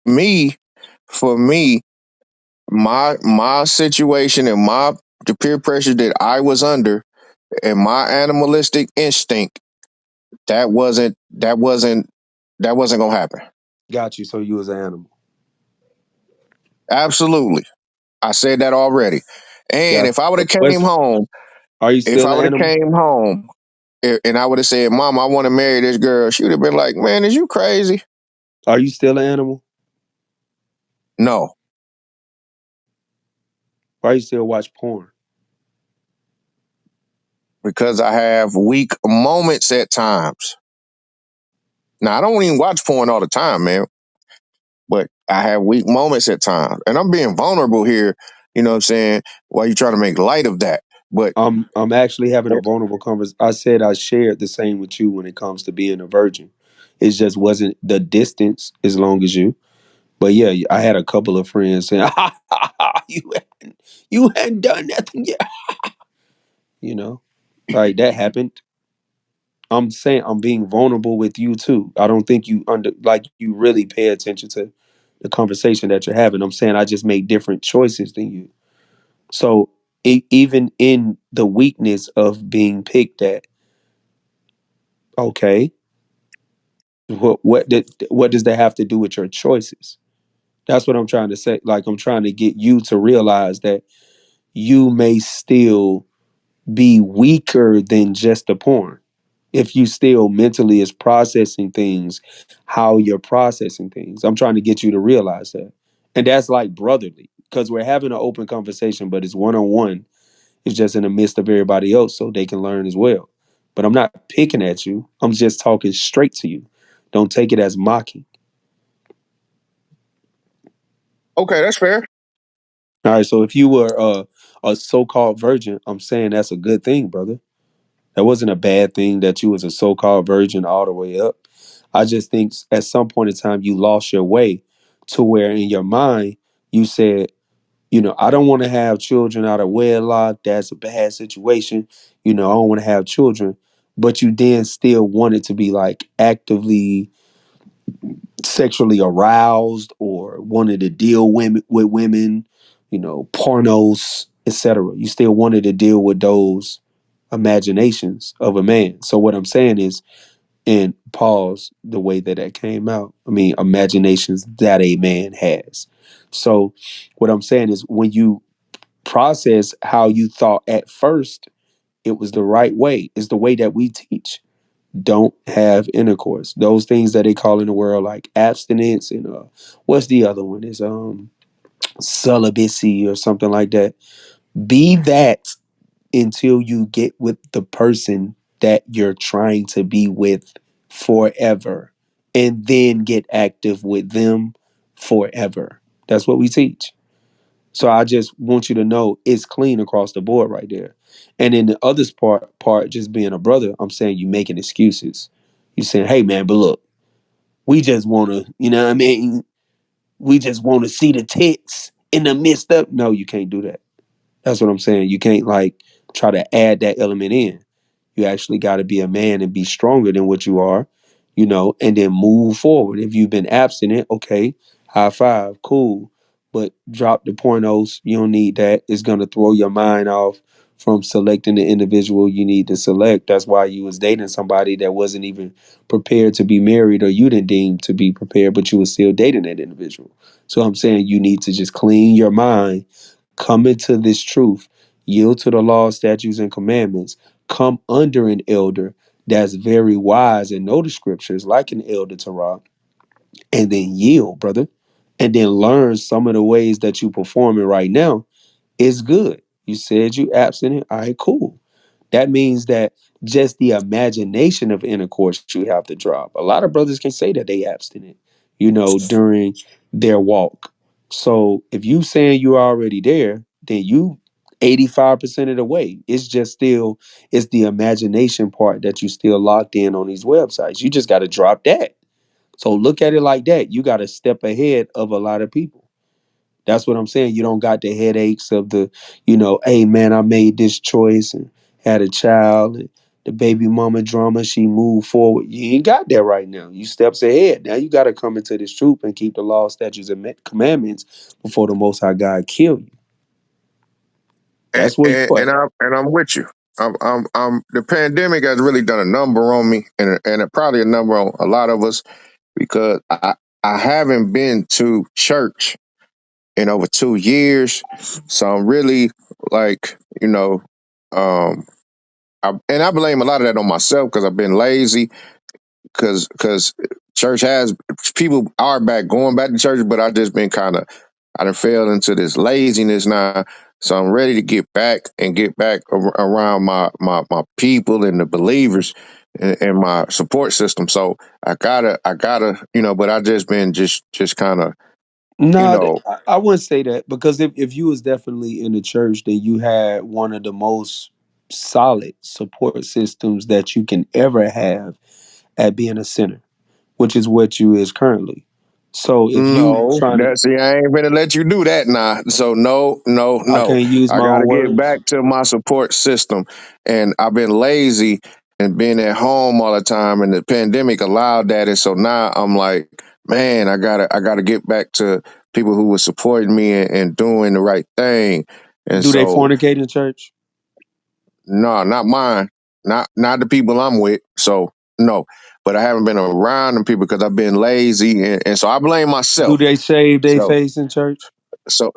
[SPEAKER 1] me, for me, my situation and the peer pressure that I was under and my animalistic instinct that wasn't gonna happen.
[SPEAKER 13] Got you. So you was an animal.
[SPEAKER 1] Absolutely. I said that already. And
[SPEAKER 13] Got
[SPEAKER 1] if I would
[SPEAKER 13] you.
[SPEAKER 1] have came
[SPEAKER 13] What's
[SPEAKER 1] home,
[SPEAKER 13] are you
[SPEAKER 1] if
[SPEAKER 13] still
[SPEAKER 1] I
[SPEAKER 13] an
[SPEAKER 1] would have
[SPEAKER 13] animal?
[SPEAKER 1] came home and I would have said, Mom, I want to marry this girl, she would have been like, Man, is you crazy?
[SPEAKER 13] Are you still an animal?
[SPEAKER 1] No,
[SPEAKER 13] Why you still watch porn?
[SPEAKER 1] because I have weak moments at times. Now I don't even watch porn all the time, man, but I have weak moments at times. And I'm being vulnerable here, you know what I'm saying? Why you trying to make light of that? But
[SPEAKER 13] I'm actually having a vulnerable conversation. I said I shared the same with you when it comes to being a virgin. It just wasn't the distance as long as you. But yeah, I had a couple of friends saying, you hadn't done nothing yet. You know, like that happened. I'm saying I'm being vulnerable with you too. I don't think you you really pay attention to the conversation that you're having. I'm saying I just made different choices than you. So even in the weakness of being picked at, okay, what does that have to do with your choices? That's what I'm trying to say. Like I'm trying to get you to realize that you may still be weaker than just the porn. If you still mentally is processing things, how you're processing things. I'm trying to get you to realize that. And that's like brotherly because we're having an open conversation, but it's one on one. It's just in the midst of everybody else so they can learn as well. But I'm not picking at you. I'm just talking straight to you. Don't take it as mocking.
[SPEAKER 1] okay, that's fair.
[SPEAKER 13] All right. So if you were a so-called virgin, I'm saying that's a good thing, brother. That wasn't a bad thing that you was a so-called virgin all the way up. I just think at some point in time you lost your way to where in your mind you said, I don't want to have children out of wedlock. That's a bad situation. I don't want to have children. But you then still wanted to be like actively sexually aroused or wanted to deal with women, pornos, etc. You still wanted to deal with those imaginations of a man. So what I'm saying is, and pause the way that came out. I mean, imaginations that a man has. So what I'm saying is when you process how you thought at first, it was the right way. It's the way that we teach. Don't have intercourse. Those things that they call in the world like abstinence and what's the other one? Is celibacy or something like that. Be that until you get with the person that you're trying to be with forever and then get active with them forever. That's what we teach. So I just want you to know it's clean across the board right there. And then the other part just being a brother, I'm saying you making excuses. You saying, hey man, but look, we just wanna, what I mean? We just wanna see the tits in the midst of no, you can't do that. That's what I'm saying. You can't like try to add that element in. You actually got to be a man and be stronger than what you are, and then move forward. If you've been abstinent, okay, high five, cool. But drop the pornos. You don't need that. It's going to throw your mind off from selecting the individual you need to select. That's why you was dating somebody that wasn't even prepared to be married or you didn't deem to be prepared, but you were still dating that individual. So I'm saying you need to just clean your mind, come into this truth, yield to the law, statutes, and commandments, come under an elder that's very wise and know the scriptures, like an elder Torah, and then yield, brother, and then learn some of the ways that you performing right now is good. You said you abstinent. All right, cool. That means that just the imagination of intercourse you have to drop. A lot of brothers can say that they abstinent, during their walk. So if you saying you're already there, then you 85% of the way. It's just still it's the imagination part that you still locked in on these websites. You just got to drop that. So look at it like that. You got to step ahead of a lot of people. That's what I'm saying. You don't got the headaches of hey man, I made this choice and had a child and the baby mama drama, she moved forward. You ain't got that right now. You steps ahead. Now you got to come into this truth and keep the law, statutes, and commandments before the Most High God kill you.
[SPEAKER 1] And,
[SPEAKER 13] That's where
[SPEAKER 1] and,
[SPEAKER 13] you
[SPEAKER 1] and
[SPEAKER 13] at.
[SPEAKER 1] I'm and I'm with you. the pandemic has really done a number on me, and probably a number on a lot of us because I haven't been to church in over 2 years, so I'm really like um, and I blame a lot of that on myself because I've been lazy because church has people are back going back to church, but I just been kind of I done fell into this laziness now. So I'm ready to get back around my people and the believers and my support system. So I gotta, but I just been just kind of, you
[SPEAKER 13] No,
[SPEAKER 1] know,
[SPEAKER 13] I wouldn't say that because if you was definitely in the church, then you had one of the most solid support systems that you can ever have at being a sinner, which is what you is currently. So if you
[SPEAKER 1] no,
[SPEAKER 13] trying to,
[SPEAKER 1] that's see, I ain't gonna let you do that now. So no, no,
[SPEAKER 13] I
[SPEAKER 1] no.
[SPEAKER 13] can't use
[SPEAKER 1] I
[SPEAKER 13] my own
[SPEAKER 1] gotta get
[SPEAKER 13] words.
[SPEAKER 1] back to my support system, and I've been lazy and being at home all the time, and the pandemic allowed that, and so now I'm like, man, I gotta get back to people who were supporting me and doing the right thing, and
[SPEAKER 13] Do they
[SPEAKER 1] so
[SPEAKER 13] fornicate in church?
[SPEAKER 1] no, not mine, not the people I'm with. So no, but I haven't been around them people because I've been lazy, and so I blame
[SPEAKER 13] Do
[SPEAKER 1] myself.
[SPEAKER 13] they shave their
[SPEAKER 1] So
[SPEAKER 13] face in church?
[SPEAKER 1] so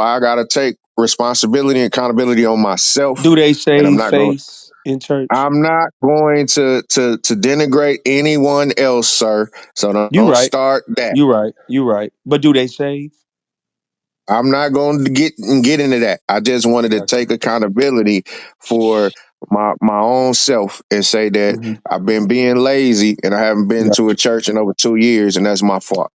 [SPEAKER 1] I gotta take responsibility and accountability on myself,
[SPEAKER 13] Do they
[SPEAKER 1] and I'm
[SPEAKER 13] shave
[SPEAKER 1] not going.
[SPEAKER 13] face in church?
[SPEAKER 1] I'm not going to denigrate anyone else, sir. So
[SPEAKER 13] You
[SPEAKER 1] don't
[SPEAKER 13] right.
[SPEAKER 1] start that.
[SPEAKER 13] You right. You right. But do they shave?
[SPEAKER 1] I'm not going to get into that. I just wanted to
[SPEAKER 13] Gotcha.
[SPEAKER 1] take accountability for my own self and say that
[SPEAKER 13] Hmm.
[SPEAKER 1] I've been being lazy and I haven't been to a church in over 2 years, and that's my fault.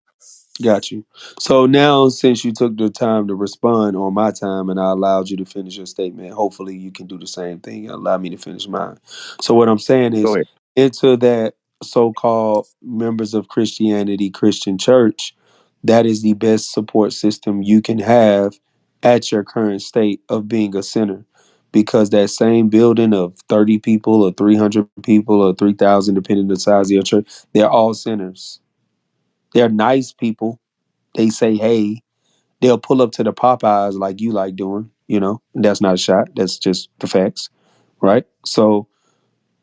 [SPEAKER 13] Got you. So now, since you took the time to respond on my time and I allowed you to finish your statement, hopefully you can do the same thing and allow me to finish mine. So, what I'm saying
[SPEAKER 1] Go
[SPEAKER 13] is,
[SPEAKER 1] ahead.
[SPEAKER 13] into that so called members of Christianity Christian church, that is the best support system you can have at your current state of being a sinner. Because that same building of 30 people or 300 people or 3,000, depending on the size of your church, they're all sinners. They're nice people, they say hey, they'll pull up to the Popeyes like you like doing, that's not a shot. That's just the facts, right? So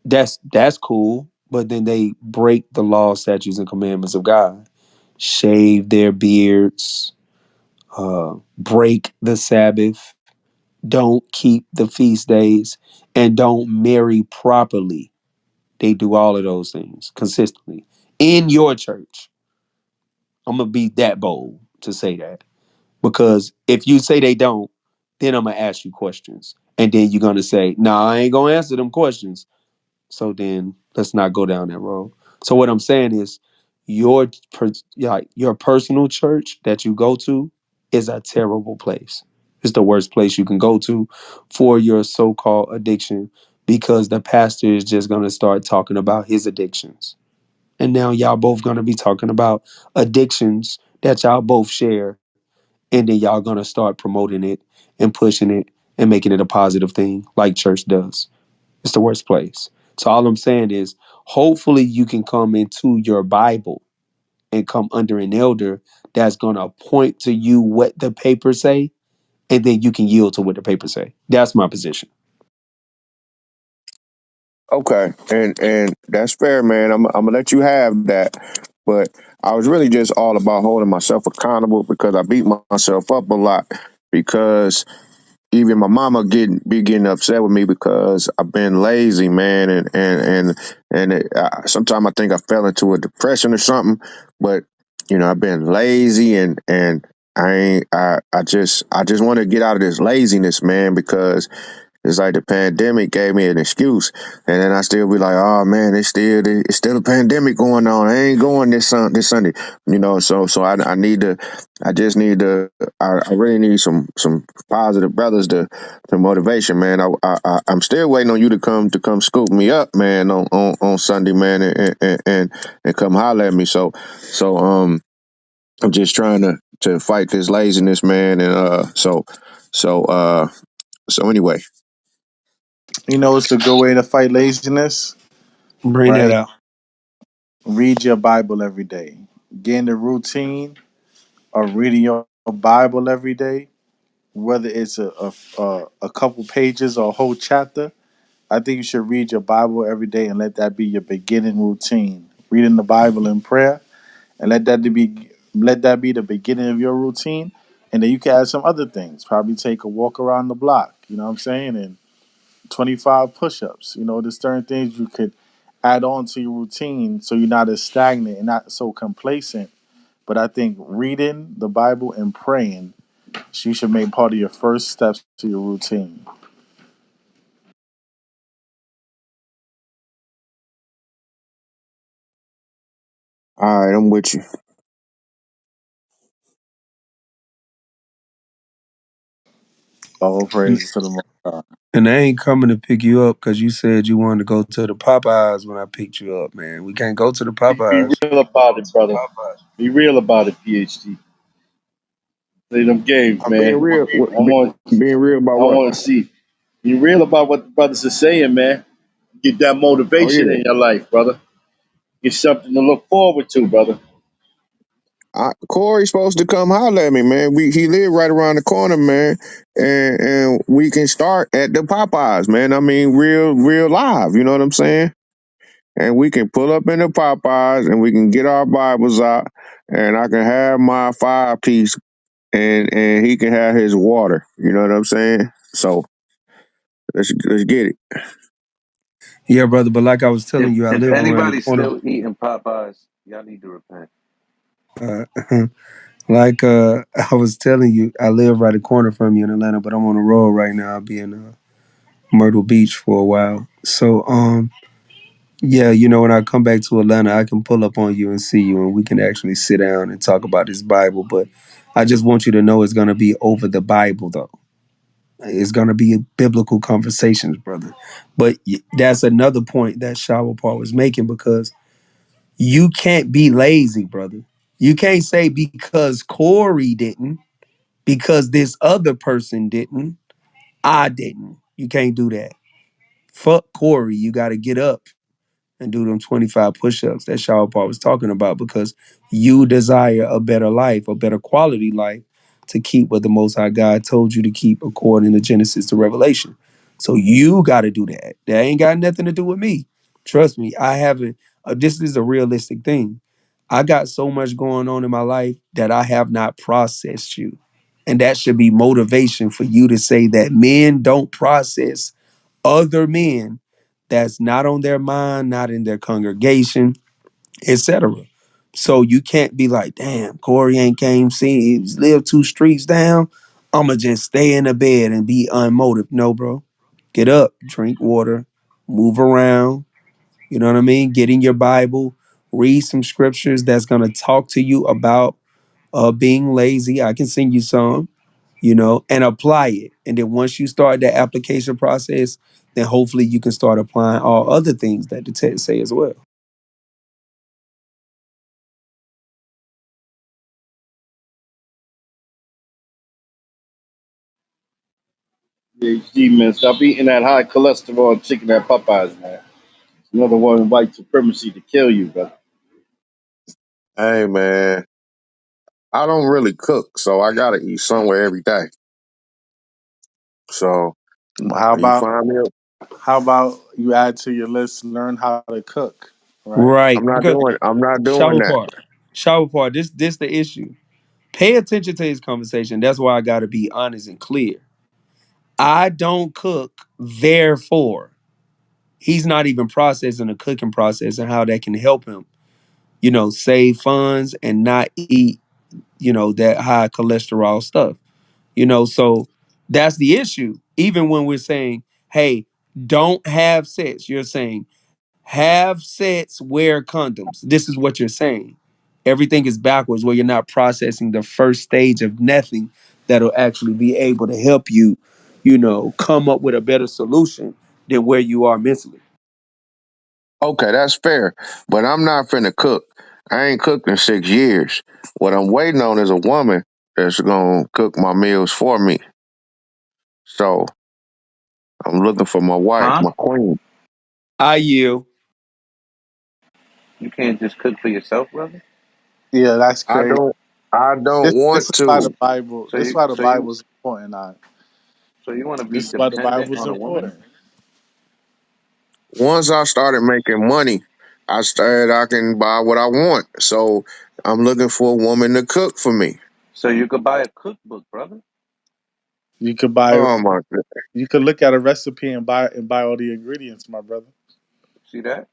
[SPEAKER 13] that's cool. But then they break the law, statutes, and commandments of God, shave their beards, break the Sabbath, don't keep the feast days, and don't marry properly. They do all of those things consistently in your church. I'm gonna be that bold to say that. Because if you say they don't, then I'm gonna ask you questions. And then you're gonna say, nah, I ain't gonna answer them questions. So then let's not go down that road. So what I'm saying is your personal church that you go to is a terrible place. It's the worst place you can go to for your so-called addiction because the pastor is just gonna start talking about his addictions. And now y'all both gonna be talking about addictions that y'all both share, and then y'all gonna start promoting it and pushing it and making it a positive thing like church does. It's the worst place. So all I'm saying is hopefully you can come into your Bible and come under an elder that's gonna point to you what the papers say, and then you can yield to what the papers say. That's my position.
[SPEAKER 1] Okay, and that's fair, man. I'm gonna let you have that, but I was really just all about holding myself accountable because I beat myself up a lot because even my mama getting upset with me because I've been lazy, man, and sometimes I think I fell into a depression or something, but I've been lazy and I ain't I just want to get out of this laziness, man, because it's like the pandemic gave me an excuse, and then I still be like, "Oh man, it's still a pandemic going on. I ain't going this Sunday, So I need to, I just need to, I really need some positive brothers to motivation, man. I'm still waiting on you to come scoop me up, man, on Sunday, man, and come holler at me. So I'm just trying to fight this laziness, man, and so uh so anyway.
[SPEAKER 2] It's a good way to fight laziness,
[SPEAKER 13] Bring that
[SPEAKER 2] right?
[SPEAKER 13] out.
[SPEAKER 2] Read your Bible every day. Get in the routine of reading your Bible every day, whether it's a couple pages or a whole chapter. I think you should read your Bible every day and let that be your beginning routine. Reading the Bible in prayer and let that be the beginning of your routine. And then you can add some other things. Probably take a walk around the block. You know what I'm saying? And 25 push-ups. You know, there's certain things you could add on to your routine so you're not as stagnant and not so complacent. But I think reading the Bible and praying, you should make part of your first steps to your routine.
[SPEAKER 1] All right, I'm with you.
[SPEAKER 2] All praises to the Most High.
[SPEAKER 13] And I ain't coming to pick you up because you said you wanted to go to the Popeyes when I picked you up, man. We can't go to the
[SPEAKER 17] Be
[SPEAKER 13] Popeyes.
[SPEAKER 17] real about it, brother. Be real about it, PhD. Play them games,
[SPEAKER 1] I'm being
[SPEAKER 17] man.
[SPEAKER 1] real. Being real about
[SPEAKER 17] I
[SPEAKER 1] what?
[SPEAKER 17] want to see. Be real about what the brothers are saying, man. Get that
[SPEAKER 1] Oh
[SPEAKER 17] motivation
[SPEAKER 1] yeah.
[SPEAKER 17] in your life, brother. Get something to look forward to, brother.
[SPEAKER 1] Corey's supposed to come holler at me, man. He live right around the corner, man, and we can start at the Popeyes, man. I mean, real live. You know what I'm saying? And we can pull up in the Popeyes, and we can get our Bibles out, and I can have my 5 piece, and he can have his water. You know what I'm saying? So let's get it.
[SPEAKER 13] Yeah, brother, but like I was telling you, I
[SPEAKER 20] If
[SPEAKER 13] live around the
[SPEAKER 20] anybody's
[SPEAKER 13] corner.
[SPEAKER 20] still eating Popeyes, y'all need to repent.
[SPEAKER 13] Uh, like I was telling you, I live right a corner from you in Atlanta, but I'm on the road right now. I'll be in Myrtle Beach for a while. So, yeah, when I come back to Atlanta, I can pull up on you and see you, and we can actually sit down and talk about this Bible. But I just want you to know it's gonna be over the Bible, though. It's gonna be biblical conversations, brother. But that's another point that Shower Paul was making because you can't be lazy, brother. You can't say because Corey didn't, because this other person didn't, I didn't. You can't do that. Fuck Corey. You got to get up and do them 25 push-ups that Shaw Paul was talking about because you desire a better life, a better quality life to keep what the Most High God told you to keep according to Genesis to Revelation. So you got to do that. That ain't got nothing to do with me. Trust me, I haven't. This is a realistic thing. I got so much going on in my life that I have not processed you. And that should be motivation for you to say that men don't process other men that's not on their mind, not in their congregation, etc. So you can't be like, damn, Corey ain't came see, he's lived 2 streets down. I'ma just stay in the bed and be unmotivated. No, bro. Get up, drink water, move around. You know what I mean? Get in your Bible, read some scriptures that's gonna talk to you about being lazy. I can send you some, and apply it. And then once you start that application process, then hopefully you can start applying all other things that the text say as well.
[SPEAKER 17] PhD, man. Stop eating that high cholesterol chicken at Popeyes, man. Another one of white supremacy to kill you, brother.
[SPEAKER 1] Hey, man, I don't really cook, so I gotta eat somewhere every day. So
[SPEAKER 2] How
[SPEAKER 1] you
[SPEAKER 2] about
[SPEAKER 1] find me.
[SPEAKER 2] how about you add to your list, learn how to cook, right?
[SPEAKER 13] Right.
[SPEAKER 1] I'm not
[SPEAKER 13] Because
[SPEAKER 1] doing. I'm not doing
[SPEAKER 13] shower
[SPEAKER 1] that.
[SPEAKER 13] part. Shower part. This the issue. Pay attention to his conversation. That's why I gotta be honest and clear. I don't cook, therefore, he's not even processing the cooking process and how that can help him, save funds and not eat, that high cholesterol stuff. So that's the issue. Even when we're saying, hey, don't have sex, you're saying have sex, wear condoms. This is what you're saying. Everything is backwards where you're not processing the first stage of nothing that'll actually be able to help you, come up with a better solution than where you are mentally.
[SPEAKER 1] Okay, that's fair, but I'm not finna cook. I ain't cooked in 6 years. What I'm waiting on is a woman that's gonna cook my meals for me. So I'm looking for my wife,
[SPEAKER 20] Huh?
[SPEAKER 1] my queen.
[SPEAKER 13] I yield.
[SPEAKER 20] You can't just cook for yourself, brother.
[SPEAKER 2] Yeah, that's
[SPEAKER 1] I
[SPEAKER 2] crazy.
[SPEAKER 1] don't. I
[SPEAKER 2] This
[SPEAKER 1] don't
[SPEAKER 2] this
[SPEAKER 1] want
[SPEAKER 2] is why the
[SPEAKER 1] to.
[SPEAKER 2] Bible.
[SPEAKER 20] So
[SPEAKER 2] This is
[SPEAKER 20] you,
[SPEAKER 2] why the
[SPEAKER 20] so you,
[SPEAKER 2] Bible is important.
[SPEAKER 20] so you want to be
[SPEAKER 2] This is why the
[SPEAKER 20] dependent
[SPEAKER 2] Bible is
[SPEAKER 20] on a woman?
[SPEAKER 2] important.
[SPEAKER 1] Once I started making money, I can buy what I want. So I'm looking for a woman to cook for me.
[SPEAKER 20] So you could buy a cookbook, brother.
[SPEAKER 2] You could buy.
[SPEAKER 1] Oh my!
[SPEAKER 2] You could look at a recipe and buy all the ingredients, my brother.
[SPEAKER 20] See that?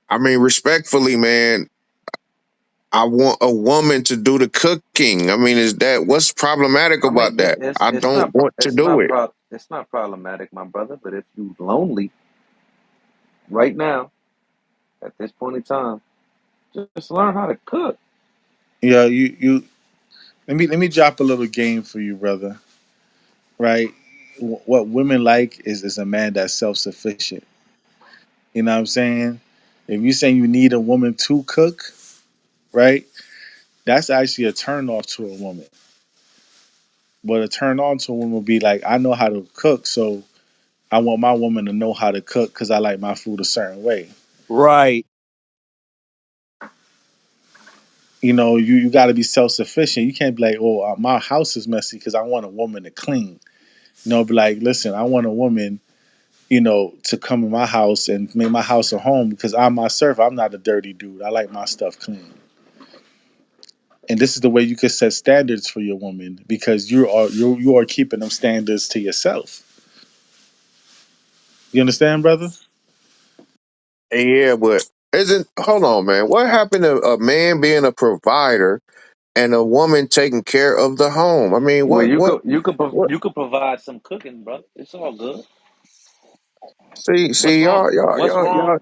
[SPEAKER 1] I mean, respectfully, man, I want a woman to do the cooking. I mean, is that what's problematic
[SPEAKER 20] I mean,
[SPEAKER 1] about that? I don't want to do it.
[SPEAKER 20] it's not problematic, my brother. But if you lonely right now at this point in time, just learn how to cook.
[SPEAKER 2] Yeah, you. Let me drop a little game for you, brother. Right? What women like is a man that's self sufficient. You know what I'm saying? If you're saying you need a woman to cook, right? That's actually a turn off to a woman. But a turn on to a woman will be like, I know how to cook, so I want my woman to know how to cook because I like my food a certain way.
[SPEAKER 9] Right.
[SPEAKER 2] You know, you got to be self sufficient. You can't be like, oh, my house is messy because I want a woman to clean. You know, be like, listen, I want a woman, to come in my house and make my house a home because I'm myself. I'm not a dirty dude. I like my stuff clean. And this is the way you can set standards for your woman because you are keeping them standards to yourself. You understand, brother?
[SPEAKER 1] Yeah, but isn't hold on, man. What happened to a man being a provider and a woman taking care of the home? I mean,
[SPEAKER 20] Well,
[SPEAKER 1] what?
[SPEAKER 20] you could provide some cooking, brother. It's all good.
[SPEAKER 1] See,
[SPEAKER 20] What's wrong? What's wrong?
[SPEAKER 1] y'all.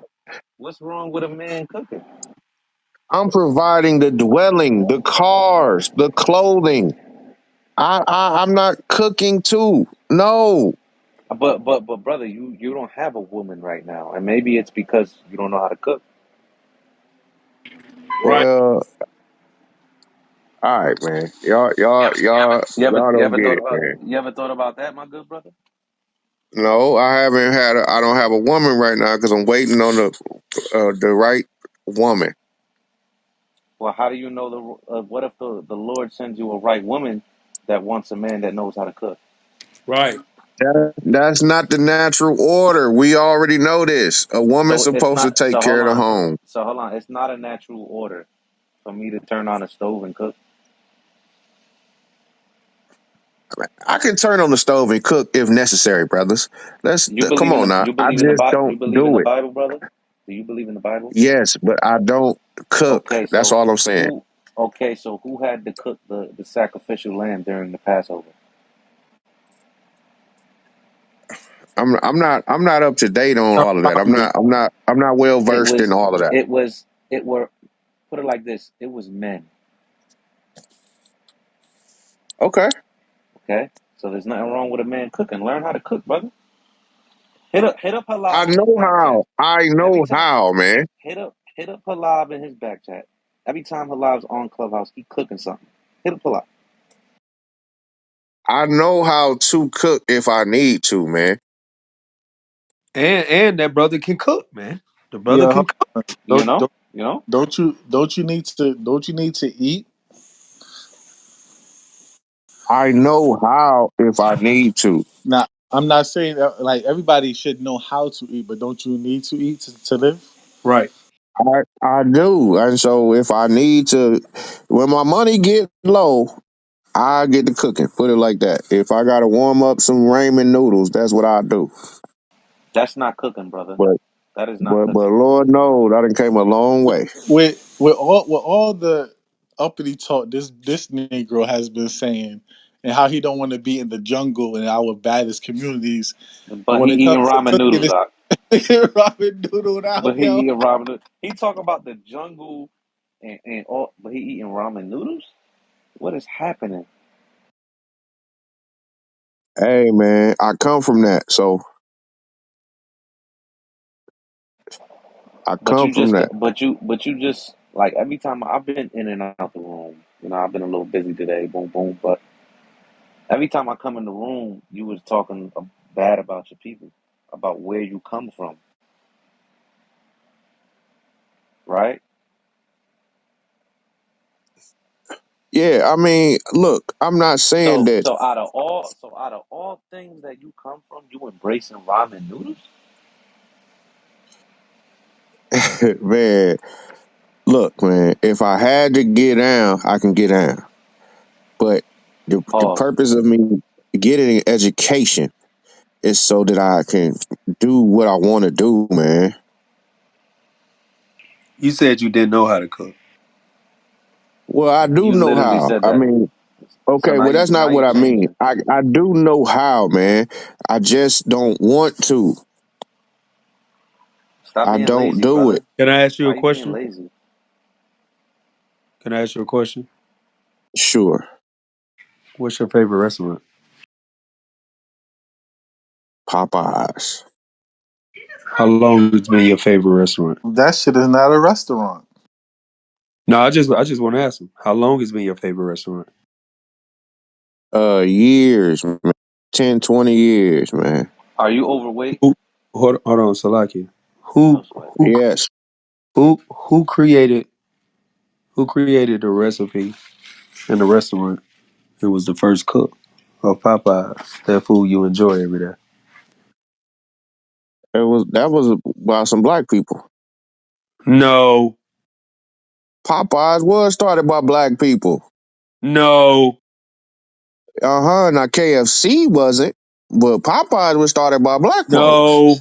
[SPEAKER 20] What's wrong with a man cooking?
[SPEAKER 1] I'm providing the dwelling, the cars, the clothing. I'm not cooking too. No.
[SPEAKER 20] But brother, you don't have a woman right now, and maybe it's because you don't know how to cook.
[SPEAKER 2] Right.
[SPEAKER 1] Well, all right, man. Y'all don't get it, man.
[SPEAKER 20] You ever thought about that, my good brother?
[SPEAKER 1] No, I don't have a woman right now because I'm waiting on the right woman.
[SPEAKER 20] Well, how do you know what if the Lord sends you a right woman that wants a man that knows how to cook?
[SPEAKER 2] Right.
[SPEAKER 1] That's not the natural order. We already know this. A woman's
[SPEAKER 20] So it's
[SPEAKER 1] supposed to
[SPEAKER 20] not.
[SPEAKER 1] take care of the home.
[SPEAKER 20] So hold on. It's not a natural order for me to turn on a stove and cook.
[SPEAKER 1] I can turn on the stove and cook if necessary, brothers. Come on now. I just don't
[SPEAKER 20] You believe in
[SPEAKER 1] do
[SPEAKER 20] the
[SPEAKER 1] it.
[SPEAKER 20] Bible, brother? Do you believe in the Bible?
[SPEAKER 1] Yes, but I don't cook.
[SPEAKER 20] Okay,
[SPEAKER 1] That's
[SPEAKER 20] so
[SPEAKER 1] all I'm saying.
[SPEAKER 20] who? Okay, so who had to cook the sacrificial lamb during the Passover?
[SPEAKER 1] I'm not up to date on all of that. I'm not well
[SPEAKER 20] It
[SPEAKER 1] versed in
[SPEAKER 20] was.
[SPEAKER 1] all of that.
[SPEAKER 20] It was. It were. Put it like this. It was men.
[SPEAKER 1] Okay.
[SPEAKER 20] Okay, so there's nothing wrong with a man cooking. Learn how to cook, brother. Hit up
[SPEAKER 1] I
[SPEAKER 20] Halab in his
[SPEAKER 1] know
[SPEAKER 20] back chat.
[SPEAKER 1] how. I
[SPEAKER 20] Every
[SPEAKER 1] know
[SPEAKER 20] time
[SPEAKER 1] how, man.
[SPEAKER 20] hit up Halab in his back chat. Every time Halab's on Clubhouse, he cooking something. Hit up Halab.
[SPEAKER 1] I know how to cook if I need to, man.
[SPEAKER 9] And that brother can cook, man. The brother
[SPEAKER 2] Yeah.
[SPEAKER 9] can cook.
[SPEAKER 20] You
[SPEAKER 2] Don't
[SPEAKER 20] know,
[SPEAKER 2] don't
[SPEAKER 20] you know.
[SPEAKER 2] don't you need to eat?
[SPEAKER 1] I know how if I need to.
[SPEAKER 2] Now, I'm not saying that, like everybody should know how to eat, but don't you need to eat to live?
[SPEAKER 9] Right.
[SPEAKER 1] I do. And so if I need to when my money get low, I get to cooking. Put it like that. If I gotta warm up some ramen noodles, that's what I do.
[SPEAKER 20] That's not cooking, brother.
[SPEAKER 1] But
[SPEAKER 20] That is not
[SPEAKER 1] but
[SPEAKER 20] cooking.
[SPEAKER 1] Lord knows I done came a long way.
[SPEAKER 2] With all the uppity talk this Negro has been saying, and how he don't want to be in the jungle in our baddest communities, but
[SPEAKER 20] But he
[SPEAKER 2] when it
[SPEAKER 20] eating
[SPEAKER 2] comes to
[SPEAKER 20] ramen
[SPEAKER 2] cooking,
[SPEAKER 20] noodles,
[SPEAKER 2] it's
[SPEAKER 20] Doc.
[SPEAKER 2] Robin Doodled out,
[SPEAKER 20] But he
[SPEAKER 2] yo.
[SPEAKER 20] eating ramen noodles. He talk about the jungle and all, but he eating ramen noodles. What is happening?
[SPEAKER 1] Hey man, I come from that. So I come from that.
[SPEAKER 20] But you just like every time I've been in and out the room. You know, I've been a little busy today. Boom, boom. But every time I come in the room, you was talking bad about your people, about where you come from, right?
[SPEAKER 1] Yeah, I mean, look, I'm not saying that,
[SPEAKER 20] So out of all things that you come from, you embracing ramen noodles?
[SPEAKER 1] man. Look, man, if I had to get down, I can get down. But the
[SPEAKER 20] Pause.
[SPEAKER 1] purpose of me getting an education is so that I can do what I want to do, man.
[SPEAKER 13] You said you didn't know how to cook.
[SPEAKER 1] Well, I do
[SPEAKER 20] You
[SPEAKER 1] know
[SPEAKER 20] literally
[SPEAKER 1] how.
[SPEAKER 20] said
[SPEAKER 1] I
[SPEAKER 20] that.
[SPEAKER 1] mean,
[SPEAKER 20] So
[SPEAKER 1] okay, well, that's
[SPEAKER 20] now
[SPEAKER 1] not
[SPEAKER 20] you
[SPEAKER 1] what I mean.
[SPEAKER 20] changing.
[SPEAKER 1] I do know how, man. I just don't want to.
[SPEAKER 20] Stop
[SPEAKER 1] I
[SPEAKER 20] being
[SPEAKER 1] don't
[SPEAKER 20] lazy,
[SPEAKER 1] do it.
[SPEAKER 20] brother.
[SPEAKER 13] Can I ask you a
[SPEAKER 20] Why you being
[SPEAKER 13] question?
[SPEAKER 20] lazy?
[SPEAKER 13] Can I ask you a question?
[SPEAKER 1] Sure.
[SPEAKER 13] What's your favorite restaurant?
[SPEAKER 1] Popeyes.
[SPEAKER 13] How long has been your favorite restaurant?
[SPEAKER 2] That shit is not a restaurant.
[SPEAKER 13] No, I just want to ask him. How long has been your favorite restaurant?
[SPEAKER 1] Years, man. 10, 20 years, man.
[SPEAKER 20] Are you overweight?
[SPEAKER 13] Who, hold on, Salaki. Who
[SPEAKER 20] No sweat.
[SPEAKER 13] who
[SPEAKER 1] Yes.
[SPEAKER 13] who created the recipe in the restaurant? It was the first cook of Popeyes. That food you enjoy every day.
[SPEAKER 1] That was by some black people.
[SPEAKER 13] No,
[SPEAKER 1] Popeyes was started by black people.
[SPEAKER 13] no,
[SPEAKER 1] Uh-huh. Now KFC wasn't, but Popeyes was started by black folks.
[SPEAKER 13] no.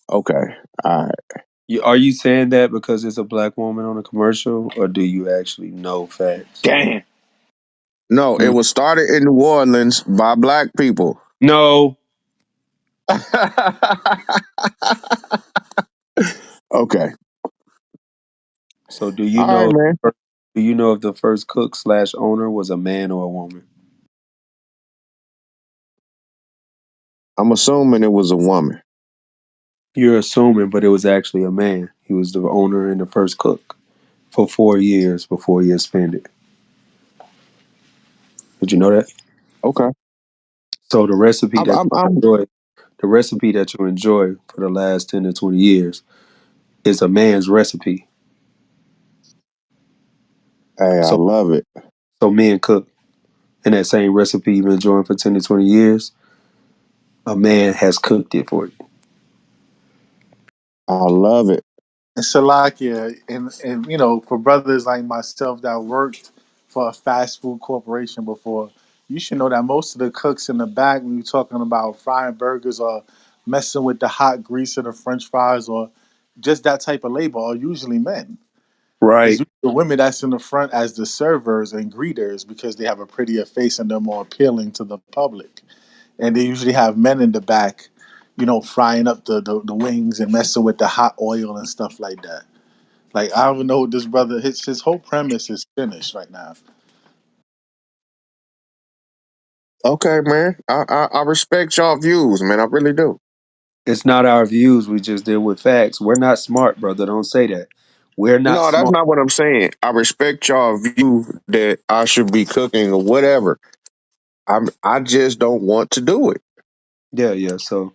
[SPEAKER 1] Okay. All right.
[SPEAKER 13] Are you saying that because it's a black woman on a commercial, or do you actually know facts?
[SPEAKER 20] Damn.
[SPEAKER 1] No, it
[SPEAKER 13] Hmm.
[SPEAKER 1] was started in New Orleans by black people.
[SPEAKER 13] No.
[SPEAKER 1] Okay.
[SPEAKER 13] So do you
[SPEAKER 1] All right,
[SPEAKER 13] know?
[SPEAKER 1] man.
[SPEAKER 13] Do you know if the first cook slash owner was a man or a woman?
[SPEAKER 1] I'm assuming it was a woman.
[SPEAKER 13] You're assuming, but it was actually a man. He was the owner and the first cook for 4 years before he expanded. Did you know that?
[SPEAKER 1] Okay.
[SPEAKER 13] So
[SPEAKER 1] I'm
[SPEAKER 13] the recipe that you enjoy for the last 10 to 20 years is a man's recipe.
[SPEAKER 1] hey, I
[SPEAKER 13] So
[SPEAKER 1] love it.
[SPEAKER 13] men cook, and that same recipe you've been enjoying for 10 to 20 years, a man has cooked it for you.
[SPEAKER 1] I love it.
[SPEAKER 2] And Shalakia, and for brothers like myself that worked for a fast food corporation before, you should know that most of the cooks in the back, when you're talking about frying burgers or messing with the hot grease of the French fries or just that type of labor, are usually men. It's
[SPEAKER 13] Right.
[SPEAKER 2] usually the women that's in the front as the servers and greeters because they have a prettier face and they're more appealing to the public. And they usually have men in the back, frying up the wings and messing with the hot oil and stuff like that. Like I don't know this brother. His whole premise is finished right now.
[SPEAKER 1] Okay, man. I respect y'all views, man. I really do.
[SPEAKER 13] It's not our views. We just deal with facts. We're not smart, brother. Don't say that. We're not
[SPEAKER 1] No, that's
[SPEAKER 13] smart.
[SPEAKER 1] not what I'm saying. I respect y'all view that I should be cooking or whatever. I just don't want to do it.
[SPEAKER 13] Yeah, yeah. So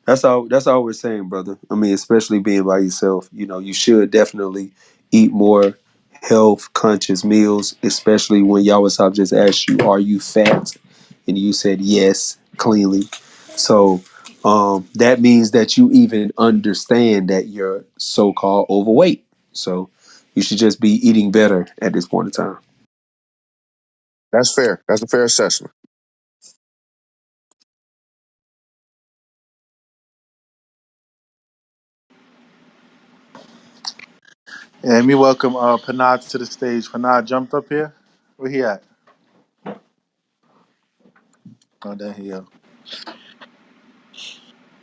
[SPEAKER 13] that's all we're saying, brother. I mean, especially being by yourself, you should definitely eat more health conscious meals, especially when Yawasab just asked you, are you fat? And you said yes, cleanly. So that means that you even understand that you're so called overweight. So you should just be eating better at this point in time.
[SPEAKER 1] That's fair. That's a fair assessment.
[SPEAKER 2] Yeah, let me welcome Panad to the stage. Panad jumped up here. Where he at? Oh, there he is.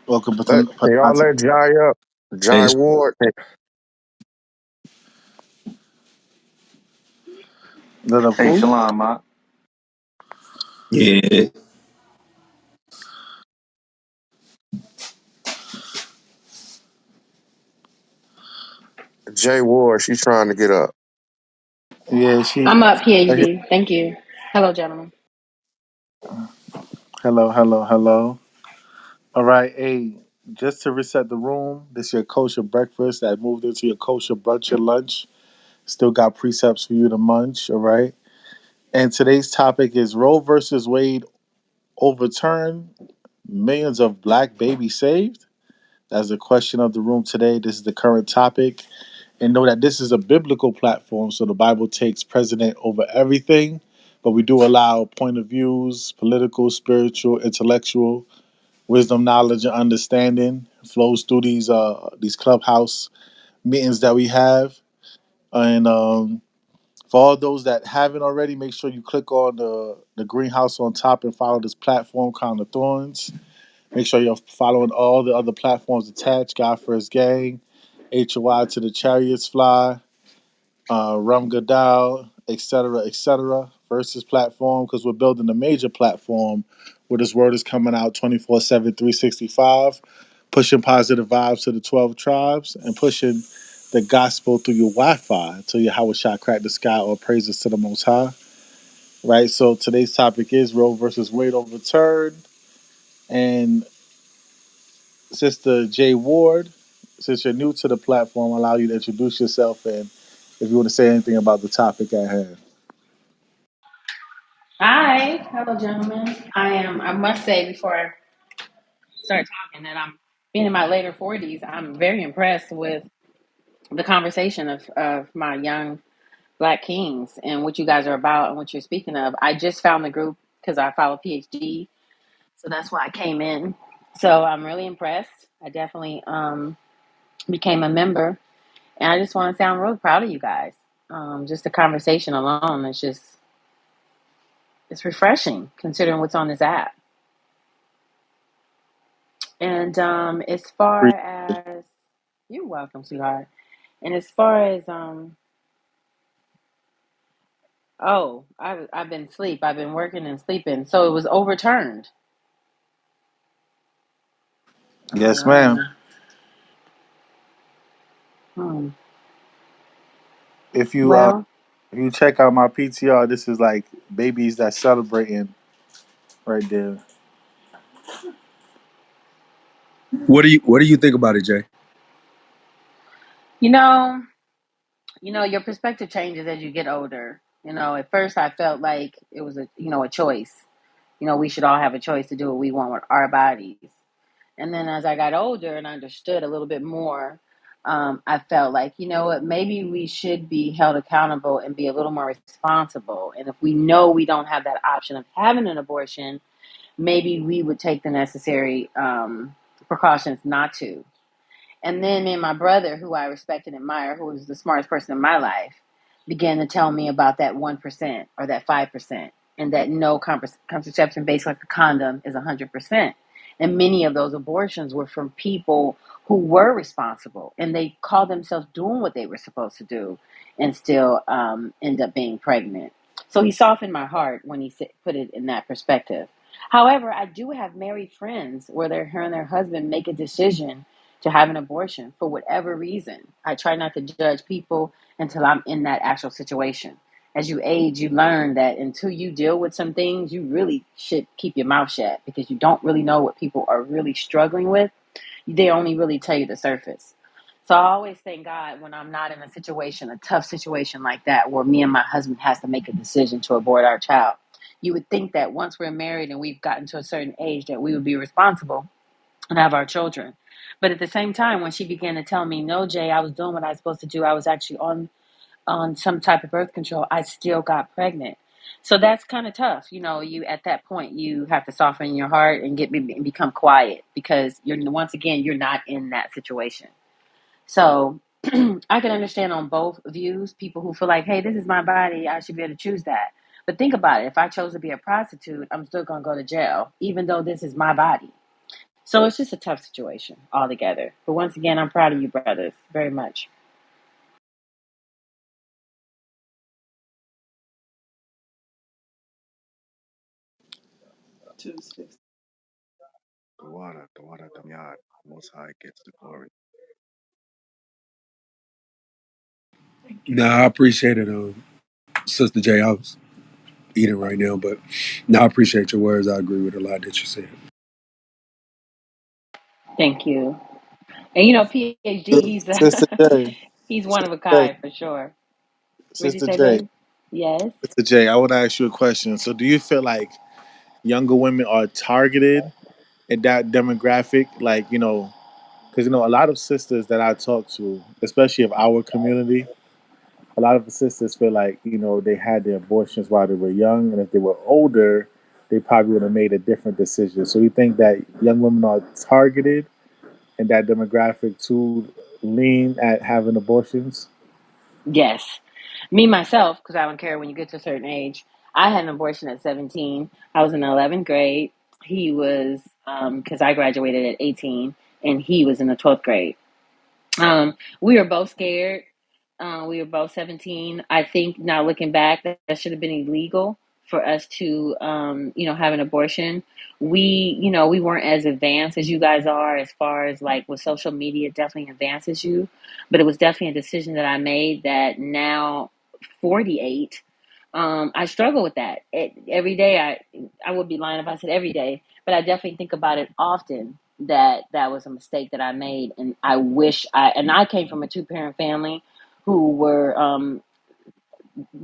[SPEAKER 2] Welcome
[SPEAKER 1] Can y'all
[SPEAKER 2] Panad to
[SPEAKER 1] let Jai up? Jai
[SPEAKER 13] And
[SPEAKER 1] Ward.
[SPEAKER 2] the
[SPEAKER 20] Hey,
[SPEAKER 2] who?
[SPEAKER 20] Shalom, ma.
[SPEAKER 13] yeah,
[SPEAKER 1] Jay Ward. She's trying to get up.
[SPEAKER 2] Yeah, she.
[SPEAKER 7] I'm up, PhD. Thank you. Hello, gentlemen.
[SPEAKER 2] Hello, hello, hello. All right, hey, just to reset the room, this your kosher breakfast that moved into your kosher brunch or lunch. Still got precepts for you to munch, all right? And today's topic is Roe versus Wade overturned, millions of black babies saved. That's the question of the room today. This is the current topic. And know that this is a biblical platform, so the Bible takes precedent over everything. But we do allow point of views, political, spiritual, intellectual, wisdom, knowledge, and understanding flows through these clubhouse meetings that we have. And for all those that haven't already, make sure you click on the greenhouse on top and follow this platform, Crown of Thorns. Make sure you're following all the other platforms attached, God First Gang, HOI to the Chariots Fly, Rum Gadal, etc., versus platform, because we're building a major platform where this word is coming out 24/7, 365, pushing positive vibes to the 12 tribes and pushing the gospel through your Wi-Fi till your Howard shot crack the sky or praises to the Most High. Right. So today's topic is Roe versus Wade overturned, and Sister J Ward, since you're new to the platform, I'll allow you to introduce yourself and if you want to say anything about the topic at hand.
[SPEAKER 7] Hi. Hello, gentlemen. I must say before I start talking that I'm being in my later 40s. I'm very impressed with the conversation of my young Black Kings and what you guys are about and what you're speaking of. I just found the group because I follow PhD. So that's why I came in. So I'm really impressed. I definitely became a member. And I just want to say I'm really proud of you guys. Just the conversation alone is just, it's refreshing considering what's on this app. And as far as, you're welcome, sweetheart. And as far as, I've been asleep. I've been working and sleeping. So it was overturned. All
[SPEAKER 2] Yes, ma'am.
[SPEAKER 7] righty. Hmm.
[SPEAKER 2] If you
[SPEAKER 7] Well,
[SPEAKER 2] if you check out my PTR, this is like babies that's celebrating right there.
[SPEAKER 14] What do you think about it, Jay?
[SPEAKER 7] you know, your perspective changes as you get older. At first I felt like it was a choice. We should all have a choice to do what we want with our bodies. And then as I got older and understood a little bit more, I felt like, you know what, maybe we should be held accountable and be a little more responsible. And if we know we don't have that option of having an abortion, maybe we would take the necessary precautions not to. And then me and my brother, who I respect and admire, who was the smartest person in my life, began to tell me about that 1% or that 5%, and that no contraception based like a condom is 100%. And many of those abortions were from people who were responsible and they called themselves doing what they were supposed to do and still end up being pregnant. So he softened my heart when he put it in that perspective. However, I do have married friends where her and their husband make a decision to have an abortion for whatever reason. I try not to judge people until I'm in that actual situation. As you age, you learn that until you deal with some things, you really should keep your mouth shut because you don't really know what people are really struggling with. They only really tell you the surface. So I always thank God when I'm not in a situation, a tough situation like that, where me and my husband has to make a decision to abort our child. You would think that once we're married and we've gotten to a certain age that we would be responsible and have our children. But at the same time, when she began to tell me, no, Jay, I was doing what I was supposed to do. I was actually on some type of birth control. I still got pregnant. So that's kind of tough. You at that point you have to soften your heart and become quiet because once again you're not in that situation. So I can understand on both views people who feel like, hey, this is my body. I should be able to choose that. But think about it. If I chose to be a prostitute, I'm still going to go to jail, even though this is my body. So it's just a tough situation altogether. But once again, I'm proud of you, brothers, very much.
[SPEAKER 15] The water, Damyad, Most High gets the glory.
[SPEAKER 14] No, I appreciate it, Sister Jay. I was eating right now, but no, I appreciate your words. I agree with a lot that you said.
[SPEAKER 7] Thank you. And PhD, he's
[SPEAKER 2] Sister J,
[SPEAKER 7] he's one
[SPEAKER 2] Sister
[SPEAKER 7] of a
[SPEAKER 2] J,
[SPEAKER 7] kind for sure. What'd you
[SPEAKER 2] Sister
[SPEAKER 7] say,
[SPEAKER 2] J,
[SPEAKER 7] babe? Yes.
[SPEAKER 2] Sister J, I want to ask you a question. So, do you feel like younger women are targeted in that demographic? Like, because a lot of sisters that I talk to, especially of our community, a lot of the sisters feel like they had their abortions while they were young, and if they were older, they probably would have made a different decision. So, you think that young women are targeted in that demographic to lean at having abortions?
[SPEAKER 7] Yes. Me, myself, because I don't care when you get to a certain age, I had an abortion at 17. I was in the 11th grade. He was, because I graduated at 18, and he was in the 12th grade. We were both scared. We were both 17. I think now looking back, that should have been illegal for us to, have an abortion. We weren't as advanced as you guys are as far as like with social media, it definitely advances you. But it was definitely a decision that I made that now, 48, I struggle with that. Every day, I would be lying if I said every day, but I definitely think about it often that was a mistake that I made, and I came from a two-parent family who were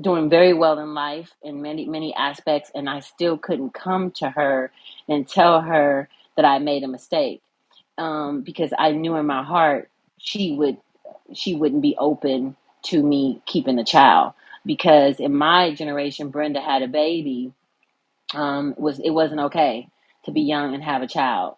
[SPEAKER 7] doing very well in life in many many aspects, and I still couldn't come to her and tell her that I made a mistake, because I knew in my heart she would she wouldn't be open to me keeping a child, because in my generation Brenda had a baby. It wasn't okay to be young and have a child.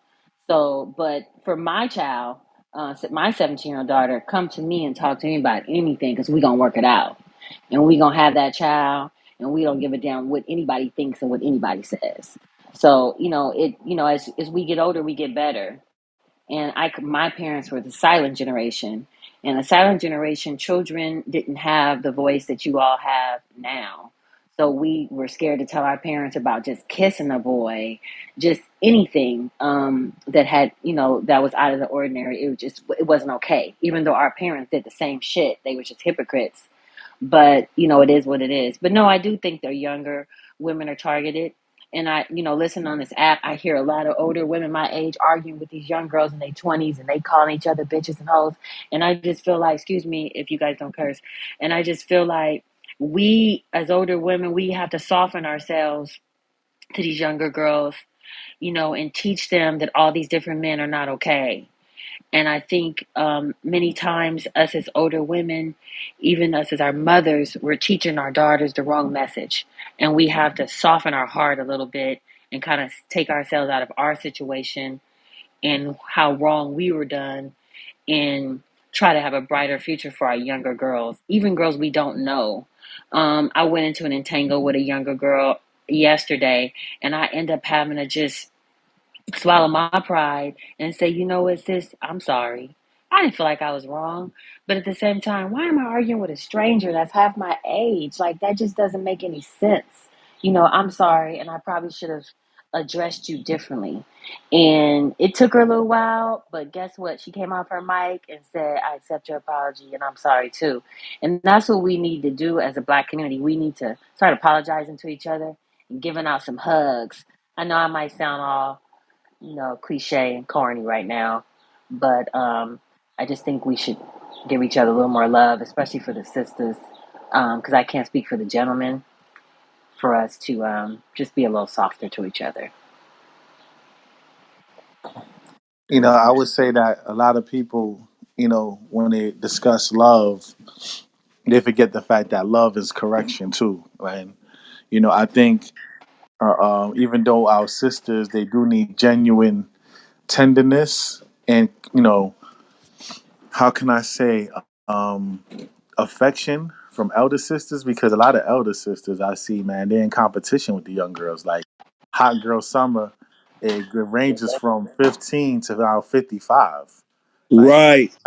[SPEAKER 7] So, but for my child, my 17-year-old daughter, come to me and talk to me about anything, because we gonna work it out, and we gonna have that child, and we don't give a damn what anybody thinks and what anybody says. So as we get older, we get better. And my parents were the silent generation, and the silent generation children didn't have the voice that you all have now. So we were scared to tell our parents about just kissing a boy, just anything that was out of the ordinary. It wasn't okay. Even though our parents did the same shit, they were just hypocrites. But it is what it is. But no, I do think they're younger women are targeted. And listen, on this app, I hear a lot of older women my age arguing with these young girls in their 20s, and they calling each other bitches and hoes. And I just feel like, excuse me if you guys don't curse, and I just feel like we as older women, we have to soften ourselves to these younger girls, and teach them that all these different men are not okay. And I think many times us as older women, even us as our mothers, we're teaching our daughters the wrong message. And we have to soften our heart a little bit and kind of take ourselves out of our situation and how wrong we were done, and try to have a brighter future for our younger girls, even girls we don't know. I went into an entangle with a younger girl yesterday, and I end up having to just swallow my pride and say, it's this, I'm sorry. I didn't feel like I was wrong. But at the same time, why am I arguing with a stranger that's half my age? Like, that just doesn't make any sense. I'm sorry, and I probably should have addressed you differently. And it took her a little while, but guess what? She came off her mic and said, I accept your apology, and I'm sorry too. And that's what we need to do as a Black community. We need to start apologizing to each other and giving out some hugs. I know I might sound all cliche and corny right now, but I just think we should give each other a little more love, especially for the sisters, because I can't speak for the gentlemen, for us to just be a little softer to each other.
[SPEAKER 2] I would say that a lot of people, when they discuss love, they forget the fact that love is correction too. And I think even though our sisters, they do need genuine tenderness and how can I say, um, affection from elder sisters, because a lot of elder sisters I see, man, they're in competition with the young girls. Like Hot Girl Summer, it ranges from 15 to about 55. Like
[SPEAKER 14] Right.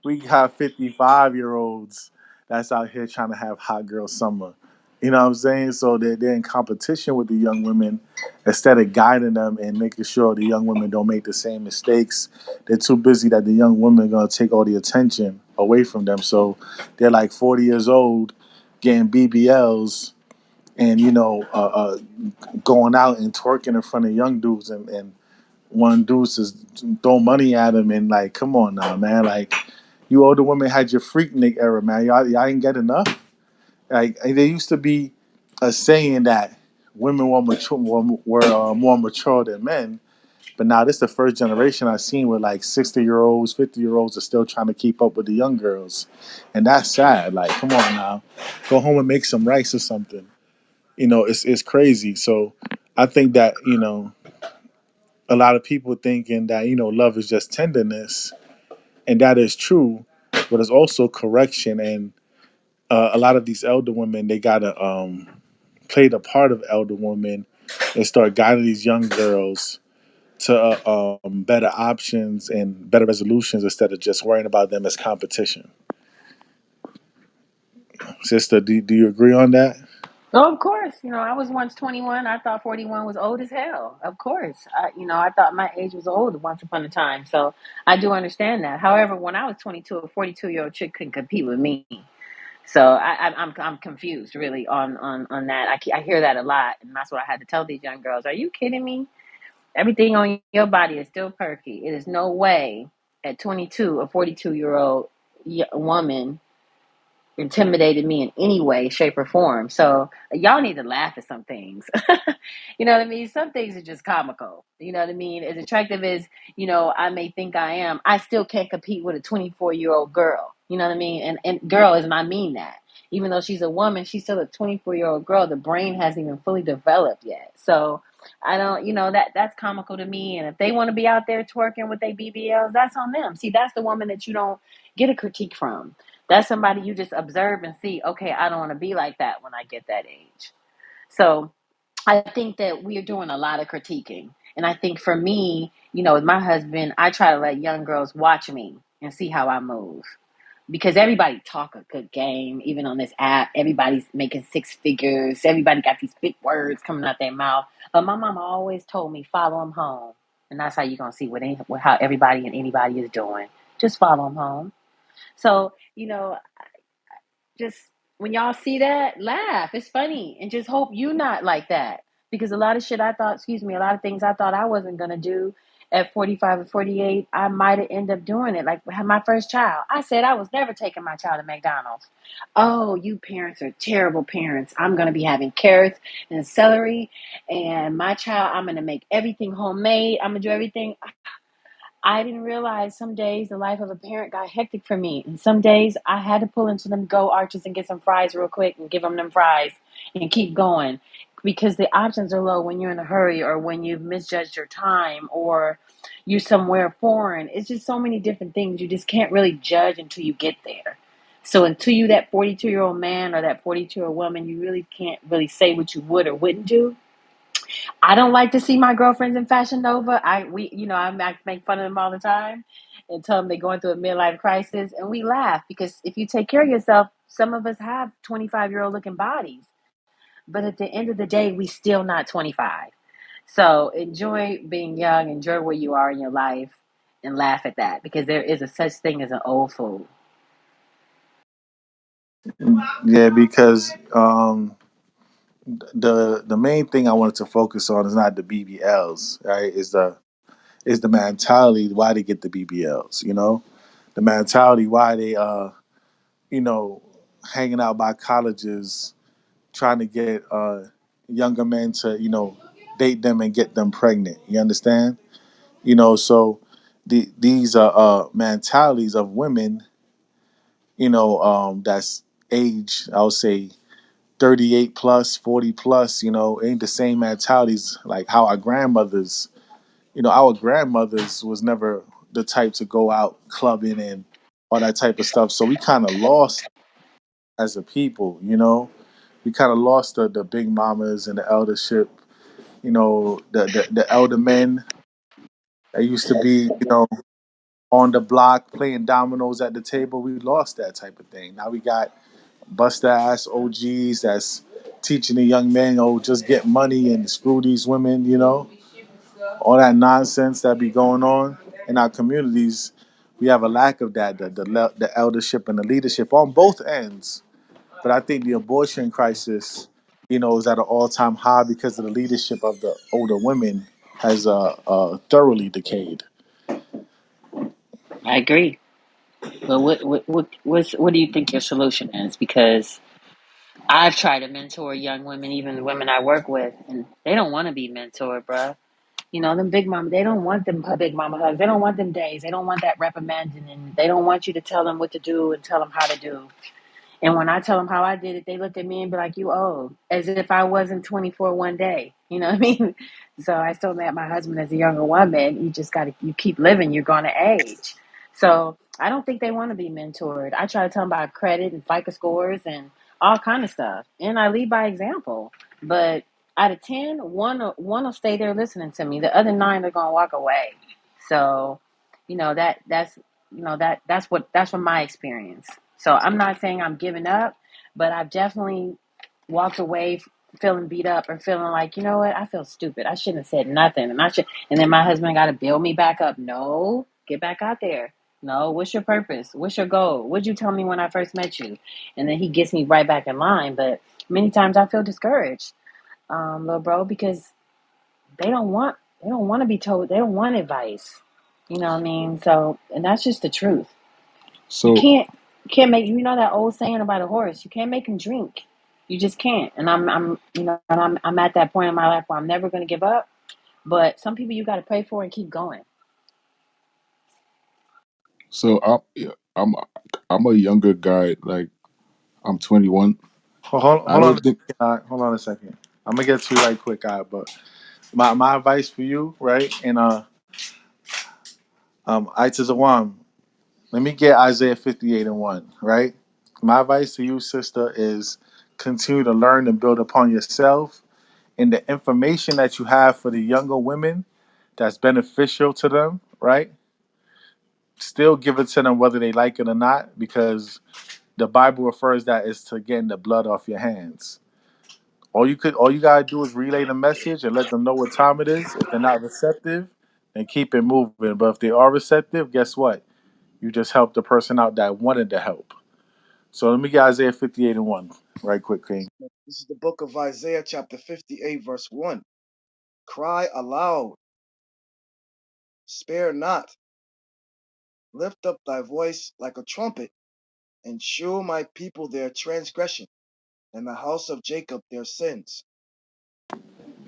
[SPEAKER 2] we got 55-year-olds that's out here trying to have Hot Girl Summer. You know what I'm saying? So they're in competition with the young women instead of guiding them and making sure the young women don't make the same mistakes. They're too busy that the young women are going to take all the attention away from them. So they're like 40 years old getting BBLs and, going out and twerking in front of young dudes, and one dude just throw money at him, and like, come on now, man. Like, you older women had your Freaknik era, man. Y'all ain't get enough. Like there used to be a saying that women were more mature than men, but now this is the first generation I've seen where like 60-year-olds, 50-year-olds are still trying to keep up with the young girls, and that's sad. Like, come on now, go home and make some rice or something. It's crazy. So I think that a lot of people thinking that love is just tenderness, and that is true, but it's also correction. And a lot of these elder women, they gotta play the part of elder women and start guiding these young girls to better options and better resolutions instead of just worrying about them as competition. Sister, do you agree on that?
[SPEAKER 7] Oh, of course. I was once 21. I thought 41 was old as hell. Of course. I thought my age was old once upon a time. So I do understand that. However, when I was 22, a 42-year-old chick couldn't compete with me. So I'm confused really on that. I hear that a lot, and that's what I had to tell these young girls. Are you kidding me? Everything on your body is still perky. It is no way at 22 a 42-year-old woman intimidated me in any way, shape, or form. So y'all need to laugh at some things. You know what I mean? Some things are just comical. You know what I mean? As attractive as, I may think I am, I still can't compete with a 24-year-old girl. You know what I mean? And girl, as I mean that. Even though she's a woman, she's still a 24-year-old girl. The brain hasn't even fully developed yet. So I don't, that's comical to me. And if they want to be out there twerking with their BBLs, that's on them. See, that's the woman that you don't get a critique from. That's somebody you just observe and see, okay, I don't want to be like that when I get that age. So I think that we are doing a lot of critiquing. And I think for me, with my husband, I try to let young girls watch me and see how I move. Because everybody talk a good game, even on this app. Everybody's making six figures. Everybody got these big words coming out their mouth. But my mama always told me, follow them home. And that's how you're going to see how everybody and anybody is doing. Just follow them home. So, just when y'all see that, laugh. It's funny. And just hope you not like that. Because a lot of shit a lot of things I thought I wasn't going to do at 45 or 48, I might have ended up doing it. Like my first child. I said I was never taking my child to McDonald's. Oh, you parents are terrible parents. I'm going to be having carrots and celery. And my child, I'm going to make everything homemade. I'm going to do everything. I didn't realize some days the life of a parent got hectic for me. And some days I had to pull into them Go Arches and get some fries real quick and give them fries and keep going. Because the options are low when you're in a hurry or when you've misjudged your time or you're somewhere foreign. It's just so many different things. You just can't really judge until you get there. So until you that 42-year-old man or that 42-year-old woman, you really can't really say what you would or wouldn't do. I don't like to see my girlfriends in Fashion Nova. I make fun of them all the time and tell them they're going through a midlife crisis, and we laugh because if you take care of yourself, some of us have 25-year-old looking bodies, but at the end of the day, we still not 25. So enjoy being young, enjoy where you are in your life, and laugh at that because there is a such thing as an old fool.
[SPEAKER 2] Yeah, because the main thing I wanted to focus on is not the BBLs, right? Is the mentality why they get the BBLs, the mentality why they you know hanging out by colleges trying to get younger men to date them and get them pregnant. You understand? So these mentalities of women, that's age, I would say 38 plus, 40 plus, ain't the same mentalities like how our grandmothers was never the type to go out clubbing and all that type of stuff. So we kind of lost as a people, we kind of lost the big mamas and the eldership, the elder men that used to be, on the block playing dominoes at the table. We lost that type of thing. Now we got bust ass OGs that's teaching the young men, just get money and screw these women, all that nonsense that be going on in our communities. We have a lack of that, the eldership and the leadership on both ends. But I think the abortion crisis, is at an all-time high because of the leadership of the older women has thoroughly decayed.
[SPEAKER 7] I agree. But what do you think your solution is? Because I've tried to mentor young women, even the women I work with, and they don't want to be mentored, bruh. You know, them big mama, they don't want them big mama hugs. They don't want them days. They don't want that reprimanding, and they don't want you to tell them what to do and tell them how to do. And when I tell them how I did it, they look at me and be like, "You old," as if I wasn't 24 one day. You know what I mean? So I still met my husband as a younger woman. You just got to, you keep living, you're going to age. So I don't think they want to be mentored. I try to tell them about credit and FICO scores and all kind of stuff. And I lead by example. But out of 10, one will stay there listening to me. The other nine are going to walk away. So, that's from my experience. So I'm not saying I'm giving up, but I've definitely walked away feeling beat up or feeling like, you know what, I feel stupid. I shouldn't have said nothing. And then my husband got to build me back up. No, get back out there. No, what's your purpose? What's your goal? What'd you tell me when I first met you? And then he gets me right back in line. But many times I feel discouraged, little bro, because they don't want they don't want to be told. They don't want advice. You know what I mean? So, and that's just the truth. You
[SPEAKER 8] So
[SPEAKER 7] can't make, you know that old saying about a horse. You can't make him drink. You just can't. And I'm at that point in my life where I'm never going to give up. But some people you got to pray for and keep going.
[SPEAKER 8] so I'm a younger guy. Like I'm 21. I
[SPEAKER 2] Hold on,
[SPEAKER 8] don't think
[SPEAKER 2] hold on a second. I'm gonna get to you right quick, but my advice for you, right? And Itazawam, let me get Isaiah 58:1, right? My advice to you, sister, is continue to learn and build upon yourself and the information that you have for the younger women that's beneficial to them, right? Still give it to them whether they like it or not, because the Bible refers that is to getting the blood off your hands. All you gotta do is relay the message and let them know what time it is. If they're not receptive, then keep it moving. But if they are receptive, guess what? You just helped the person out that wanted the help. So let me get Isaiah 58:1 right quick, King.
[SPEAKER 6] This is the book of Isaiah, chapter 58, verse 1. Cry aloud, spare not, lift up thy voice like a trumpet, and shew my people their transgression, and the house of Jacob their sins.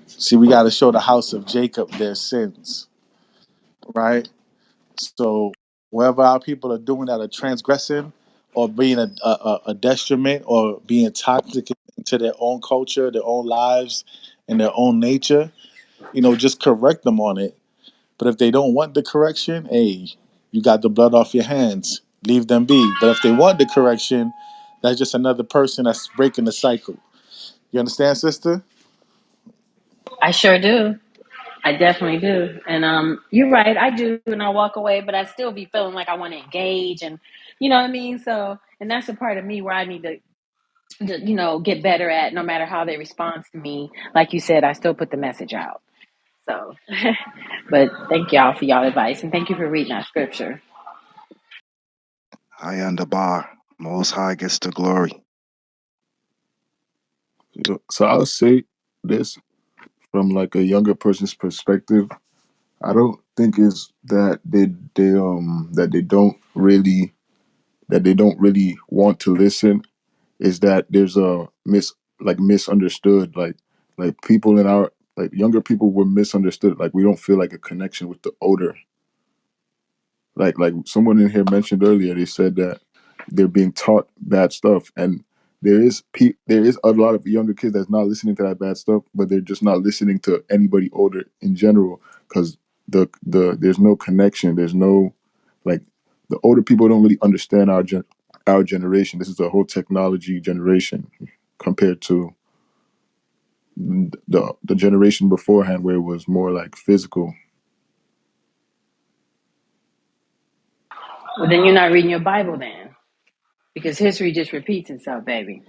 [SPEAKER 2] See, we got to show the house of Jacob their sins, right? So wherever our people are doing that, are transgressing or being a detriment or being toxic into their own culture, their own lives, and their own nature, just correct them on it. But if they don't want the correction, hey, you got the blood off your hands. Leave them be. But if they want the correction, that's just another person that's breaking the cycle. You understand, sister?
[SPEAKER 7] I sure do. I definitely do. And you're right. I do, and I walk away, but I still be feeling like I want to engage, and you know what I mean. So, and that's a part of me where I need to get better at. No matter how they respond to me, like you said, I still put the message out. So, but thank y'all for y'all advice, and thank you for reading that scripture.
[SPEAKER 15] High on the bar. Most High gets the glory.
[SPEAKER 8] so. I'll say this from like a younger person's perspective. I don't think it's that they don't really want to listen. Is that there's a misunderstood, like people in our, like younger people were misunderstood. Like we don't feel like a connection with the older. Like someone in here mentioned earlier, they said that they're being taught bad stuff, and there is a lot of younger kids that's not listening to that bad stuff, but they're just not listening to anybody older in general because there's no connection. There's no, like, the older people don't really understand our generation. This is a whole technology generation compared to the generation beforehand where it was more like physical.
[SPEAKER 7] Well, then you're not reading your Bible then, because history just repeats itself, baby.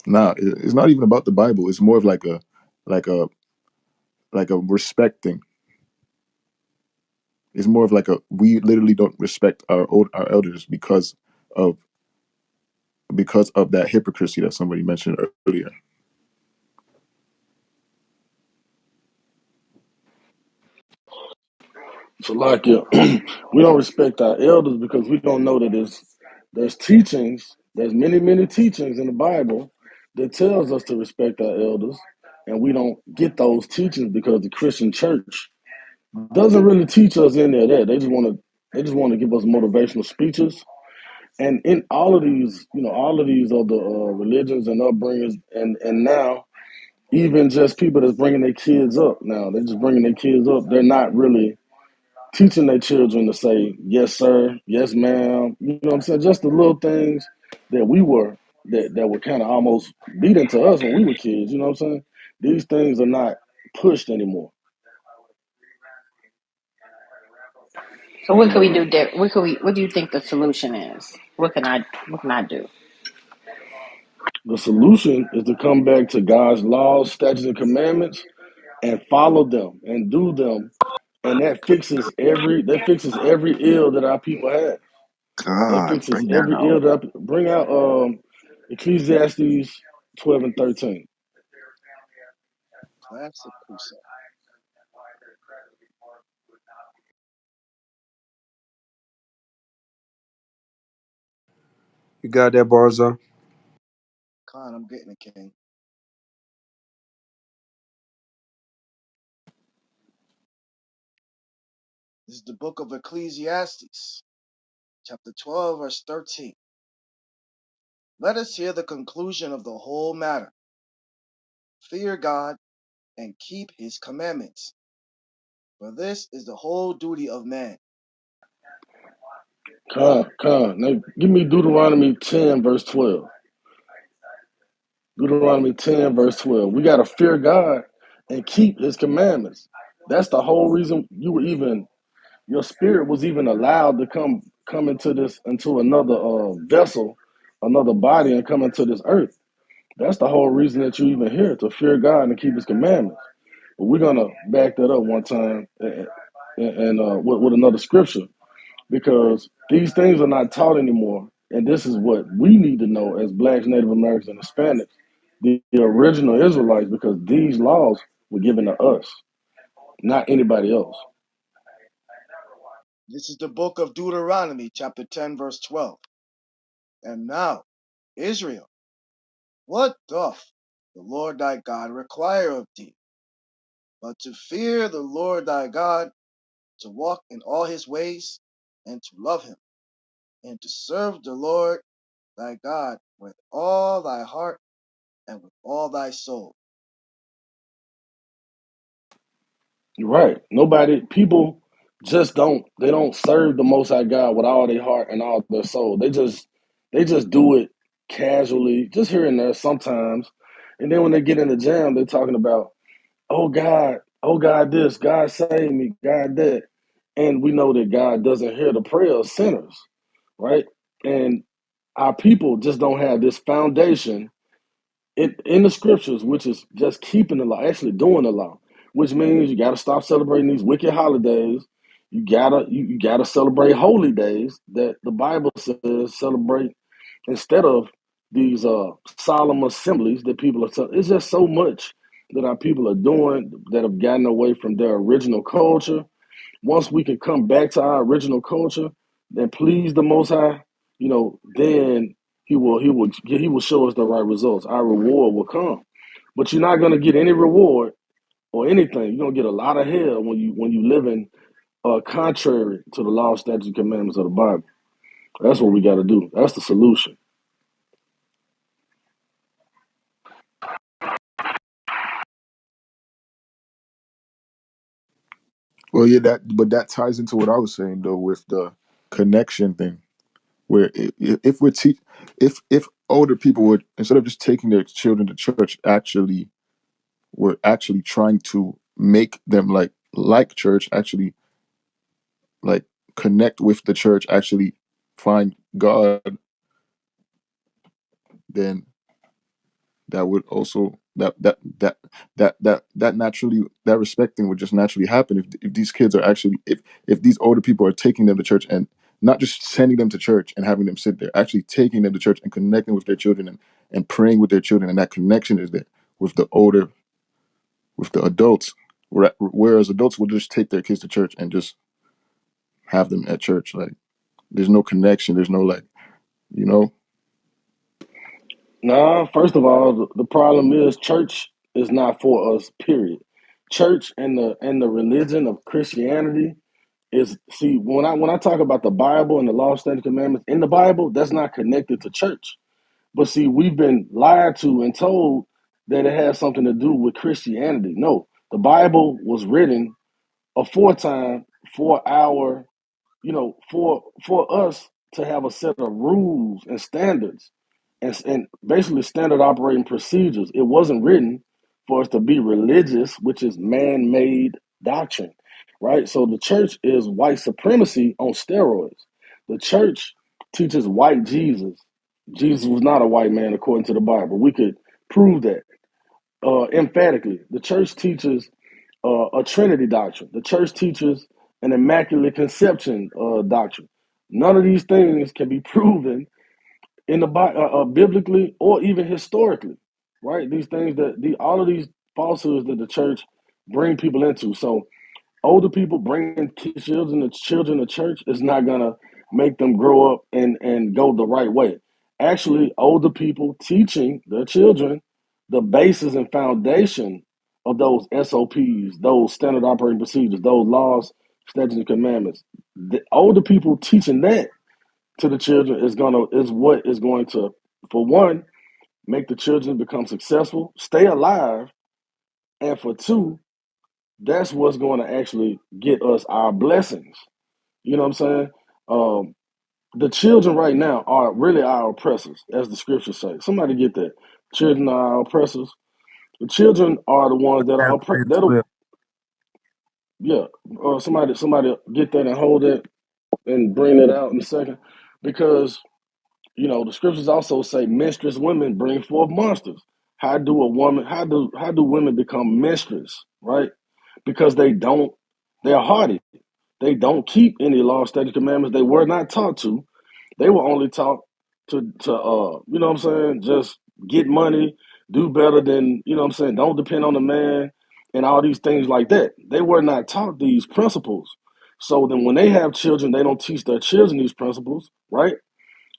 [SPEAKER 8] Nah, it's not even about the Bible. It's more of like a like a respect thing. It's more of like a, we literally don't respect our elders of because of that hypocrisy that somebody mentioned earlier.
[SPEAKER 16] So like, yeah, we don't respect our elders because we don't know that there's teachings There's many teachings in the Bible that tells us to respect our elders, and we don't get those teachings because the Christian church doesn't really teach us any of that. They just want to give us motivational speeches. And in all of these, all of these other religions and upbringings, and now even just people that's bringing their kids up now, they're just bringing their kids up. They're not really teaching their children to say yes sir, yes ma'am. You know what I'm saying? Just the little things that we were that were kind of almost beaten to us when we were kids. You know what I'm saying? These things are not pushed anymore.
[SPEAKER 7] So what can we do? What do you think the solution is? What can I do?
[SPEAKER 16] The solution is to come back to God's laws, statutes, and commandments and follow them and do them, and that fixes every ill that our people have. That
[SPEAKER 15] God,
[SPEAKER 16] fixes
[SPEAKER 15] bring that
[SPEAKER 16] every
[SPEAKER 15] out.
[SPEAKER 16] ill that bring out Ecclesiastes 12 and 13.
[SPEAKER 6] Classic precept.
[SPEAKER 13] You got that, Barzal?
[SPEAKER 6] Khan, I'm getting it, King. This is the book of Ecclesiastes, chapter 12, verse 13. Let us hear the conclusion of the whole matter. Fear God and keep his commandments, for this is the whole duty of man.
[SPEAKER 16] Con. Now give me Deuteronomy 10, verse 12. Deuteronomy 10, verse 12. We got to fear God and keep his commandments. That's the whole reason your spirit was even allowed to come into another vessel, another body, and come into this earth. That's the whole reason that you even here, to fear God and keep his commandments. But we're going to back that up one time and with another scripture, because these things are not taught anymore. And this is what we need to know as blacks, Native Americans, and Hispanics, the original Israelites, because these laws were given to us, not anybody else.
[SPEAKER 6] This is the book of Deuteronomy, chapter 10, verse 12. And now, Israel, what doth the Lord thy God require of thee, but to fear the Lord thy God, to walk in all his ways, and to love him, and to serve the Lord thy God with all thy heart and with all thy soul.
[SPEAKER 16] You're right. People just they don't serve the Most High God with all their heart and all their soul. They just do it casually, just here and there sometimes. And then when they get in the jam, they're talking about, oh God, this, God save me, God that. And we know that God doesn't hear the prayer of sinners, right? And our people just don't have this foundation in the scriptures, which is just keeping the law, actually doing the law, which means you got to stop celebrating these wicked holidays. You gotta celebrate holy days that the Bible says celebrate, instead of these solemn assemblies that people are. It's just so much that our people are doing that have gotten away from their original culture. Once we can come back to our original culture and please the Most High, then he will show us the right results. Our reward will come, but you're not gonna get any reward or anything. You're gonna get a lot of hell when you live in contrary to the law, statutes, and commandments of the Bible. That's what we got to do. That's the solution.
[SPEAKER 8] Well, yeah, but that ties into what I was saying though with the connection thing, where if we're if older people would, instead of just taking their children to church, actually we're actually trying to make them like church, actually like connect with the church, actually find God, then that would also that naturally, that respecting would just naturally happen if these kids are actually, if these older people are taking them to church, and not just sending them to church and having them sit there, actually taking them to church and connecting with their children, and praying with their children, and that connection is there with the adults. Whereas adults will just take their kids to church and just have them at church, like there's no connection, there's no, like, you know
[SPEAKER 16] Nah, first of all, the problem is church is not for us. Period. Church and the religion of Christianity is, see, when I talk about the Bible and the law, statutes, commandments in the Bible, that's not connected to church. But see, we've been lied to and told that it has something to do with Christianity. No, the Bible was written aforetime for our, for us to have a set of rules and standards and basically standard operating procedures. It wasn't written for us to be religious, which is man-made doctrine, right? So the church is white supremacy on steroids. The church teaches white Jesus. Jesus was not a white man according to the Bible. We could prove that emphatically. The church teaches a Trinity doctrine. The church teaches an immaculate conception doctrine. None of these things can be proven in the biblically or even historically, right? These things that all of these falsehoods that the church bring people into. So older people bringing children to church is not gonna make them grow up and go the right way. Actually, older people teaching their children the basis and foundation of those SOPs, those standard operating procedures, those laws, statutes, and commandments. The older people teaching that to the children is what is going to, for one, make the children become successful, stay alive, and for two, that's what's going to actually get us our blessings. You know what I'm saying? The children right now are really our oppressors, as the scriptures say. Somebody get that. Children are our oppressors. The children are the ones that are
[SPEAKER 9] Chapter
[SPEAKER 16] that'll
[SPEAKER 9] 12.
[SPEAKER 16] yeah. Somebody get that and hold it and bring it out in a second, because the scriptures also say menstruous women bring forth monsters. How do women become menstruous, right? Because they're hardy. They don't keep any law, statute, commandments. They were not taught to. They were only taught to you know what I'm saying, just get money, do better than, you know what I'm saying, don't depend on the man and all these things like that. They were not taught these principles. So then when they have children, they don't teach their children these principles, right?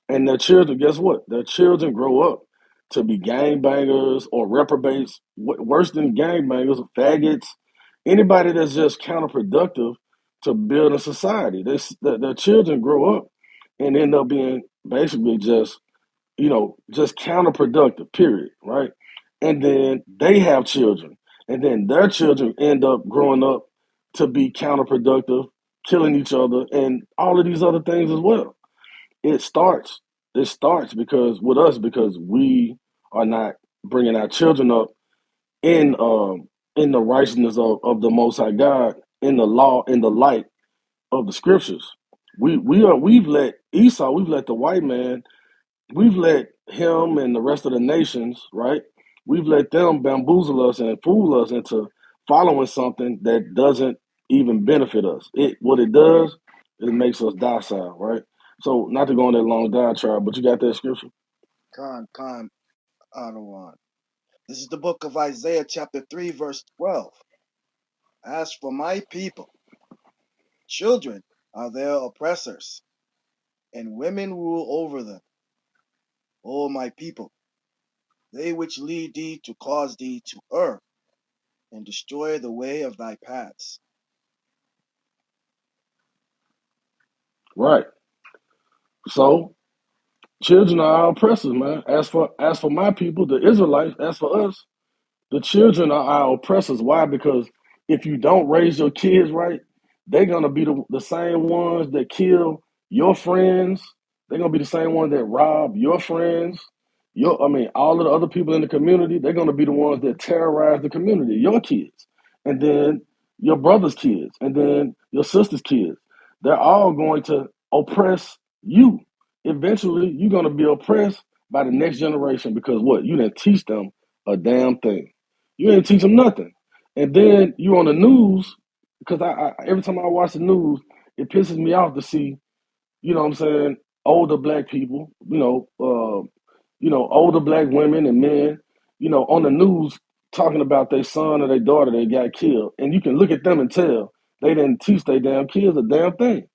[SPEAKER 16] And their children, guess what? Their children grow up to be gangbangers or reprobates, worse than gangbangers, faggots, anybody that's just counterproductive to build a society. Their children grow up and end up being basically just counterproductive, period, right? And then they have children, and then their children end up growing up to be counterproductive, killing each other, and all of these other things as well. It starts. It starts because we are not bringing our children up in in the righteousness of the Most High God, in the law, in the light of the scriptures. We've let Esau, we've let the white man, we've let him and the rest of the nations, right? We've let them bamboozle us and fool us into following something that doesn't even benefit us. What it does, it makes us docile, right? So not to go on that long diatribe, but you got that scripture?
[SPEAKER 6] Khan, Adawan. This is the book of Isaiah, chapter 3, verse 12. As for my people, children are their oppressors, and women rule over them. O my people, they which lead thee to cause thee to err, and destroy the way of thy paths.
[SPEAKER 16] Right. So children are our oppressors, man. As for my people, the Israelites, as for us, the children are our oppressors. Why? Because if you don't raise your kids right, they're gonna be the same ones that kill your friends. They're gonna be the same ones that rob your friends. All of the other people in the community, they're gonna be the ones that terrorize the community, your kids, and then your brother's kids, and then your sister's kids. They're all going to oppress you. Eventually, you're gonna be oppressed by the next generation because what? You didn't teach them a damn thing. You ain't teach them nothing. And then you on the news, because every time I watch the news, it pisses me off to see, you know what I'm saying, older black people, older black women and men, on the news talking about their son or their daughter that got killed. And you can look at them and tell they didn't teach their damn kids a damn thing.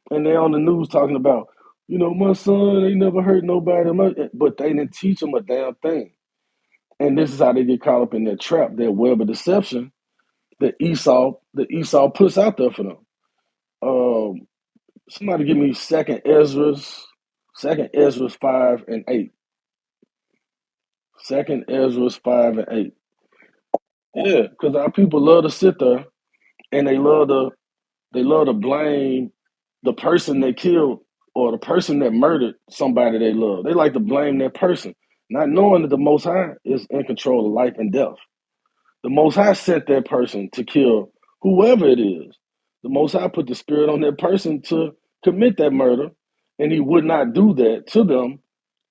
[SPEAKER 16] And they on the news talking about, My son ain't never hurt nobody, but they didn't teach them a damn thing. And this is how they get caught up in that trap, that web of deception that Esau puts out there for them. Um, Somebody give me second Ezra's 5 and 8. Second Ezra's 5 and 8. Yeah, because our people love to sit there and they love to blame the person they killed or the person that murdered somebody they love. They like to blame that person, not knowing that the Most High is in control of life and death. The Most High sent that person to kill whoever it is. The Most High put the spirit on that person to commit that murder, and He would not do that to them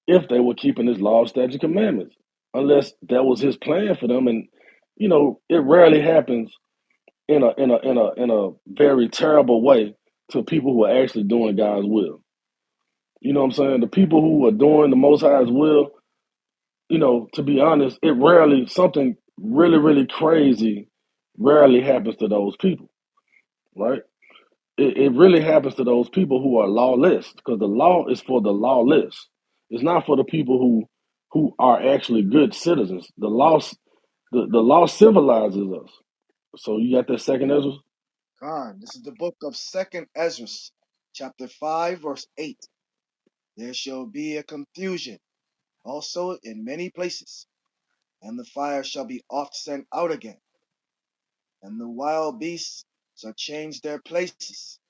[SPEAKER 16] if they were keeping His law, statute, commandments, unless that was His plan for them. And it rarely happens in a very terrible way to people who are actually doing God's will. You know what I'm saying? The people who are doing the Most High's will, to be honest, it rarely, something really, really crazy rarely happens to those people, right? It really happens to those people who are lawless, because the law is for the lawless. It's not for the people who are actually good citizens. The law civilizes us. So you got that second Ezra?
[SPEAKER 6] Khan, this is the book of Second Ezra, chapter 5, verse 8. There shall be a confusion also in many places, and the fire shall be oft sent out again, and the wild beasts shall change their places,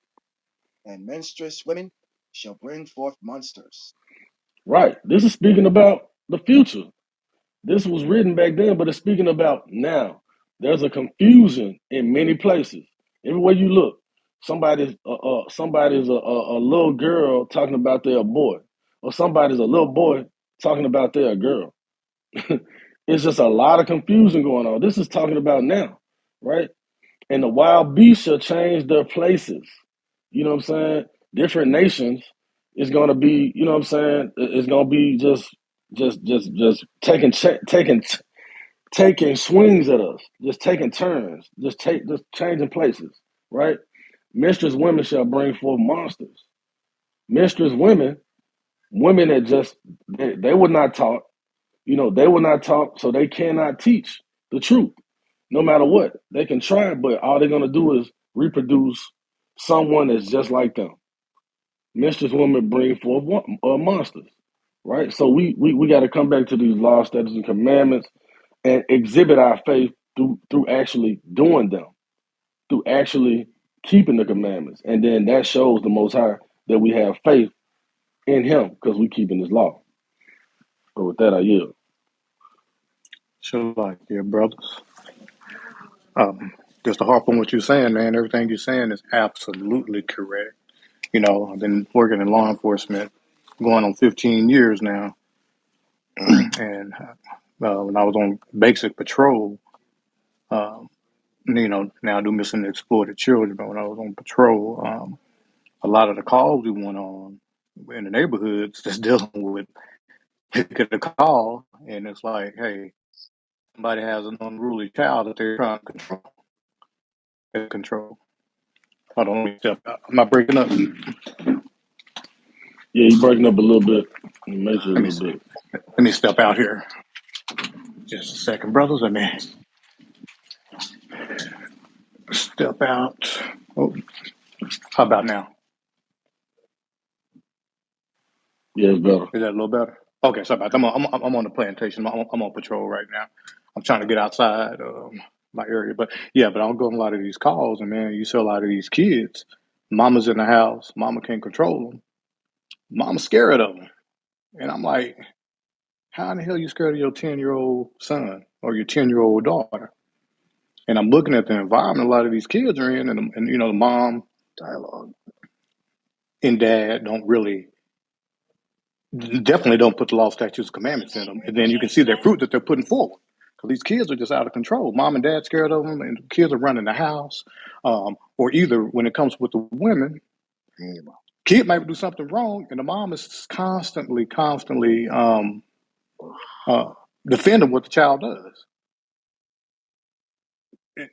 [SPEAKER 6] and menstruous women shall bring forth monsters.
[SPEAKER 16] Right. This is speaking about the future. This was written back then, but it's speaking about now. There's a confusion in many places. Everywhere you look, somebody's a little girl talking about their boy, or somebody's a little boy talking about their girl. It's just a lot of confusion going on. This is talking about now, right? And the wild beasts shall change their places. You know what I'm saying? Different nations is gonna be, you know what I'm saying? It's gonna be just taking swings at us, just taking turns, just changing places, right? Mistress women shall bring forth monsters. Mistress women that just they were not taught, they were not taught, so they cannot teach the truth. No matter what, they can try, but all they're gonna do is reproduce someone that's just like them. Mistress women bring forth monsters, right? So we got to come back to these laws, statutes, and commandments, and exhibit our faith through actually doing them, through actually keeping the commandments, and then that shows the Most High that we have faith in Him because we keeping His law. But with that, I yield.
[SPEAKER 5] So, like, yeah, brothers. Just to harp on what you're saying, man, everything you're saying is absolutely correct. I've been working in law enforcement going on 15 years now. And when I was on basic patrol, uh, now I do missing exploited children, but when I was on patrol, a lot of the calls we went on in the neighborhoods just dealing with pick up the call, and it's like, hey, somebody has an unruly child that they're trying to control. Hold on, let me step out. Am I breaking up?
[SPEAKER 16] Yeah, you breaking up a little bit. You mentioned a
[SPEAKER 5] Let me
[SPEAKER 16] little bit.
[SPEAKER 5] let me step out here. Just a second, brothers. Let me step out. Oh, how about now?
[SPEAKER 16] Yeah, it's better.
[SPEAKER 5] Is that a little better? Okay, sorry about that. I'm on the plantation. I'm on patrol right now. I'm trying to get outside my area, but yeah, but I'm going a lot of these calls, and man, you see a lot of these kids. Mama's in the house. Mama can't control them. Mama's scared of them, and I'm like, how in the hell are you scared of your 10-year-old son or your 10-year-old daughter? And I'm looking at the environment a lot of these kids are in, and the mom dialogue and dad don't really, definitely don't put the law, statutes, commandments in them. And then you can see their fruit that they're putting forward. Because these kids are just out of control. Mom and dad scared of them, and the kids are running the house. Or either when it comes with the women, kid might do something wrong, and the mom is constantly uh, defending what the child does.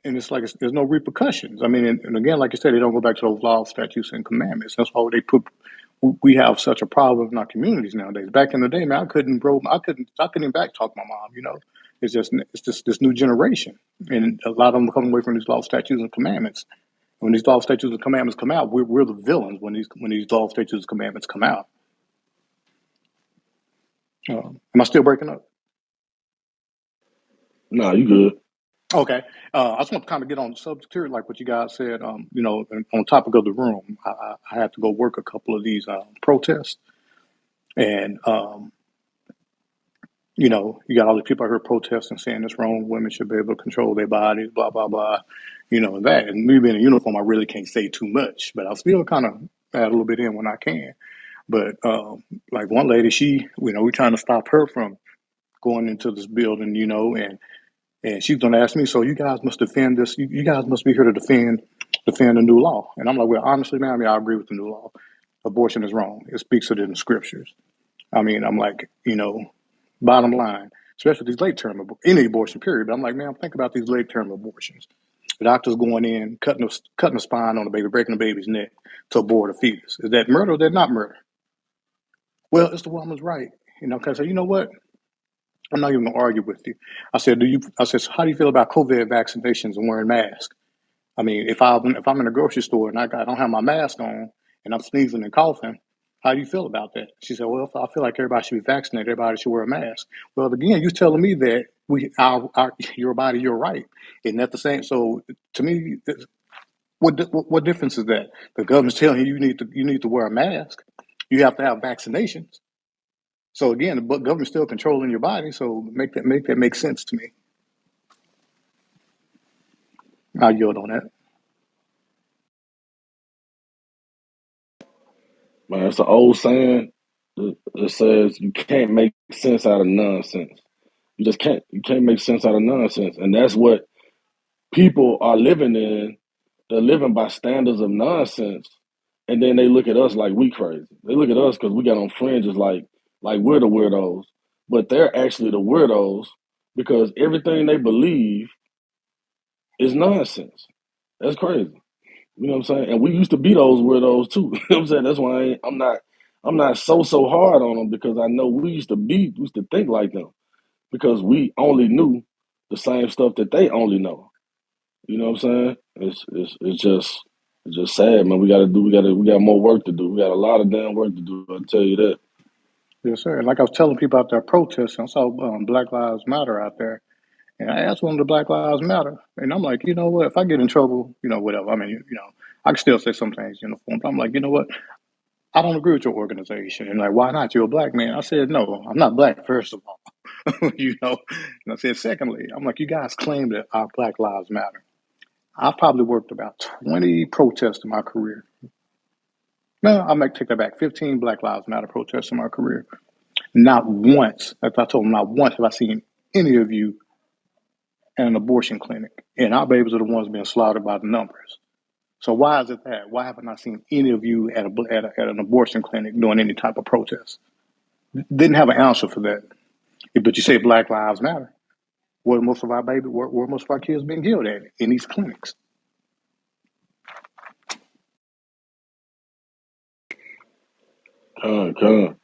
[SPEAKER 5] And it's like there's no repercussions. I mean, and again, like you said, they don't go back to those laws, statutes, and commandments. That's why they put we have such a problem in our communities nowadays. Back in the day, man, I couldn't even back talk my mom. It's just this new generation, and a lot of them are coming away from these law, statutes, and commandments. When these law, statutes, and commandments come out, we're the villains when these law, statutes, and commandments come out. Am I still breaking up?
[SPEAKER 16] Nah, you good.
[SPEAKER 5] Okay. I just want to kind of get on the subject here, like what you guys said. On topic of the room, I had to go work a couple of these protests, and you got all the people out here protesting, saying it's wrong. Women should be able to control their bodies, blah blah blah. That. And me being in uniform, I really can't say too much, but I still kind of add a little bit in when I can. But like one lady, we're trying to stop her from going into this building, and she's going to ask me, so you guys must defend this. You guys must be here to defend the new law. And I'm like, well, honestly, man, I agree with the new law. Abortion is wrong. It speaks of it in the scriptures. I mean, I'm like, bottom line, especially these late term, any abortion period. But I'm like, man, think about these late term abortions. The doctor's going in, cutting the spine on the baby, breaking the baby's neck to abort a fetus. Is that murder or is that not murder? Well, it's the woman's right. Because I say, you know what? I'm not even gonna argue with you. I said, so how do you feel about COVID vaccinations and wearing masks? I mean, if I'm in a grocery store and I don't have my mask on and I'm sneezing and coughing, how do you feel about that? She said, well, I feel like everybody should be vaccinated. Everybody should wear a mask. Well, again, you're telling me that your body, you're right. Isn't that the same? So to me, what difference is that? The government's telling you you need to wear a mask. You have to have vaccinations. So again, the government's still controlling your body. So make that make sense to me. I yield on that.
[SPEAKER 16] Man, it's an old saying that says you can't make sense out of nonsense. You just can't. You can't make sense out of nonsense, and that's what people are living in. They're living by standards of nonsense, and then they look at us like we crazy. They look at us because we got on fringes like we're the weirdos, but they're actually the weirdos because everything they believe is nonsense. That's crazy. You know what I'm saying? And we used to be those weirdos too. You know what I'm saying? That's why I'm not so hard on them because I know we used to think like them because we only knew the same stuff that they only know. You know what I'm saying? It's just sad, man. We got more work to do. We got a lot of damn work to do. I'll tell you that.
[SPEAKER 5] Yes, sir. And like I was telling people out there protesting, I saw Black Lives Matter out there. And I asked one of the Black Lives Matter. And I'm like, you know what? If I get in trouble, whatever. I mean, I can still say some things uniform. But I'm like, you know what? I don't agree with your organization. And like, why not? You're a black man. I said, no, I'm not black, first of all. And I said, secondly, I'm like, you guys claim that our Black Lives Matter. I've probably worked about 20 protests in my career. No, I might take that back. 15 Black Lives Matter protests in my career. Not once, as I told them, not once have I seen any of you at an abortion clinic. And our babies are the ones being slaughtered by the numbers. So why is it that? Why haven't I seen any of you at an abortion clinic doing any type of protest? Didn't have an answer for that. But you say Black Lives Matter. Where most of our kids being killed at in these clinics?
[SPEAKER 16] Come on.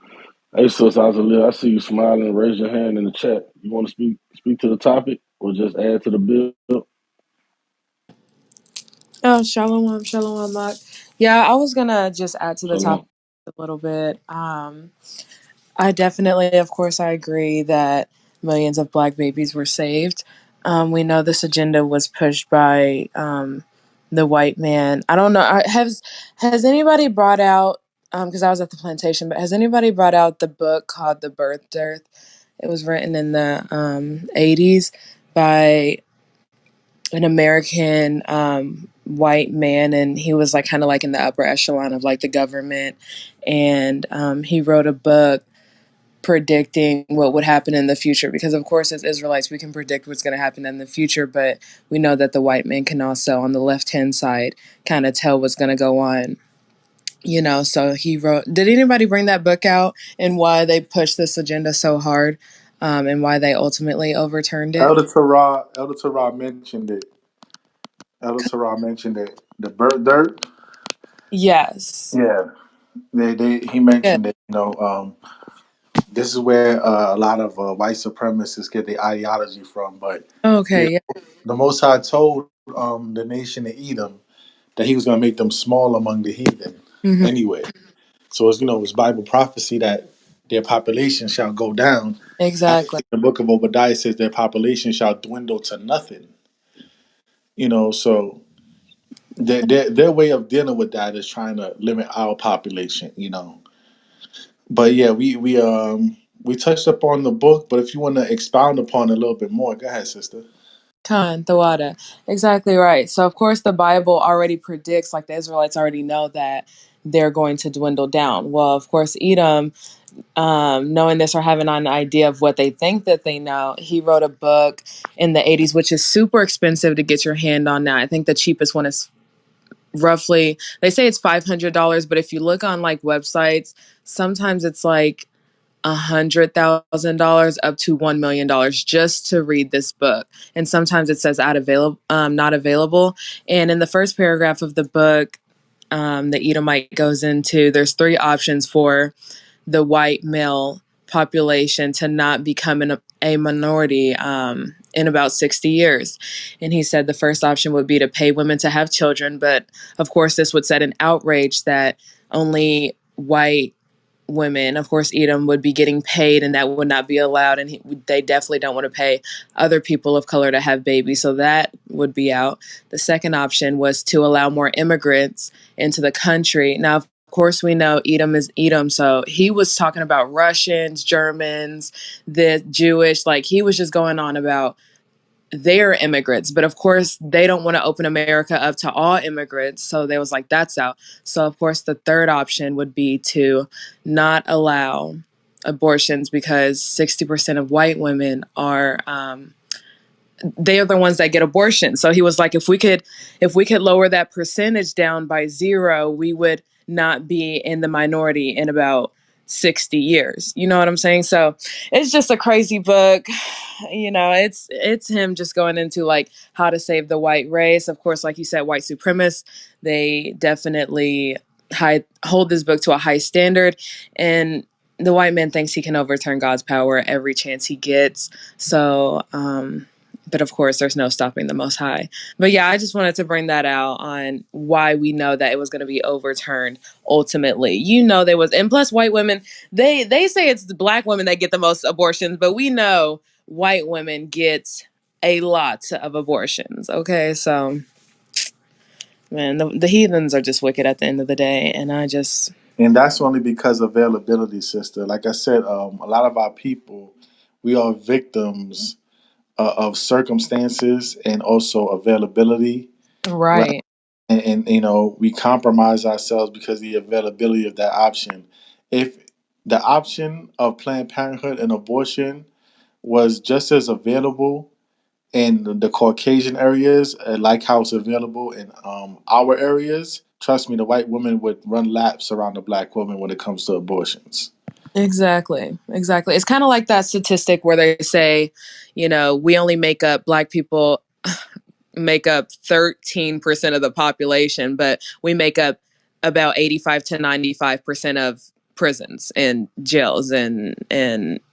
[SPEAKER 16] Hey, sis, Azalea, I see you smiling. Raise your hand in the chat. You want to speak to the topic or just add to the bill?
[SPEAKER 3] Oh, shalom, shalom, Mark. Yeah, I was gonna just add to the topic
[SPEAKER 16] Shalom.
[SPEAKER 3] a little bit. I definitely, of course, I agree that millions of black babies were saved. We know this agenda was pushed by the white man. I don't know. Has anybody brought out? Because I was at the plantation, but has anybody brought out the book called The Birth Dearth? It was written in the 80s by an American white man, and he was like kind of like in the upper echelon of like the government, and he wrote a book predicting what would happen in the future, because of course as Israelites we can predict what's going to happen in the future, but we know that the white man can also on the left hand side kind of tell what's going to go on, so he wrote. Did anybody bring that book out and why they pushed this agenda so hard, and why they ultimately overturned it?
[SPEAKER 2] Elder Terah mentioned it. Elder Terah mentioned it. The bird dirt.
[SPEAKER 3] Yes.
[SPEAKER 2] Yeah. He
[SPEAKER 3] Yeah.
[SPEAKER 2] mentioned that this is where a lot of white supremacists get their ideology from. But you
[SPEAKER 3] Okay. Yeah.
[SPEAKER 2] know, the Most High told the nation of Edom that He was going to make them small among the heathen
[SPEAKER 3] Hmm.
[SPEAKER 2] anyway. So it's Bible prophecy that their population shall go down.
[SPEAKER 3] Exactly.
[SPEAKER 2] Actually, the book of Obadiah says their population shall dwindle to nothing. So their way of dealing with that is trying to limit our population. But yeah, we touched upon the book, but if you want to expound upon it a little bit more, go ahead, sister.
[SPEAKER 3] Khan, Thawada. Exactly right. So, of course, the Bible already predicts, like the Israelites already know that they're going to dwindle down. Well, of course, Edom, knowing this or having an idea of what they think that they know, he wrote a book in the 80s, which is super expensive to get your hand on now. I think the cheapest one is roughly, they say it's $500, but if you look on like websites, sometimes it's like $100,000 up to $1 million just to read this book. And sometimes it says not available. And in the first paragraph of the book, the Edomite goes into there's three options for the white male population to not become a minority in about 60 years. And he said the first option would be to pay women to have children. But of course, this would set an outrage that only white women, of course, Edom would be getting paid and that would not be allowed. And they definitely don't want to pay other people of color to have babies. So that would be out. The second option was to allow more immigrants into the country. Now, of course, we know Edom is Edom. So he was talking about Russians, Germans, the Jewish, like he was just going on about they're immigrants, but of course they don't want to open America up to all immigrants, so they was like that's out. So of course the third option would be to not allow abortions because 60% of white women are they are the ones that get abortions. So he was like, if we could lower that percentage down by zero, we would not be in the minority in about 60 years. You know what I'm saying? So it's just a crazy book. It's him just going into like how to save the white race. Of course, like you said, white supremacists, they definitely hold this book to a high standard. And the white man thinks he can overturn God's power every chance he gets. So, but of course, there's no stopping the Most High. But yeah, I just wanted to bring that out on why we know that it was going to be overturned ultimately. They was, and plus, white women, they say it's the black women that get the most abortions, but we know white women get a lot of abortions. Okay, so man, the heathens are just wicked at the end of the day, and I just
[SPEAKER 2] And that's only because of availability, sister. Like I said, a lot of our people, we are victims of circumstances and also availability, right?
[SPEAKER 3] right,
[SPEAKER 2] And we compromise ourselves because of the availability of that option. If the option of Planned Parenthood and abortion was just as available in the Caucasian areas, like how it's available in our areas, trust me, the white woman would run laps around the black woman when it comes to abortions.
[SPEAKER 3] exactly. It's kind of like that statistic where they say, we only make up black people make up 13% of the population, but we make up about 85 to 95% of prisons and jails and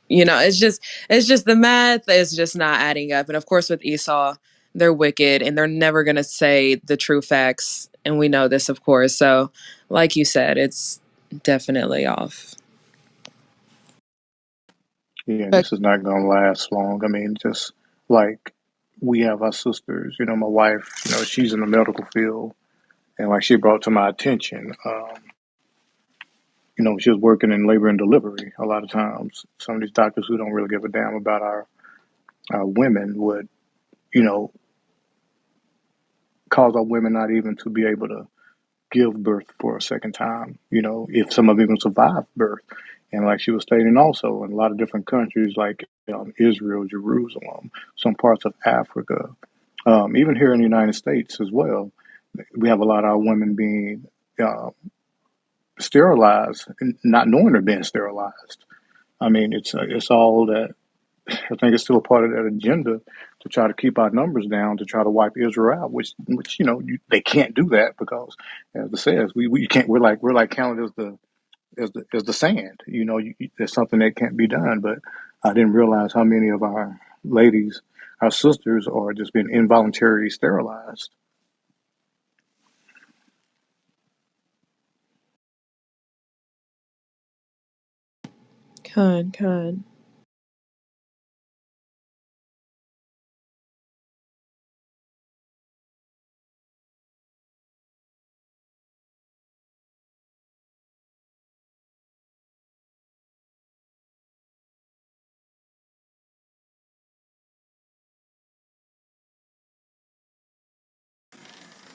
[SPEAKER 3] it's just the math is just not adding up. And of course with Esau, they're wicked and they're never going to say the true facts, and we know this of course. So like you said, it's definitely off.
[SPEAKER 5] Yeah,
[SPEAKER 3] But
[SPEAKER 5] this is not gonna last long. I mean, just like we have our sisters. My wife. She's in the medical field, and like she brought to my attention. She was working in labor and delivery. A lot of times, some of these doctors who don't really give a damn about our women would, you know, cause our women not even to be able to give birth for a second time. If some of them even survive birth. And like she was stating also, in a lot of different countries like Israel, Jerusalem, some parts of Africa, even here in the United States as well, we have a lot of our women being uh, sterilized, and not knowing they're being sterilized. I mean, it's all that. I think it's still a part of that agenda to try to keep our numbers down, to try to wipe Israel out, which they can't do that because, as it says, we can't. We're like counted as the is the sand. There's something that can't be done. But I didn't realize how many of our ladies, our sisters, are just being involuntarily sterilized.
[SPEAKER 3] Con.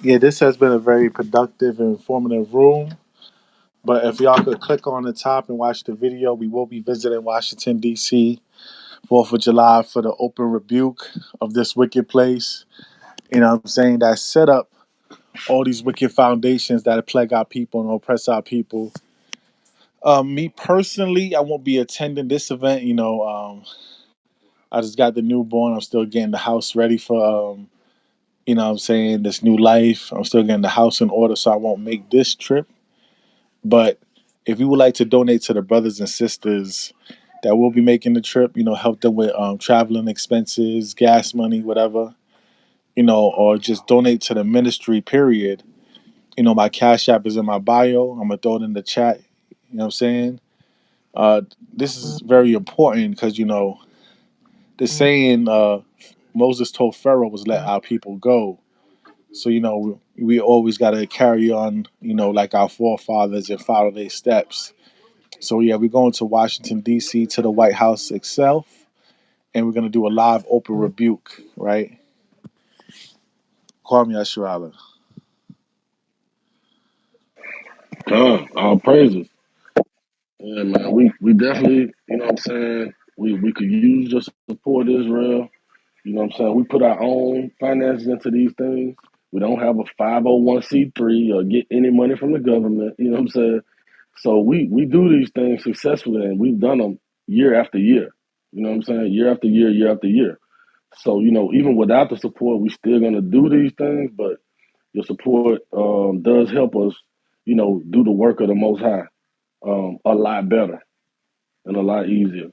[SPEAKER 2] Yeah, this has been a very productive and informative room. But if y'all could click on the top and watch the video, we will be visiting Washington, D.C., 4th of July for the open rebuke of this wicked place. You know what I'm saying? That set up all these wicked foundations that plague our people and oppress our people. Me personally, I won't be attending this event. I just got the newborn. I'm still getting the house ready for, you know what I'm saying, this new life. I'm still getting the house in order, so I won't make this trip. But if you would like to donate to the brothers and sisters that will be making the trip, help them with traveling expenses, gas money, whatever, or just donate to the ministry, period. My Cash App is in my bio. I'm going to throw it in the chat. You know what I'm saying? This is very important because, the saying Moses told Pharaoh was let our people go. So, we always got to carry on, like our forefathers and follow their steps. So yeah, we're going to Washington D.C. to the White House itself, and we're gonna do a live open rebuke. Right? Call me Asherala.
[SPEAKER 16] God, all praises. Yeah, man. We definitely, you know what I'm saying, we could use your support, Israel. You know what I'm saying? We put our own finances into these things. We don't have a 501c3 or get any money from the government. You know what I'm saying? So we do these things successfully, and we've done them year after year. You know what I'm saying? Year after year, year after year. So, even without the support, we still gonna do these things. But your support does help us, do the work of the Most High a lot better and a lot easier.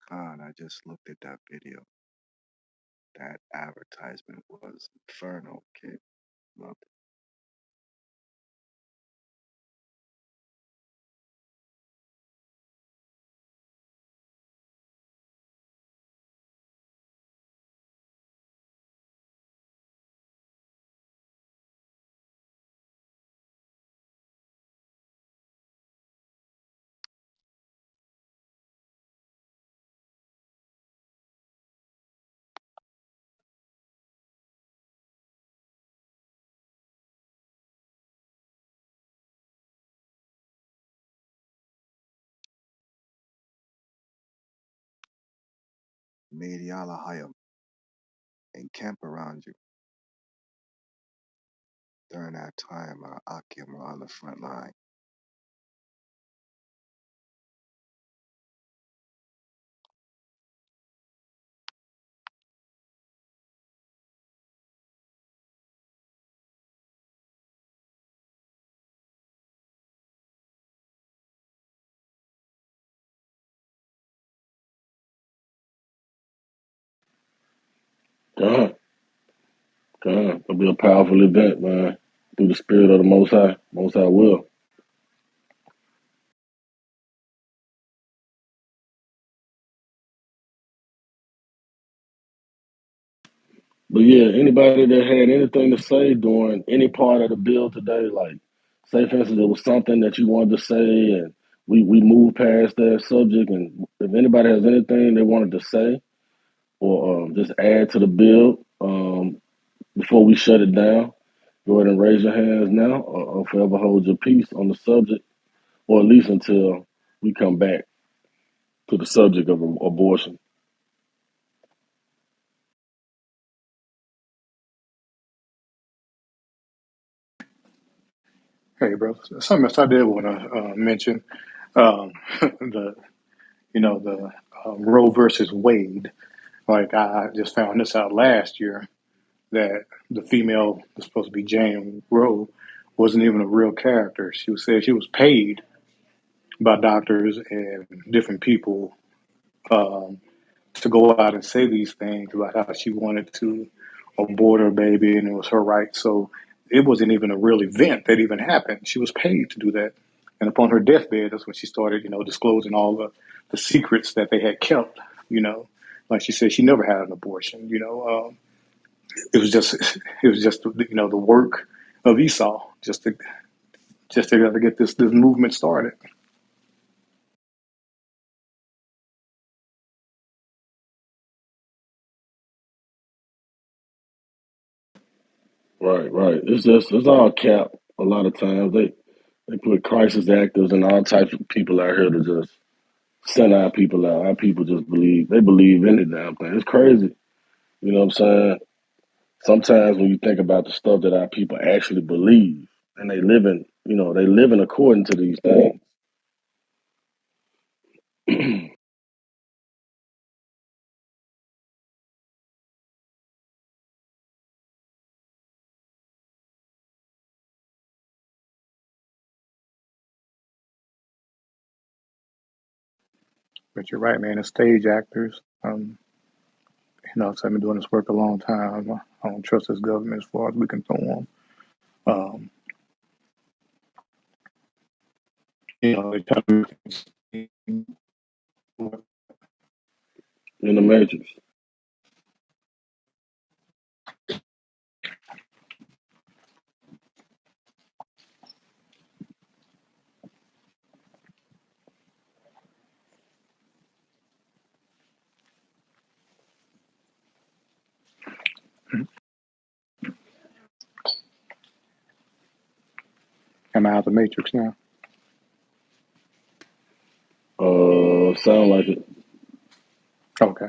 [SPEAKER 15] Khan, I just looked at that video. That advertisement was infernal, kid. Loved it. Made Yalla Hayam and camp around you during that time. Akim were on the front line.
[SPEAKER 16] God, God, it'll be a powerful event, man. Through the spirit of the Most High will. But yeah, anybody that had anything to say during any part of the bill today, like say for instance, it was something that you wanted to say and we moved past that subject, and if anybody has anything they wanted to say or just add to the bill before we shut it down, go ahead and raise your hands now or forever hold your peace on the subject, or at least until we come back. to the subject of abortion.
[SPEAKER 5] Hey, bro. Something else I did want to mention. The the Roe versus Wade. Like I just found this out last year that the female was supposed to be Jane Roe wasn't even a real character. She was said she was paid by doctors and different people um, to go out and say these things about how she wanted to abort her baby and it was her right. So it wasn't even a real event that even happened. She was paid to do that. And upon her deathbed, that's when she started, disclosing all the secrets that they had kept, you know. Like she said, she never had an abortion, it was just, it was just, the work of Esau just to get this movement started.
[SPEAKER 16] Right, right. It's all cap. A lot of times they put crisis actors and all types of people out here to just send our people out. Our people just believe any damn thing. It's crazy. You know what I'm saying? Sometimes when you think about the stuff that our people actually believe and they living according to these things.
[SPEAKER 5] But you're right, man. The stage actors, so I've been doing this work a long time. I don't trust this government as far as we can throw them. Um, they try to
[SPEAKER 16] In the Matrix.
[SPEAKER 5] am out the matrix now.
[SPEAKER 16] Sound like it.
[SPEAKER 5] Okay,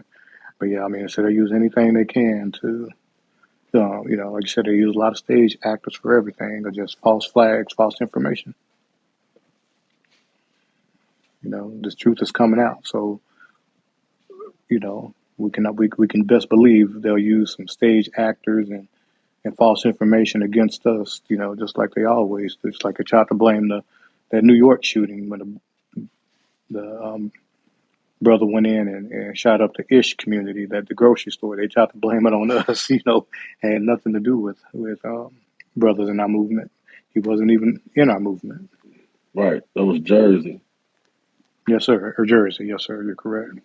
[SPEAKER 5] but yeah, I mean, so they use anything they can to, like you said, they use a lot of stage actors for everything, or just false flags, false information. This truth is coming out, so we can best believe they'll use some stage actors and false information against us. Just like they always do. Just like they tried to blame that New York shooting when the brother went in and shot up the Ish community, that the grocery store. They tried to blame it on us. Had nothing to do with brothers in our movement. He wasn't even in our movement.
[SPEAKER 16] Right. That was Jersey.
[SPEAKER 5] Yes, sir. Or Jersey. Yes, sir. You're correct.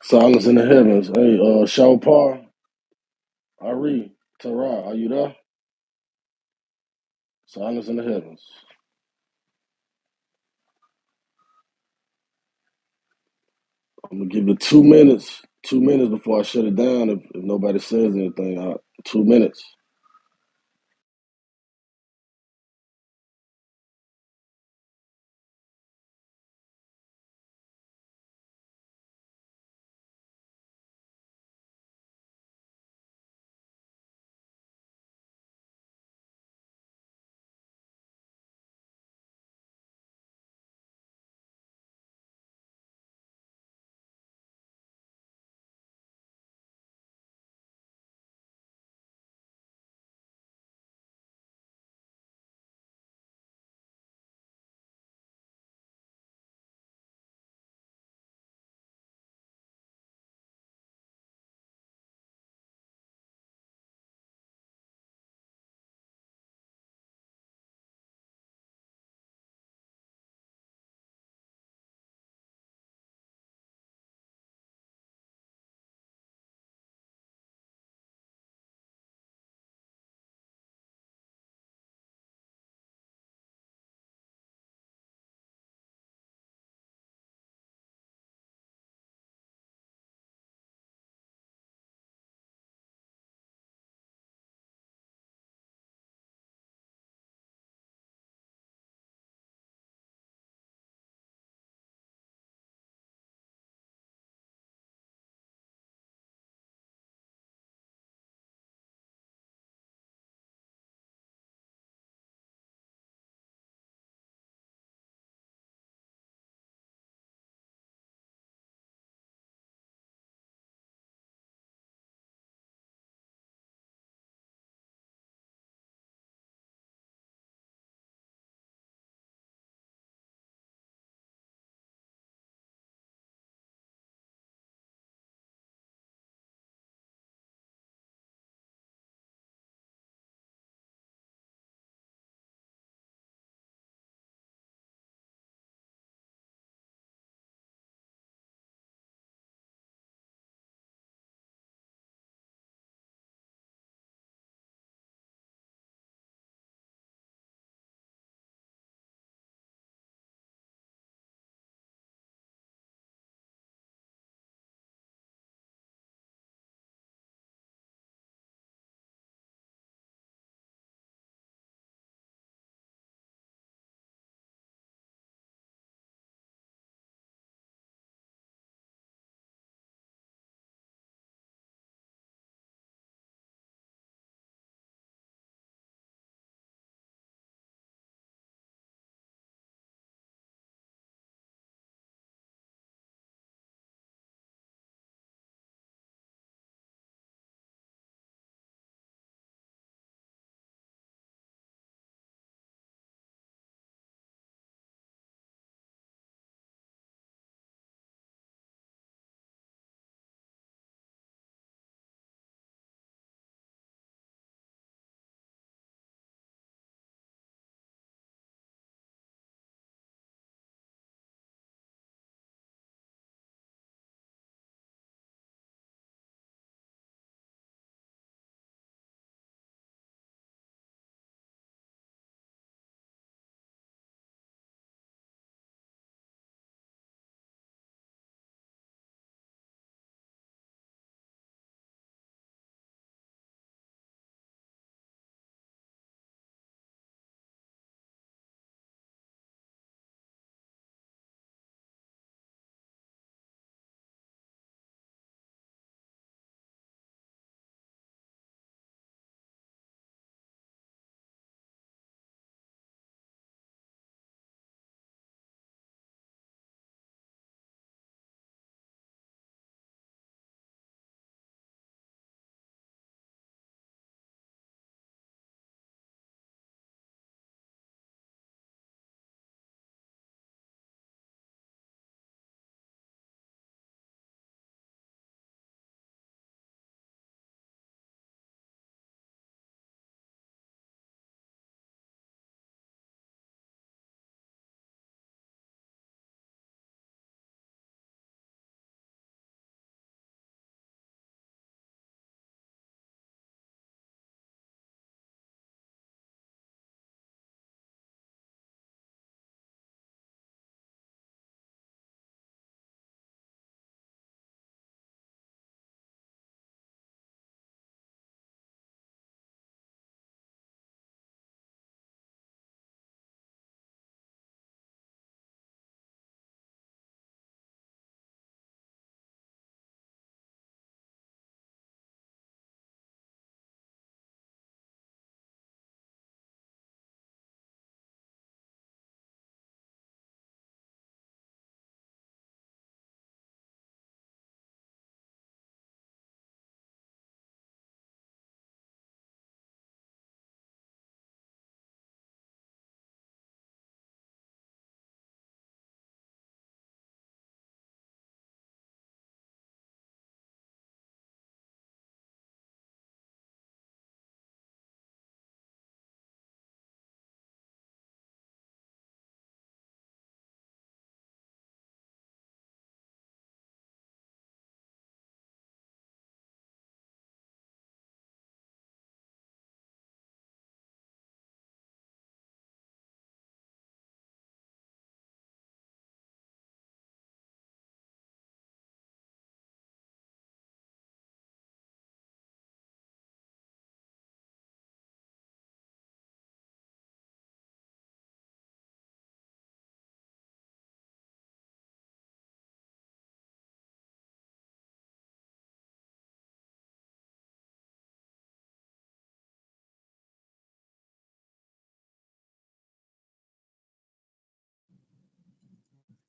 [SPEAKER 16] Silence in the heavens. Hey, Shawpar, Ari, Tara, are you there? Silence in the heavens. I'm gonna give it 2 minutes. 2 minutes before I shut it down. If nobody says anything, 2 minutes.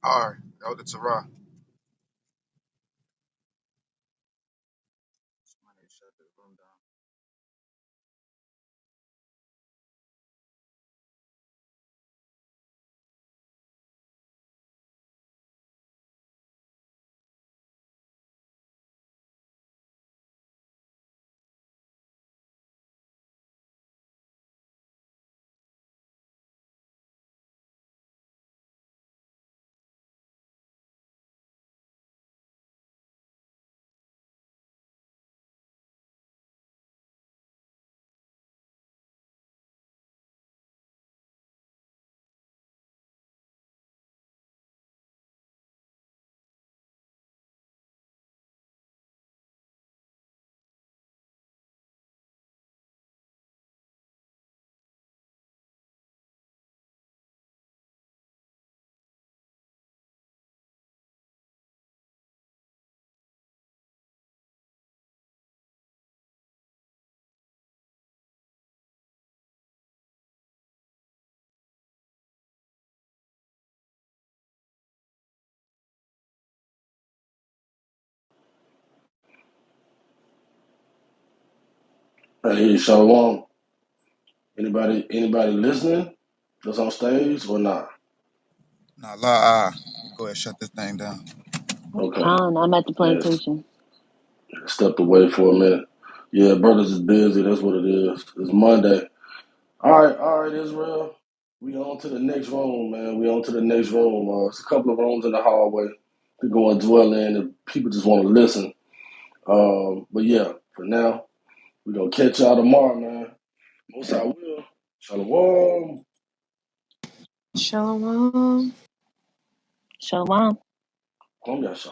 [SPEAKER 1] All right, Elder Torah.
[SPEAKER 15] Somebody shut the room down.
[SPEAKER 16] Hey, Shalom. Anybody listening that's on stage or not?
[SPEAKER 15] Now, La, go ahead, shut this thing down.
[SPEAKER 16] Okay.
[SPEAKER 7] Con, I'm at the
[SPEAKER 16] Yes.
[SPEAKER 7] plantation.
[SPEAKER 16] Stepped away for a minute. Yeah, brothers is busy. That's what it is. It's Monday. All right, Israel. We on to the next room, man. We on to the next room. It's a couple of rooms in the hallway to go and dwell in if people just want to listen. But yeah, for now, we gonna catch y'all tomorrow, man. Most I will. Shalom.
[SPEAKER 3] Shalom.
[SPEAKER 7] Shalom.
[SPEAKER 16] Kwam Yasha.